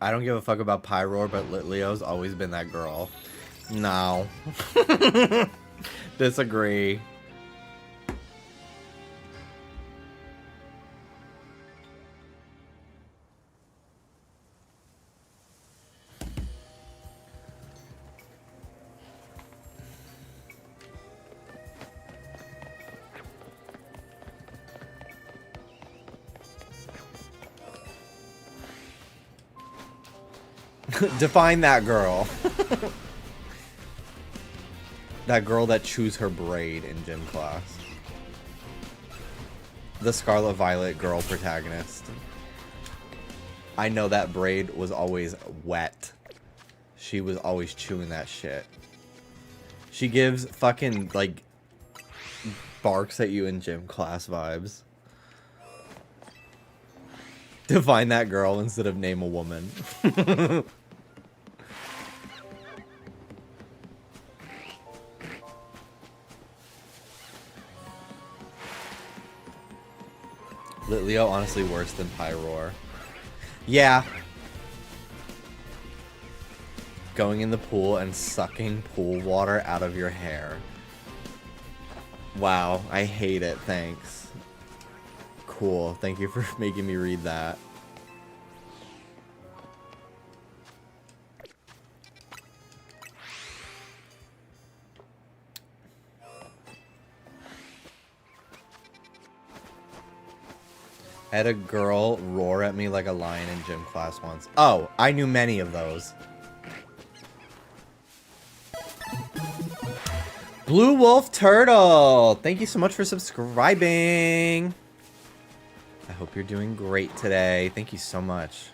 I don't give a fuck about Pyroar, but Litleo's always been that girl. No. Disagree. Define that girl. That girl that chews her braid in gym class. The Scarlet Violet girl protagonist. I know that braid was always wet. She was always chewing that shit. She gives fucking, like, barks at you in gym class vibes. Define that girl instead of name a woman. Litleo honestly worse than Pyroar. Yeah. Going in the pool and sucking pool water out of your hair. Wow, I hate it, thanks. cool. Thank you for making me read that. I had a girl roar at me like a lion in gym class once. Oh, I knew many of those. Blue Wolf Turtle, thank you so much for subscribing. I hope you're doing great today. Thank you so much.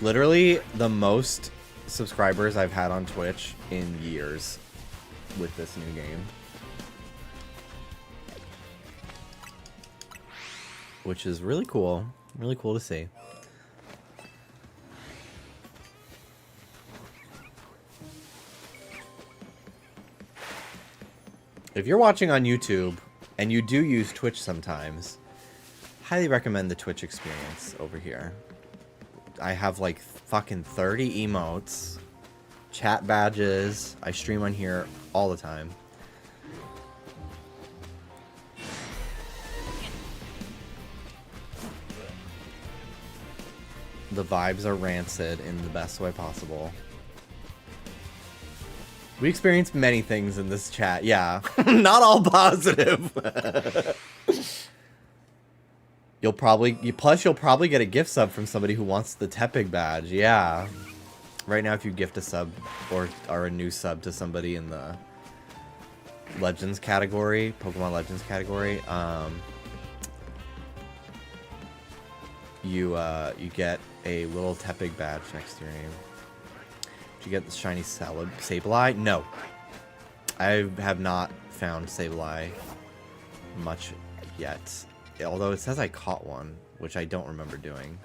Literally the most subscribers I've had on Twitch in years with this new game. Which is really cool. Really cool to see. If you're watching on YouTube and you do use Twitch sometimes, highly recommend the Twitch experience over here. I have like fucking 30 emotes, chat badges. I stream on here all the time. The vibes are rancid in the best way possible. We experienced many things in this chat, yeah. Not all positive. You'll probably get a gift sub from somebody who wants the Tepig badge, yeah. Right now, if you gift a sub or are a new sub to somebody in the Legends category, Pokemon Legends category, you get a little Tepig badge next to your name. Did you get the shiny Sableye? No. I have not found Sableye much yet. Although it says I caught one, which I don't remember doing.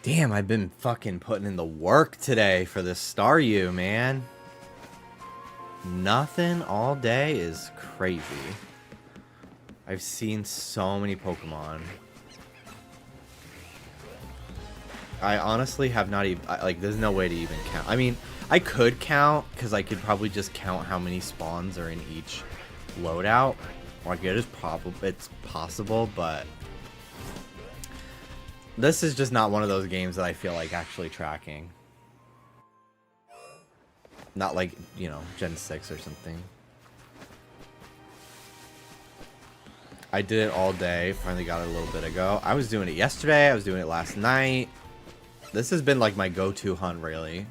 Damn, I've been fucking putting in the work today for this Staryu, man. Nothing all day is crazy. I've seen so many Pokemon. I honestly have not even, like, there's no way to even count. I mean, I could count, because I could probably just count how many spawns are in each loadout. Like, it's possible, but this is just not one of those games that I feel like actually tracking. Not like, you know, Gen 6 or something. I did it all day. Finally got it a little bit ago. I was doing it yesterday. I was doing it last night. This has been like my go-to hunt, really.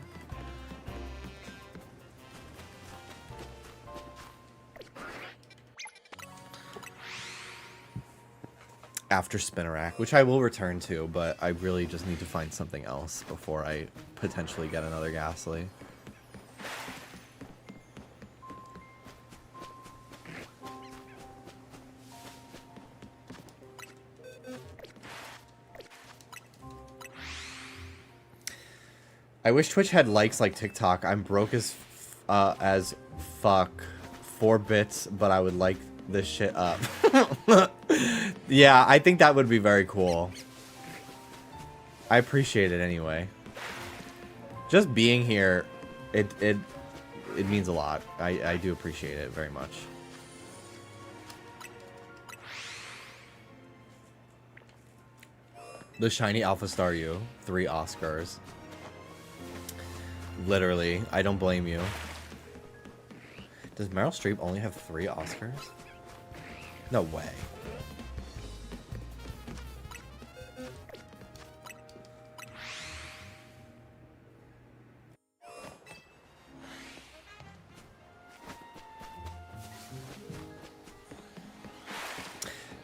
After Spinarak, which I will return to, but I really just need to find something else before I potentially get another Ghastly. I wish Twitch had likes like TikTok. I'm broke as fuck. 4 bits, but I would like this shit up. Yeah, I think that would be very cool. I appreciate it anyway. Just being here, it means a lot. I do appreciate it very much. The shiny Alpha Staryu, 3 Oscars. Literally, I don't blame you. Does Meryl Streep only have 3 Oscars? No way.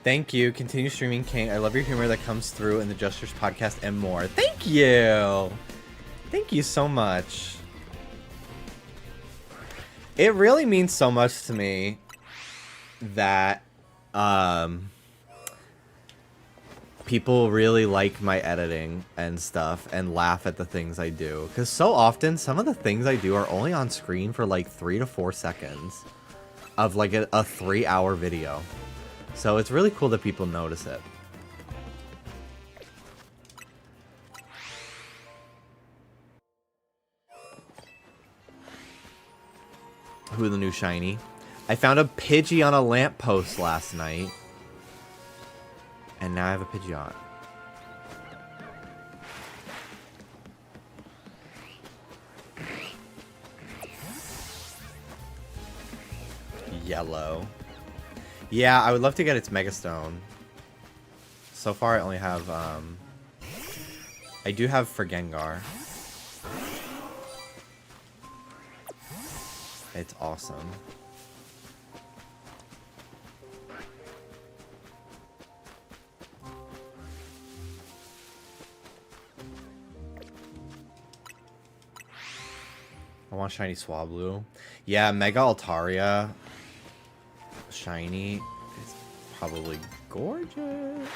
Thank you. Continue streaming, King. I love your humor that comes through in the Justers podcast and more. Thank you. Thank you so much. It really means so much to me that people really like my editing and stuff and laugh at the things I do. Because so often, some of the things I do are only on screen for like 3 to 4 seconds of like a 3-hour video. So it's really cool that people notice it. Who the new shiny? I found a Pidgey on a lamppost last night. And now I have a Pidgeot. Yellow. Yeah, I would love to get its Mega Stone. So far, I only have, I do have for Gengar. It's awesome. I want shiny Swablu. Yeah, Mega Altaria shiny is probably gorgeous.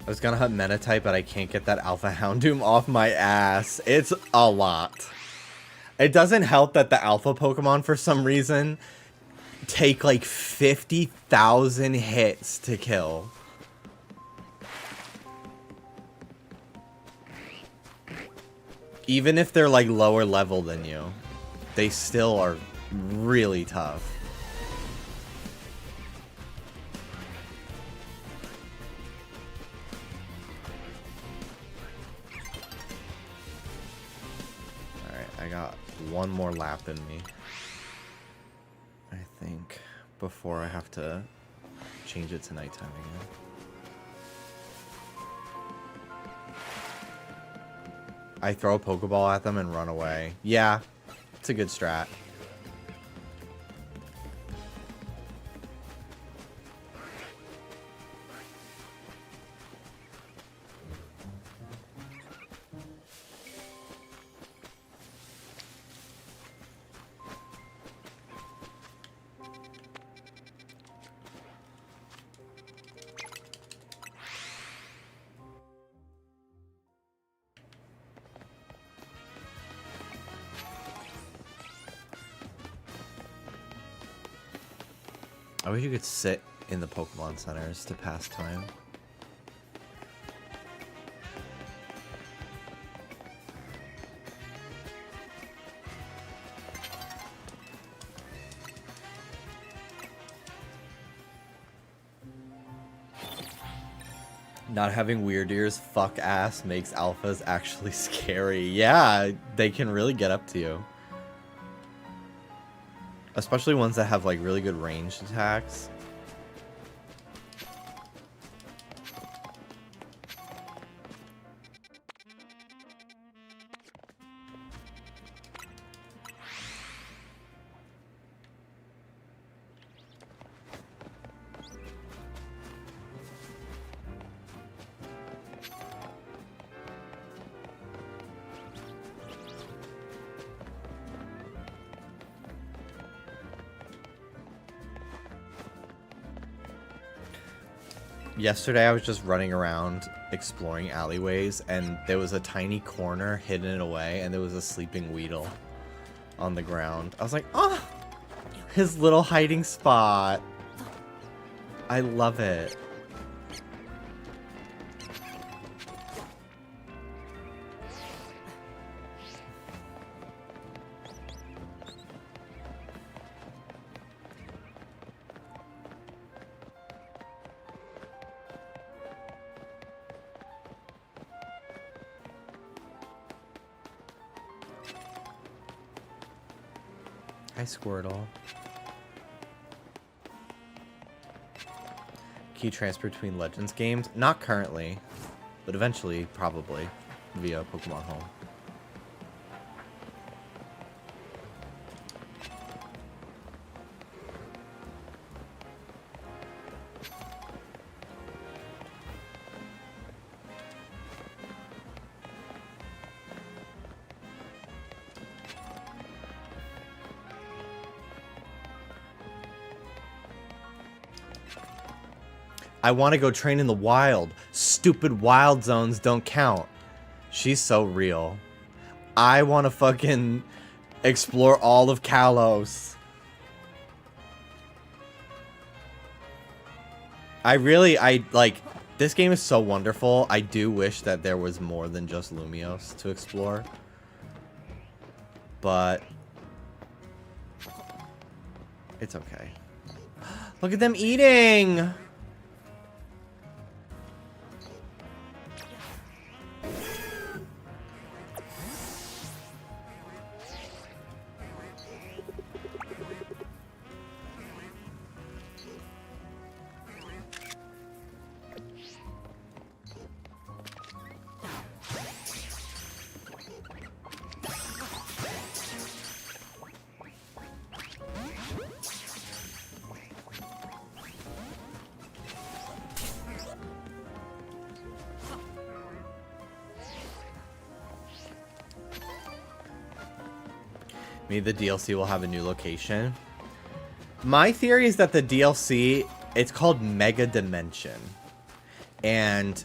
I was gonna hunt Metatype, but I can't get that Alpha Houndoom off my ass. It's a lot. It doesn't help that the Alpha Pokemon, for some reason, take like 50,000 hits to kill. Even if they're like lower level than you, they still are really tough. I got one more lap in me, I think, before I have to change it to nighttime again. I throw a Pokeball at them and run away. Yeah, it's a good strat. I wish you could sit in the Pokemon centers to pass time. Not having weird ears fuck ass makes alphas actually scary. Yeah, they can really get up to you. Especially ones that have like really good ranged attacks. Yesterday I was just running around exploring alleyways, and there was a tiny corner hidden away, and there was a sleeping Weedle on the ground. I was like, oh, his little hiding spot. I love it. Hi, Squirtle. Key transfer between Legends games? Not currently, but eventually, probably, via Pokemon Home. I want to go train in the wild. Stupid wild zones don't count. She's so real. I want to fucking explore all of Kalos. This game is so wonderful. I do wish that there was more than just Lumiose to explore. But it's okay. Look at them eating! Maybe the DLC will have a new location. My theory is that the DLC, it's called Mega Dimension. And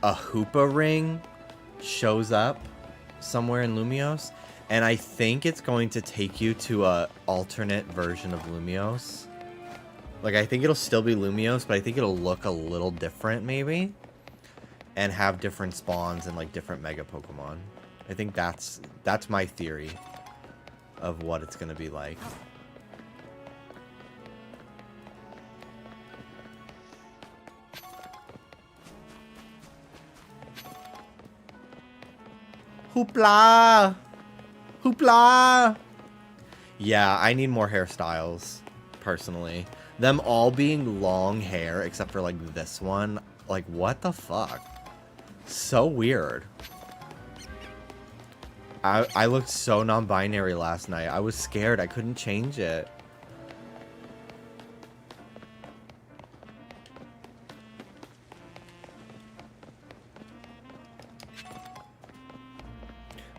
a Hoopa ring shows up somewhere in Lumiose. And I think it's going to take you to a alternate version of Lumiose. Like, I think it'll still be Lumiose, but I think it'll look a little different, maybe. And have different spawns and, like, different Mega Pokemon. I think that's my theory of what it's gonna be like. Hoopla! Hoopla! Yeah, I need more hairstyles, personally. Them all being long hair, except for, like, this one. Like, what the fuck? So weird. I looked so non-binary last night. I was scared. I couldn't change it.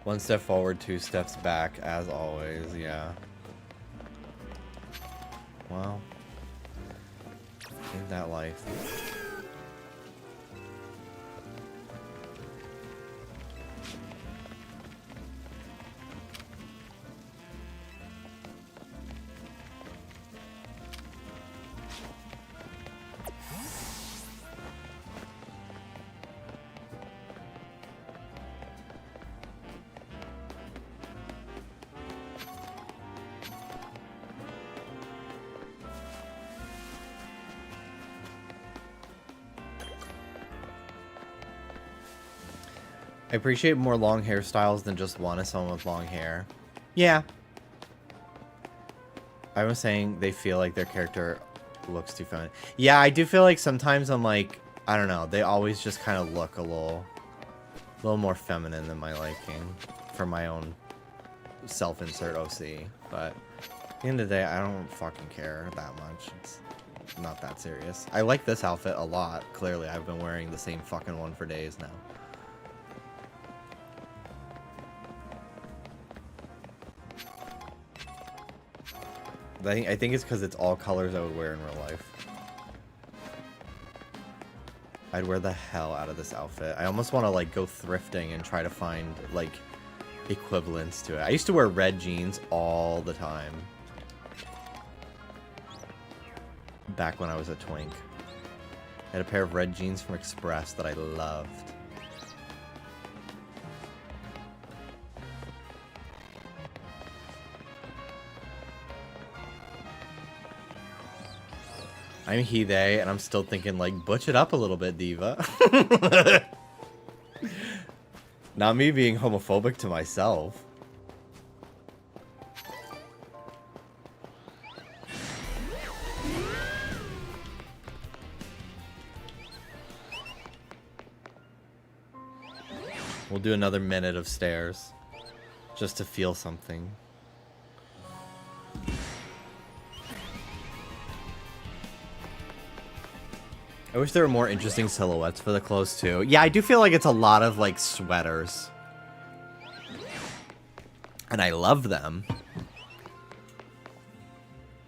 One step forward, two steps back, as always. Yeah. Well, ain't that life? I appreciate more long hairstyles than just one as someone with long hair. Yeah. I was saying they feel like their character looks too feminine. Yeah, I do feel like sometimes I'm like, I don't know, they always just kind of look a little more feminine than my liking for my own self-insert OC. But at the end of the day, I don't fucking care that much. It's not that serious. I like this outfit a lot. Clearly, I've been wearing the same fucking one for days now. I think it's because it's all colors I would wear in real life. I'd wear the hell out of this outfit. I almost want to like go thrifting and try to find like equivalents to it. I used to wear red jeans all the time. Back when I was a twink. I had a pair of red jeans from Express that I loved. I'm he, they, and I'm still thinking, like, butch it up a little bit, diva. Not me being homophobic to myself. We'll do another minute of stairs. Just to feel something. I wish there were more interesting silhouettes for the clothes too. Yeah, I do feel like it's a lot of like sweaters. And I love them.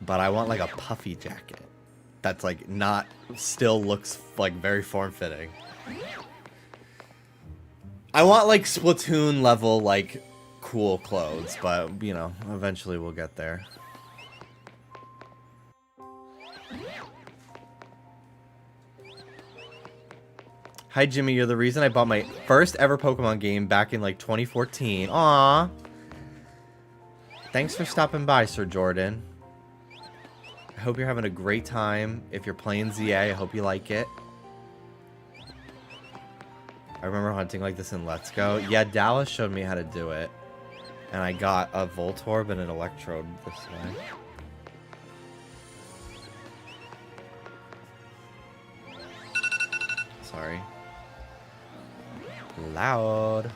But I want like a puffy jacket. That's like not, still looks like very form-fitting. I want like Splatoon level like cool clothes, but you know, eventually we'll get there. Hi Jimmy, you're the reason I bought my first ever Pokemon game back in like 2014. Aww. Thanks for stopping by, Sir Jordan. I hope you're having a great time. If you're playing ZA, I hope you like it. I remember hunting like this in Let's Go. Yeah, Dallas showed me how to do it. And I got a Voltorb and an Electrode this way. Sorry. Loud.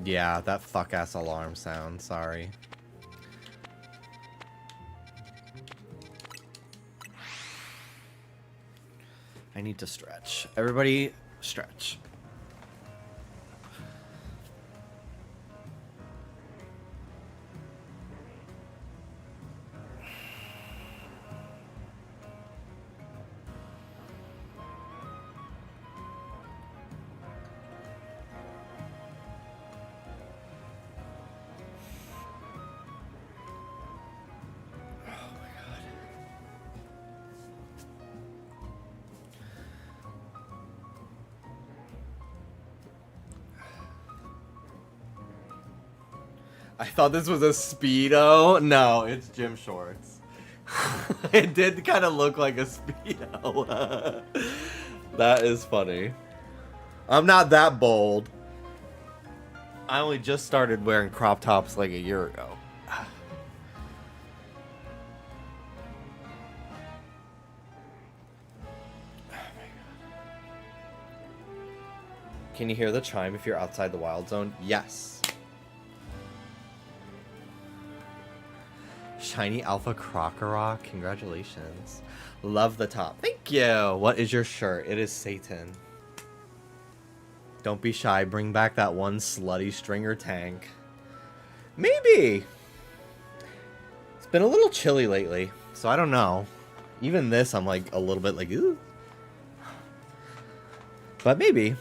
Yeah, that fuck-ass alarm sound. Sorry. I need to stretch. Everybody, stretch. I thought this was a Speedo. No, it's gym shorts. It did kind of look like a Speedo. That is funny. I'm not that bold. I only just started wearing crop tops like a year ago. Can you hear the chime if you're outside the wild zone? Yes. Shiny Alpha Crocorock, congratulations. Love the top. Thank you. What is your shirt? It is Satan. Don't be shy. Bring back that one slutty stringer tank. Maybe. It's been a little chilly lately, so I don't know. Even this, I'm like a little bit like, ooh. But maybe.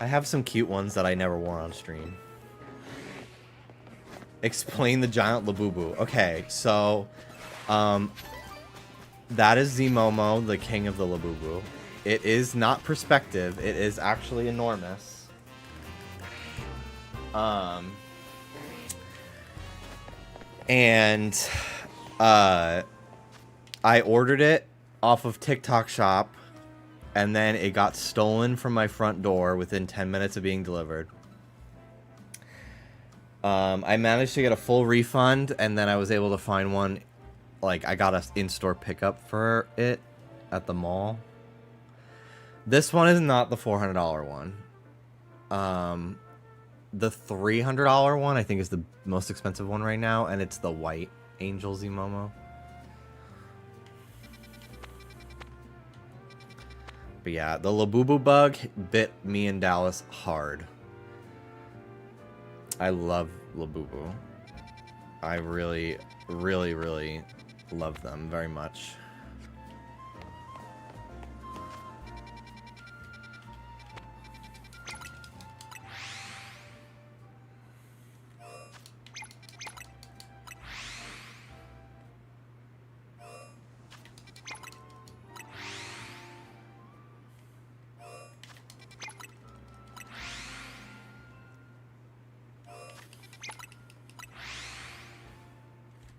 I have some cute ones that I never wore on stream. Explain the giant Labubu. Okay, so that is Zmomo, the king of the Labubu. It is not perspective. It is actually enormous. And I ordered it off of TikTok Shop, and then it got stolen from my front door within 10 minutes of being delivered. I managed to get a full refund, and then I was able to find one. Like, I got an in-store pickup for it at the mall. This one is not the $400 one. The $300 one, I think, is the most expensive one right now, and it's the white Angel Zmomo. But yeah, the Labubu bug bit me and Dallas hard. I love Labubu. I really, really, really love them very much.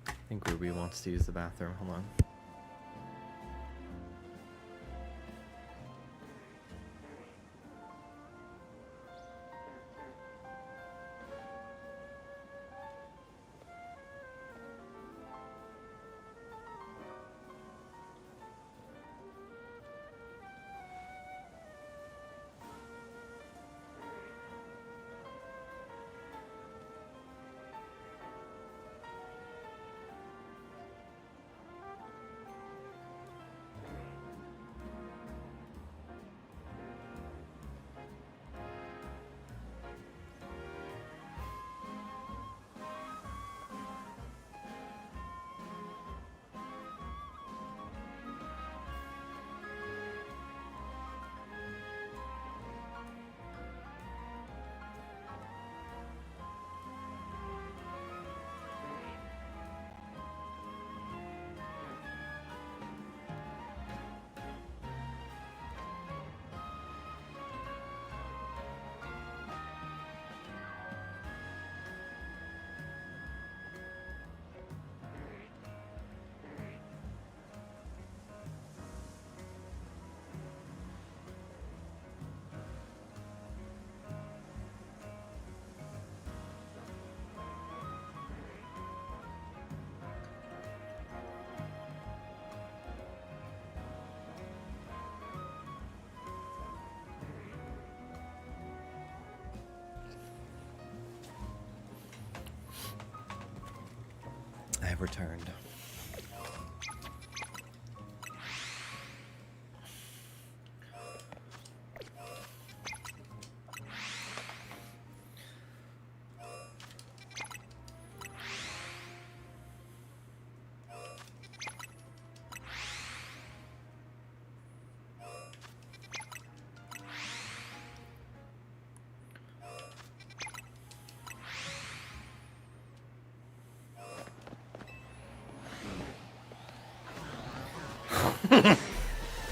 I think Ruby wants to use the bathroom. Hold on. I have returned.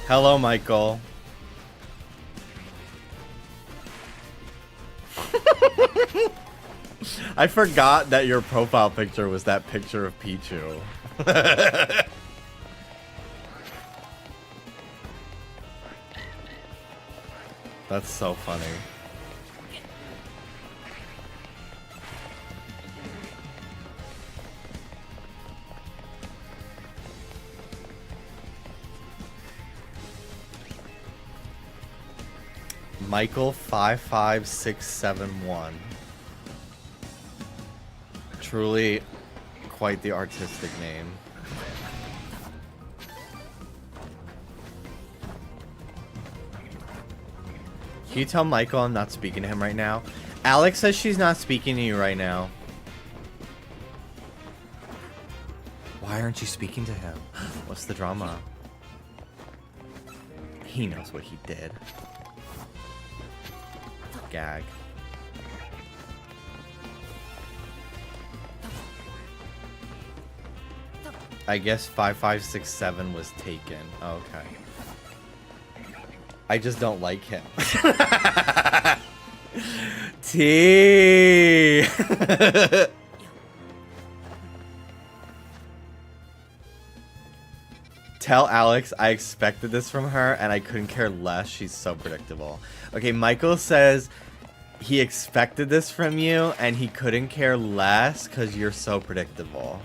Hello, Michael. I forgot that your profile picture was that picture of Pichu. That's so funny. Michael 55671. Truly quite the artistic name. Can you tell Michael I'm not speaking to him right now? Alex says she's not speaking to you right now. Why aren't you speaking to him? What's the drama? He knows what he did. Gag. I guess 5567 was taken. Oh, okay. I just don't like him. T. Tell Alex I expected this from her and I couldn't care less. She's so predictable. Okay, Michael says he expected this from you and he couldn't care less because you're so predictable.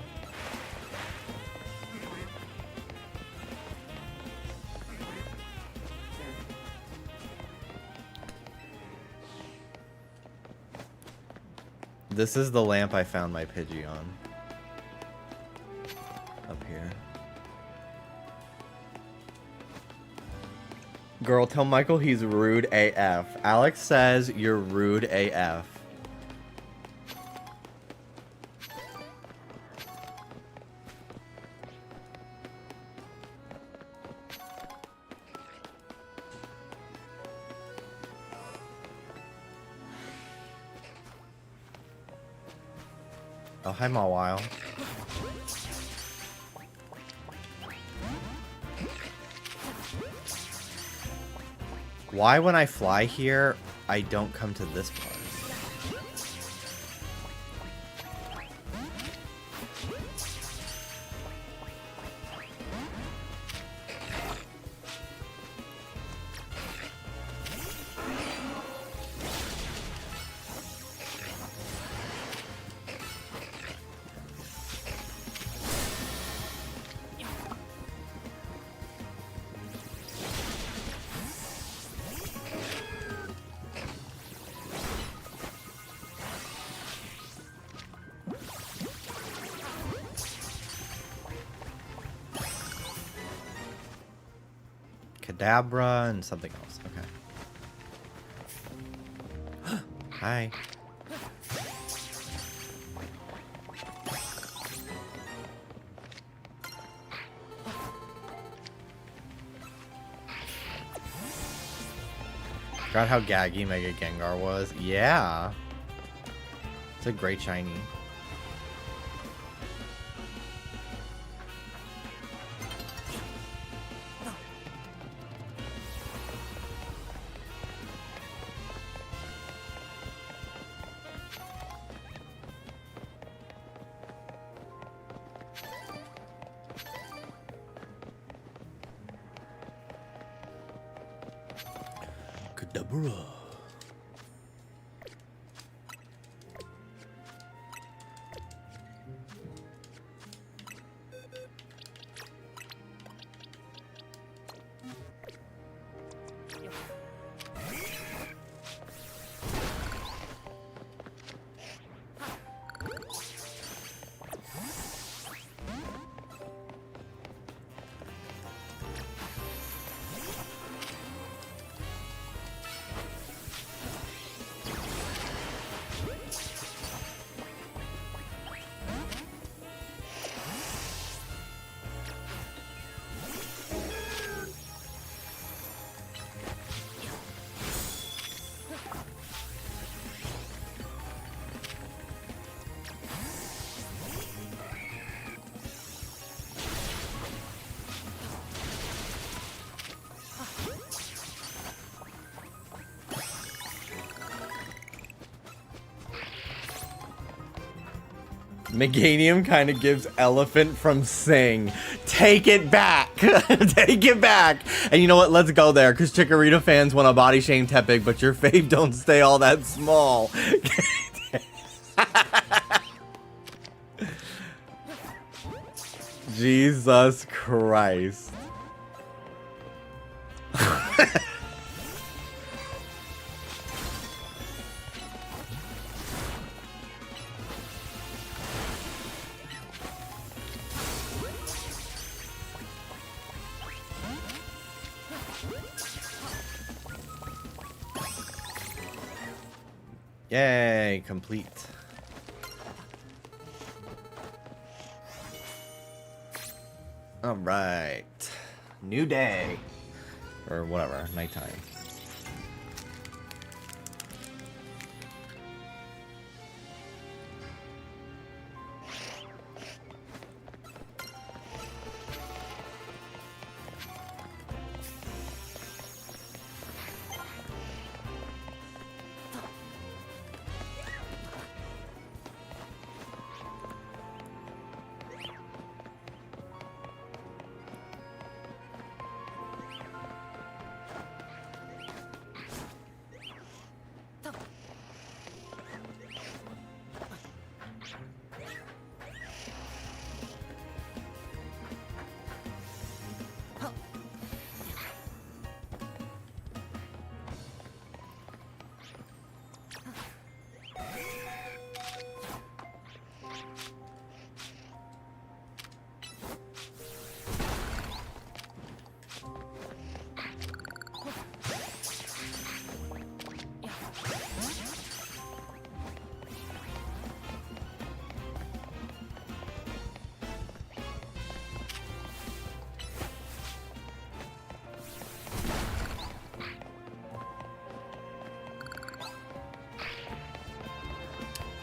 This is the lamp I found my Pidgey on. Up here. Girl, tell Michael he's rude AF. Alex says you're rude AF. Oh, hi, Mawile. Why, when I fly here, I don't come to this part? Kadabra and something else. Okay. Hi. Forgot how gaggy Mega Gengar was. Yeah. It's a great shiny. Kadabra. Meganium kind of gives Elephant from Sing. Take it back. Take it back. And you know what? Let's go there, because Chikorita fans want to body shame Tepig, but your fave don't stay all that small. Jesus Christ. Yay, complete. All right. New day. Or whatever, nighttime.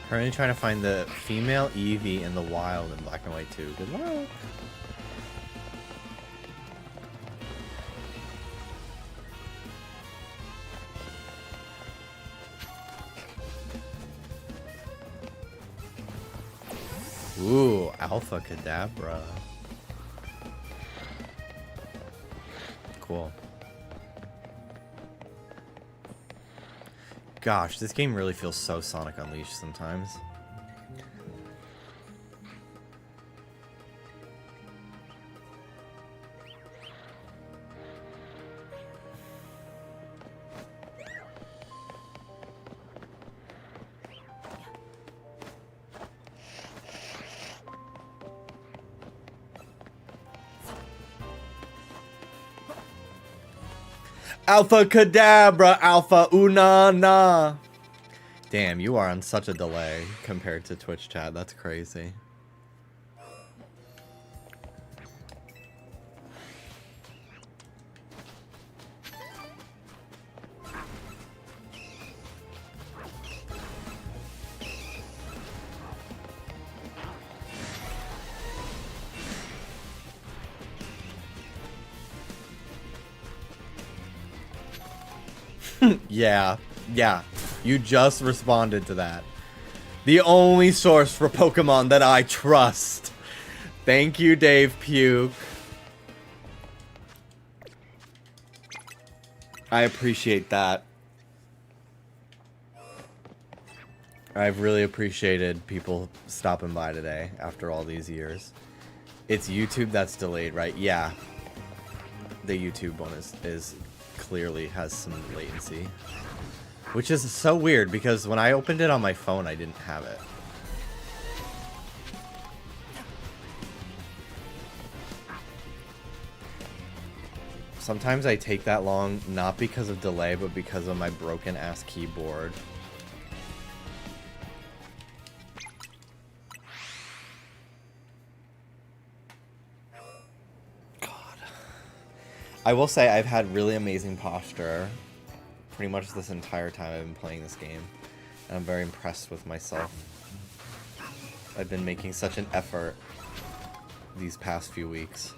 Currently trying to find the female Eevee in the wild in Black and White 2. Good luck. Ooh, Alpha Kadabra. Cool. Gosh, this game really feels so Sonic Unleashed sometimes. Alpha Kadabra, Alpha Unana. Damn, you are on such a delay compared to Twitch chat. That's crazy. Yeah, you just responded to that. The only source for Pokemon that I trust. Thank you, Dave Puke. I appreciate that. I've really appreciated people stopping by today after all these years. It's YouTube that's delayed, right? Yeah. The YouTube one is clearly has some latency, which is so weird because when I opened it on my phone I didn't have it. Sometimes I take that long not because of delay but because of my broken ass keyboard. I will say I've had really amazing posture pretty much this entire time I've been playing this game. And I'm very impressed with myself. I've been making such an effort these past few weeks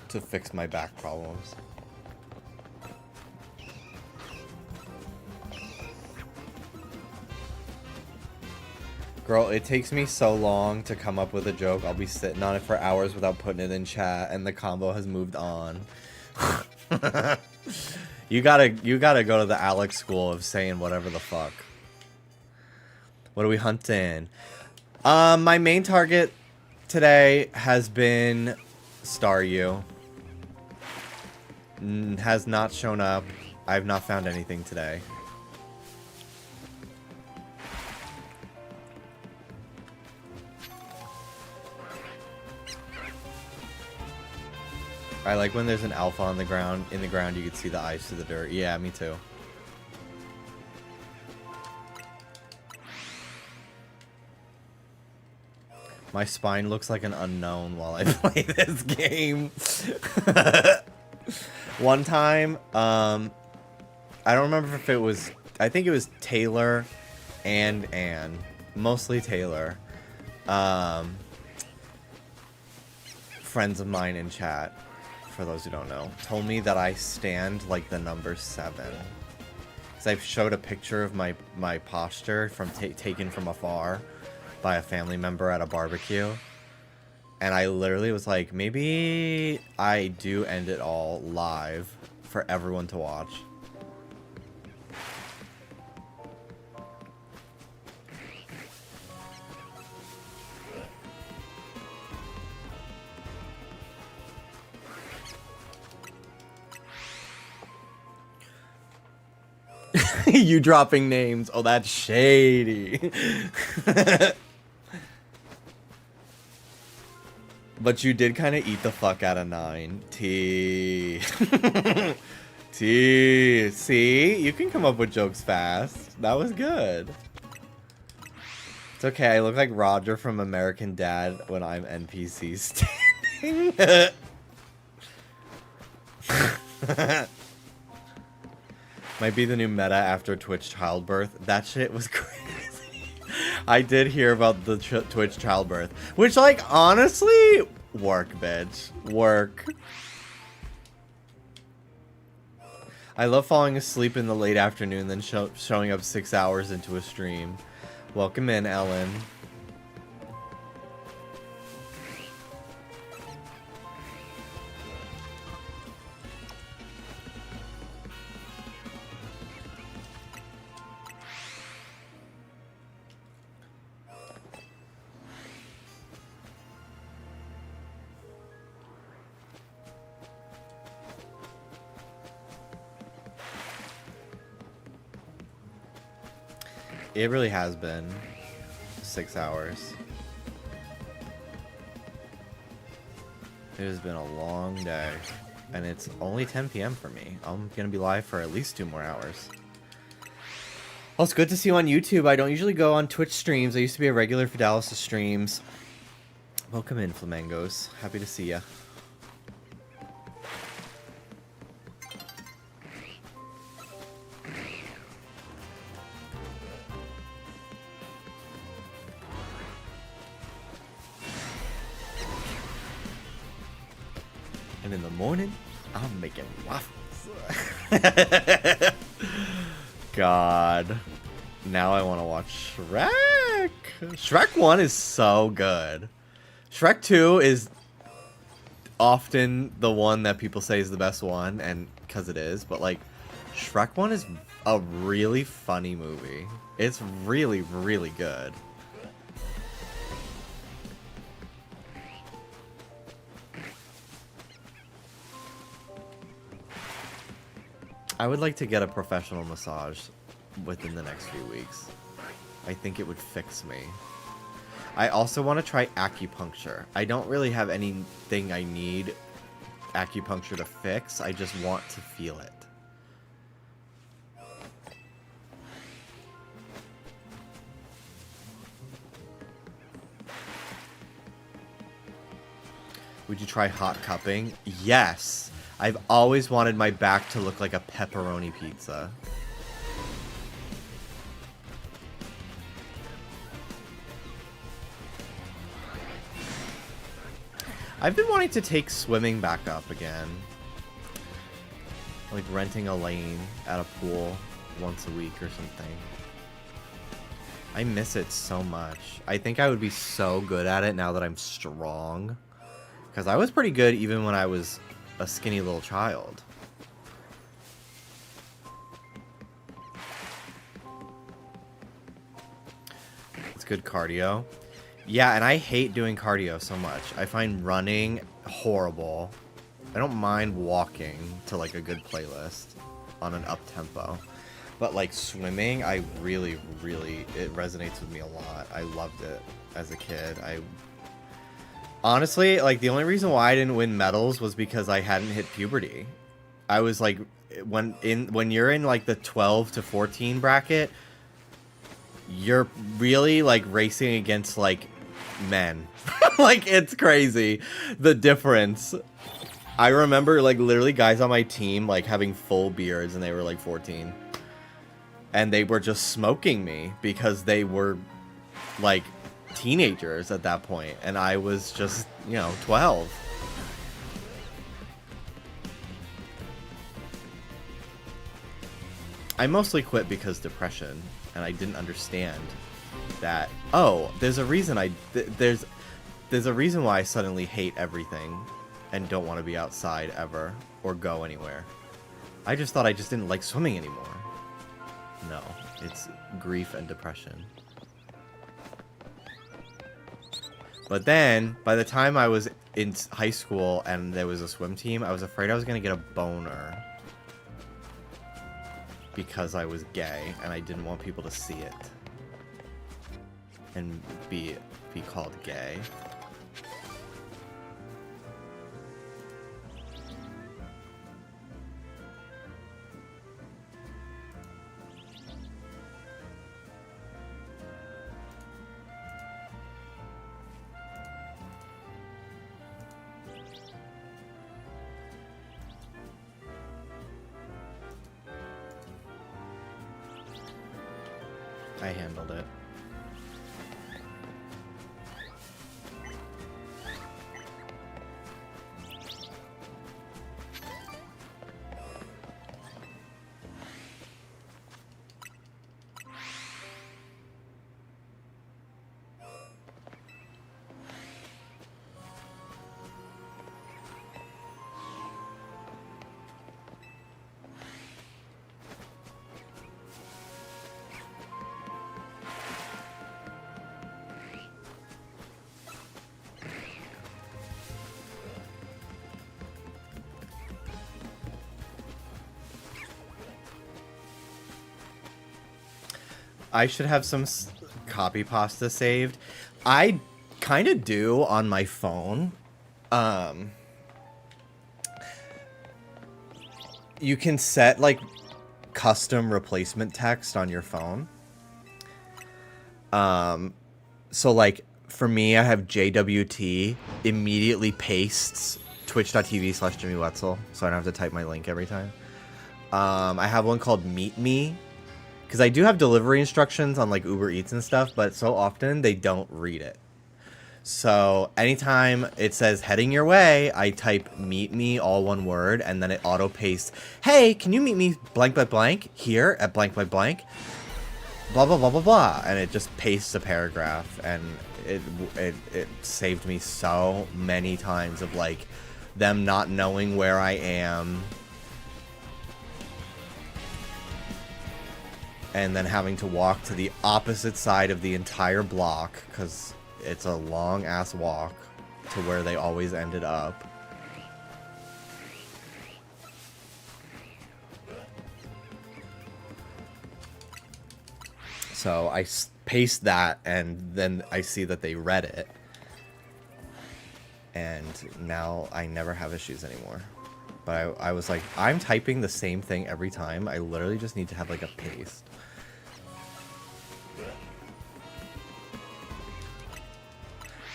to fix my back problems. Girl, it takes me so long to come up with a joke. I'll be sitting on it for hours without putting it in chat, and the combo has moved on. You gotta go to the Alex school of saying whatever the fuck. What are we hunting? My main target today has been Staryu. Has not shown up. I've not found anything today. I like when there's an alpha on the ground. In the ground, you can see the eyes through the dirt. Yeah, me too. My spine looks like an unknown while I play this game. One time, I don't remember if it was... I think it was Taylor and Anne. Mostly Taylor. Friends of mine in chat, for those who don't know, told me that I stand like the number 7. Because I've showed a picture of my posture from taken from afar by a family member at a barbecue. And I literally was like, maybe I do end it all live for everyone to watch. You dropping names. Oh, that's shady. But you did kind of eat the fuck out of 9. T. T. See? You can come up with jokes fast. That was good. It's okay. I look like Roger from American Dad when I'm NPC standing. Might be the new meta after Twitch childbirth. That shit was crazy. I did hear about the Twitch childbirth, which, like, honestly, work, bitch, work. I love falling asleep in the late afternoon, then showing up 6 hours into a stream. Welcome in, Ellen. It really has been 6 hours. It has been a long day, and it's only 10 p.m. for me. I'm gonna be live for at least 2 more hours. Well, it's good to see you on YouTube. I don't usually go on Twitch streams. I used to be a regular for Dallas' streams. Welcome in, Flamingos. Happy to see ya. And in the morning, I'm making waffles. God. Now I want to watch Shrek. Shrek 1 is so good. Shrek 2 is often the one that people say is the best one, and because it is, but like, Shrek 1 is a really funny movie. It's really, really good. I would like to get a professional massage within the next few weeks. I think it would fix me. I also want to try acupuncture. I don't really have anything I need acupuncture to fix. I just want to feel it. Would you try hot cupping? Yes. I've always wanted my back to look like a pepperoni pizza. I've been wanting to take swimming back up again. Like renting a lane at a pool once a week or something. I miss it so much. I think I would be so good at it now that I'm strong. Because I was pretty good even when I was a skinny little child. It's good cardio. Yeah, and I hate doing cardio so much. I find running horrible. I don't mind walking to like a good playlist on an up tempo. But like swimming, I really, it resonates with me a lot. I loved it as a kid. Honestly, like, the only reason why I didn't win medals was because I hadn't hit puberty. I was like, when you're in like the 12 to 14 bracket, you're really like racing against like men. Like, it's crazy the difference. I remember like literally guys on my team like having full beards and they were like 14. And they were just smoking me because they were like teenagers at that point, and I was just, 12. I mostly quit because depression, and I didn't understand that, oh, there's a reason there's a reason why I suddenly hate everything and don't want to be outside ever or go anywhere. I just thought I just didn't like swimming anymore. No, it's grief and depression. But then, by the time I was in high school and there was a swim team, I was afraid I was going to get a boner. Because I was gay, and I didn't want people to see it. And be called gay. I handled it. I should have some copy pasta saved. I kind of do on my phone. You can set like custom replacement text on your phone. So like for me, I have JWT immediately pastes twitch.tv/Jimmy Wetzel, so I don't have to type my link every time. I have one called Meet Me, because I do have delivery instructions on like Uber Eats and stuff, but so often they don't read it. So anytime it says heading your way, I type meet me, all one word, and then it auto pastes, hey, can you meet me blank blank blank here at blank blank blank? Blah blah blah blah blah, and it just pastes a paragraph, and it saved me so many times of like them not knowing where I am, and then having to walk to the opposite side of the entire block because it's a long ass walk to where they always ended up. So I paste that, and then I see that they read it. And now I never have issues anymore. But I was like, I'm typing the same thing every time. I literally just need to have like a paste.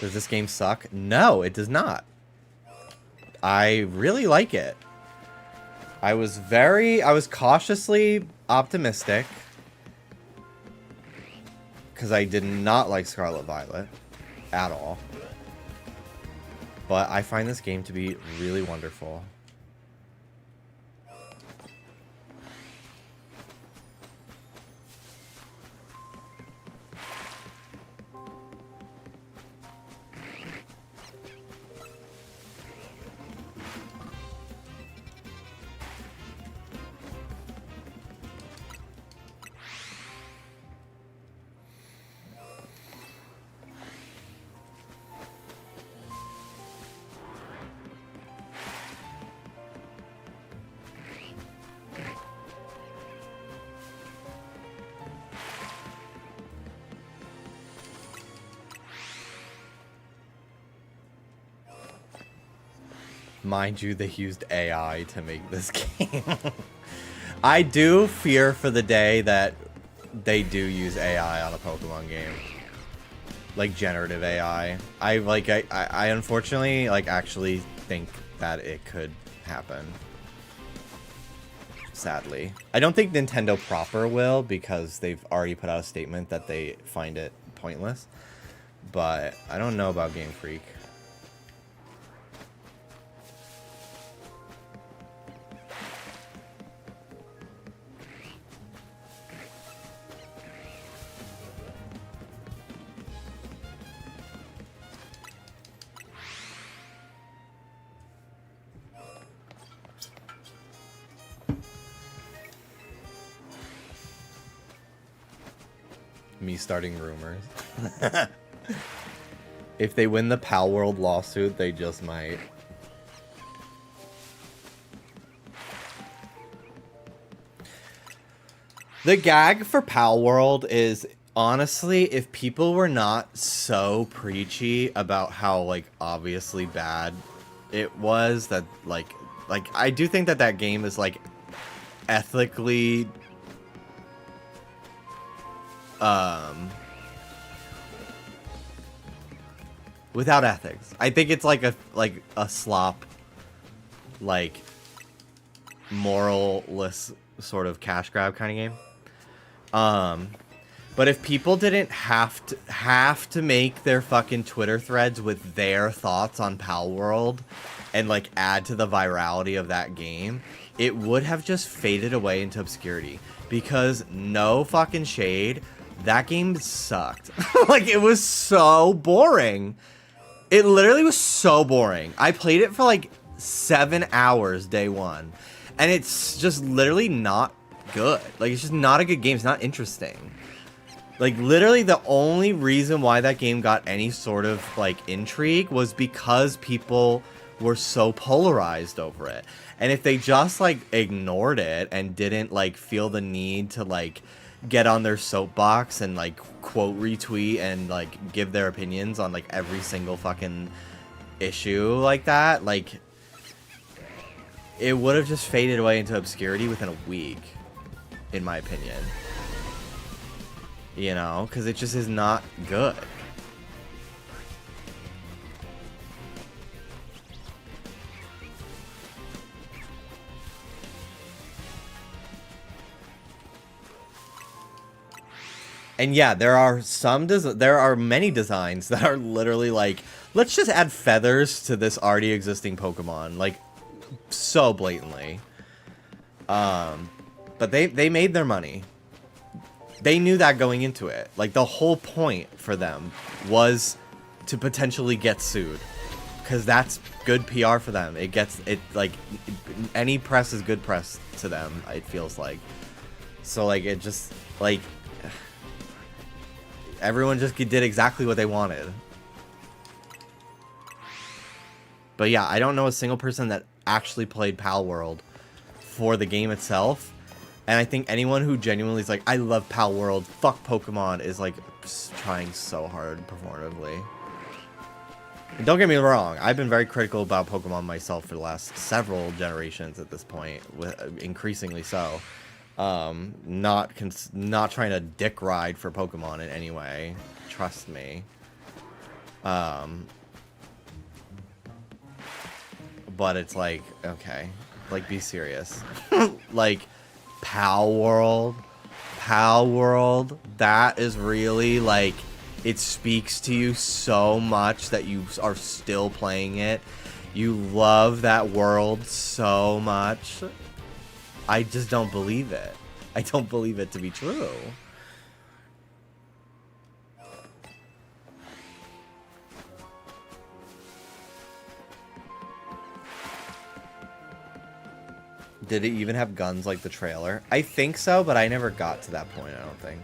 Does this game suck? No, it does not. I really like it. I was cautiously optimistic. Because I did not like Scarlet Violet at all. But I find this game to be really wonderful. Mind you, they used AI to make this game. I do fear for the day that they do use AI on a Pokemon game. Like generative AI. I unfortunately actually think that it could happen. Sadly. I don't think Nintendo proper will, because they've already put out a statement that they find it pointless. But I don't know about Game Freak. Me starting rumors. If they win the Pal World lawsuit, they just might. The gag for Pal World is, honestly, if people were not so preachy about how obviously bad it was, that I do think that game is ethically without ethics. I think it's a slop, moralless sort of cash grab kind of game. But if people didn't have to make their fucking Twitter threads with their thoughts on Pal World and add to the virality of that game, it would have just faded away into obscurity. Because no fucking shade, that game sucked. It was so boring. It literally was so boring. I played it for 7 hours day one, and it's just literally not good. It's just not a good game. It's not interesting. Literally the only reason why that game got any sort of intrigue was because people were so polarized over it. And if they just ignored it and didn't feel the need to get on their soapbox and like quote retweet and like give their opinions on like every single fucking issue like that, like it would have just faded away into obscurity within a week, in my opinion. You know, because it just is not good. And yeah, there are many designs that are literally like, let's just add feathers to this already existing Pokemon, like so blatantly. But they made their money. They knew that going into it. Like the whole point for them was to potentially get sued, because that's good PR for them. It gets it, like any press is good press to them, it feels like. So like it just like everyone just did exactly what they wanted. But yeah, I don't know a single person that actually played Pal World for the game itself. And I think anyone who genuinely is like, I love Pal World, fuck Pokemon, is like trying so hard performatively. And don't get me wrong, I've been very critical about Pokemon myself for the last several generations at this point, with increasingly so. Not trying to dick ride for Pokemon in any way, trust me. But it's like, okay, like be serious. Like Pal World, that is really like, it speaks to you so much that you are still playing it. You love that world so much. I just don't believe it. I don't believe it to be true. Did it even have guns like the trailer? I think so, but I never got to that point, I don't think.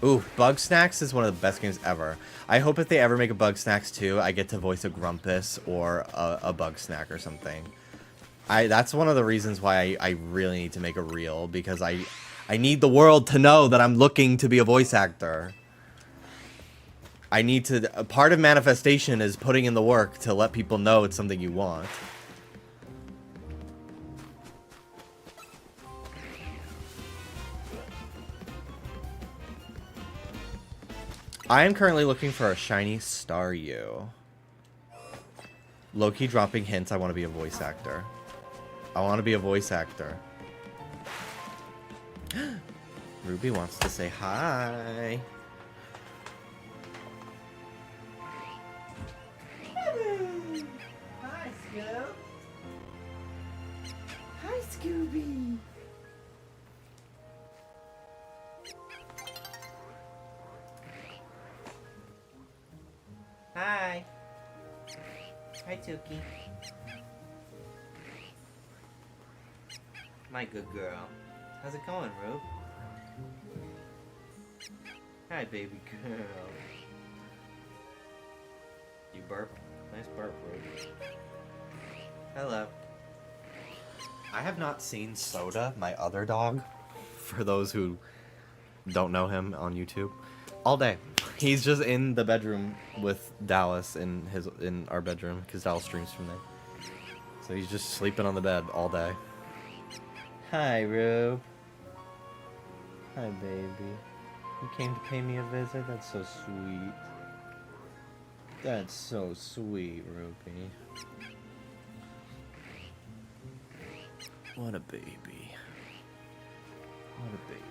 Ooh, Bugsnax is one of the best games ever. I hope if they ever make a Bugsnax 2, I get to voice a Grumpus or a Bugsnax or something. That's one of the reasons why I really need to make a reel, because I need the world to know that I'm looking to be a voice actor. I need to... A part of manifestation is putting in the work to let people know it's something you want. I am currently looking for a shiny Staryu. Low-key dropping hints, I want to be a voice actor. I want to be a voice actor. Ruby wants to say hi. Hi, Scoob. Hi, Scooby. Hi. Hi, Tuki. My good girl. How's it going, Rube? Hi, baby girl. You burp? Nice burp, Rube. Hello. I have not seen Soda, my other dog, for those who don't know him on YouTube, all day. He's just in the bedroom with Dallas in our bedroom, because Dallas streams from there. So he's just sleeping on the bed all day. Hi, Rube. Hi, baby. You came to pay me a visit? That's so sweet. That's so sweet, Ruby. What a baby. What a baby.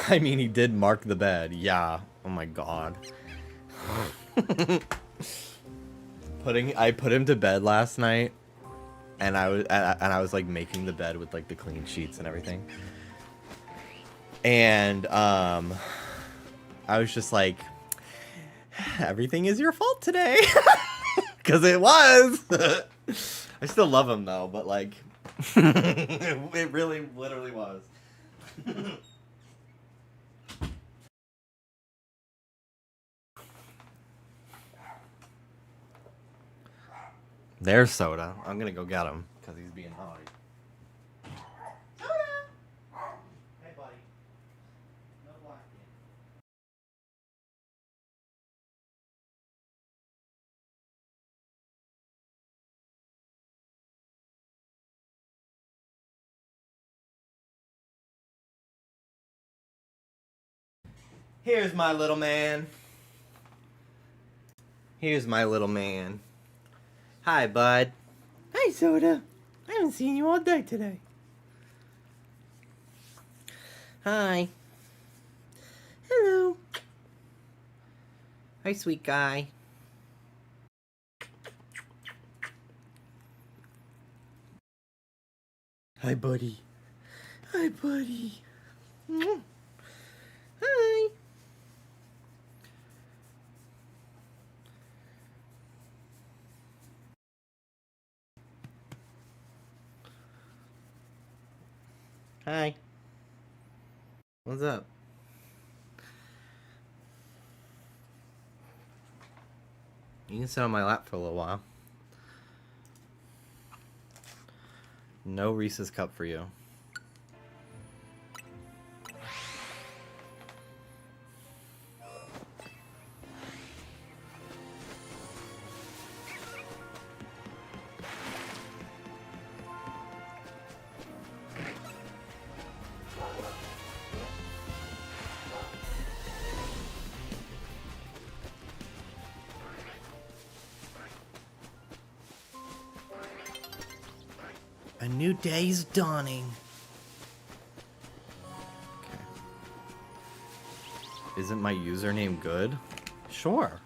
I mean, he did mark the bed. Yeah. Oh my god. I put him to bed last night, and I was like making the bed with like the clean sheets and everything. And I was just like, everything is your fault today. Cuz it was. I still love him though, but like it really literally was. There's Soda. I'm gonna go get him because he's being naughty. Soda! Hey, buddy. No blocking. Here's my little man. Here's my little man. Hi, bud. Hi, Soda. I haven't seen you all day today. Hi. Hello. Hi, sweet guy. Hi, buddy. Hi, buddy. Hi. Hi. What's up? You can sit on my lap for a little while. No Reese's cup for you. A new day's dawning. Okay. Isn't my username good? Sure.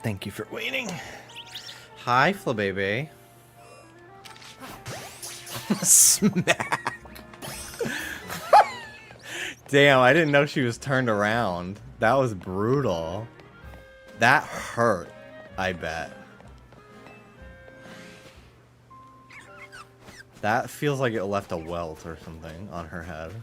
Thank you for waiting. Hi, Flababy. Smack. Damn, I didn't know she was turned around. That was brutal. That hurt, I bet. That feels like it left a welt or something on her head.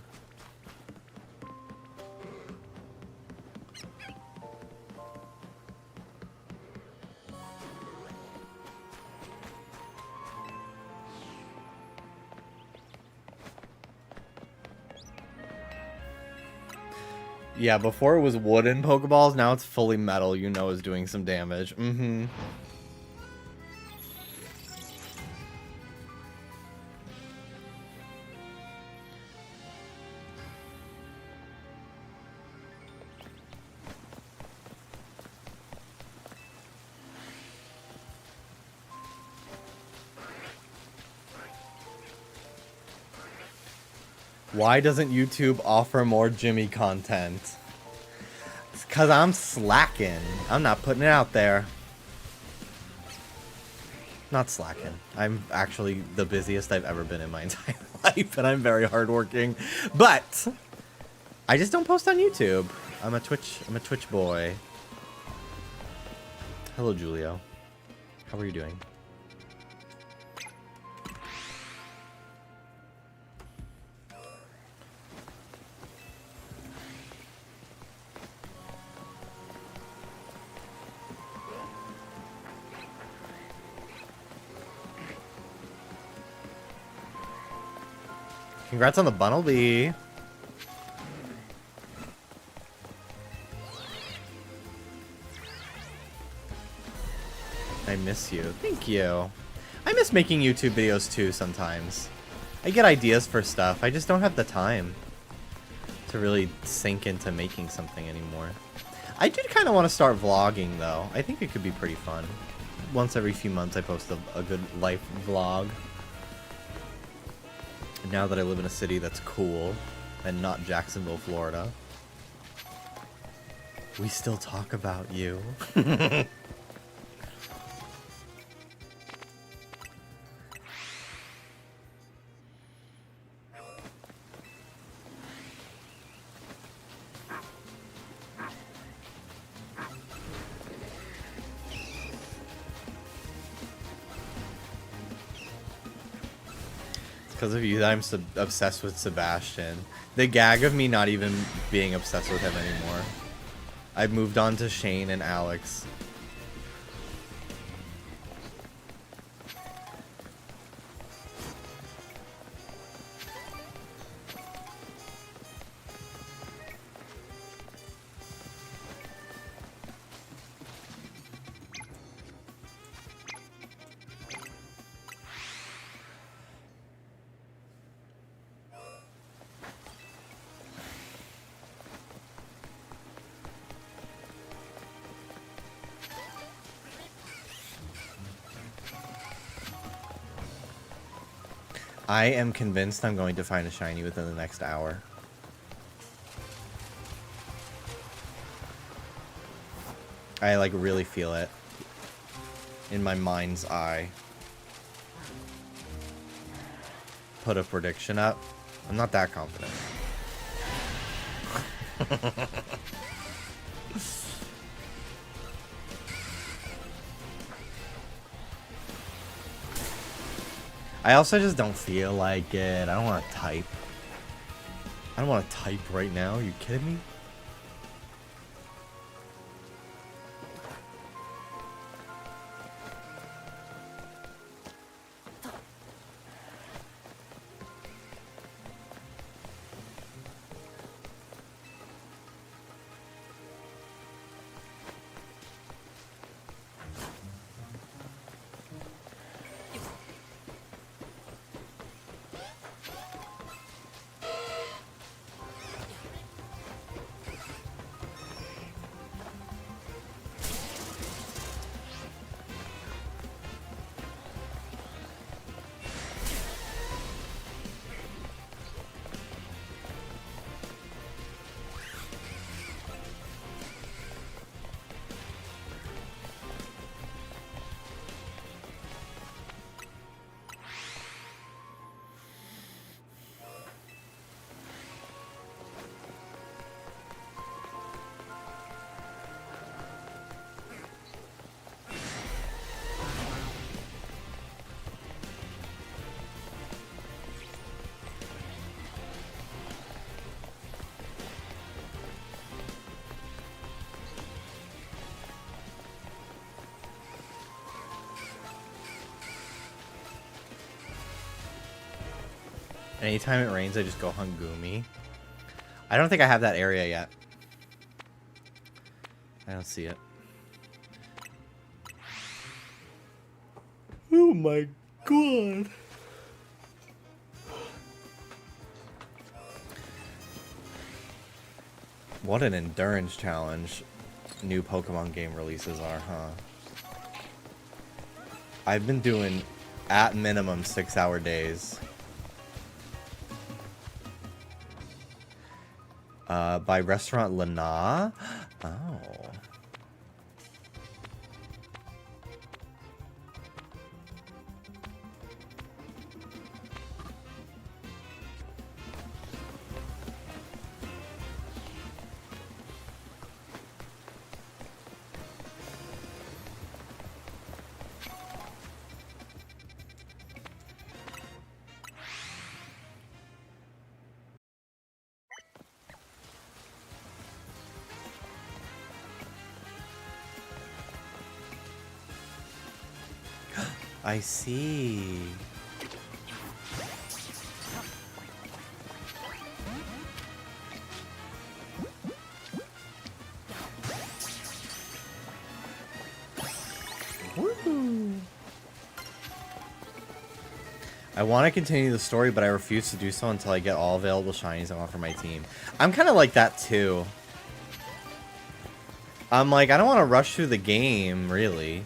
Yeah, before it was wooden Pokeballs, now it's fully metal, you know is doing some damage. Mm-hmm. Why doesn't YouTube offer more Jimmy content? It's because I'm slacking. I'm not putting it out there. Not slacking. I'm actually the busiest I've ever been in my entire life, and I'm very hardworking. But I just don't post on YouTube. I'm a Twitch boy. Hello, Julio. How are you doing? Congrats on the Bunnelby. I miss you. Thank you. I miss making YouTube videos too sometimes. I get ideas for stuff. I just don't have the time to really sink into making something anymore. I did kind of want to start vlogging though. I think it could be pretty fun. Once every few months I post a good life vlog. Now that I live in a city that's cool and not Jacksonville, Florida. We still talk about you. Because of you that I'm obsessed with Sebastian. The gag of me not even being obsessed with him anymore. I've moved on to Shane and Alex. I am convinced I'm going to find a shiny within the next hour. I like really feel it in my mind's eye. Put a prediction up. I'm not that confident. I also just don't feel like it. I don't want to type. I don't want to type right now. Are you kidding me? Anytime it rains, I just go Hungumi. I don't think I have that area yet. I don't see it. Oh my god. What an endurance challenge new Pokemon game releases are, huh? I've been doing at minimum 6-hour days. By Restaurant Lana? Oh. I see. Woo. I want to continue the story, but I refuse to do so until I get all available shinies I want for my team. I'm kind of like that too. I'm like, I don't want to rush through the game, really.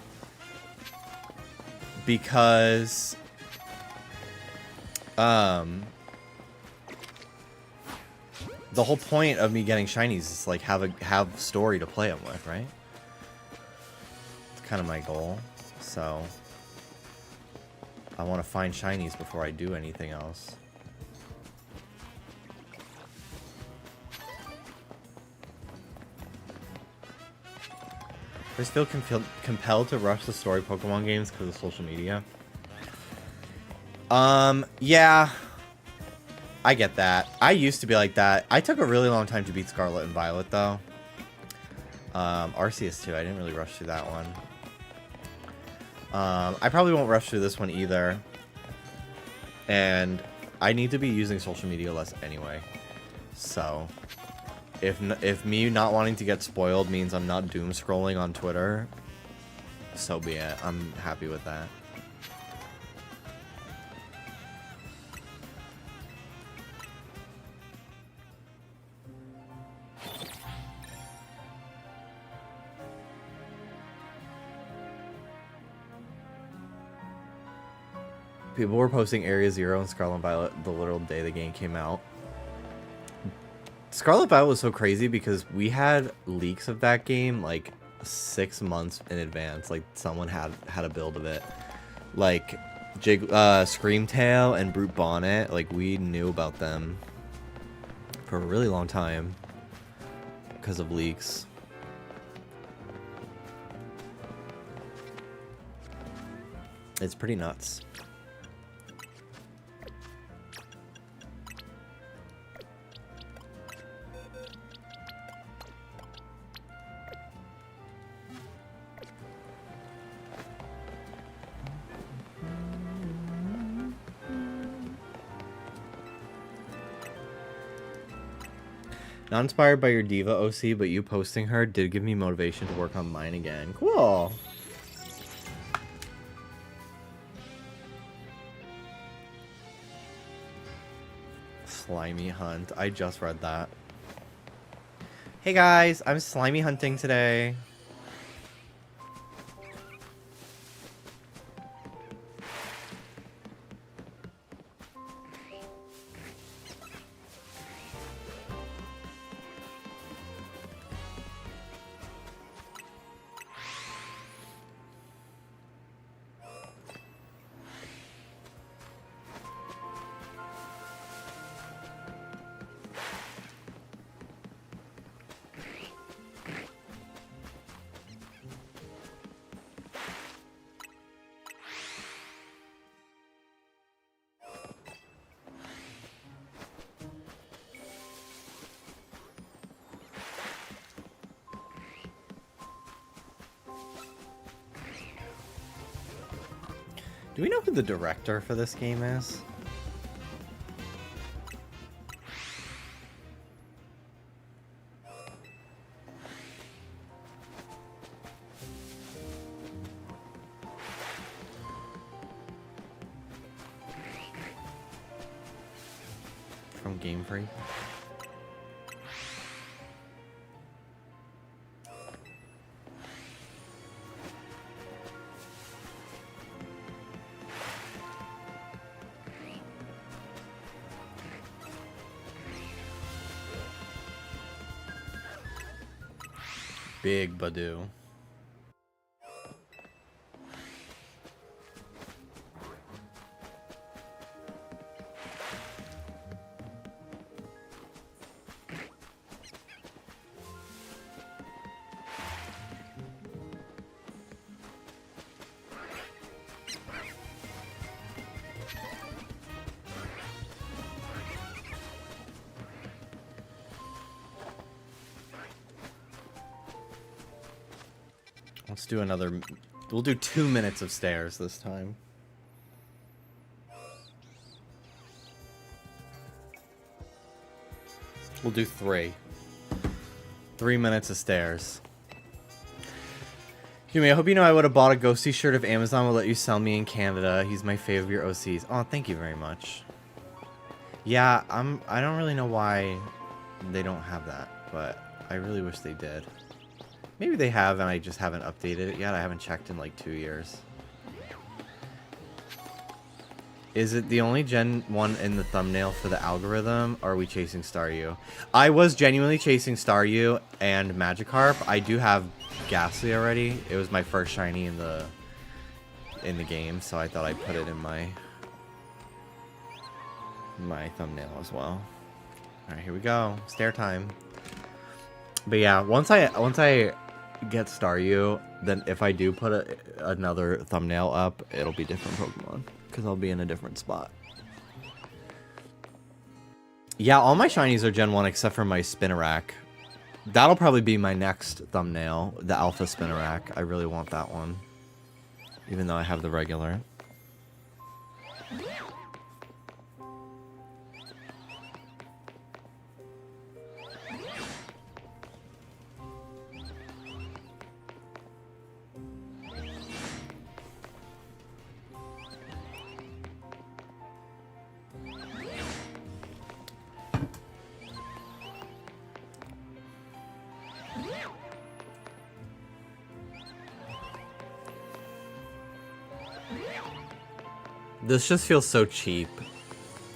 Because... the whole point of me getting shinies is like have story to play them with, right? It's kind of my goal. So I want to find shinies before I do anything else. I just feel compelled to rush the story Pokemon games because of social media. Yeah. I get that. I used to be like that. I took a really long time to beat Scarlet and Violet, though. Arceus 2, I didn't really rush through that one. I probably won't rush through this one either. And I need to be using social media less anyway. So, if me not wanting to get spoiled means I'm not doom scrolling on Twitter, so be it. I'm happy with that. People were posting Area Zero and Scarlet and Violet the literal day the game came out. Scarlet Violet was so crazy because we had leaks of that game like 6 months in advance. Like someone had a build of it. Like Screamtail and Brute Bonnet, like we knew about them for a really long time because of leaks. It's pretty nuts. Not inspired by your Diva OC, but you posting her did give me motivation to work on mine again. Cool. Slimy Hunt. I just read that. Hey guys, I'm slimy hunting today. Do we know who the director for this game is? From Game Freak? Big Badoo. Let's do another... We'll do 2 minutes of stairs this time. We'll do 3. 3 minutes of stairs. Yumi, I hope you know I would have bought a Ghosty shirt if Amazon would let you sell me in Canada. He's my favorite of your OCs. Oh, thank you very much. Yeah, I don't really know why they don't have that, but I really wish they did. Maybe they have and I just haven't updated it yet. I haven't checked in like 2 years. Is it the only Gen 1 in the thumbnail for the algorithm, or are we chasing Staryu? I was genuinely chasing Staryu and Magikarp. I do have Ghastly already. It was my first shiny in the game, so I thought I'd put it in my thumbnail as well. Alright, here we go. Stair time. But yeah, once I get Staryu, then if I do put another thumbnail up, it'll be different Pokemon. Because I'll be in a different spot. Yeah, all my shinies are Gen 1 except for my Spinarak. That'll probably be my next thumbnail, the Alpha Spinarak. I really want that one. Even though I have the regular. This just feels so cheap.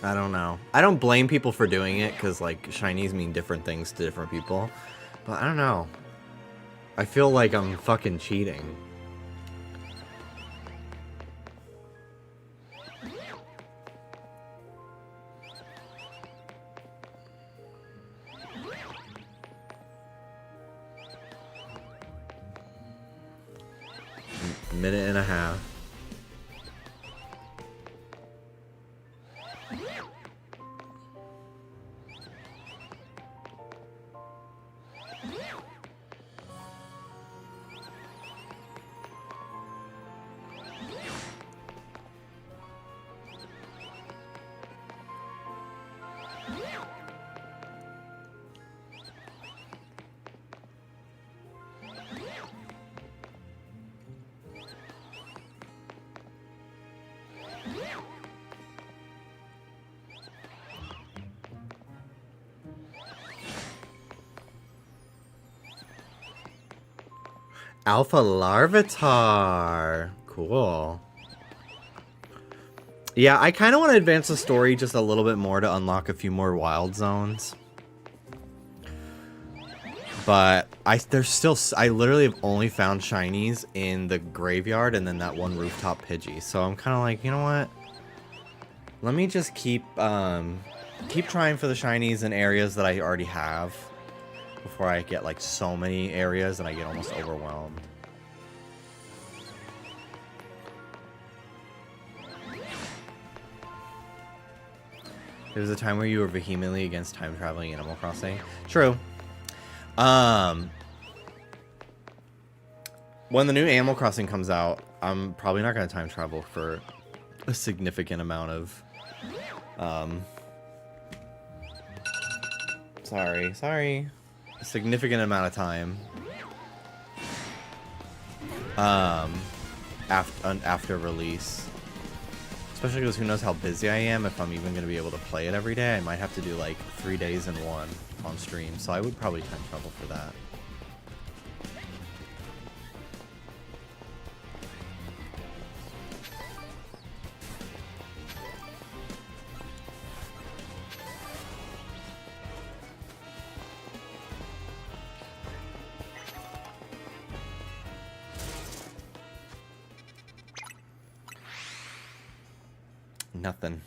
I don't know. I don't blame people for doing it because like shinies mean different things to different people. But I don't know. I feel like I'm fucking cheating. Minute and a half. Alpha Larvitar. Cool. Yeah, I kind of want to advance the story just a little bit more to unlock a few more wild zones. But I literally have only found shinies in the graveyard and then that one rooftop Pidgey. So I'm kind of like, you know what? Let me just keep trying for the shinies in areas that I already have. Before I get like so many areas and I get almost overwhelmed. There was a time where you were vehemently against time traveling in Animal Crossing. True. When the new Animal Crossing comes out, I'm probably not going to time travel for a significant amount of sorry. A significant amount of time after release, especially because who knows how busy I am. If I'm even going to be able to play it every day, I might have to do like 3 days in one on stream, so I would probably time travel for that. Nothing.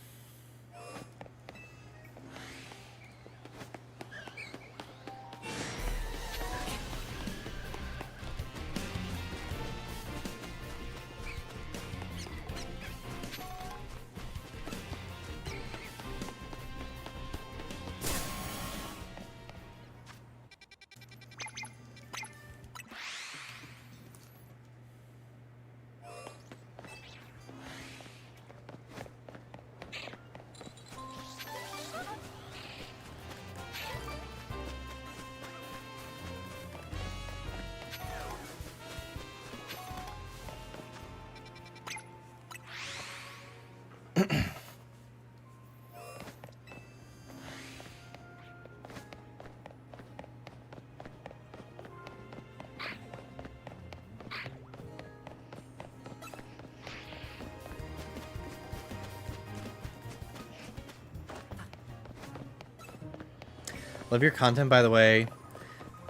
Love your content, by the way.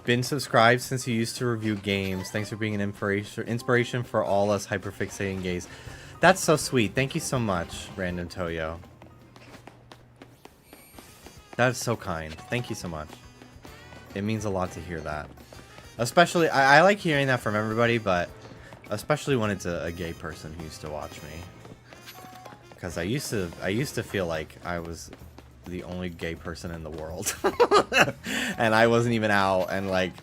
Been subscribed since you used to review games. Thanks for being an inspiration for all us hyperfixating gays. That's so sweet. Thank you so much, Random Toyo. That is so kind. Thank you so much. It means a lot to hear that. Especially, I like hearing that from everybody, but especially when it's a gay person who used to watch me. Because I used to feel like I was the only gay person in the world. And I wasn't even out, and like,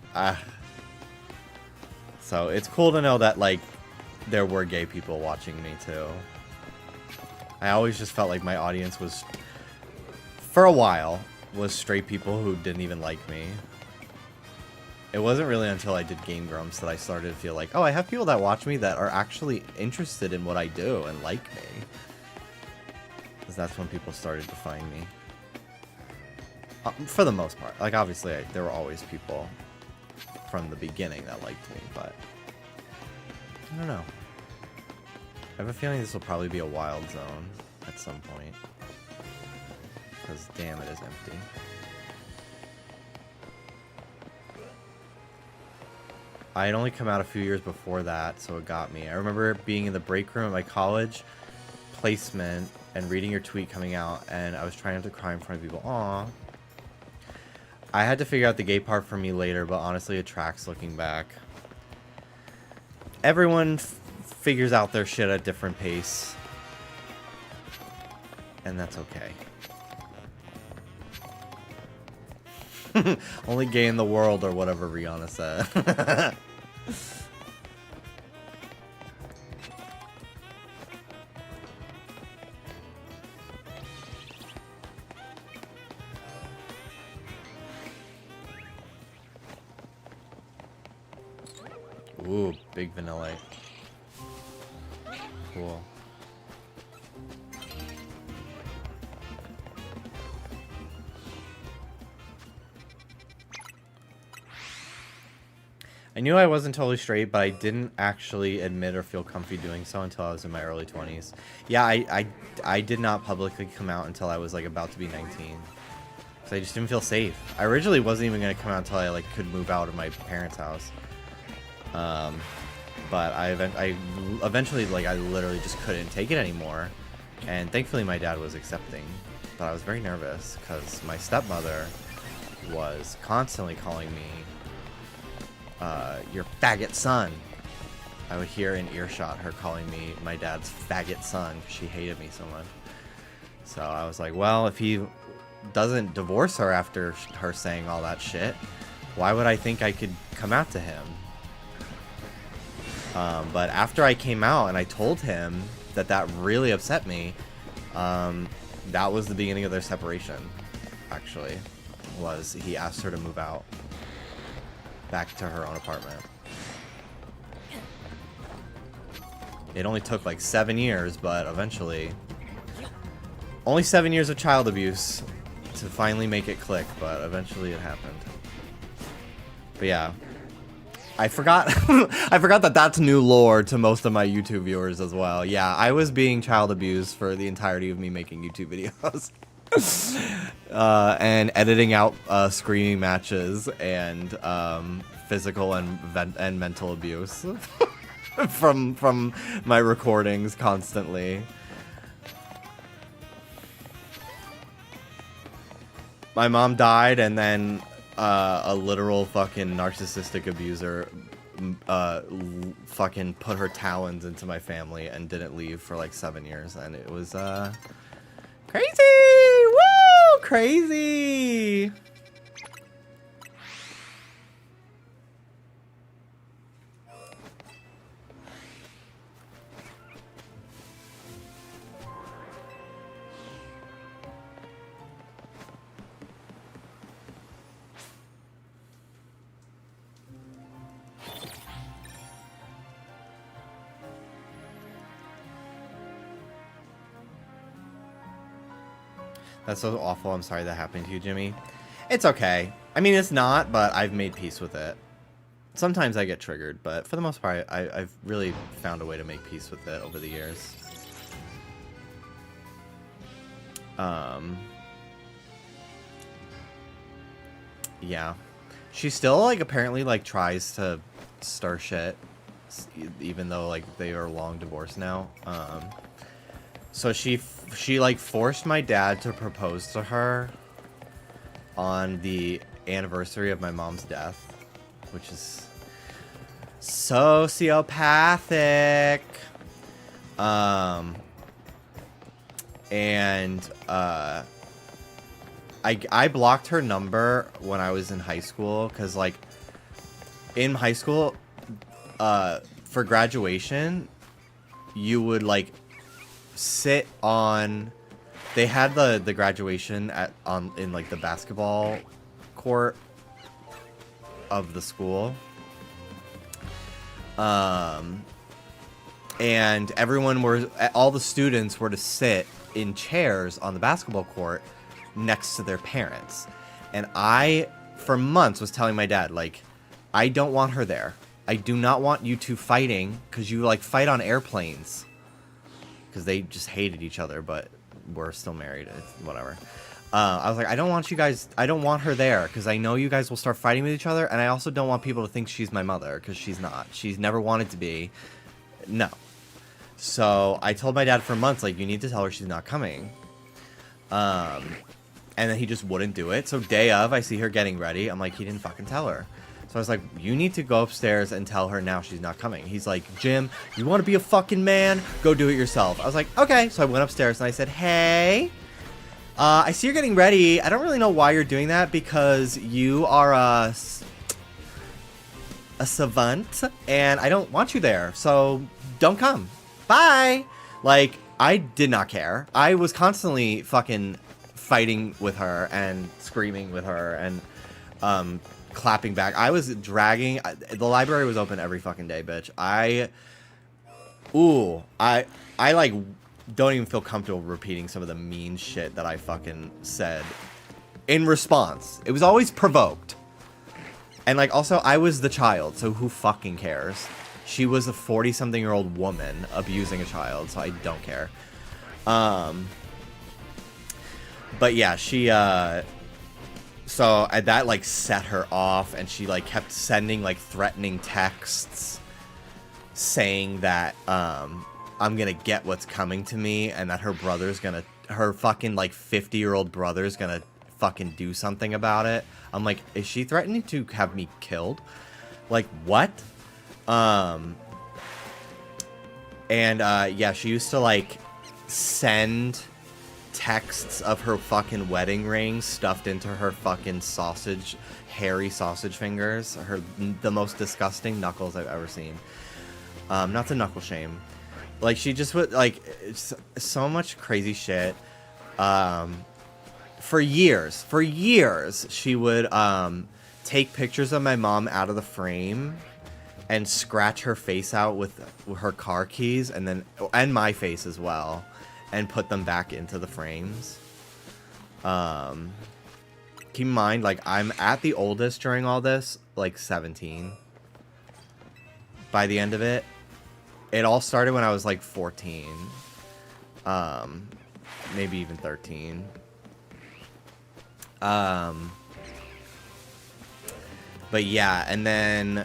so it's cool to know that like there were gay people watching me too. I always just felt like my audience was, for a while, was straight people who didn't even like me. It wasn't really until I did Game Grumps that I started to feel like, oh, I have people that watch me that are actually interested in what I do and like me. Because that's when people started to find me. For the most part. Like, obviously, there were always people from the beginning that liked me, but I don't know. I have a feeling this will probably be a wild zone at some point. Because, damn, it is empty. I had only come out a few years before that, so it got me. I remember being in the break room at my college placement and reading your tweet coming out, and I was trying not to cry in front of people. Aww. I had to figure out the gay part for me later, but honestly, it tracks looking back. Everyone figures out their shit at different pace. And that's okay. Only gay in the world, or whatever Rihanna said. Ooh, big vanilla. Cool. I knew I wasn't totally straight, but I didn't actually admit or feel comfy doing so until I was in my early 20s. Yeah, I did not publicly come out until I was like about to be 19. So I just didn't feel safe. I originally wasn't even going to come out until I like could move out of my parents' house. But I eventually, like, I literally just couldn't take it anymore. And thankfully my dad was accepting. But I was very nervous because my stepmother was constantly calling me, your faggot son. I would hear in earshot her calling me my dad's faggot son because she hated me so much. So I was like, well, if he doesn't divorce her after her saying all that shit, why would I think I could come out to him? But after I came out and I told him that really upset me, that was the beginning of their separation, actually. Was he asked her to move out back to her own apartment. It only took like 7 years, but eventually, only 7 years of child abuse to finally make it click, but eventually it happened. But yeah, I forgot I forgot that that's new lore to most of my YouTube viewers as well. Yeah, I was being child abused for the entirety of me making YouTube videos. And editing out screaming matches and physical and mental abuse from my recordings constantly. My mom died, and then a literal fucking narcissistic abuser fucking put her talons into my family and didn't leave for like 7 years, and it was crazy! Woo! Crazy! That's so awful. I'm sorry that happened to you, Jimmy. It's okay. I mean, it's not, but I've made peace with it. Sometimes I get triggered, but for the most part, I've really found a way to make peace with it over the years. yeah. She still, like, apparently, like, tries to stir shit, even though, like, they are long divorced now. So she like, forced my dad to propose to her on the anniversary of my mom's death, which is sociopathic. I blocked her number when I was in high school, because, like, in high school, for graduation, you would, like, sit on... They had the graduation in, like, the basketball court of the school. And all the students were to sit in chairs on the basketball court next to their parents. And I, for months, was telling my dad, like, I don't want her there. I do not want you two fighting, because you, like, fight on airplanes. Because they just hated each other, but we're still married. It's whatever. I was like, I don't want her there, because I know you guys will start fighting with each other, and I also don't want people to think she's my mother, because she's not. She's never wanted to be. No. So I told my dad for months, like, you need to tell her she's not coming. And then he just wouldn't do it. So day of, I see her getting ready. I'm like, he didn't fucking tell her. So I was like, you need to go upstairs and tell her now she's not coming. He's like, Jim, you want to be a fucking man? Go do it yourself. I was like, okay. So I went upstairs and I said, hey, I see you're getting ready. I don't really know why you're doing that, because you are a savant and I don't want you there. So don't come. Bye. Like, I did not care. I was constantly fucking fighting with her and screaming with her and clapping back. I was dragging... The library was open every fucking day, bitch. I like don't even feel comfortable repeating some of the mean shit that I fucking said in response. It was always provoked. And, like, also, I was the child, so who fucking cares? She was a 40-something-year-old woman abusing a child, so I don't care. But yeah, she, so that, like, set her off, and she, like, kept sending, like, threatening texts saying that, I'm gonna get what's coming to me, and that her fucking, like, 50-year-old brother's gonna fucking do something about it. I'm like, is she threatening to have me killed? Like, what? Yeah, she used to, like, send texts of her fucking wedding ring stuffed into her fucking hairy sausage fingers. The most disgusting knuckles I've ever seen. Not to knuckle shame. Like, she just would, like, so much crazy shit. For years, she would, take pictures of my mom out of the frame and scratch her face out with her car keys, and my face as well, and put them back into the frames. Keep in mind, like, I'm at the oldest during all this, like, 17. By the end of it, it all started when I was, like, 14. Maybe even 13. But yeah, and then...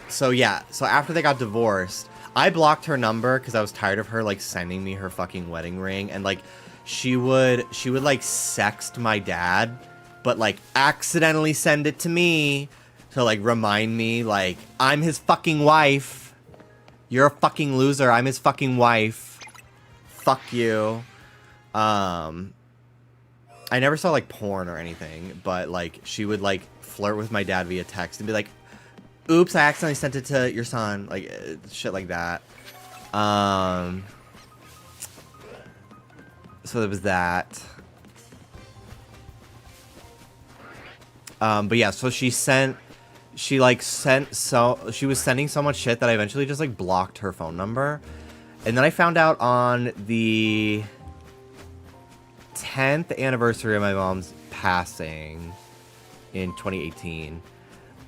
So yeah, so after they got divorced, I blocked her number because I was tired of her, like, sending me her fucking wedding ring. And, like, she would like, sext my dad, but, like, accidentally send it to me to, like, remind me, like, I'm his fucking wife. You're a fucking loser. I'm his fucking wife. Fuck you. I never saw, like, porn or anything, but, like, she would, like, flirt with my dad via text and be like, oops, I accidentally sent it to your son. Like, shit like that. So there was that. But yeah, so she was sending so much shit that I eventually just, like, blocked her phone number. And then I found out on the 10th anniversary of my mom's passing in 2018.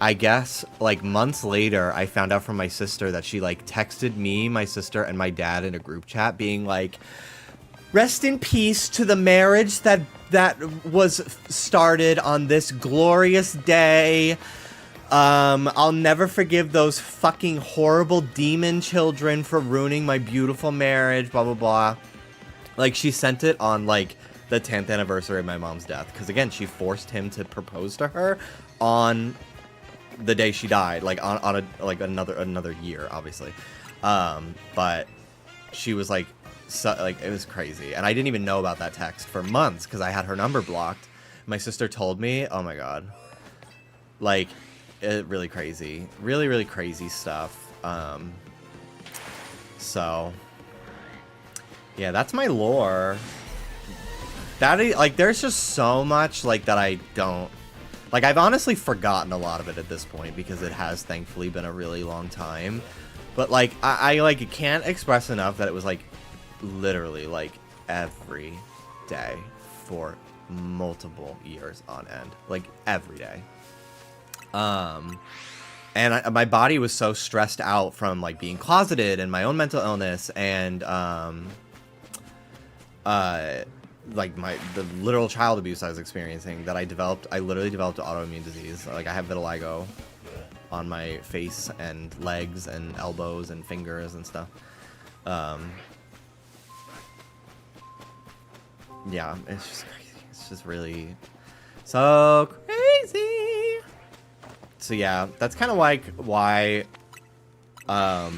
I guess, like, months later, I found out from my sister that she, like, texted me, my sister, and my dad in a group chat being like, rest in peace to the marriage that was started on this glorious day. I'll never forgive those fucking horrible demon children for ruining my beautiful marriage, blah, blah, blah. Like, she sent it on, like, the 10th anniversary of my mom's death. Because, again, she forced him to propose to her on the day she died. Like, on a, like, another year, obviously. But she was, like, it was crazy. And I didn't even know about that text for months because I had her number blocked. My sister told me, oh, my God. Like... really crazy, really crazy stuff. So yeah, that's my lore. That is, like, there's just so much like that I don't like. I've honestly forgotten a lot of it at this point because it has thankfully been a really long time. But like I like can't express enough that it was like literally like every day for multiple years on end, like every day. And my body was so stressed out from like being closeted and my own mental illness and like the literal child abuse I was experiencing that I literally developed autoimmune disease. Like, I have vitiligo on my face and legs and elbows and fingers and stuff. Yeah, it's just crazy. It's just really so crazy. So yeah, that's kind of like why I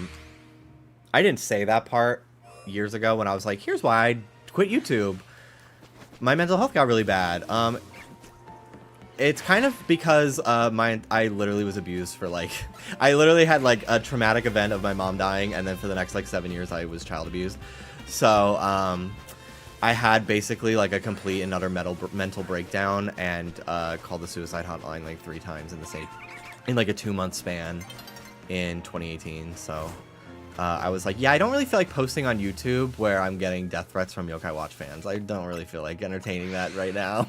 didn't say that part years ago when I was like, here's why I quit YouTube. My mental health got really bad. It's kind of because I literally was abused for like I literally had like a traumatic event of my mom dying, and then for the next like 7 years I was child abused. So I had basically like a complete and utter mental breakdown and called the suicide hotline like 3 times in like a 2-month span in 2018. So I was like, yeah, I don't really feel like posting on YouTube where I'm getting death threats from Yokai Watch fans. I don't really feel like entertaining that right now.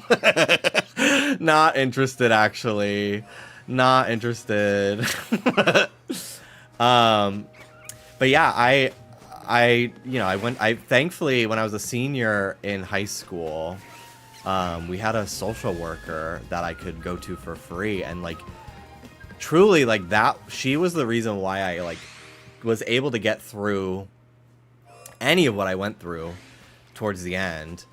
Not interested, actually. Not interested. But yeah, I thankfully, when I was a senior in high school, we had a social worker that I could go to for free, and like truly like that, she was the reason why I like was able to get through any of what I went through towards the end,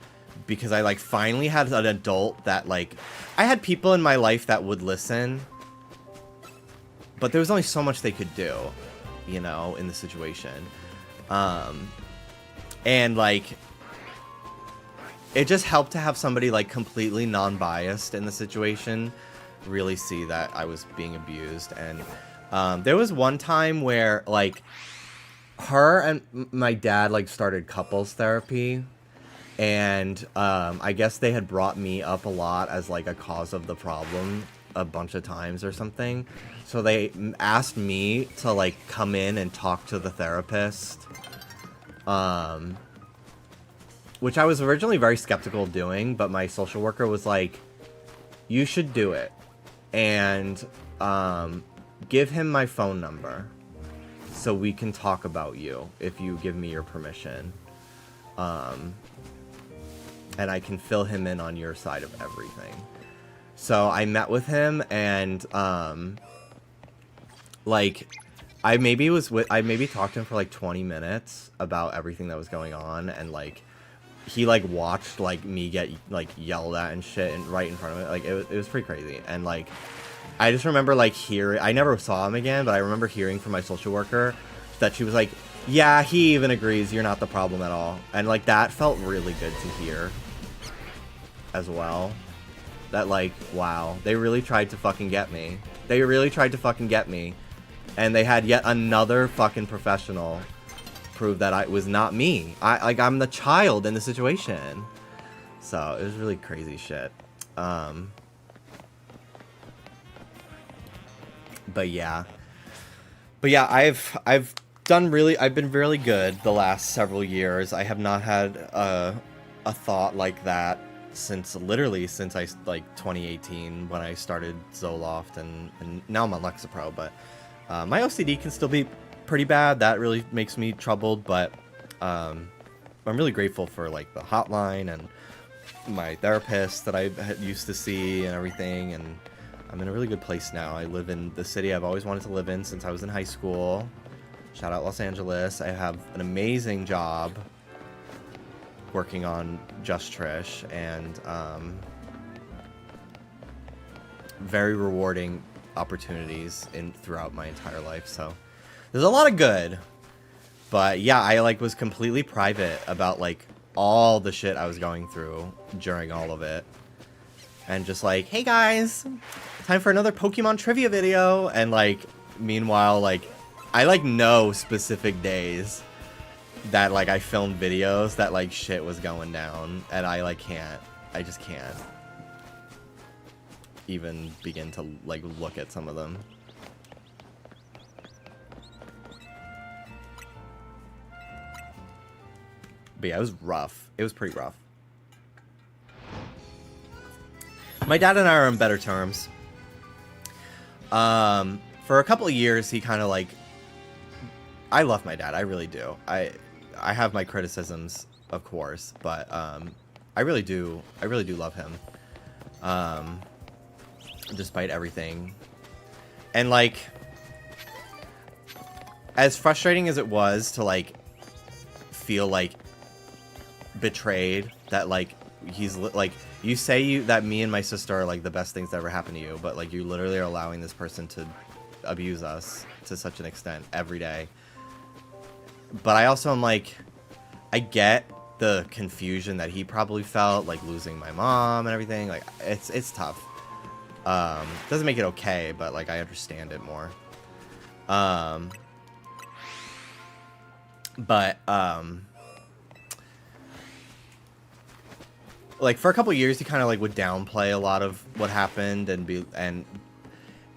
because I like finally had an adult that like, I had people in my life that would listen, but there was only so much they could do, you know, in the situation. And like, it just helped to have somebody like completely non-biased in the situation really see that I was being abused. And there was one time where like her and my dad like started couples therapy, and I guess they had brought me up a lot as like a cause of the problem a bunch of times or something. So they asked me to like come in and talk to the therapist, which I was originally very skeptical of doing, but my social worker was like, you should do it, and give him my phone number so we can talk about you if you give me your permission, and I can fill him in on your side of everything. So I met with him, and like I maybe talked to him for like 20 minutes about everything that was going on, and like he like watched like me get like yelled at and shit and right in front of it. Like it was pretty crazy. And like I just remember like I never saw him again, but I remember hearing from my social worker that she was like, yeah, he even agrees you're not the problem at all. And like that felt really good to hear as well. That like, wow, they really tried to fucking get me. They really tried to fucking get me. And they had yet another fucking professional prove that it was not me. I'm the child in the situation. So it was really crazy shit. But yeah, I've been really good the last several years. I have not had a thought like that since I like 2018 when I started Zoloft, and now I'm on Lexapro. But my OCD can still be pretty bad. That really makes me troubled, but I'm really grateful for like the hotline and my therapist that I used to see and everything, and I'm in a really good place now. I live in the city I've always wanted to live in since I was in high school. Shout out Los Angeles. I have an amazing job working on Just Trish, and very rewarding opportunities throughout my entire life. So there's a lot of good. But yeah, I like was completely private about like all the shit I was going through during all of it. And just like, hey guys, time for another Pokemon trivia video. And like, meanwhile, like, I like know specific days that like I filmed videos that like shit was going down. And I like I just can't even begin to like look at some of them. But yeah, it was rough. It was pretty rough. My dad and I are on better terms. For a couple of years, he kind of like... I love my dad. I really do. I have my criticisms, of course, but I really do love him. Despite everything. And like... As frustrating as it was to like feel like betrayed, that like he's like, you say that me and my sister are like the best things that ever happened to you, but like you literally are allowing this person to abuse us to such an extent every day. But I also am like, I get the confusion that he probably felt, like losing my mom and everything. Like it's tough. Doesn't make it okay, but like I understand it more. Like for a couple years, he kind of like would downplay a lot of what happened, and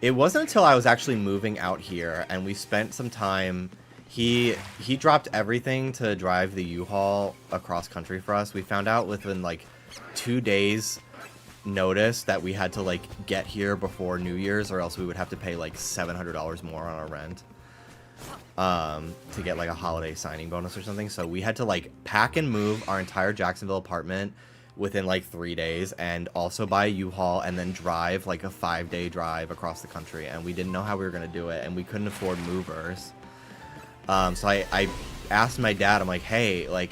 it wasn't until I was actually moving out here and we spent some time. He dropped everything to drive the U-Haul across country for us. We found out within like 2 days notice that we had to like get here before New Year's, or else we would have to pay like $700 more on our rent to get like a holiday signing bonus or something. So we had to like pack and move our entire Jacksonville apartment within like 3 days, and also buy a U-Haul and then drive like a 5-day drive across the country. And we didn't know how we were going to do it, and we couldn't afford movers. So I asked my dad, I'm like, hey, like,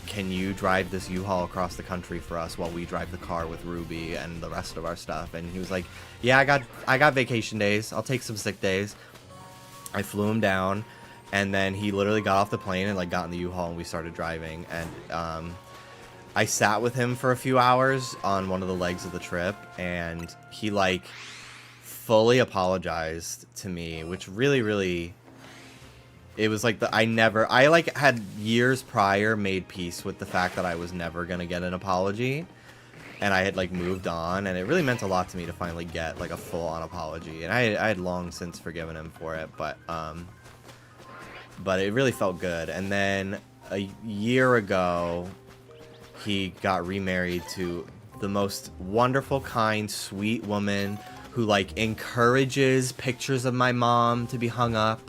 can you drive this U-Haul across the country for us while we drive the car with Ruby and the rest of our stuff? And he was like, yeah, I got vacation days. I'll take some sick days. I flew him down, and then he literally got off the plane and like got in the U-Haul, and we started driving. And I sat with him for a few hours on one of the legs of the trip, and he like fully apologized to me, which really, it was like I like had years prior made peace with the fact that I was never gonna get an apology, and I had like moved on, and it really meant a lot to me to finally get like a full-on apology. And I had long since forgiven him for it, but it really felt good. And then a year ago, he got remarried to the most wonderful, kind, sweet woman who like encourages pictures of my mom to be hung up.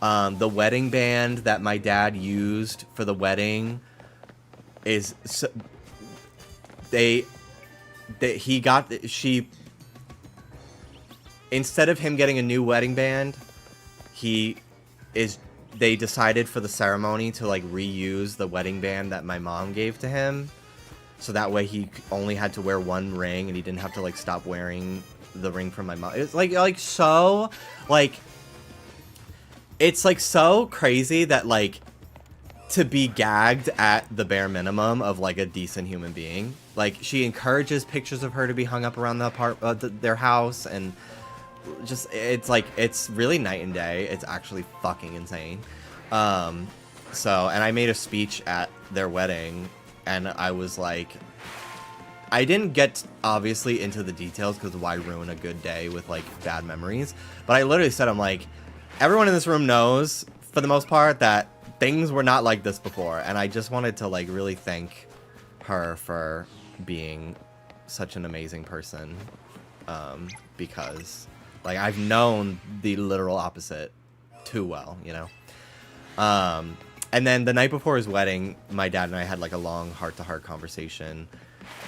The wedding band that my dad used for the wedding is instead of him getting a new wedding band, they decided for the ceremony to like reuse the wedding band that my mom gave to him, so that way he only had to wear one ring and he didn't have to like stop wearing the ring from my mom. It's it's like so crazy that like to be gagged at the bare minimum of like a decent human being. Like she encourages pictures of her to be hung up around their house, and just it's really night and day. It's actually fucking insane. And I made a speech at their wedding, and I was like, I didn't get obviously into the details because why ruin a good day with like bad memories, but I literally said, I'm like, everyone in this room knows for the most part that things were not like this before, and I just wanted to like really thank her for being such an amazing person, because like I've known the literal opposite too well, you know. And then the night before his wedding, my dad and I had like a long heart-to-heart conversation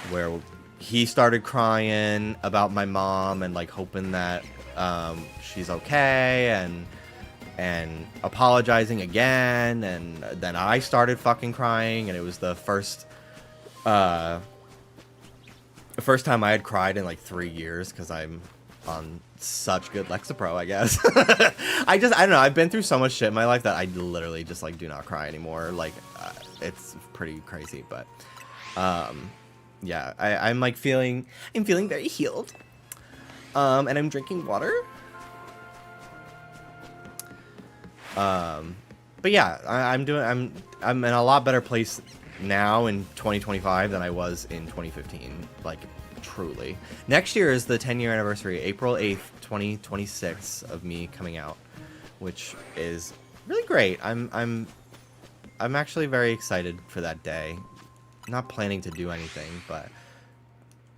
where he started crying about my mom and like hoping that she's okay and apologizing again, and then I started fucking crying, and it was the first time I had cried in like 3 years because I'm on such good Lexapro, I guess. I don't know, I've been through so much shit in my life that I literally just like do not cry anymore. Like it's pretty crazy, but yeah, I'm like feeling very healed, and I'm drinking water. But yeah, I'm in a lot better place now in 2025 than I was in 2015. Like, truly. Next year is the 10-year anniversary, April 8th, 2026, of me coming out, which is really great. I'm actually very excited for that day. Not planning to do anything, but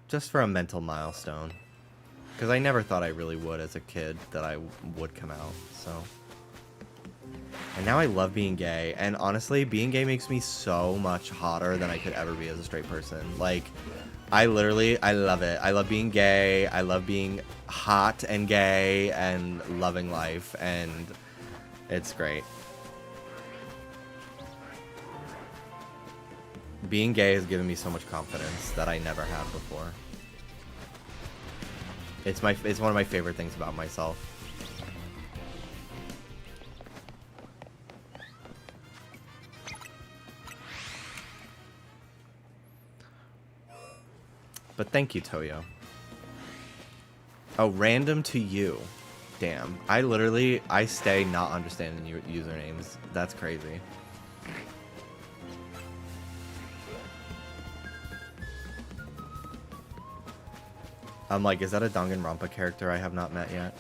just for a mental milestone. Because I never thought I really would as a kid that I would come out, so. And now I love being gay, and honestly, being gay makes me so much hotter than I could ever be as a straight person. Like, I love it. I love being gay, I love being hot and gay, and loving life, and it's great. Being gay has given me so much confidence that I never had before. It's one of my favorite things about myself. But thank you, Toyo. Oh, random to you. Damn. I stay not understanding your usernames. That's crazy. I'm like, is that a Danganronpa character I have not met yet?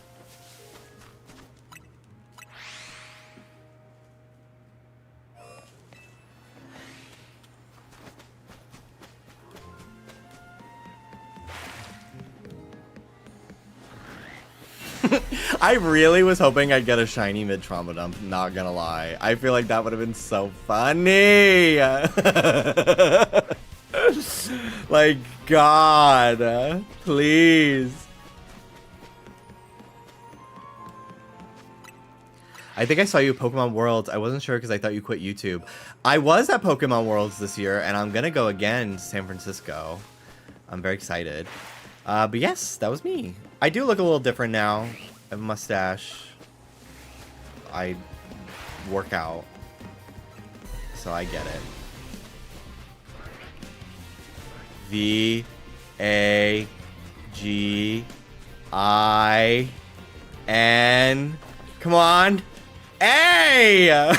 I really was hoping I'd get a shiny mid-trauma dump, not gonna lie. I feel like that would have been so funny! Like, God, please. I think I saw you at Pokemon Worlds. I wasn't sure because I thought you quit YouTube. I was at Pokemon Worlds this year, and I'm gonna go again to San Francisco. I'm very excited. But yes, that was me. I do look a little different now. I have a mustache. I work out. So I get it. V-A-G-I-N. Come on. A!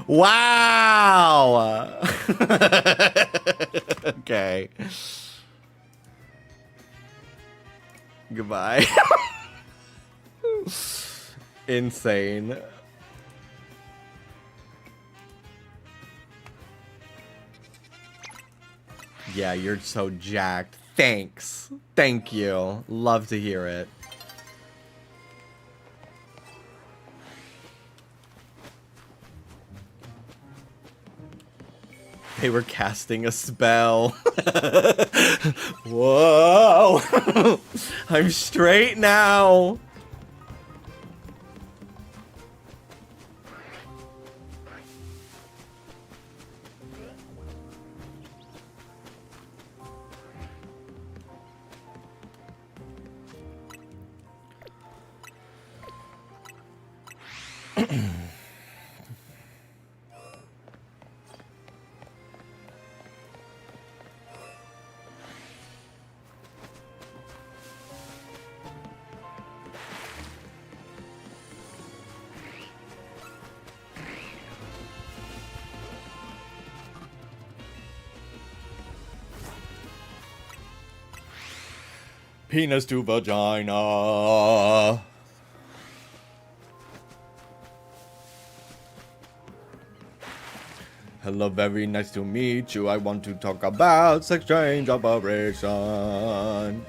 Wow! Okay. Goodbye. Insane. Yeah, you're so jacked. Thanks. Thank you. Love to hear it. They were casting a spell. Whoa. I'm straight now. Penis to vagina. Hello, very nice to meet you. I want to talk about sex change operation.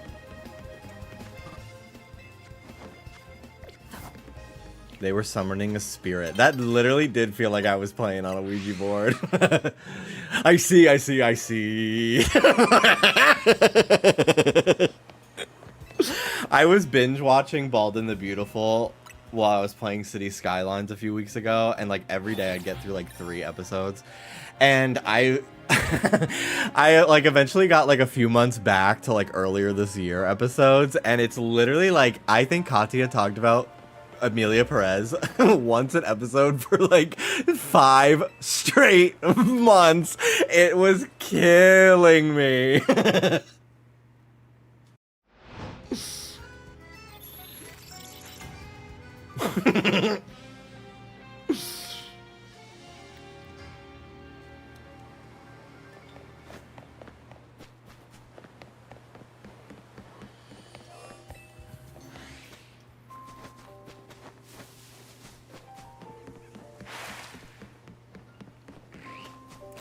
They were summoning a spirit. That literally did feel like I was playing on a Ouija board. I see. I was binge watching Bald and the Beautiful while I was playing City Skylines a few weeks ago, and like every day I'd get through like 3 episodes. And I like eventually got like a few months back to like earlier this year episodes, and it's literally like I think Katya talked about Amelia Perez once an episode for like 5 straight months. It was killing me.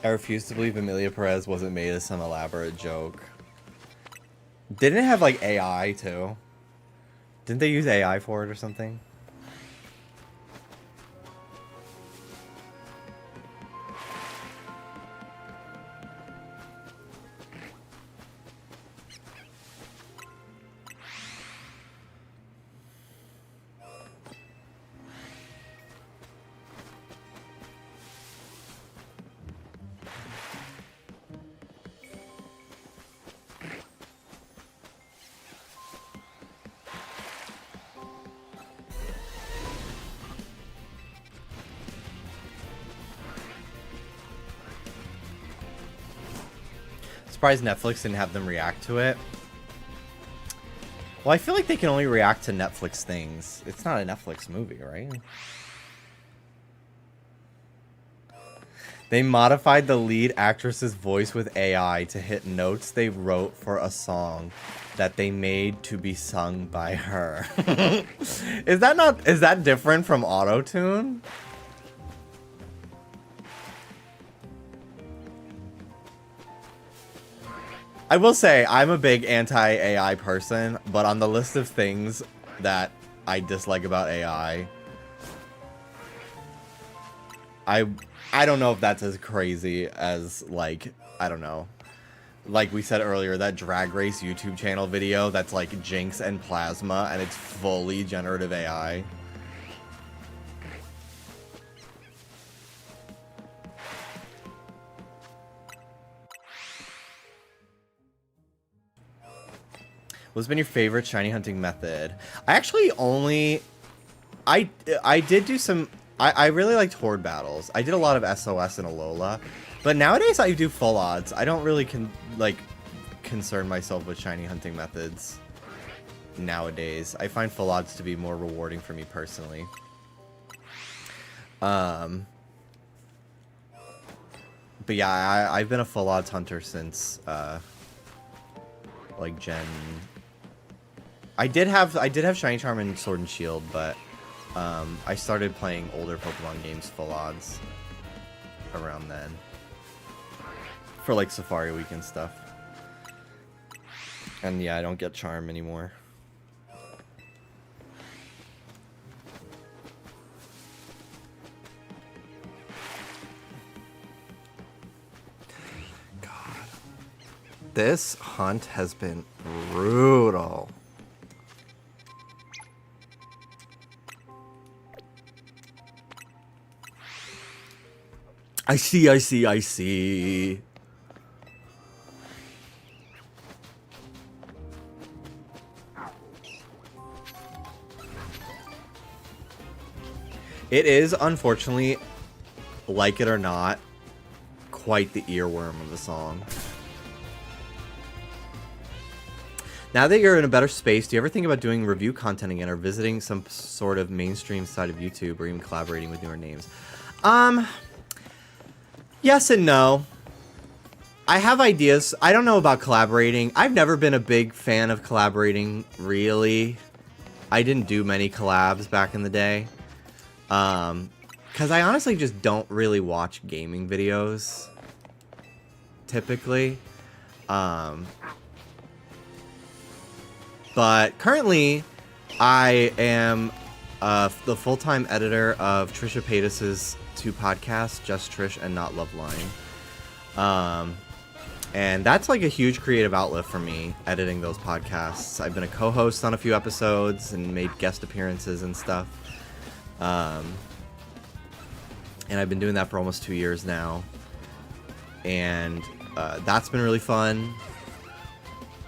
I refuse to believe Amelia Perez wasn't made as some elaborate joke. Didn't it have like AI too? Didn't they use AI for it or something? Surprised Netflix didn't have them react to it. Well, I feel like they can only react to Netflix things. It's not a Netflix movie, right? They modified the lead actress's voice with AI to hit notes they wrote for a song that they made to be sung by her. Is that different from auto-tune? I will say, I'm a big anti-AI person, but on the list of things that I dislike about AI, I don't know if that's as crazy as, like, I don't know. Like we said earlier, that Drag Race YouTube channel video that's like Jinx and Plasma, and it's fully generative AI. What's been your favorite shiny hunting method? I actually only... I did do some... I really liked Horde battles. I did a lot of SOS and Alola. But nowadays I do full odds. I don't really concern myself with shiny hunting methods nowadays. I find full odds to be more rewarding for me personally. But yeah, I've been a full odds hunter since like Gen... I did have Shiny Charm and Sword and Shield, but I started playing older Pokemon games full odds around then. For like Safari Week and stuff. And yeah, I don't get Charm anymore. God. This hunt has been brutal. I see. It is, unfortunately, like it or not, quite the earworm of the song. Now that you're in a better space, do you ever think about doing review content again or visiting some sort of mainstream side of YouTube or even collaborating with newer names? Yes and no. I have ideas. I don't know about collaborating. I've never been a big fan of collaborating, really. I didn't do many collabs back in the day. Because I honestly just don't really watch gaming videos, typically. But currently, I am the full-time editor of Trisha Paytas's 2 podcasts, Just Trish and Not Loveline. And that's like a huge creative outlet for me, editing those podcasts. I've been a co-host on a few episodes and made guest appearances and stuff. And I've been doing that for almost 2 years now. And that's been really fun.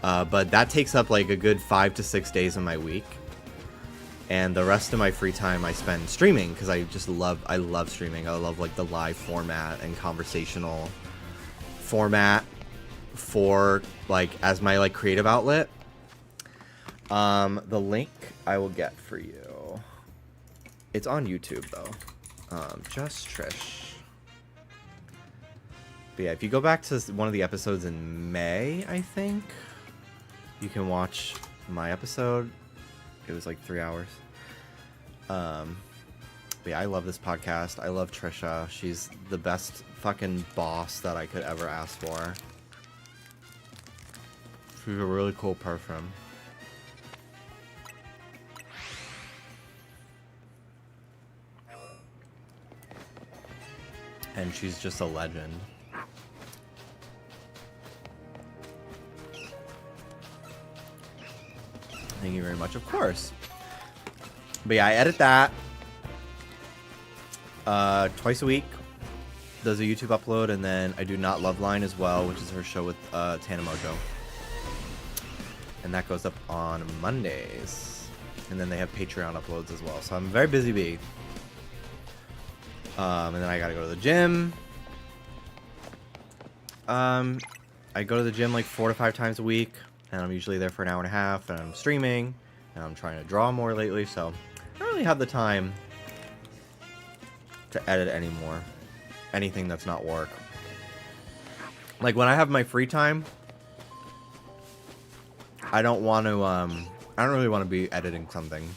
But that takes up like a good 5 to 6 days of my week. And the rest of my free time I spend streaming, because I love streaming. I love like the live format and conversational format for like as my like creative outlet. The link I will get for you. It's on YouTube though. Just Trish. But yeah, if you go back to one of the episodes in May, I think, you can watch my episode. It was like 3 hours. But yeah, I love this podcast. I love Trisha. She's the best fucking boss that I could ever ask for. She's a really cool person. And she's just a legend. Thank you very much, of course. But yeah, I edit that twice a week. Does a YouTube upload, and then I do Not Loveline as well, which is her show with Tana Mojo. And that goes up on Mondays. And then they have Patreon uploads as well. So I'm a very busy bee. And then I gotta go to the gym. I go to the gym like 4 to 5 times a week. And I'm usually there for an hour and a half. And I'm streaming. And I'm trying to draw more lately. So I don't really have the time to edit anymore. Anything that's not work. Like when I have my free time, I don't want to, I don't really want to be editing something.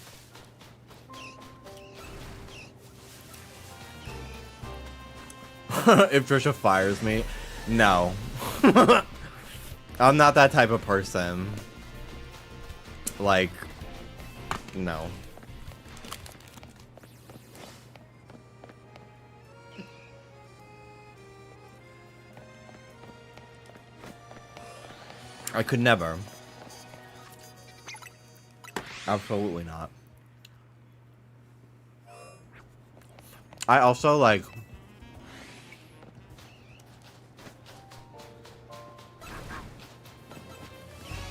If Trisha fires me, no. I'm not that type of person. Like, no. I could never. Absolutely not. I also like...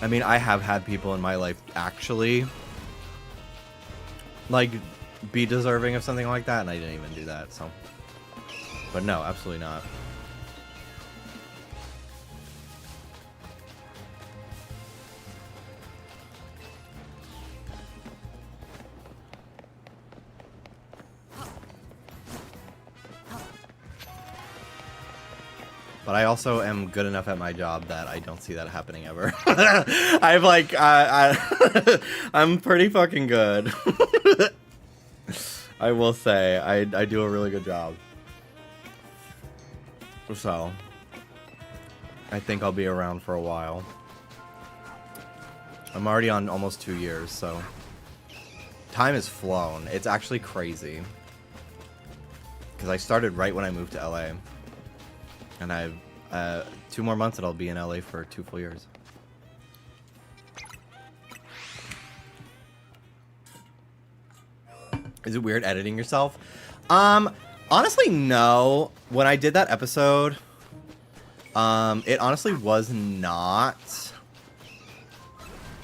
I mean, I have had people in my life actually like be deserving of something like that, and I didn't even do that, so. But no, absolutely not. But I also am good enough at my job that I don't see that happening ever. I've like, I'm pretty fucking good. I will say, I do a really good job. So, I think I'll be around for a while. I'm already on almost 2 years, so. Time has flown. It's actually crazy. Because I started right when I moved to LA. And I've 2 more months and I'll be in LA for 2 full years. Is it weird editing yourself? Honestly, no. When I did that episode, it honestly was not,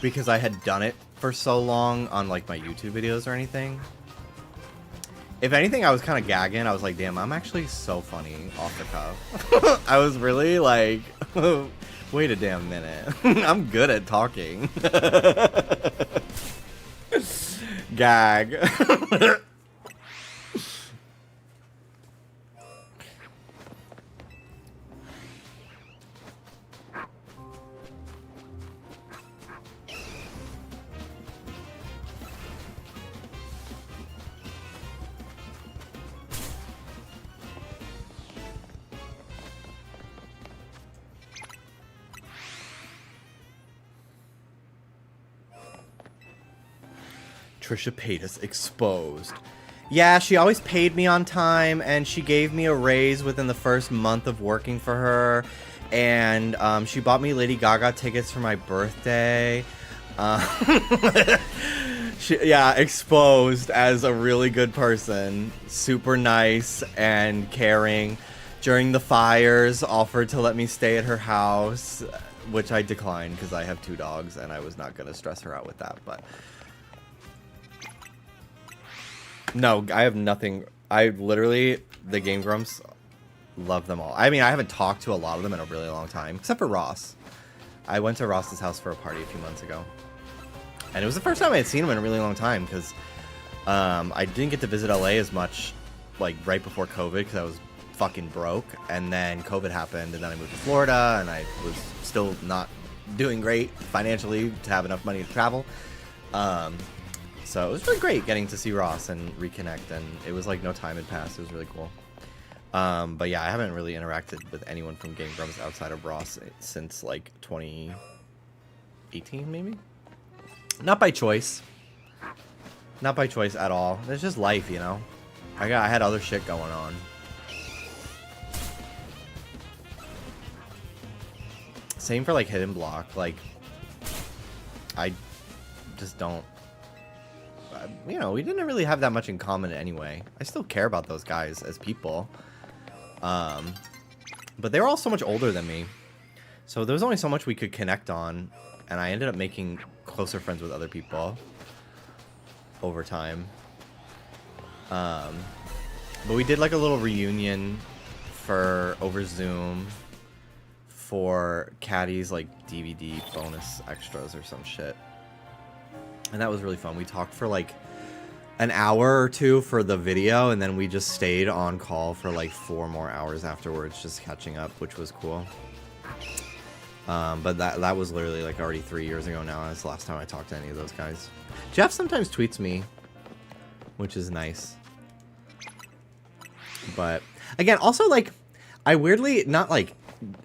because I had done it for so long on like my YouTube videos or anything. If anything, I was kind of gagging. I was like, damn, I'm actually so funny off the cuff. I was really like, wait a damn minute. I'm good at talking. Gag. Trisha Paytas exposed. Yeah, she always paid me on time, and she gave me a raise within the first month of working for her. And she bought me Lady Gaga tickets for my birthday. Yeah, exposed as a really good person. Super nice and caring. During the fires, offered to let me stay at her house, which I declined because I have 2 dogs and I was not going to stress her out with that. But no, I have nothing. I literally, the Game Grumps, love them all. I mean, I haven't talked to a lot of them in a really long time, except for Ross. I went to Ross's house for a party a few months ago. And it was the first time I had seen him in a really long time because I didn't get to visit LA as much, like, right before COVID because I was fucking broke. And then COVID happened, and then I moved to Florida, and I was still not doing great financially to have enough money to travel. So it was really great getting to see Ross and reconnect, and it was like no time had passed. It was really cool. But yeah, I haven't really interacted with anyone from Game Grumps outside of Ross since like 2018, maybe? Not by choice. Not by choice at all. It's just life, you know? I had other shit going on. Same for like Hidden Block. Like, I just don't... You know, we didn't really have that much in common anyway. I still care about those guys as people. But they were all so much older than me. So there was only so much we could connect on. And I ended up making closer friends with other people over time. But we did like a little reunion over Zoom for Caddy's like DVD bonus extras or some shit. And that was really fun. We talked for like an hour or two for the video, and then we just stayed on call for like 4 more hours afterwards, just catching up, which was cool. But that was literally like already 3 years ago now. That's the last time I talked to any of those guys. Jeff sometimes tweets me, which is nice. But again, also like, I weirdly, not like,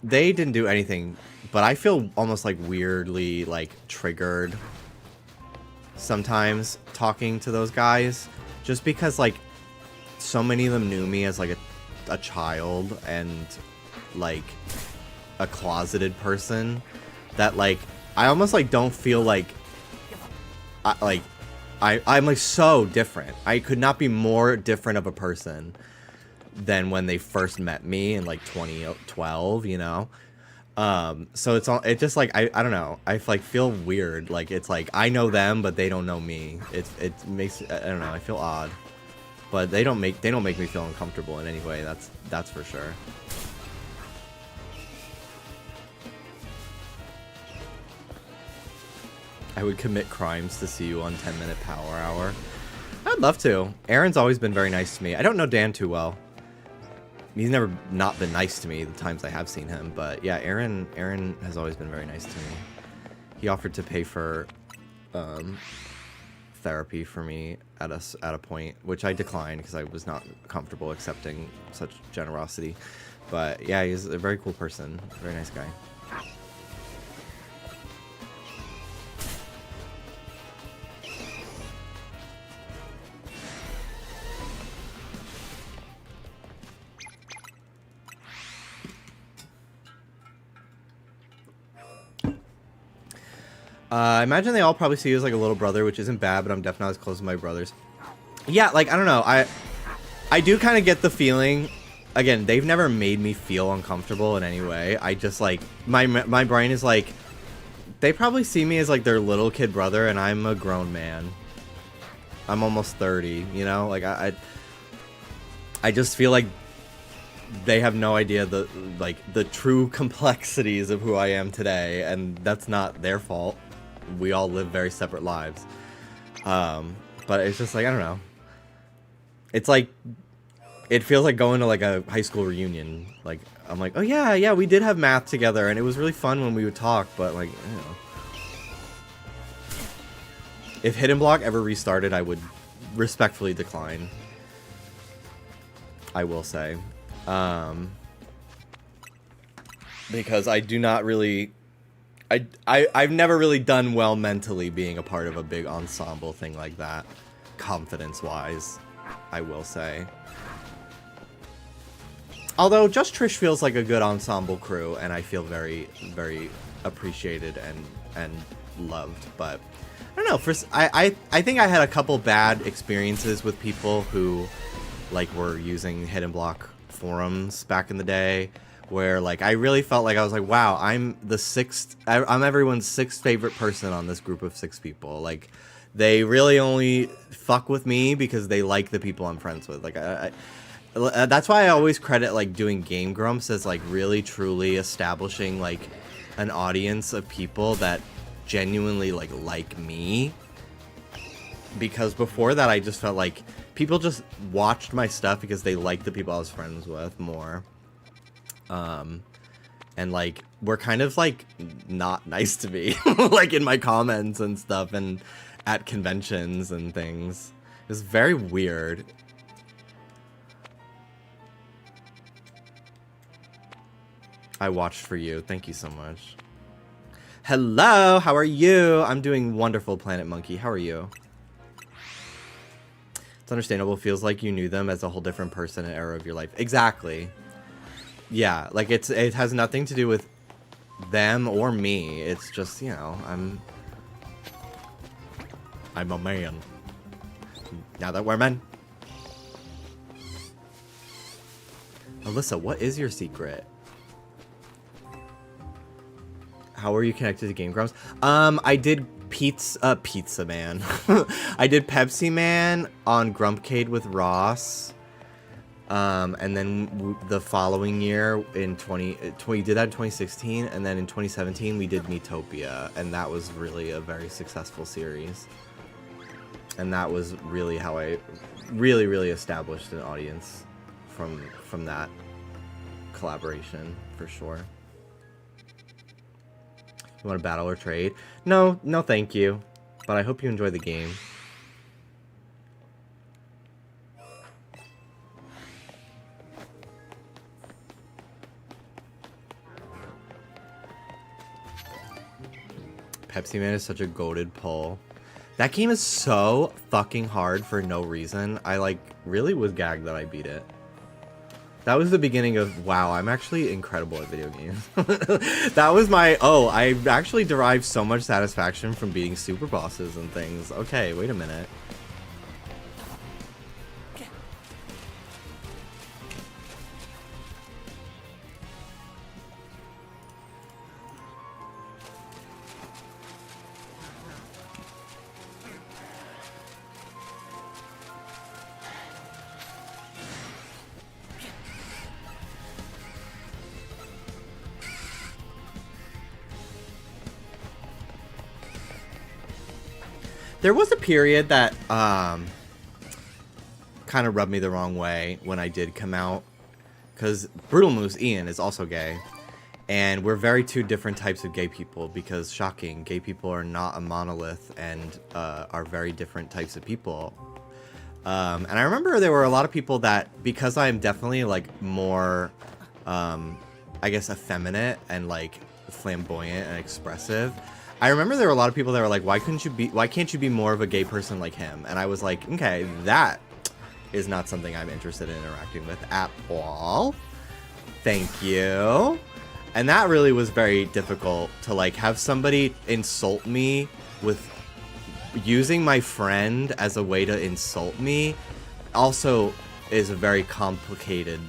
they didn't do anything, but I feel almost like weirdly like triggered sometimes talking to those guys, just because like so many of them knew me as like a child and like a closeted person, that like I almost like don't feel like I'm like so different. I could not be more different of a person than when they first met me in like 2012, you know. So it's just like I don't know, I like feel weird, like it's like I know them but they don't know me. It makes, I don't know, I feel odd, but they don't make me feel uncomfortable in any way. That's for sure. I would commit crimes to see you on 10-minute power hour. I'd love to. Aaron's always been very nice to me. I don't know Dan too well. He's never not been nice to me the times I have seen him, but yeah, Aaron has always been very nice to me. He offered to pay for therapy for me at a point, which I declined because I was not comfortable accepting such generosity. But yeah, he's a very cool person, very nice guy. I imagine they all probably see you as like a little brother, which isn't bad, but I'm definitely not as close to my brothers. Yeah, like, I don't know. I do kind of get the feeling, again, they've never made me feel uncomfortable in any way. I just like, my brain is like, they probably see me as like their little kid brother, and I'm a grown man. I'm almost 30, you know? Like, I just feel like they have no idea the true complexities of who I am today, and that's not their fault. We all live very separate lives. But it's just like, I don't know. It's like, it feels like going to like a high school reunion. Like, I'm like, oh yeah, we did have math together, and it was really fun when we would talk, but like, you know. If Hidden Block ever restarted, I would respectfully decline. I will say. Because I do not really I've never really done well mentally being a part of a big ensemble thing like that, confidence-wise, I will say. Although Just Trish feels like a good ensemble crew, and I feel very, very appreciated and loved. But I don't know. I think I had a couple bad experiences with people who like were using Hidden Block forums back in the day, where like I really felt like I was like, wow, I'm everyone's sixth favorite person on this group of 6 people. Like they really only fuck with me because they like the people I'm friends with. Like that's why I always credit like doing Game Grumps as like really truly establishing like an audience of people that genuinely like me, because before that I just felt like people just watched my stuff because they liked the people I was friends with more, and like were kind of like not nice to me like in my comments and stuff and at conventions and things. It was very weird. I watched for you. Thank you so much. Hello, how are you? I'm doing wonderful, Planet Monkey. How are you? It's understandable. Feels like you knew them as a whole different person, an era of your life. Exactly. Yeah, like it has nothing to do with them or me. It's just, you know, I'm a man. Now that we're men. Alyssa, what is your secret? How are you connected to Game Grumps? I did Pizza Man. I did Pepsi Man on Grumpcade with Ross. And then the following year in we did that in 2016, and then in 2017 we did Miitopia, and that was really a very successful series. And that was really how I really established an audience from that collaboration, for sure. You want to battle or trade? No, thank you. But I hope you enjoy the game. Pepsi Man is such a goated pull. That game is so fucking hard for no reason. I like really was gagged that I beat it. That was the beginning of, wow, I'm actually incredible at video games. That was my, I actually derived so much satisfaction from beating super bosses and things. Okay, wait a minute. There was a period that kind of rubbed me the wrong way when I did come out, because Brutal Moose Ian is also gay, and we're very two different types of gay people, because shocking, gay people are not a monolith and are very different types of people. And I remember there were a lot of people that, because I'm definitely like more, I guess, effeminate and like flamboyant and expressive, I remember there were a lot of people that were like, why can't you be more of a gay person like him? And I was like, okay, that is not something I'm interested in interacting with at all. Thank you. And that really was very difficult to like have somebody insult me with using my friend as a way to insult me. Also is a very complicated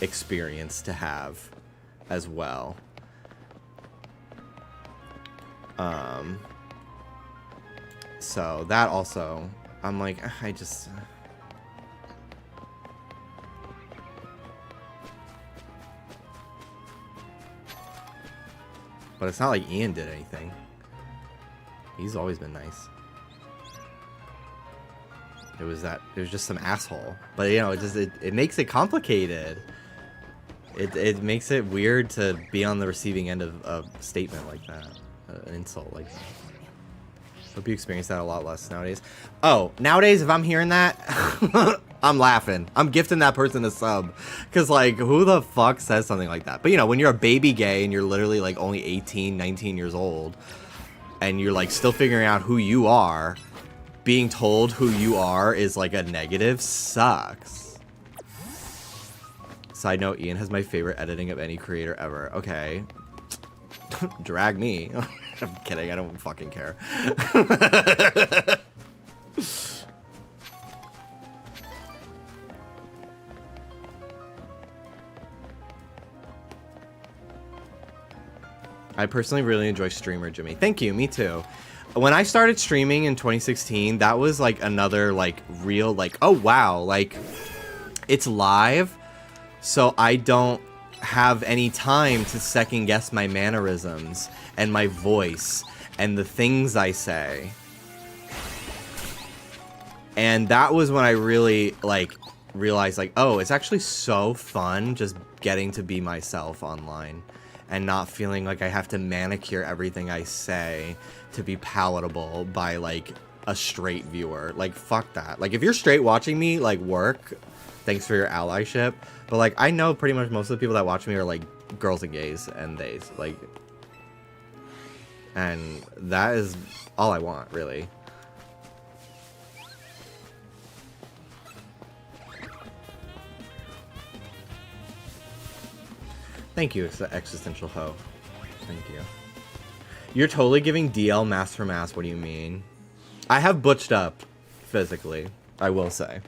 experience to have as well. So that also, I'm like, I just... But it's not like Ian did anything. He's always been nice. It was just some asshole. But you know, it makes it complicated. It makes it weird to be on the receiving end of a statement like that. An insult like that. Hope you experience that a lot less nowadays. Oh, nowadays if I'm hearing that, I'm laughing. I'm gifting that person a sub. Because, like, who the fuck says something like that? But, you know, when you're a baby gay and you're literally, like, only 18, 19 years old, and you're, like, still figuring out who you are, being told who you are is, like, a negative sucks. Side note, Ian has my favorite editing of any creator ever. Okay. Drag me. I'm kidding. I don't fucking care. I personally really enjoy streamer Jimmy. Thank you, me too. When I started streaming in 2016, that was like another like real like, oh wow, like it's live, so I don't have any time to second guess my mannerisms and my voice and the things I say. And that was when I really like realized like, oh, it's actually so fun just getting to be myself online. And not feeling like I have to manicure everything I say to be palatable by, like, a straight viewer. Like, fuck that. Like, if you're straight watching me, like, work, thanks for your allyship. But, like, I know pretty much most of the people that watch me are, like, girls and gays and theys. Like, and that is all I want, really. Thank you, Existential Ho. Thank you. You're totally giving DL mass for mass. What do you mean? I have butched up physically, I will say.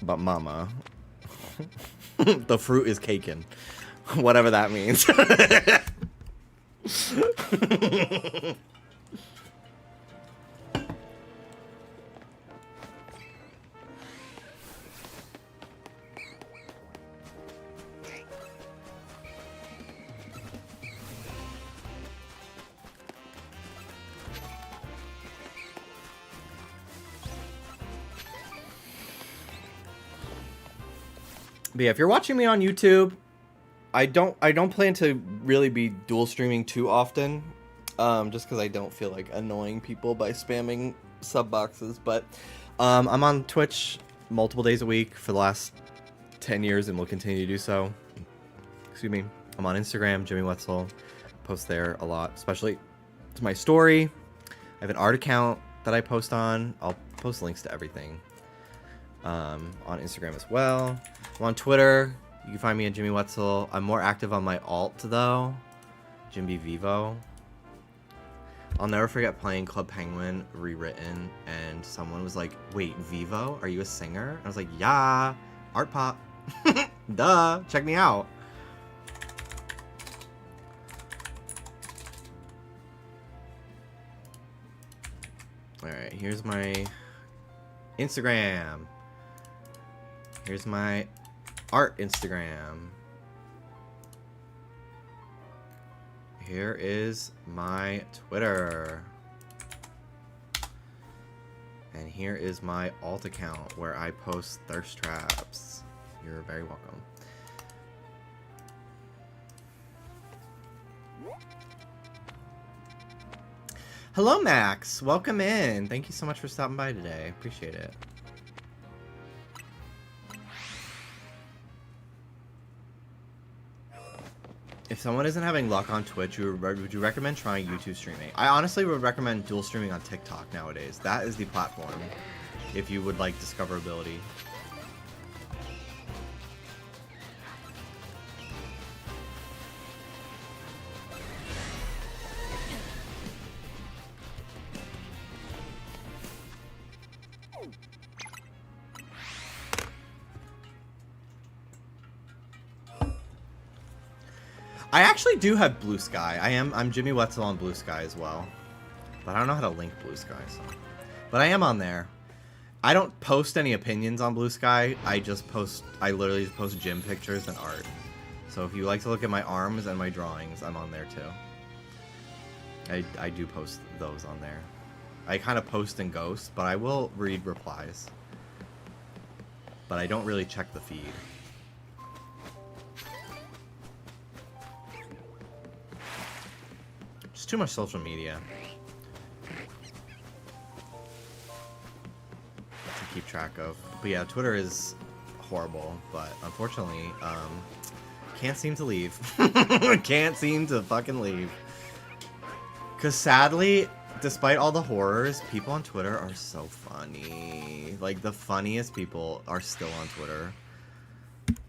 But mama, the fruit is caking. Whatever that means. But yeah, if you're watching me on YouTube, I don't plan to really be dual streaming too often, just because I don't feel like annoying people by spamming sub boxes. But I'm on Twitch multiple days a week for the last 10 years and will continue to do so. Excuse me. I'm on Instagram, Jimmy Wetzel. Post there a lot, especially to my story. I have an art account that I post on. I'll post links to everything on Instagram as well. I'm on Twitter. You can find me at Jimmy Wetzel. I'm more active on my alt though, Jimby Vivo. I'll never forget playing Club Penguin Rewritten, and someone was like, "Wait, Vivo? Are you a singer?" I was like, "Yeah, art pop." Duh, check me out. All right, here's my Instagram. Here's my art Instagram. Here is my Twitter. And here is my alt account where I post thirst traps. You're very welcome. Hello, Max. Welcome in. Thank you so much for stopping by today. Appreciate it. If someone isn't having luck on Twitch, would you recommend trying YouTube streaming? I honestly would recommend dual streaming on TikTok nowadays. That is the platform if you would like discoverability. I actually do have Blue Sky. I'm Jimmy Wetzel on Blue Sky as well. But I don't know how to link Blue Sky, so. But I am on there. I don't post any opinions on Blue Sky. I literally just post gym pictures and art. So if you like to look at my arms and my drawings, I'm on there too. I do post those on there. I kind of post in ghost, but I will read replies. But I don't really check the feed. Too much social media. keep track of. But yeah, Twitter is horrible, but unfortunately, can't seem to leave. Can't seem to fucking leave. Because sadly, despite all the horrors, people on Twitter are so funny. Like, the funniest people are still on Twitter,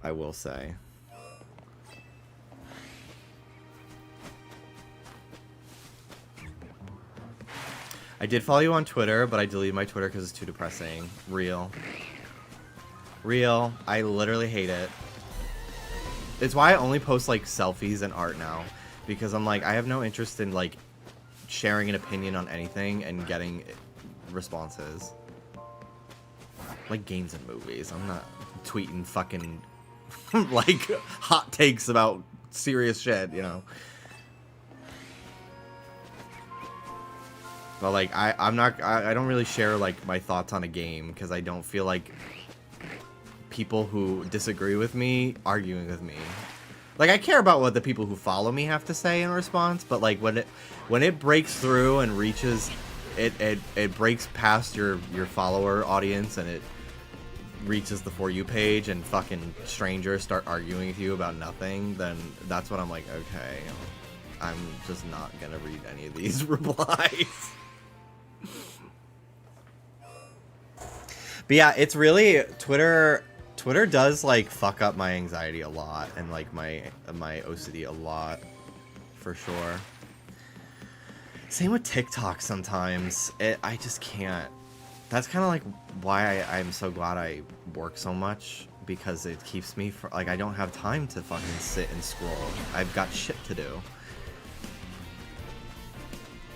I will say. I did follow you on Twitter, but I deleted my Twitter because it's too depressing. Real. Real. I literally hate it. It's why I only post, like, selfies and art now. Because I'm like, I have no interest in, like, sharing an opinion on anything and getting responses. Like games and movies. I'm not tweeting fucking, like, hot takes about serious shit, you know? But like I don't really share like my thoughts on a game because I don't feel like people who disagree with me arguing with me. Like I care about what the people who follow me have to say in response, but like when it breaks through and reaches it breaks past your follower audience and it reaches the For You page and fucking strangers start arguing with you about nothing, then that's when I'm like, okay, I'm just not gonna read any of these replies. But yeah, it's really Twitter does like fuck up my anxiety a lot and like my OCD a lot for sure. Same with TikTok sometimes. I just can't. That's kind of like why I'm so glad I work so much, because it keeps me like I don't have time to fucking sit and scroll. I've got shit to do.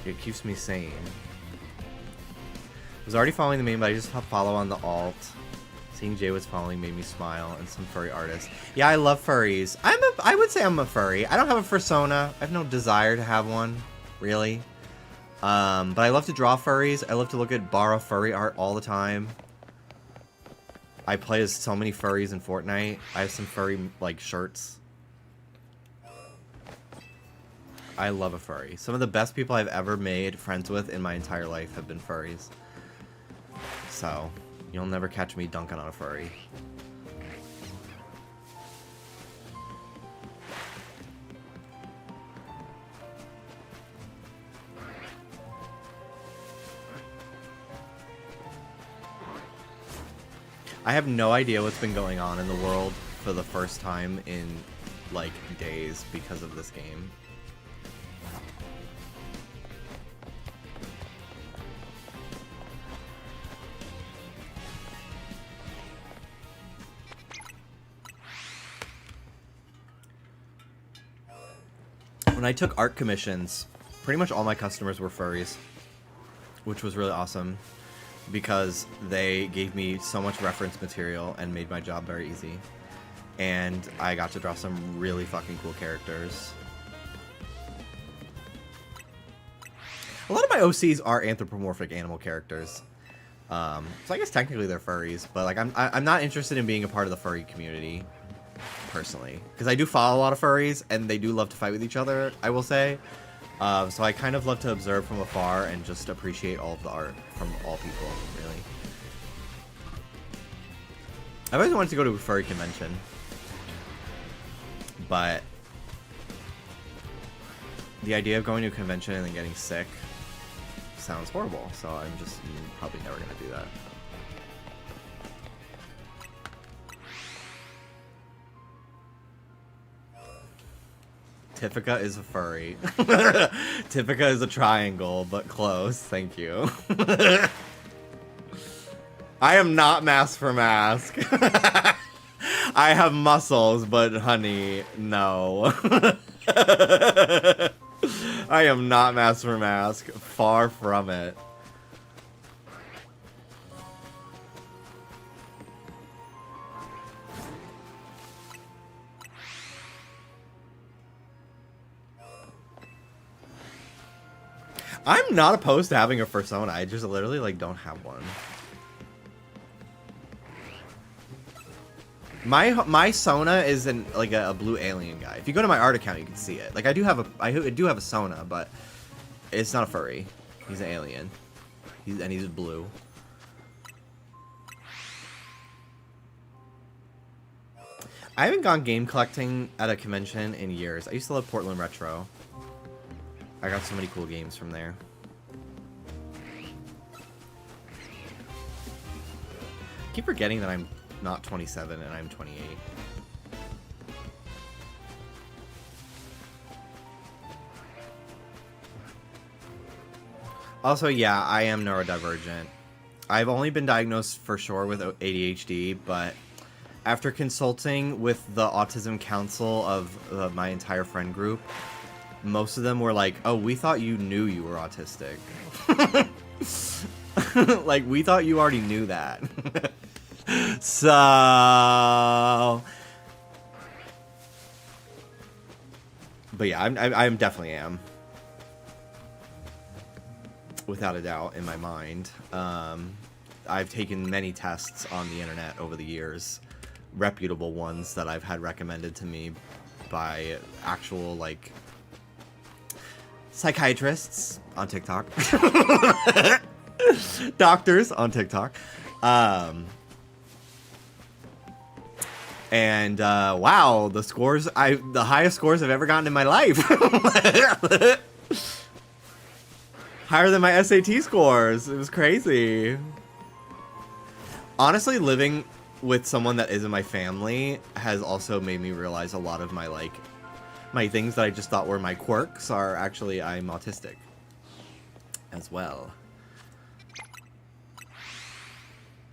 It keeps me sane. I was already following the meme, but I just follow on the alt. Seeing Jay was following made me smile, and some furry artists. Yeah, I love furries. I would say I'm a furry. I don't have a fursona. I have no desire to have one, really. But I love to draw furries. I love to look at borrow furry art all the time. I play as so many furries in Fortnite. I have some furry like shirts. I love a furry. Some of the best people I've ever made friends with in my entire life have been furries. So, you'll never catch me dunking on a furry. I have no idea what's been going on in the world for the first time in, like, days because of this game. When I took art commissions, pretty much all my customers were furries, which was really awesome because they gave me so much reference material and made my job very easy. And I got to draw some really fucking cool characters. A lot of my OCs are anthropomorphic animal characters. So I guess technically they're furries, but like I'm not interested in being a part of the furry community. Personally, because I do follow a lot of furries and they do love to fight with each other, I will say. So I kind of love to observe from afar and just appreciate all of the art from all people, really. I've always wanted to go to a furry convention, but the idea of going to a convention and then getting sick sounds horrible, so I'm just probably never going to do that. Tifika is a furry. Tifika is a triangle, but close. Thank you. I am not mask for mask. I have muscles, but honey, no. I am not mask for mask. Far from it. I'm not opposed to having a fursona. I just literally like don't have one. My Sona is like a blue alien guy. If you go to my art account, you can see it. Like I do have a Sona, but it's not a furry. He's an alien. He's blue. I haven't gone game collecting at a convention in years. I used to love Portland Retro. I got so many cool games from there. I keep forgetting that I'm not 27 and I'm 28. Also, yeah, I am neurodivergent. I've only been diagnosed for sure with ADHD, but after consulting with the Autism Council of my entire friend group, most of them were like, oh, we thought you knew you were autistic. Like, we thought you already knew that. So... But yeah, I definitely am. Without a doubt, in my mind. I've taken many tests on the internet over the years. Reputable ones that I've had recommended to me by actual, like, psychiatrists on TikTok. Doctors on TikTok. And wow, the highest scores I've ever gotten in my life. Higher than my SAT scores. It was crazy. Honestly, living with someone that isn't my family has also made me realize a lot of my, like, my things that I just thought were my quirks are actually I'm autistic as well.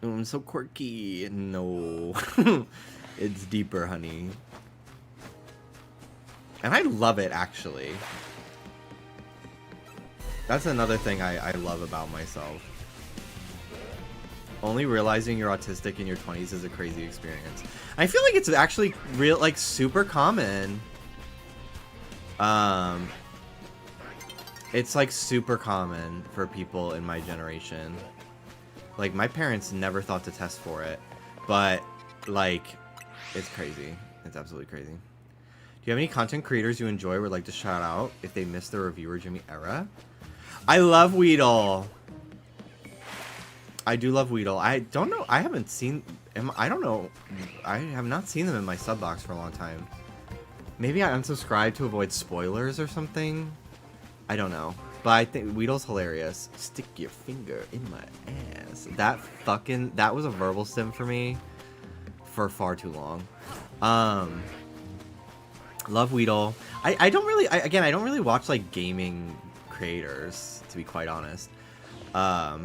I'm so quirky. No. It's deeper, honey. And I love it, actually. That's another thing I love about myself. Only realizing you're autistic in your 20s is a crazy experience. I feel like it's actually real, like, super common. It's like super common for people in my generation. Like, my parents never thought to test for it, but like, it's crazy. It's absolutely crazy. Do you have any content creators you enjoy or would like to shout out if they missed the reviewer Jimmy era? I love Weedle. I do love Weedle. I don't know. I haven't seen. I don't know. I have not seen them in my sub box for a long time. Maybe I unsubscribed to avoid spoilers or something. I don't know. But I think Weedle's hilarious. Stick your finger in my ass. That was a verbal stim for me for far too long. Love Weedle. I don't really. I don't really watch like gaming creators, to be quite honest. Part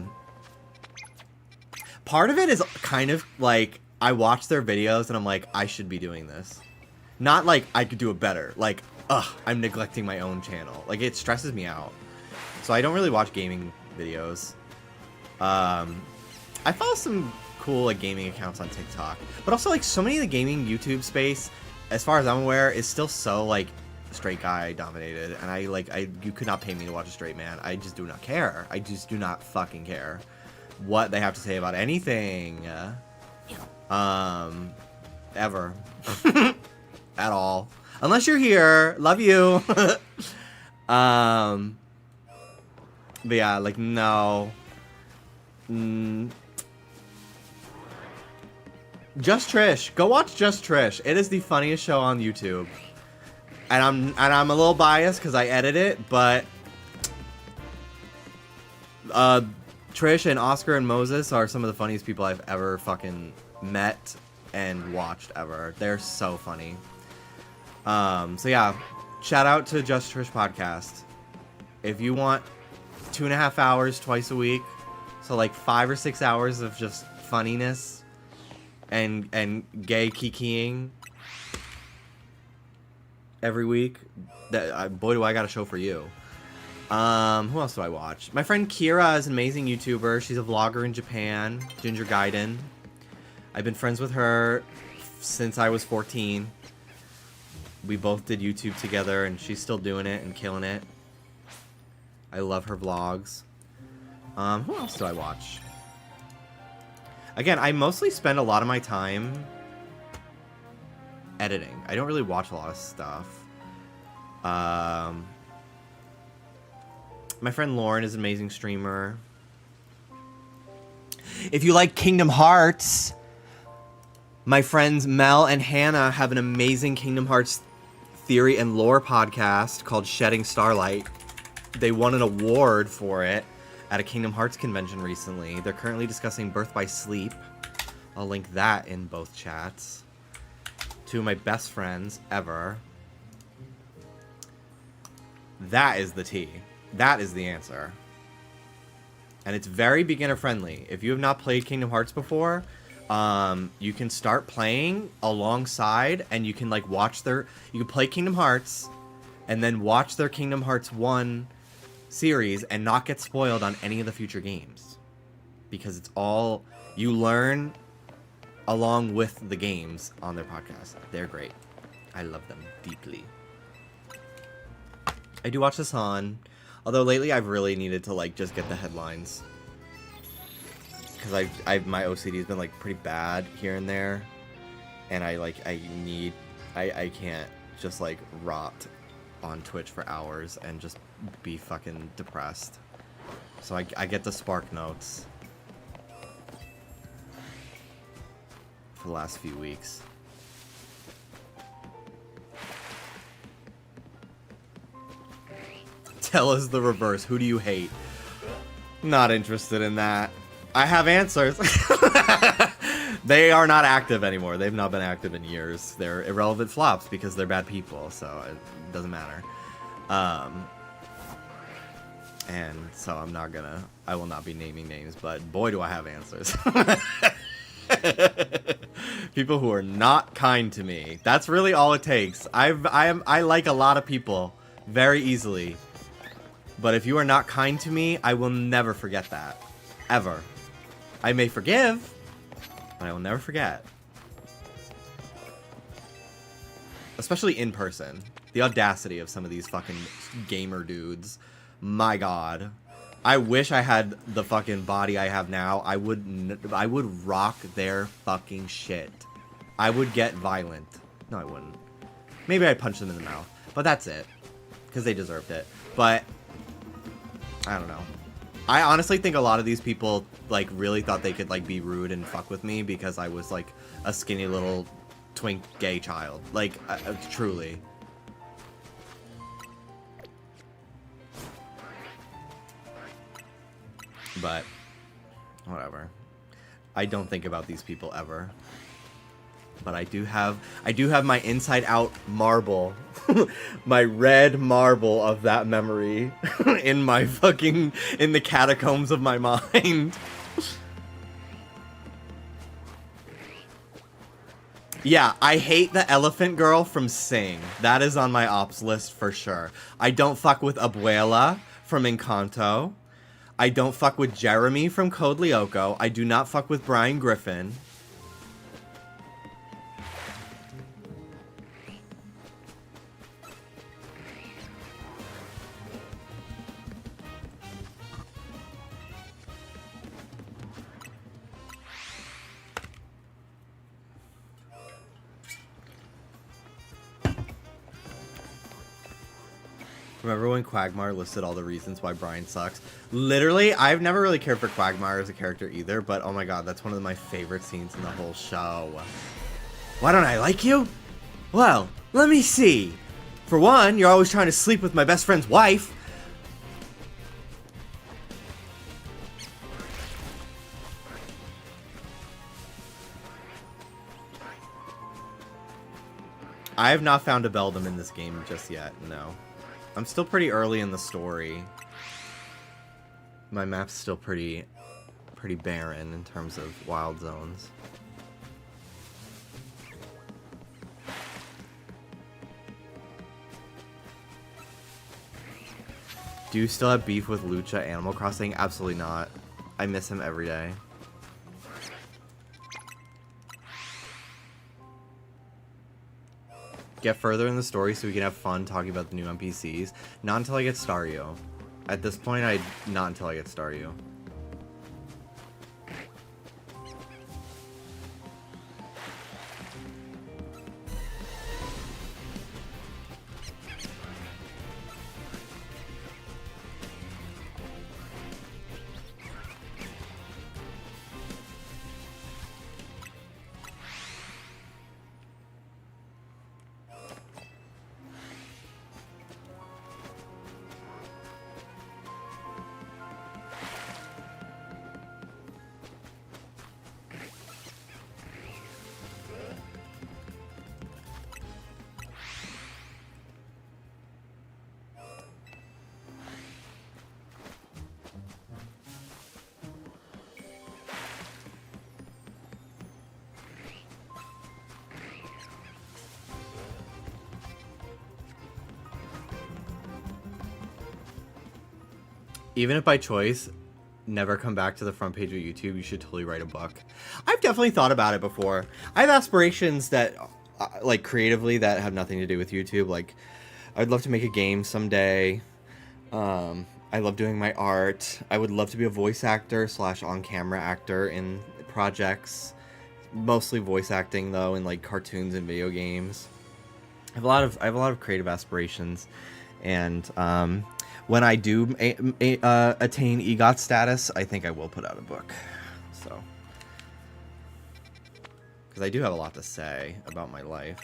of it is kind of like I watch their videos and I'm like, I should be doing this. Not like I could do it better. Like, I'm neglecting my own channel. Like, it stresses me out. So I don't really watch gaming videos. I follow some cool like gaming accounts on TikTok, but also like so many of the gaming YouTube space, as far as I'm aware, is still so like straight guy dominated, and you could not pay me to watch a straight man. I just do not care. I just do not fucking care what they have to say about anything. Ever. At all. Unless you're here. Love you. But yeah, like, no. Just Trish. Go watch Just Trish. It is the funniest show on YouTube. And I'm a little biased because I edit it, but Trish and Oscar and Moses are some of the funniest people I've ever fucking met and watched ever. They're so funny. So yeah, shout out to Just Trish podcast. If you want 2.5 hours twice a week, so like 5 or 6 hours of just funniness and gay kikiing every week, boy do I got a show for you. Who else do I watch? My friend Kira is an amazing YouTuber. She's a vlogger in Japan. Ginger Gaiden. I've been friends with her since I was 14. We both did YouTube together, and she's still doing it and killing it. I love her vlogs. Who else do I watch? Again, I mostly spend a lot of my time editing. I don't really watch a lot of stuff. My friend Lauren is an amazing streamer. If you like Kingdom Hearts, My friends Mel and Hannah have an amazing Kingdom Hearts theory and lore podcast called Shedding Starlight. They won an award for it at a Kingdom Hearts convention recently. They're currently discussing Birth by Sleep. I'll link that in both chats. Two of my best friends ever. That is the tea. That is the answer. And it's very beginner friendly. If you have not played Kingdom Hearts before, you can start playing alongside, and you can like watch you can play Kingdom Hearts and then watch their Kingdom Hearts 1 series and not get spoiled on any of the future games. Because it's all, you learn along with the games on their podcast. They're great. I love them deeply. I do watch this on, although lately I've really needed to like just get the headlines. Because my OCD has been like pretty bad here and there, and I can't just like rot on Twitch for hours and just be fucking depressed. So I get the Spark Notes for the last few weeks. Tell us the reverse. Who do you hate? Not interested in that. I have answers. They are not active anymore. They've not been active in years. They're irrelevant flops because they're bad people, so it doesn't matter. And so I will not be naming names, but boy do I have answers. People who are not kind to me. That's really all it takes. I like a lot of people very easily. But if you are not kind to me, I will never forget that. Ever. I may forgive, but I will never forget. Especially in person. The audacity of some of these fucking gamer dudes. My god. I wish I had the fucking body I have now. I would rock their fucking shit. I would get violent. No, I wouldn't. Maybe I'd punch them in the mouth. But that's it. Because they deserved it. But I don't know. I honestly think a lot of these people like really thought they could like be rude and fuck with me because I was like a skinny little twink gay child. Like truly. But whatever. I don't think about these people ever. But I do have my inside out marble, my red marble of that memory in the catacombs of my mind. Yeah, I hate the elephant girl from Sing. That is on my ops list for sure. I don't fuck with Abuela from Encanto. I don't fuck with Jeremy from Code Lyoko. I do not fuck with Brian Griffin. Remember when Quagmire listed all the reasons why Brian sucks? Literally, I've never really cared for Quagmire as a character either, but oh my god, that's one of my favorite scenes in the whole show. Why don't I like you? Well, let me see. For one, you're always trying to sleep with my best friend's wife. I have not found a Beldam in this game just yet, no. I'm still pretty early in the story. My map's still pretty barren in terms of wild zones. Do you still have beef with Lucha Animal Crossing? Absolutely not. I miss him every day. Get further in the story so we can have fun talking about the new NPCs. Not until I get Staryu. At this point, not until I get Staryu. even if by choice, never come back to the front page of YouTube, you should totally write a book. I've definitely thought about it before. I have aspirations that, like, creatively that have nothing to do with YouTube. Like, I'd love to make a game someday. I love doing my art. I would love to be a voice actor / on-camera actor in projects. Mostly voice acting, though, in, like, cartoons and video games. I have a lot of creative aspirations, and when I do attain EGOT status, I think I will put out a book. So, because I do have a lot to say about my life.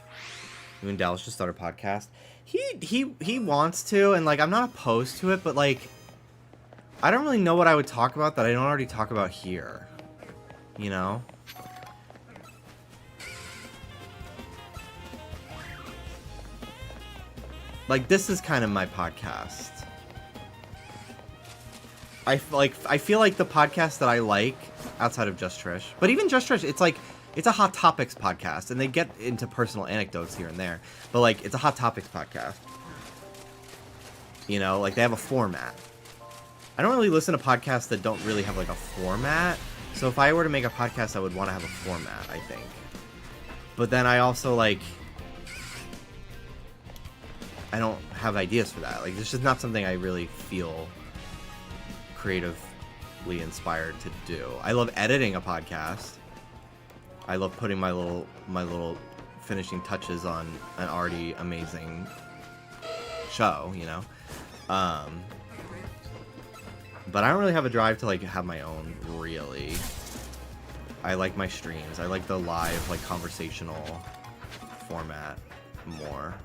You and Dallas just started a podcast. He wants to, and like I'm not opposed to it, but like I don't really know what I would talk about that I don't already talk about here. You know? Like, this is kind of my podcast. I feel like the podcast that I like outside of Just Trish, but even Just Trish, it's a Hot Topics podcast, and they get into personal anecdotes here and there, but like it's a Hot Topics podcast. You know, like they have a format. I don't really listen to podcasts that don't really have like a format. So if I were to make a podcast, I would want to have a format, I think. But then I also like I don't have ideas for that. Like, it's just not something I really feel creatively inspired to do. I love editing a podcast. I love putting my little finishing touches on an already amazing show, you know. But I don't really have a drive to like have my own, really. I like my streams. I like the live, like, conversational format more.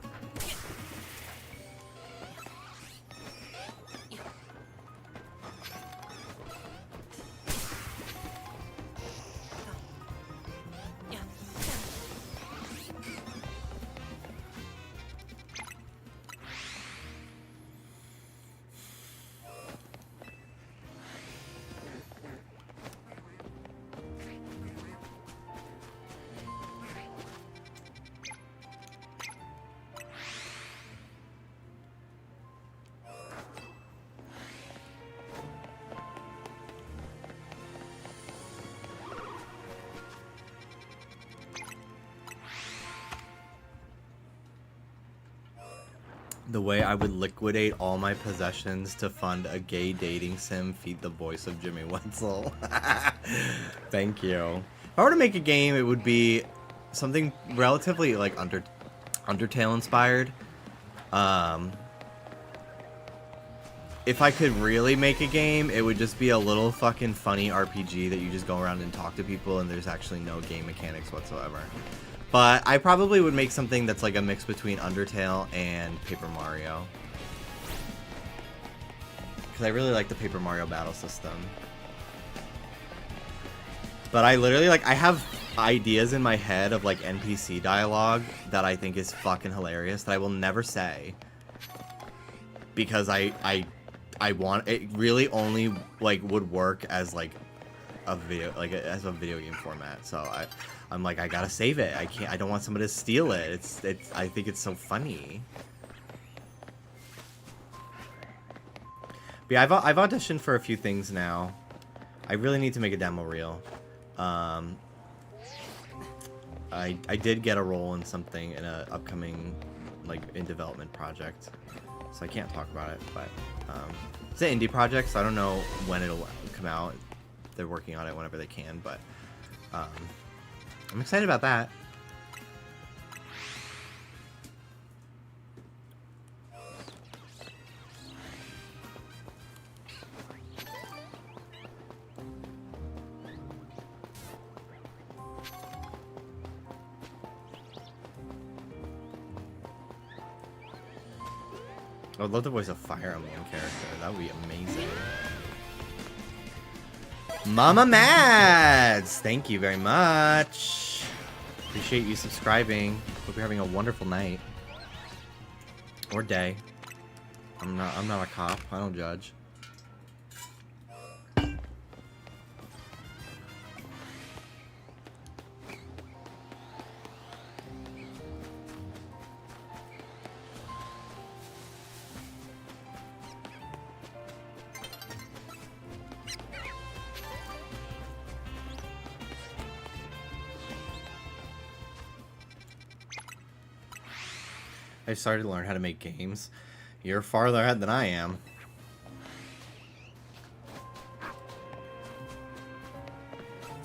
The way I would liquidate all my possessions to fund a gay dating sim, feed the voice of Jimmy Wetzel. Thank you. If I were to make a game, it would be something relatively like Undertale inspired. If I could really make a game, it would just be a little fucking funny RPG that you just go around and talk to people, and there's actually no game mechanics whatsoever. But I probably would make something that's like a mix between Undertale and Paper Mario. Because I really like the Paper Mario battle system. But I literally, like, I have ideas in my head of, like, NPC dialogue that I think is fucking hilarious that I will never say. Because I want, it really only, like, would work as, like, a video, like, as a video game format. So I'm like, I gotta save it. I don't want somebody to steal it. I think it's so funny. But yeah, I've auditioned for a few things now. I really need to make a demo reel. I did get a role in something in a upcoming, like, in development project. So I can't talk about it, but it's an indie project, so I don't know when it'll come out. They're working on it whenever they can, but I'm excited about that. I would love to voice a Fire Emblem character. That would be amazing. Mama Mads! Thank you very much. Appreciate you subscribing. Hope you're having a wonderful night. Or day. I'm not a cop. I don't judge. I started to learn how to make games. You're farther ahead than I am.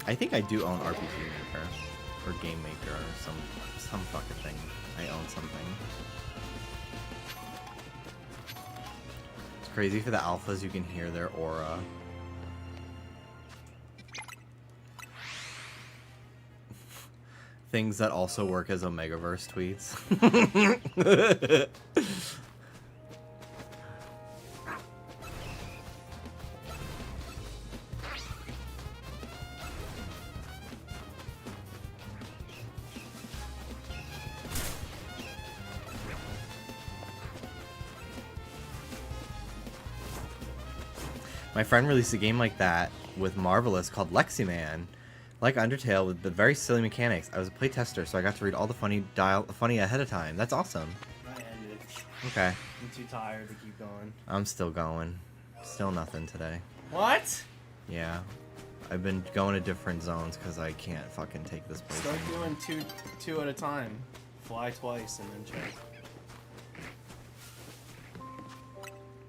I think I do own RPG Maker or Game Maker or some fucking thing. I own something. It's crazy for the alphas, you can hear their aura. Things that also work as Omegaverse tweets. My friend released a game like that with Marvelous called Leximan. Like Undertale with the very silly mechanics. I was a playtester, so I got to read all the funny ahead of time. That's awesome. I ended. Okay. I'm too tired to keep going. I'm still going. Still nothing today. What? Yeah. I've been going to different zones because I can't fucking take this place Start anymore. doing two at a time. Fly twice and then check.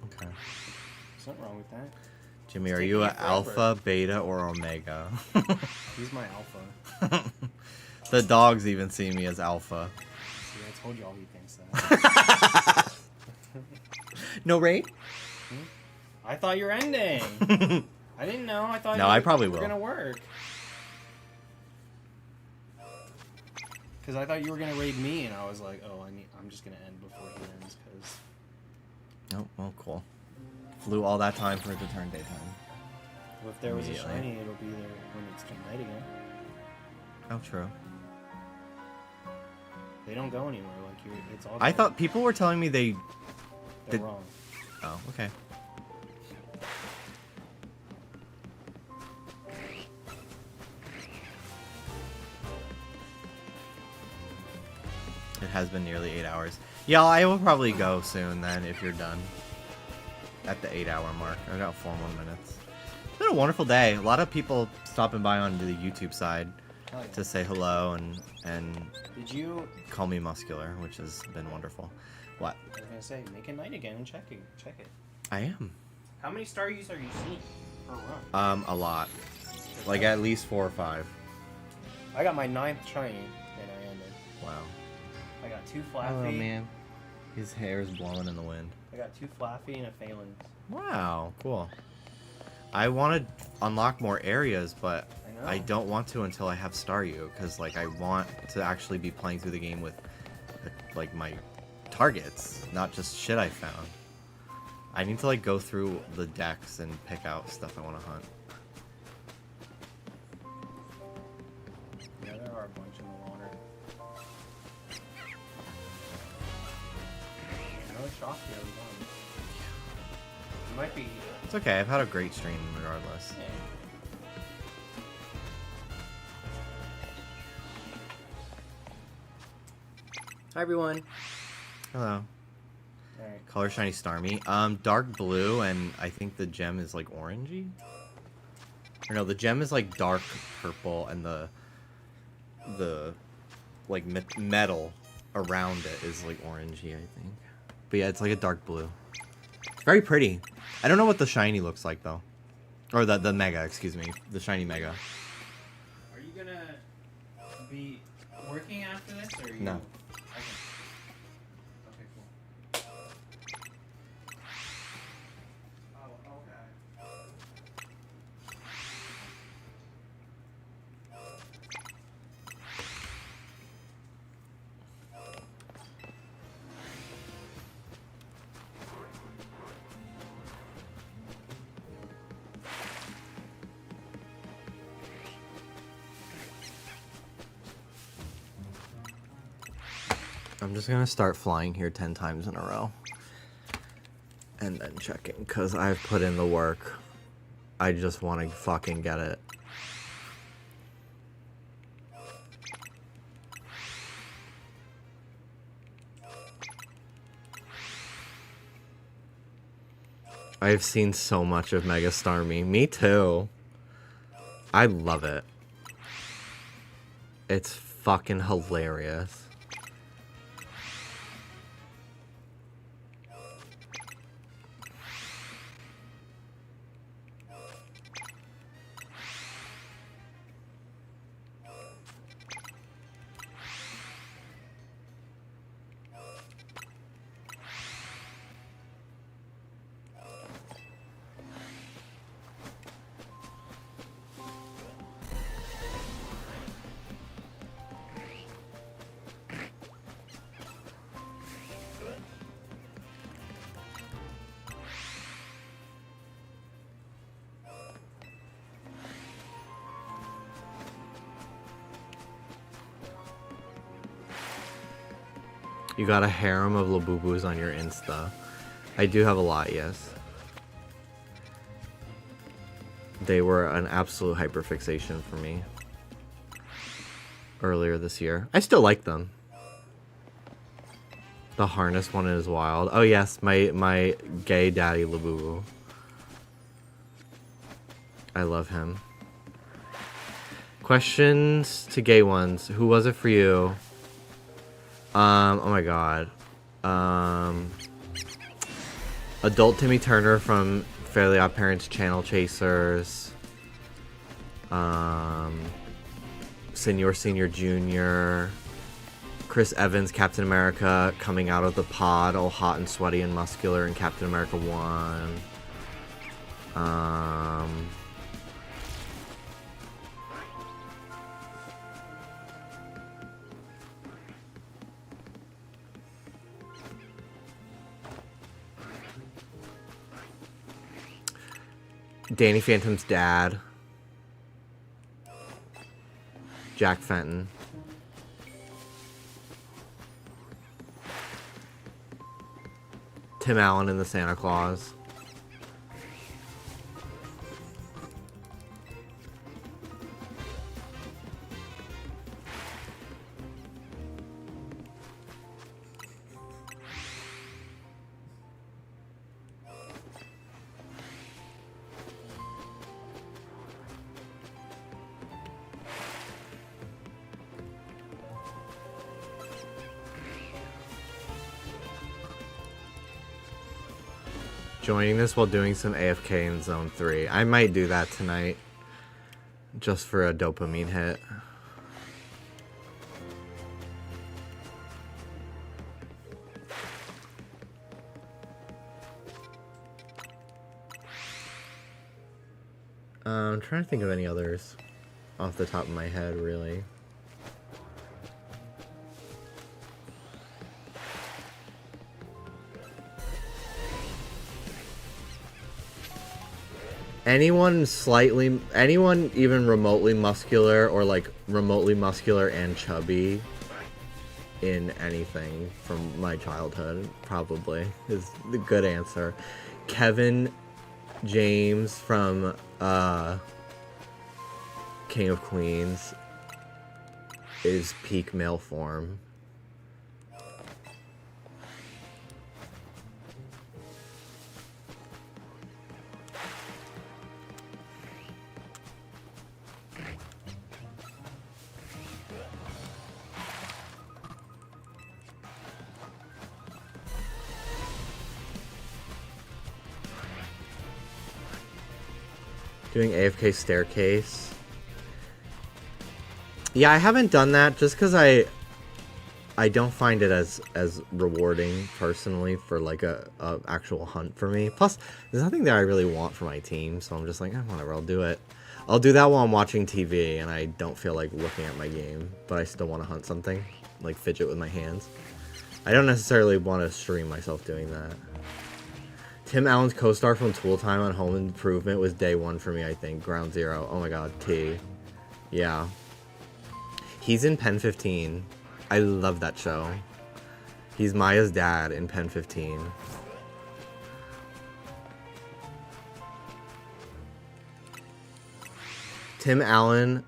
Okay. There's nothing wrong with that. Jimmy, It's are you taking a you forever. alpha, beta, or omega? He's my alpha. The dogs even see me as alpha. See, I told y'all he thinks that. No raid? I thought you were ending. I didn't know. I thought No, you I probably were will. gonna work. Because I thought you were gonna raid me, and I was like, oh, I'm just gonna end before he ends. Because Oh, well, cool. Flew all that time for it to turn daytime. if there was a Immediately. shiny, it'll be there when it's night again. Oh, true. They don't go anywhere. Like it's all. I dead. thought people were telling me they... They're did- wrong. Oh, okay. It has been nearly 8 hours. Yeah, I will probably go soon then if you're done. At the 8-hour mark. I got 4 more minutes. It's been a wonderful day. A lot of people stopping by onto the YouTube side Hell yeah. to say hello and Did you? call me muscular, which has been wonderful. What? I was gonna say, make a night again and check it. Check it. I am. How many star use are you seeing per run? A lot. Like at least 4 or 5. I got my 9th shiny, and I ended. Wow. I got 2 Flaffy. Oh man. His hair is blowing in the wind. I got 2 Flaffy and a Phalanx. Wow, cool. I want to unlock more areas, but I know. I don't want to until I have Staryu, because like I want to actually be playing through the game with like my targets, not just shit I found. I need to like go through the decks and pick out stuff I want to hunt. Yeah, there are a bunch in the water. Another shop here. I'm done. It might be. It's okay. I've had a great stream regardless. Yeah. Hi everyone. Hello. Alright. Color shiny Starmie. Dark blue, and I think the gem is like orangey. Or no, the gem is like dark purple, and the like metal around it is like orangey, I think. But yeah, it's like a dark blue. It's very pretty. I don't know what the shiny looks like though, or the mega, excuse me, the shiny mega. Are you gonna be working after this, or are you? No. Okay. Okay, cool. Oh, okay. I'm just gonna start flying here 10 times in a row. And then checking, because I've put in the work. I just want to fucking get it. I've seen so much of Mega Starmie. Me too. I love it. It's fucking hilarious. You got a harem of Labubus on your Insta. I do have a lot, yes. They were an absolute hyperfixation for me earlier this year. I still like them. The harness one is wild. Oh yes, my gay daddy Labubu. I love him. Questions to gay ones. Who was it for you? Oh my god. Adult Timmy Turner from Fairly Odd Parents Channel Chasers. Senior Junior. Chris Evans, Captain America, coming out of the pod all hot and sweaty and muscular in Captain America 1. Danny Phantom's dad. Jack Fenton. Tim Allen in the Santa Claus. Joining this while doing some AFK in Zone 3. I might do that tonight. Just for a dopamine hit. I'm trying to think of any others off the top of my head, really. Anyone even remotely muscular or like remotely muscular and chubby in anything from my childhood probably is the good answer. Kevin James from King of Queens is peak male form. Doing AFK staircase. Yeah, I haven't done that just because I don't find it as rewarding personally for like a actual hunt for me. Plus, there's nothing that I really want for my team, so I'm just like, whatever, I'll do it. I'll do that while I'm watching TV and I don't feel like looking at my game, but I still want to hunt something, like fidget with my hands. I don't necessarily want to stream myself doing that. Tim Allen's co-star from Tool Time on Home Improvement was day one for me, I think. Ground Zero. Oh my god, T. Yeah. He's in Pen 15. I love that show. He's Maya's dad in Pen 15. Tim Allen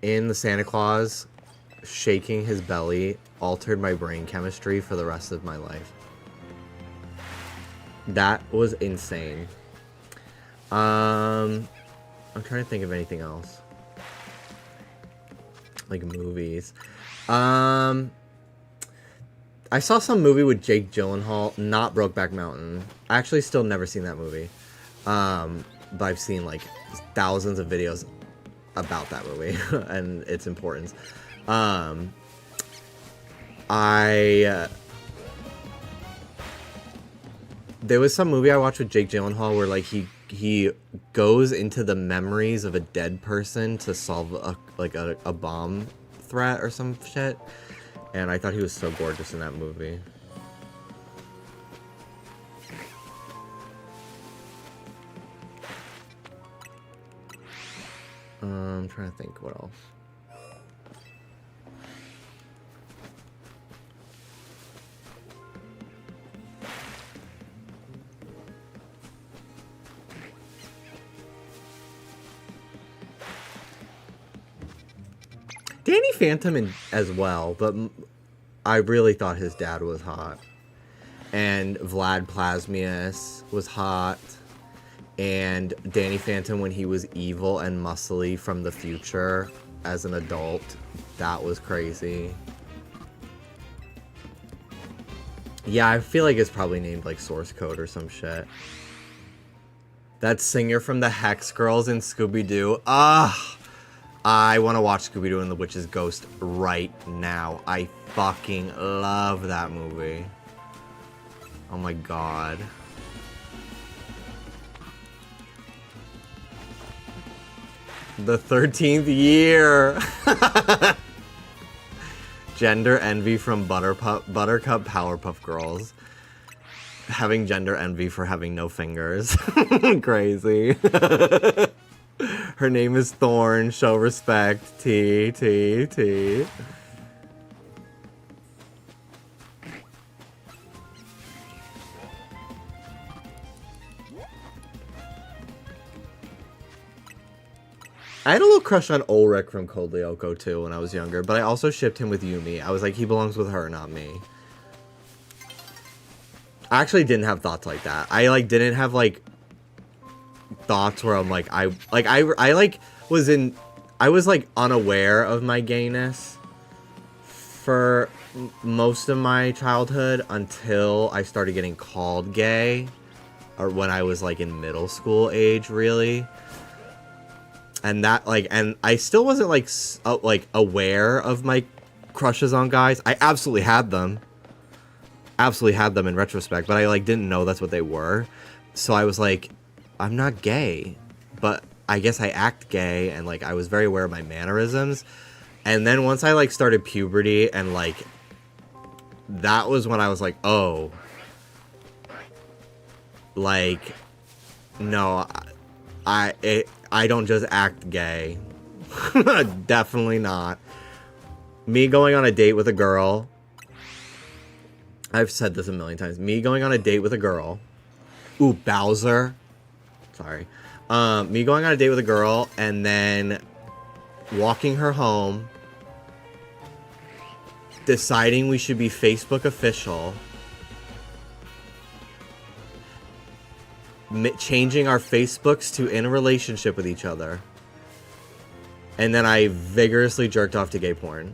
in the Santa Claus shaking his belly altered my brain chemistry for the rest of my life. That was insane. I'm trying to think of anything else. Like movies. I saw some movie with Jake Gyllenhaal, not Brokeback Mountain. I actually still never seen that movie. But I've seen like thousands of videos about that movie and its importance. There was some movie I watched with Jake Gyllenhaal where like he goes into the memories of a dead person to solve a bomb threat or some shit, and I thought he was so gorgeous in that movie. I'm trying to think what else. Danny Phantom as well, but I really thought his dad was hot. And Vlad Plasmius was hot. And Danny Phantom when he was evil and muscly from the future as an adult. That was crazy. Yeah, I feel like it's probably named like Source Code or some shit. That singer from the Hex Girls in Scooby-Doo. Ah! I want to watch Scooby-Doo and the Witch's Ghost right now. I fucking love that movie. Oh my god. The 13th year. Gender envy from Buttercup Powerpuff Girls. Having gender envy for having no fingers. Crazy. Her name is Thorn. Show respect. T. I had a little crush on Ulrich from Code Lyoko too when I was younger, but I also shipped him with Yumi. I was like, he belongs with her, not me. I actually didn't have thoughts like that. I like didn't have like thoughts where I'm like I was like unaware of my gayness for most of my childhood until I started getting called gay, or when I was like in middle school age, really. And that like, and I still wasn't like aware of my crushes on guys. I absolutely had them in retrospect, but I like didn't know that's what they were. So I was like, I'm not gay, but I guess I act gay, and like I was very aware of my mannerisms. And then once I like started puberty, and like that was when I was like, oh, like no, I don't just act gay. Definitely not. Me going on a date with a girl. I've said this a million times. Me going on a date with a girl. Ooh, Bowser. Sorry. Me going on a date with a girl and then walking her home. Deciding we should be Facebook official. Changing our Facebooks to in a relationship with each other. And then I vigorously jerked off to gay porn.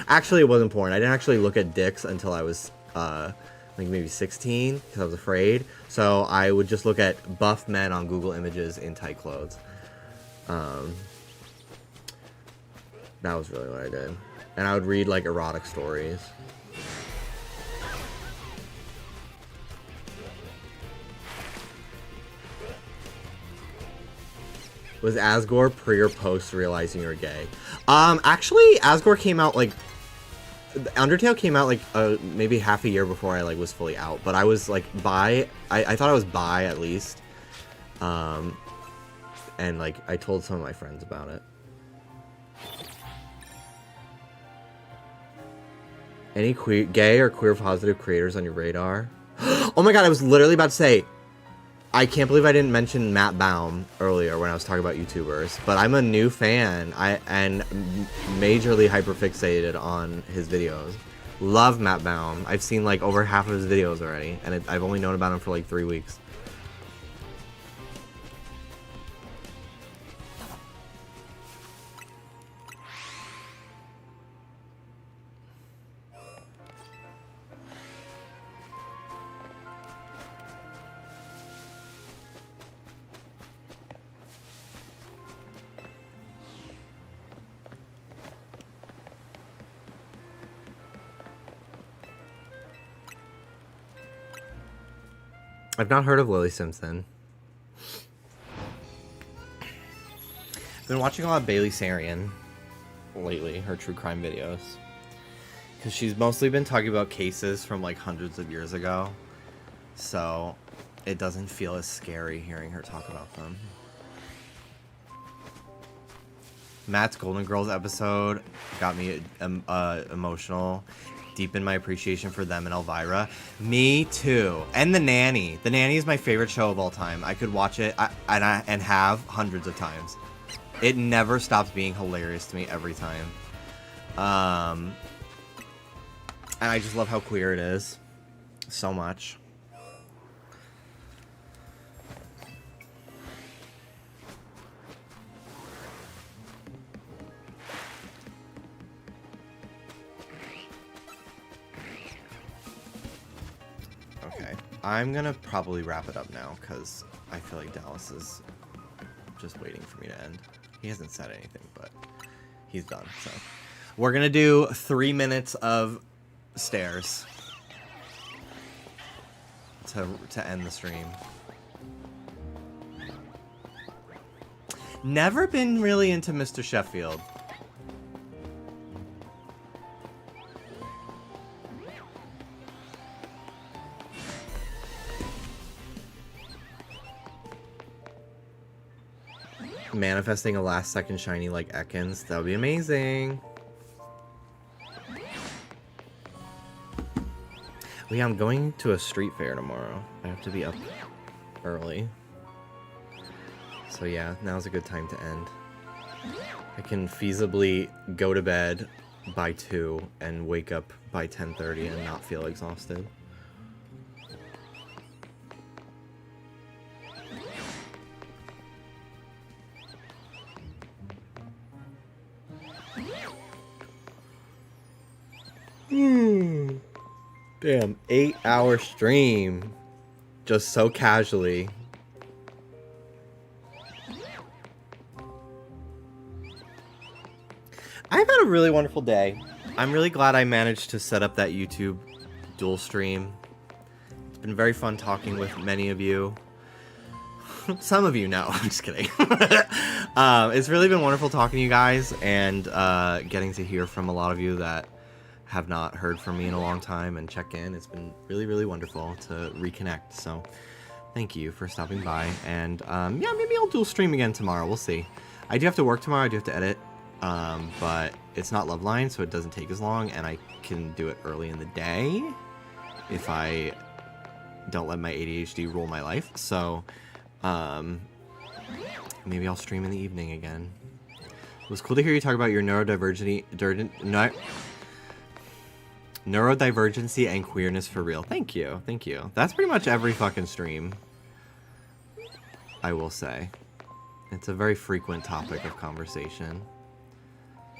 Actually, it wasn't porn. I didn't actually look at dicks until I was like maybe 16 because I was afraid. So I would just look at buff men on Google Images in tight clothes. That was really what I did. And I would read like erotic stories. Was Asgore pre or post realizing you were gay? Actually, Asgore came out like Undertale came out like maybe half a year before I like was fully out. But I was like bi. I thought I was bi at least. And like I told some of my friends about it. Any gay or queer positive creators on your radar? Oh my god! I was literally about to say. I can't believe I didn't mention Matt Baum earlier when I was talking about YouTubers, but I'm a new fan and majorly hyperfixated on his videos. Love Matt Baum. I've seen like over half of his videos already, and I've only known about him for like 3 weeks. I've not heard of Lily Simpson. I've been watching a lot of Bailey Sarian lately, her true crime videos. Because she's mostly been talking about cases from like hundreds of years ago. So it doesn't feel as scary hearing her talk about them. Matt's Golden Girls episode got me emotional. Deepen my appreciation for them and Elvira. Me too. And The Nanny. The Nanny is my favorite show of all time. I could watch it and have hundreds of times. It never stops being hilarious to me every time. And I just love how queer it is. So much. Okay. I'm gonna probably wrap it up now, because I feel like Dallas is just waiting for me to end. He hasn't said anything, but he's done, so. We're gonna do 3 minutes of stairs to end the stream. Never been really into Mr. Sheffield. Manifesting a last second shiny like Ekans. That would be amazing. Well, yeah, I'm going to a street fair tomorrow. I have to be up early. So yeah, now's a good time to end. I can feasibly go to bed by 2 and wake up by 10:30 and not feel exhausted. Damn, 8-hour stream. Just so casually. I've had a really wonderful day. I'm really glad I managed to set up that YouTube dual stream. It's been very fun talking with many of you. Some of you know, I'm just kidding. It's really been wonderful talking to you guys and getting to hear from a lot of you that have not heard from me in a long time and check in. It's been really, really wonderful to reconnect. So thank you for stopping by. And yeah, maybe I'll dual stream again tomorrow. We'll see. I do have to work tomorrow. I do have to edit. But it's not Loveline, so it doesn't take as long. And I can do it early in the day if I don't let my ADHD rule my life. So maybe I'll stream in the evening again. It was cool to hear you talk about your neurodivergency and queerness for real. Thank you. Thank you. That's pretty much every fucking stream, I will say. It's a very frequent topic of conversation.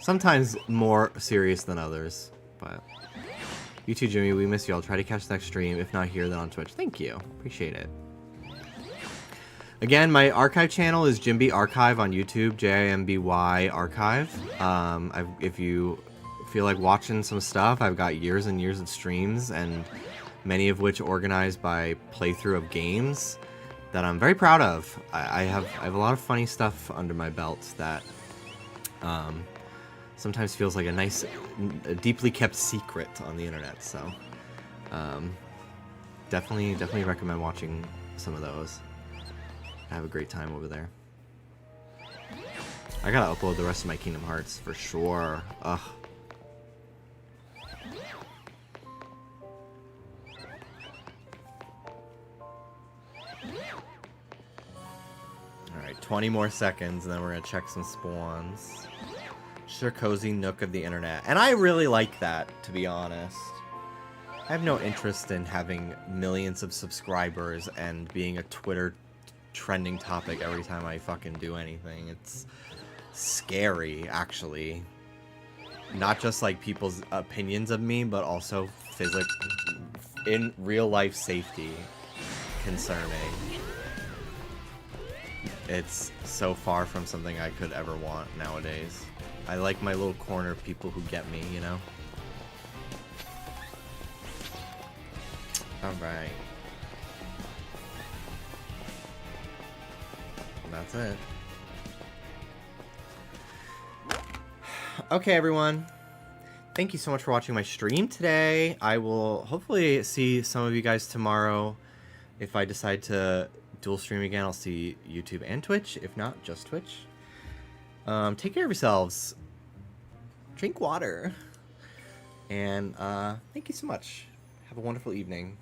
Sometimes more serious than others, but... You too, Jimmy. We miss you. I'll try to catch the next stream. If not here, then on Twitch. Thank you. Appreciate it. Again, my archive channel is Jimby Archive on YouTube. JIMBY Archive. If you feel like watching some stuff, I've got years and years of streams, and many of which organized by playthrough of games that I'm very proud of. I have a lot of funny stuff under my belt that sometimes feels like a deeply kept secret on the internet. So definitely recommend watching some of those. I have a great time over there. I gotta upload the rest of my Kingdom Hearts for sure. Ugh. Alright, 20 more seconds and then we're gonna check some spawns. Just a cozy nook of the internet. And I really like that, to be honest. I have no interest in having millions of subscribers and being a Twitter trending topic every time I fucking do anything. It's scary, actually. Not just like people's opinions of me, but also in real life safety concerning. It's so far from something I could ever want nowadays. I like my little corner of people who get me, you know? Alright. That's it. Okay, everyone. Thank you so much for watching my stream today. I will hopefully see some of you guys tomorrow. If I decide to dual stream again, I'll see YouTube and Twitch. If not, just Twitch. Take care of yourselves. Drink water. And thank you so much. Have a wonderful evening.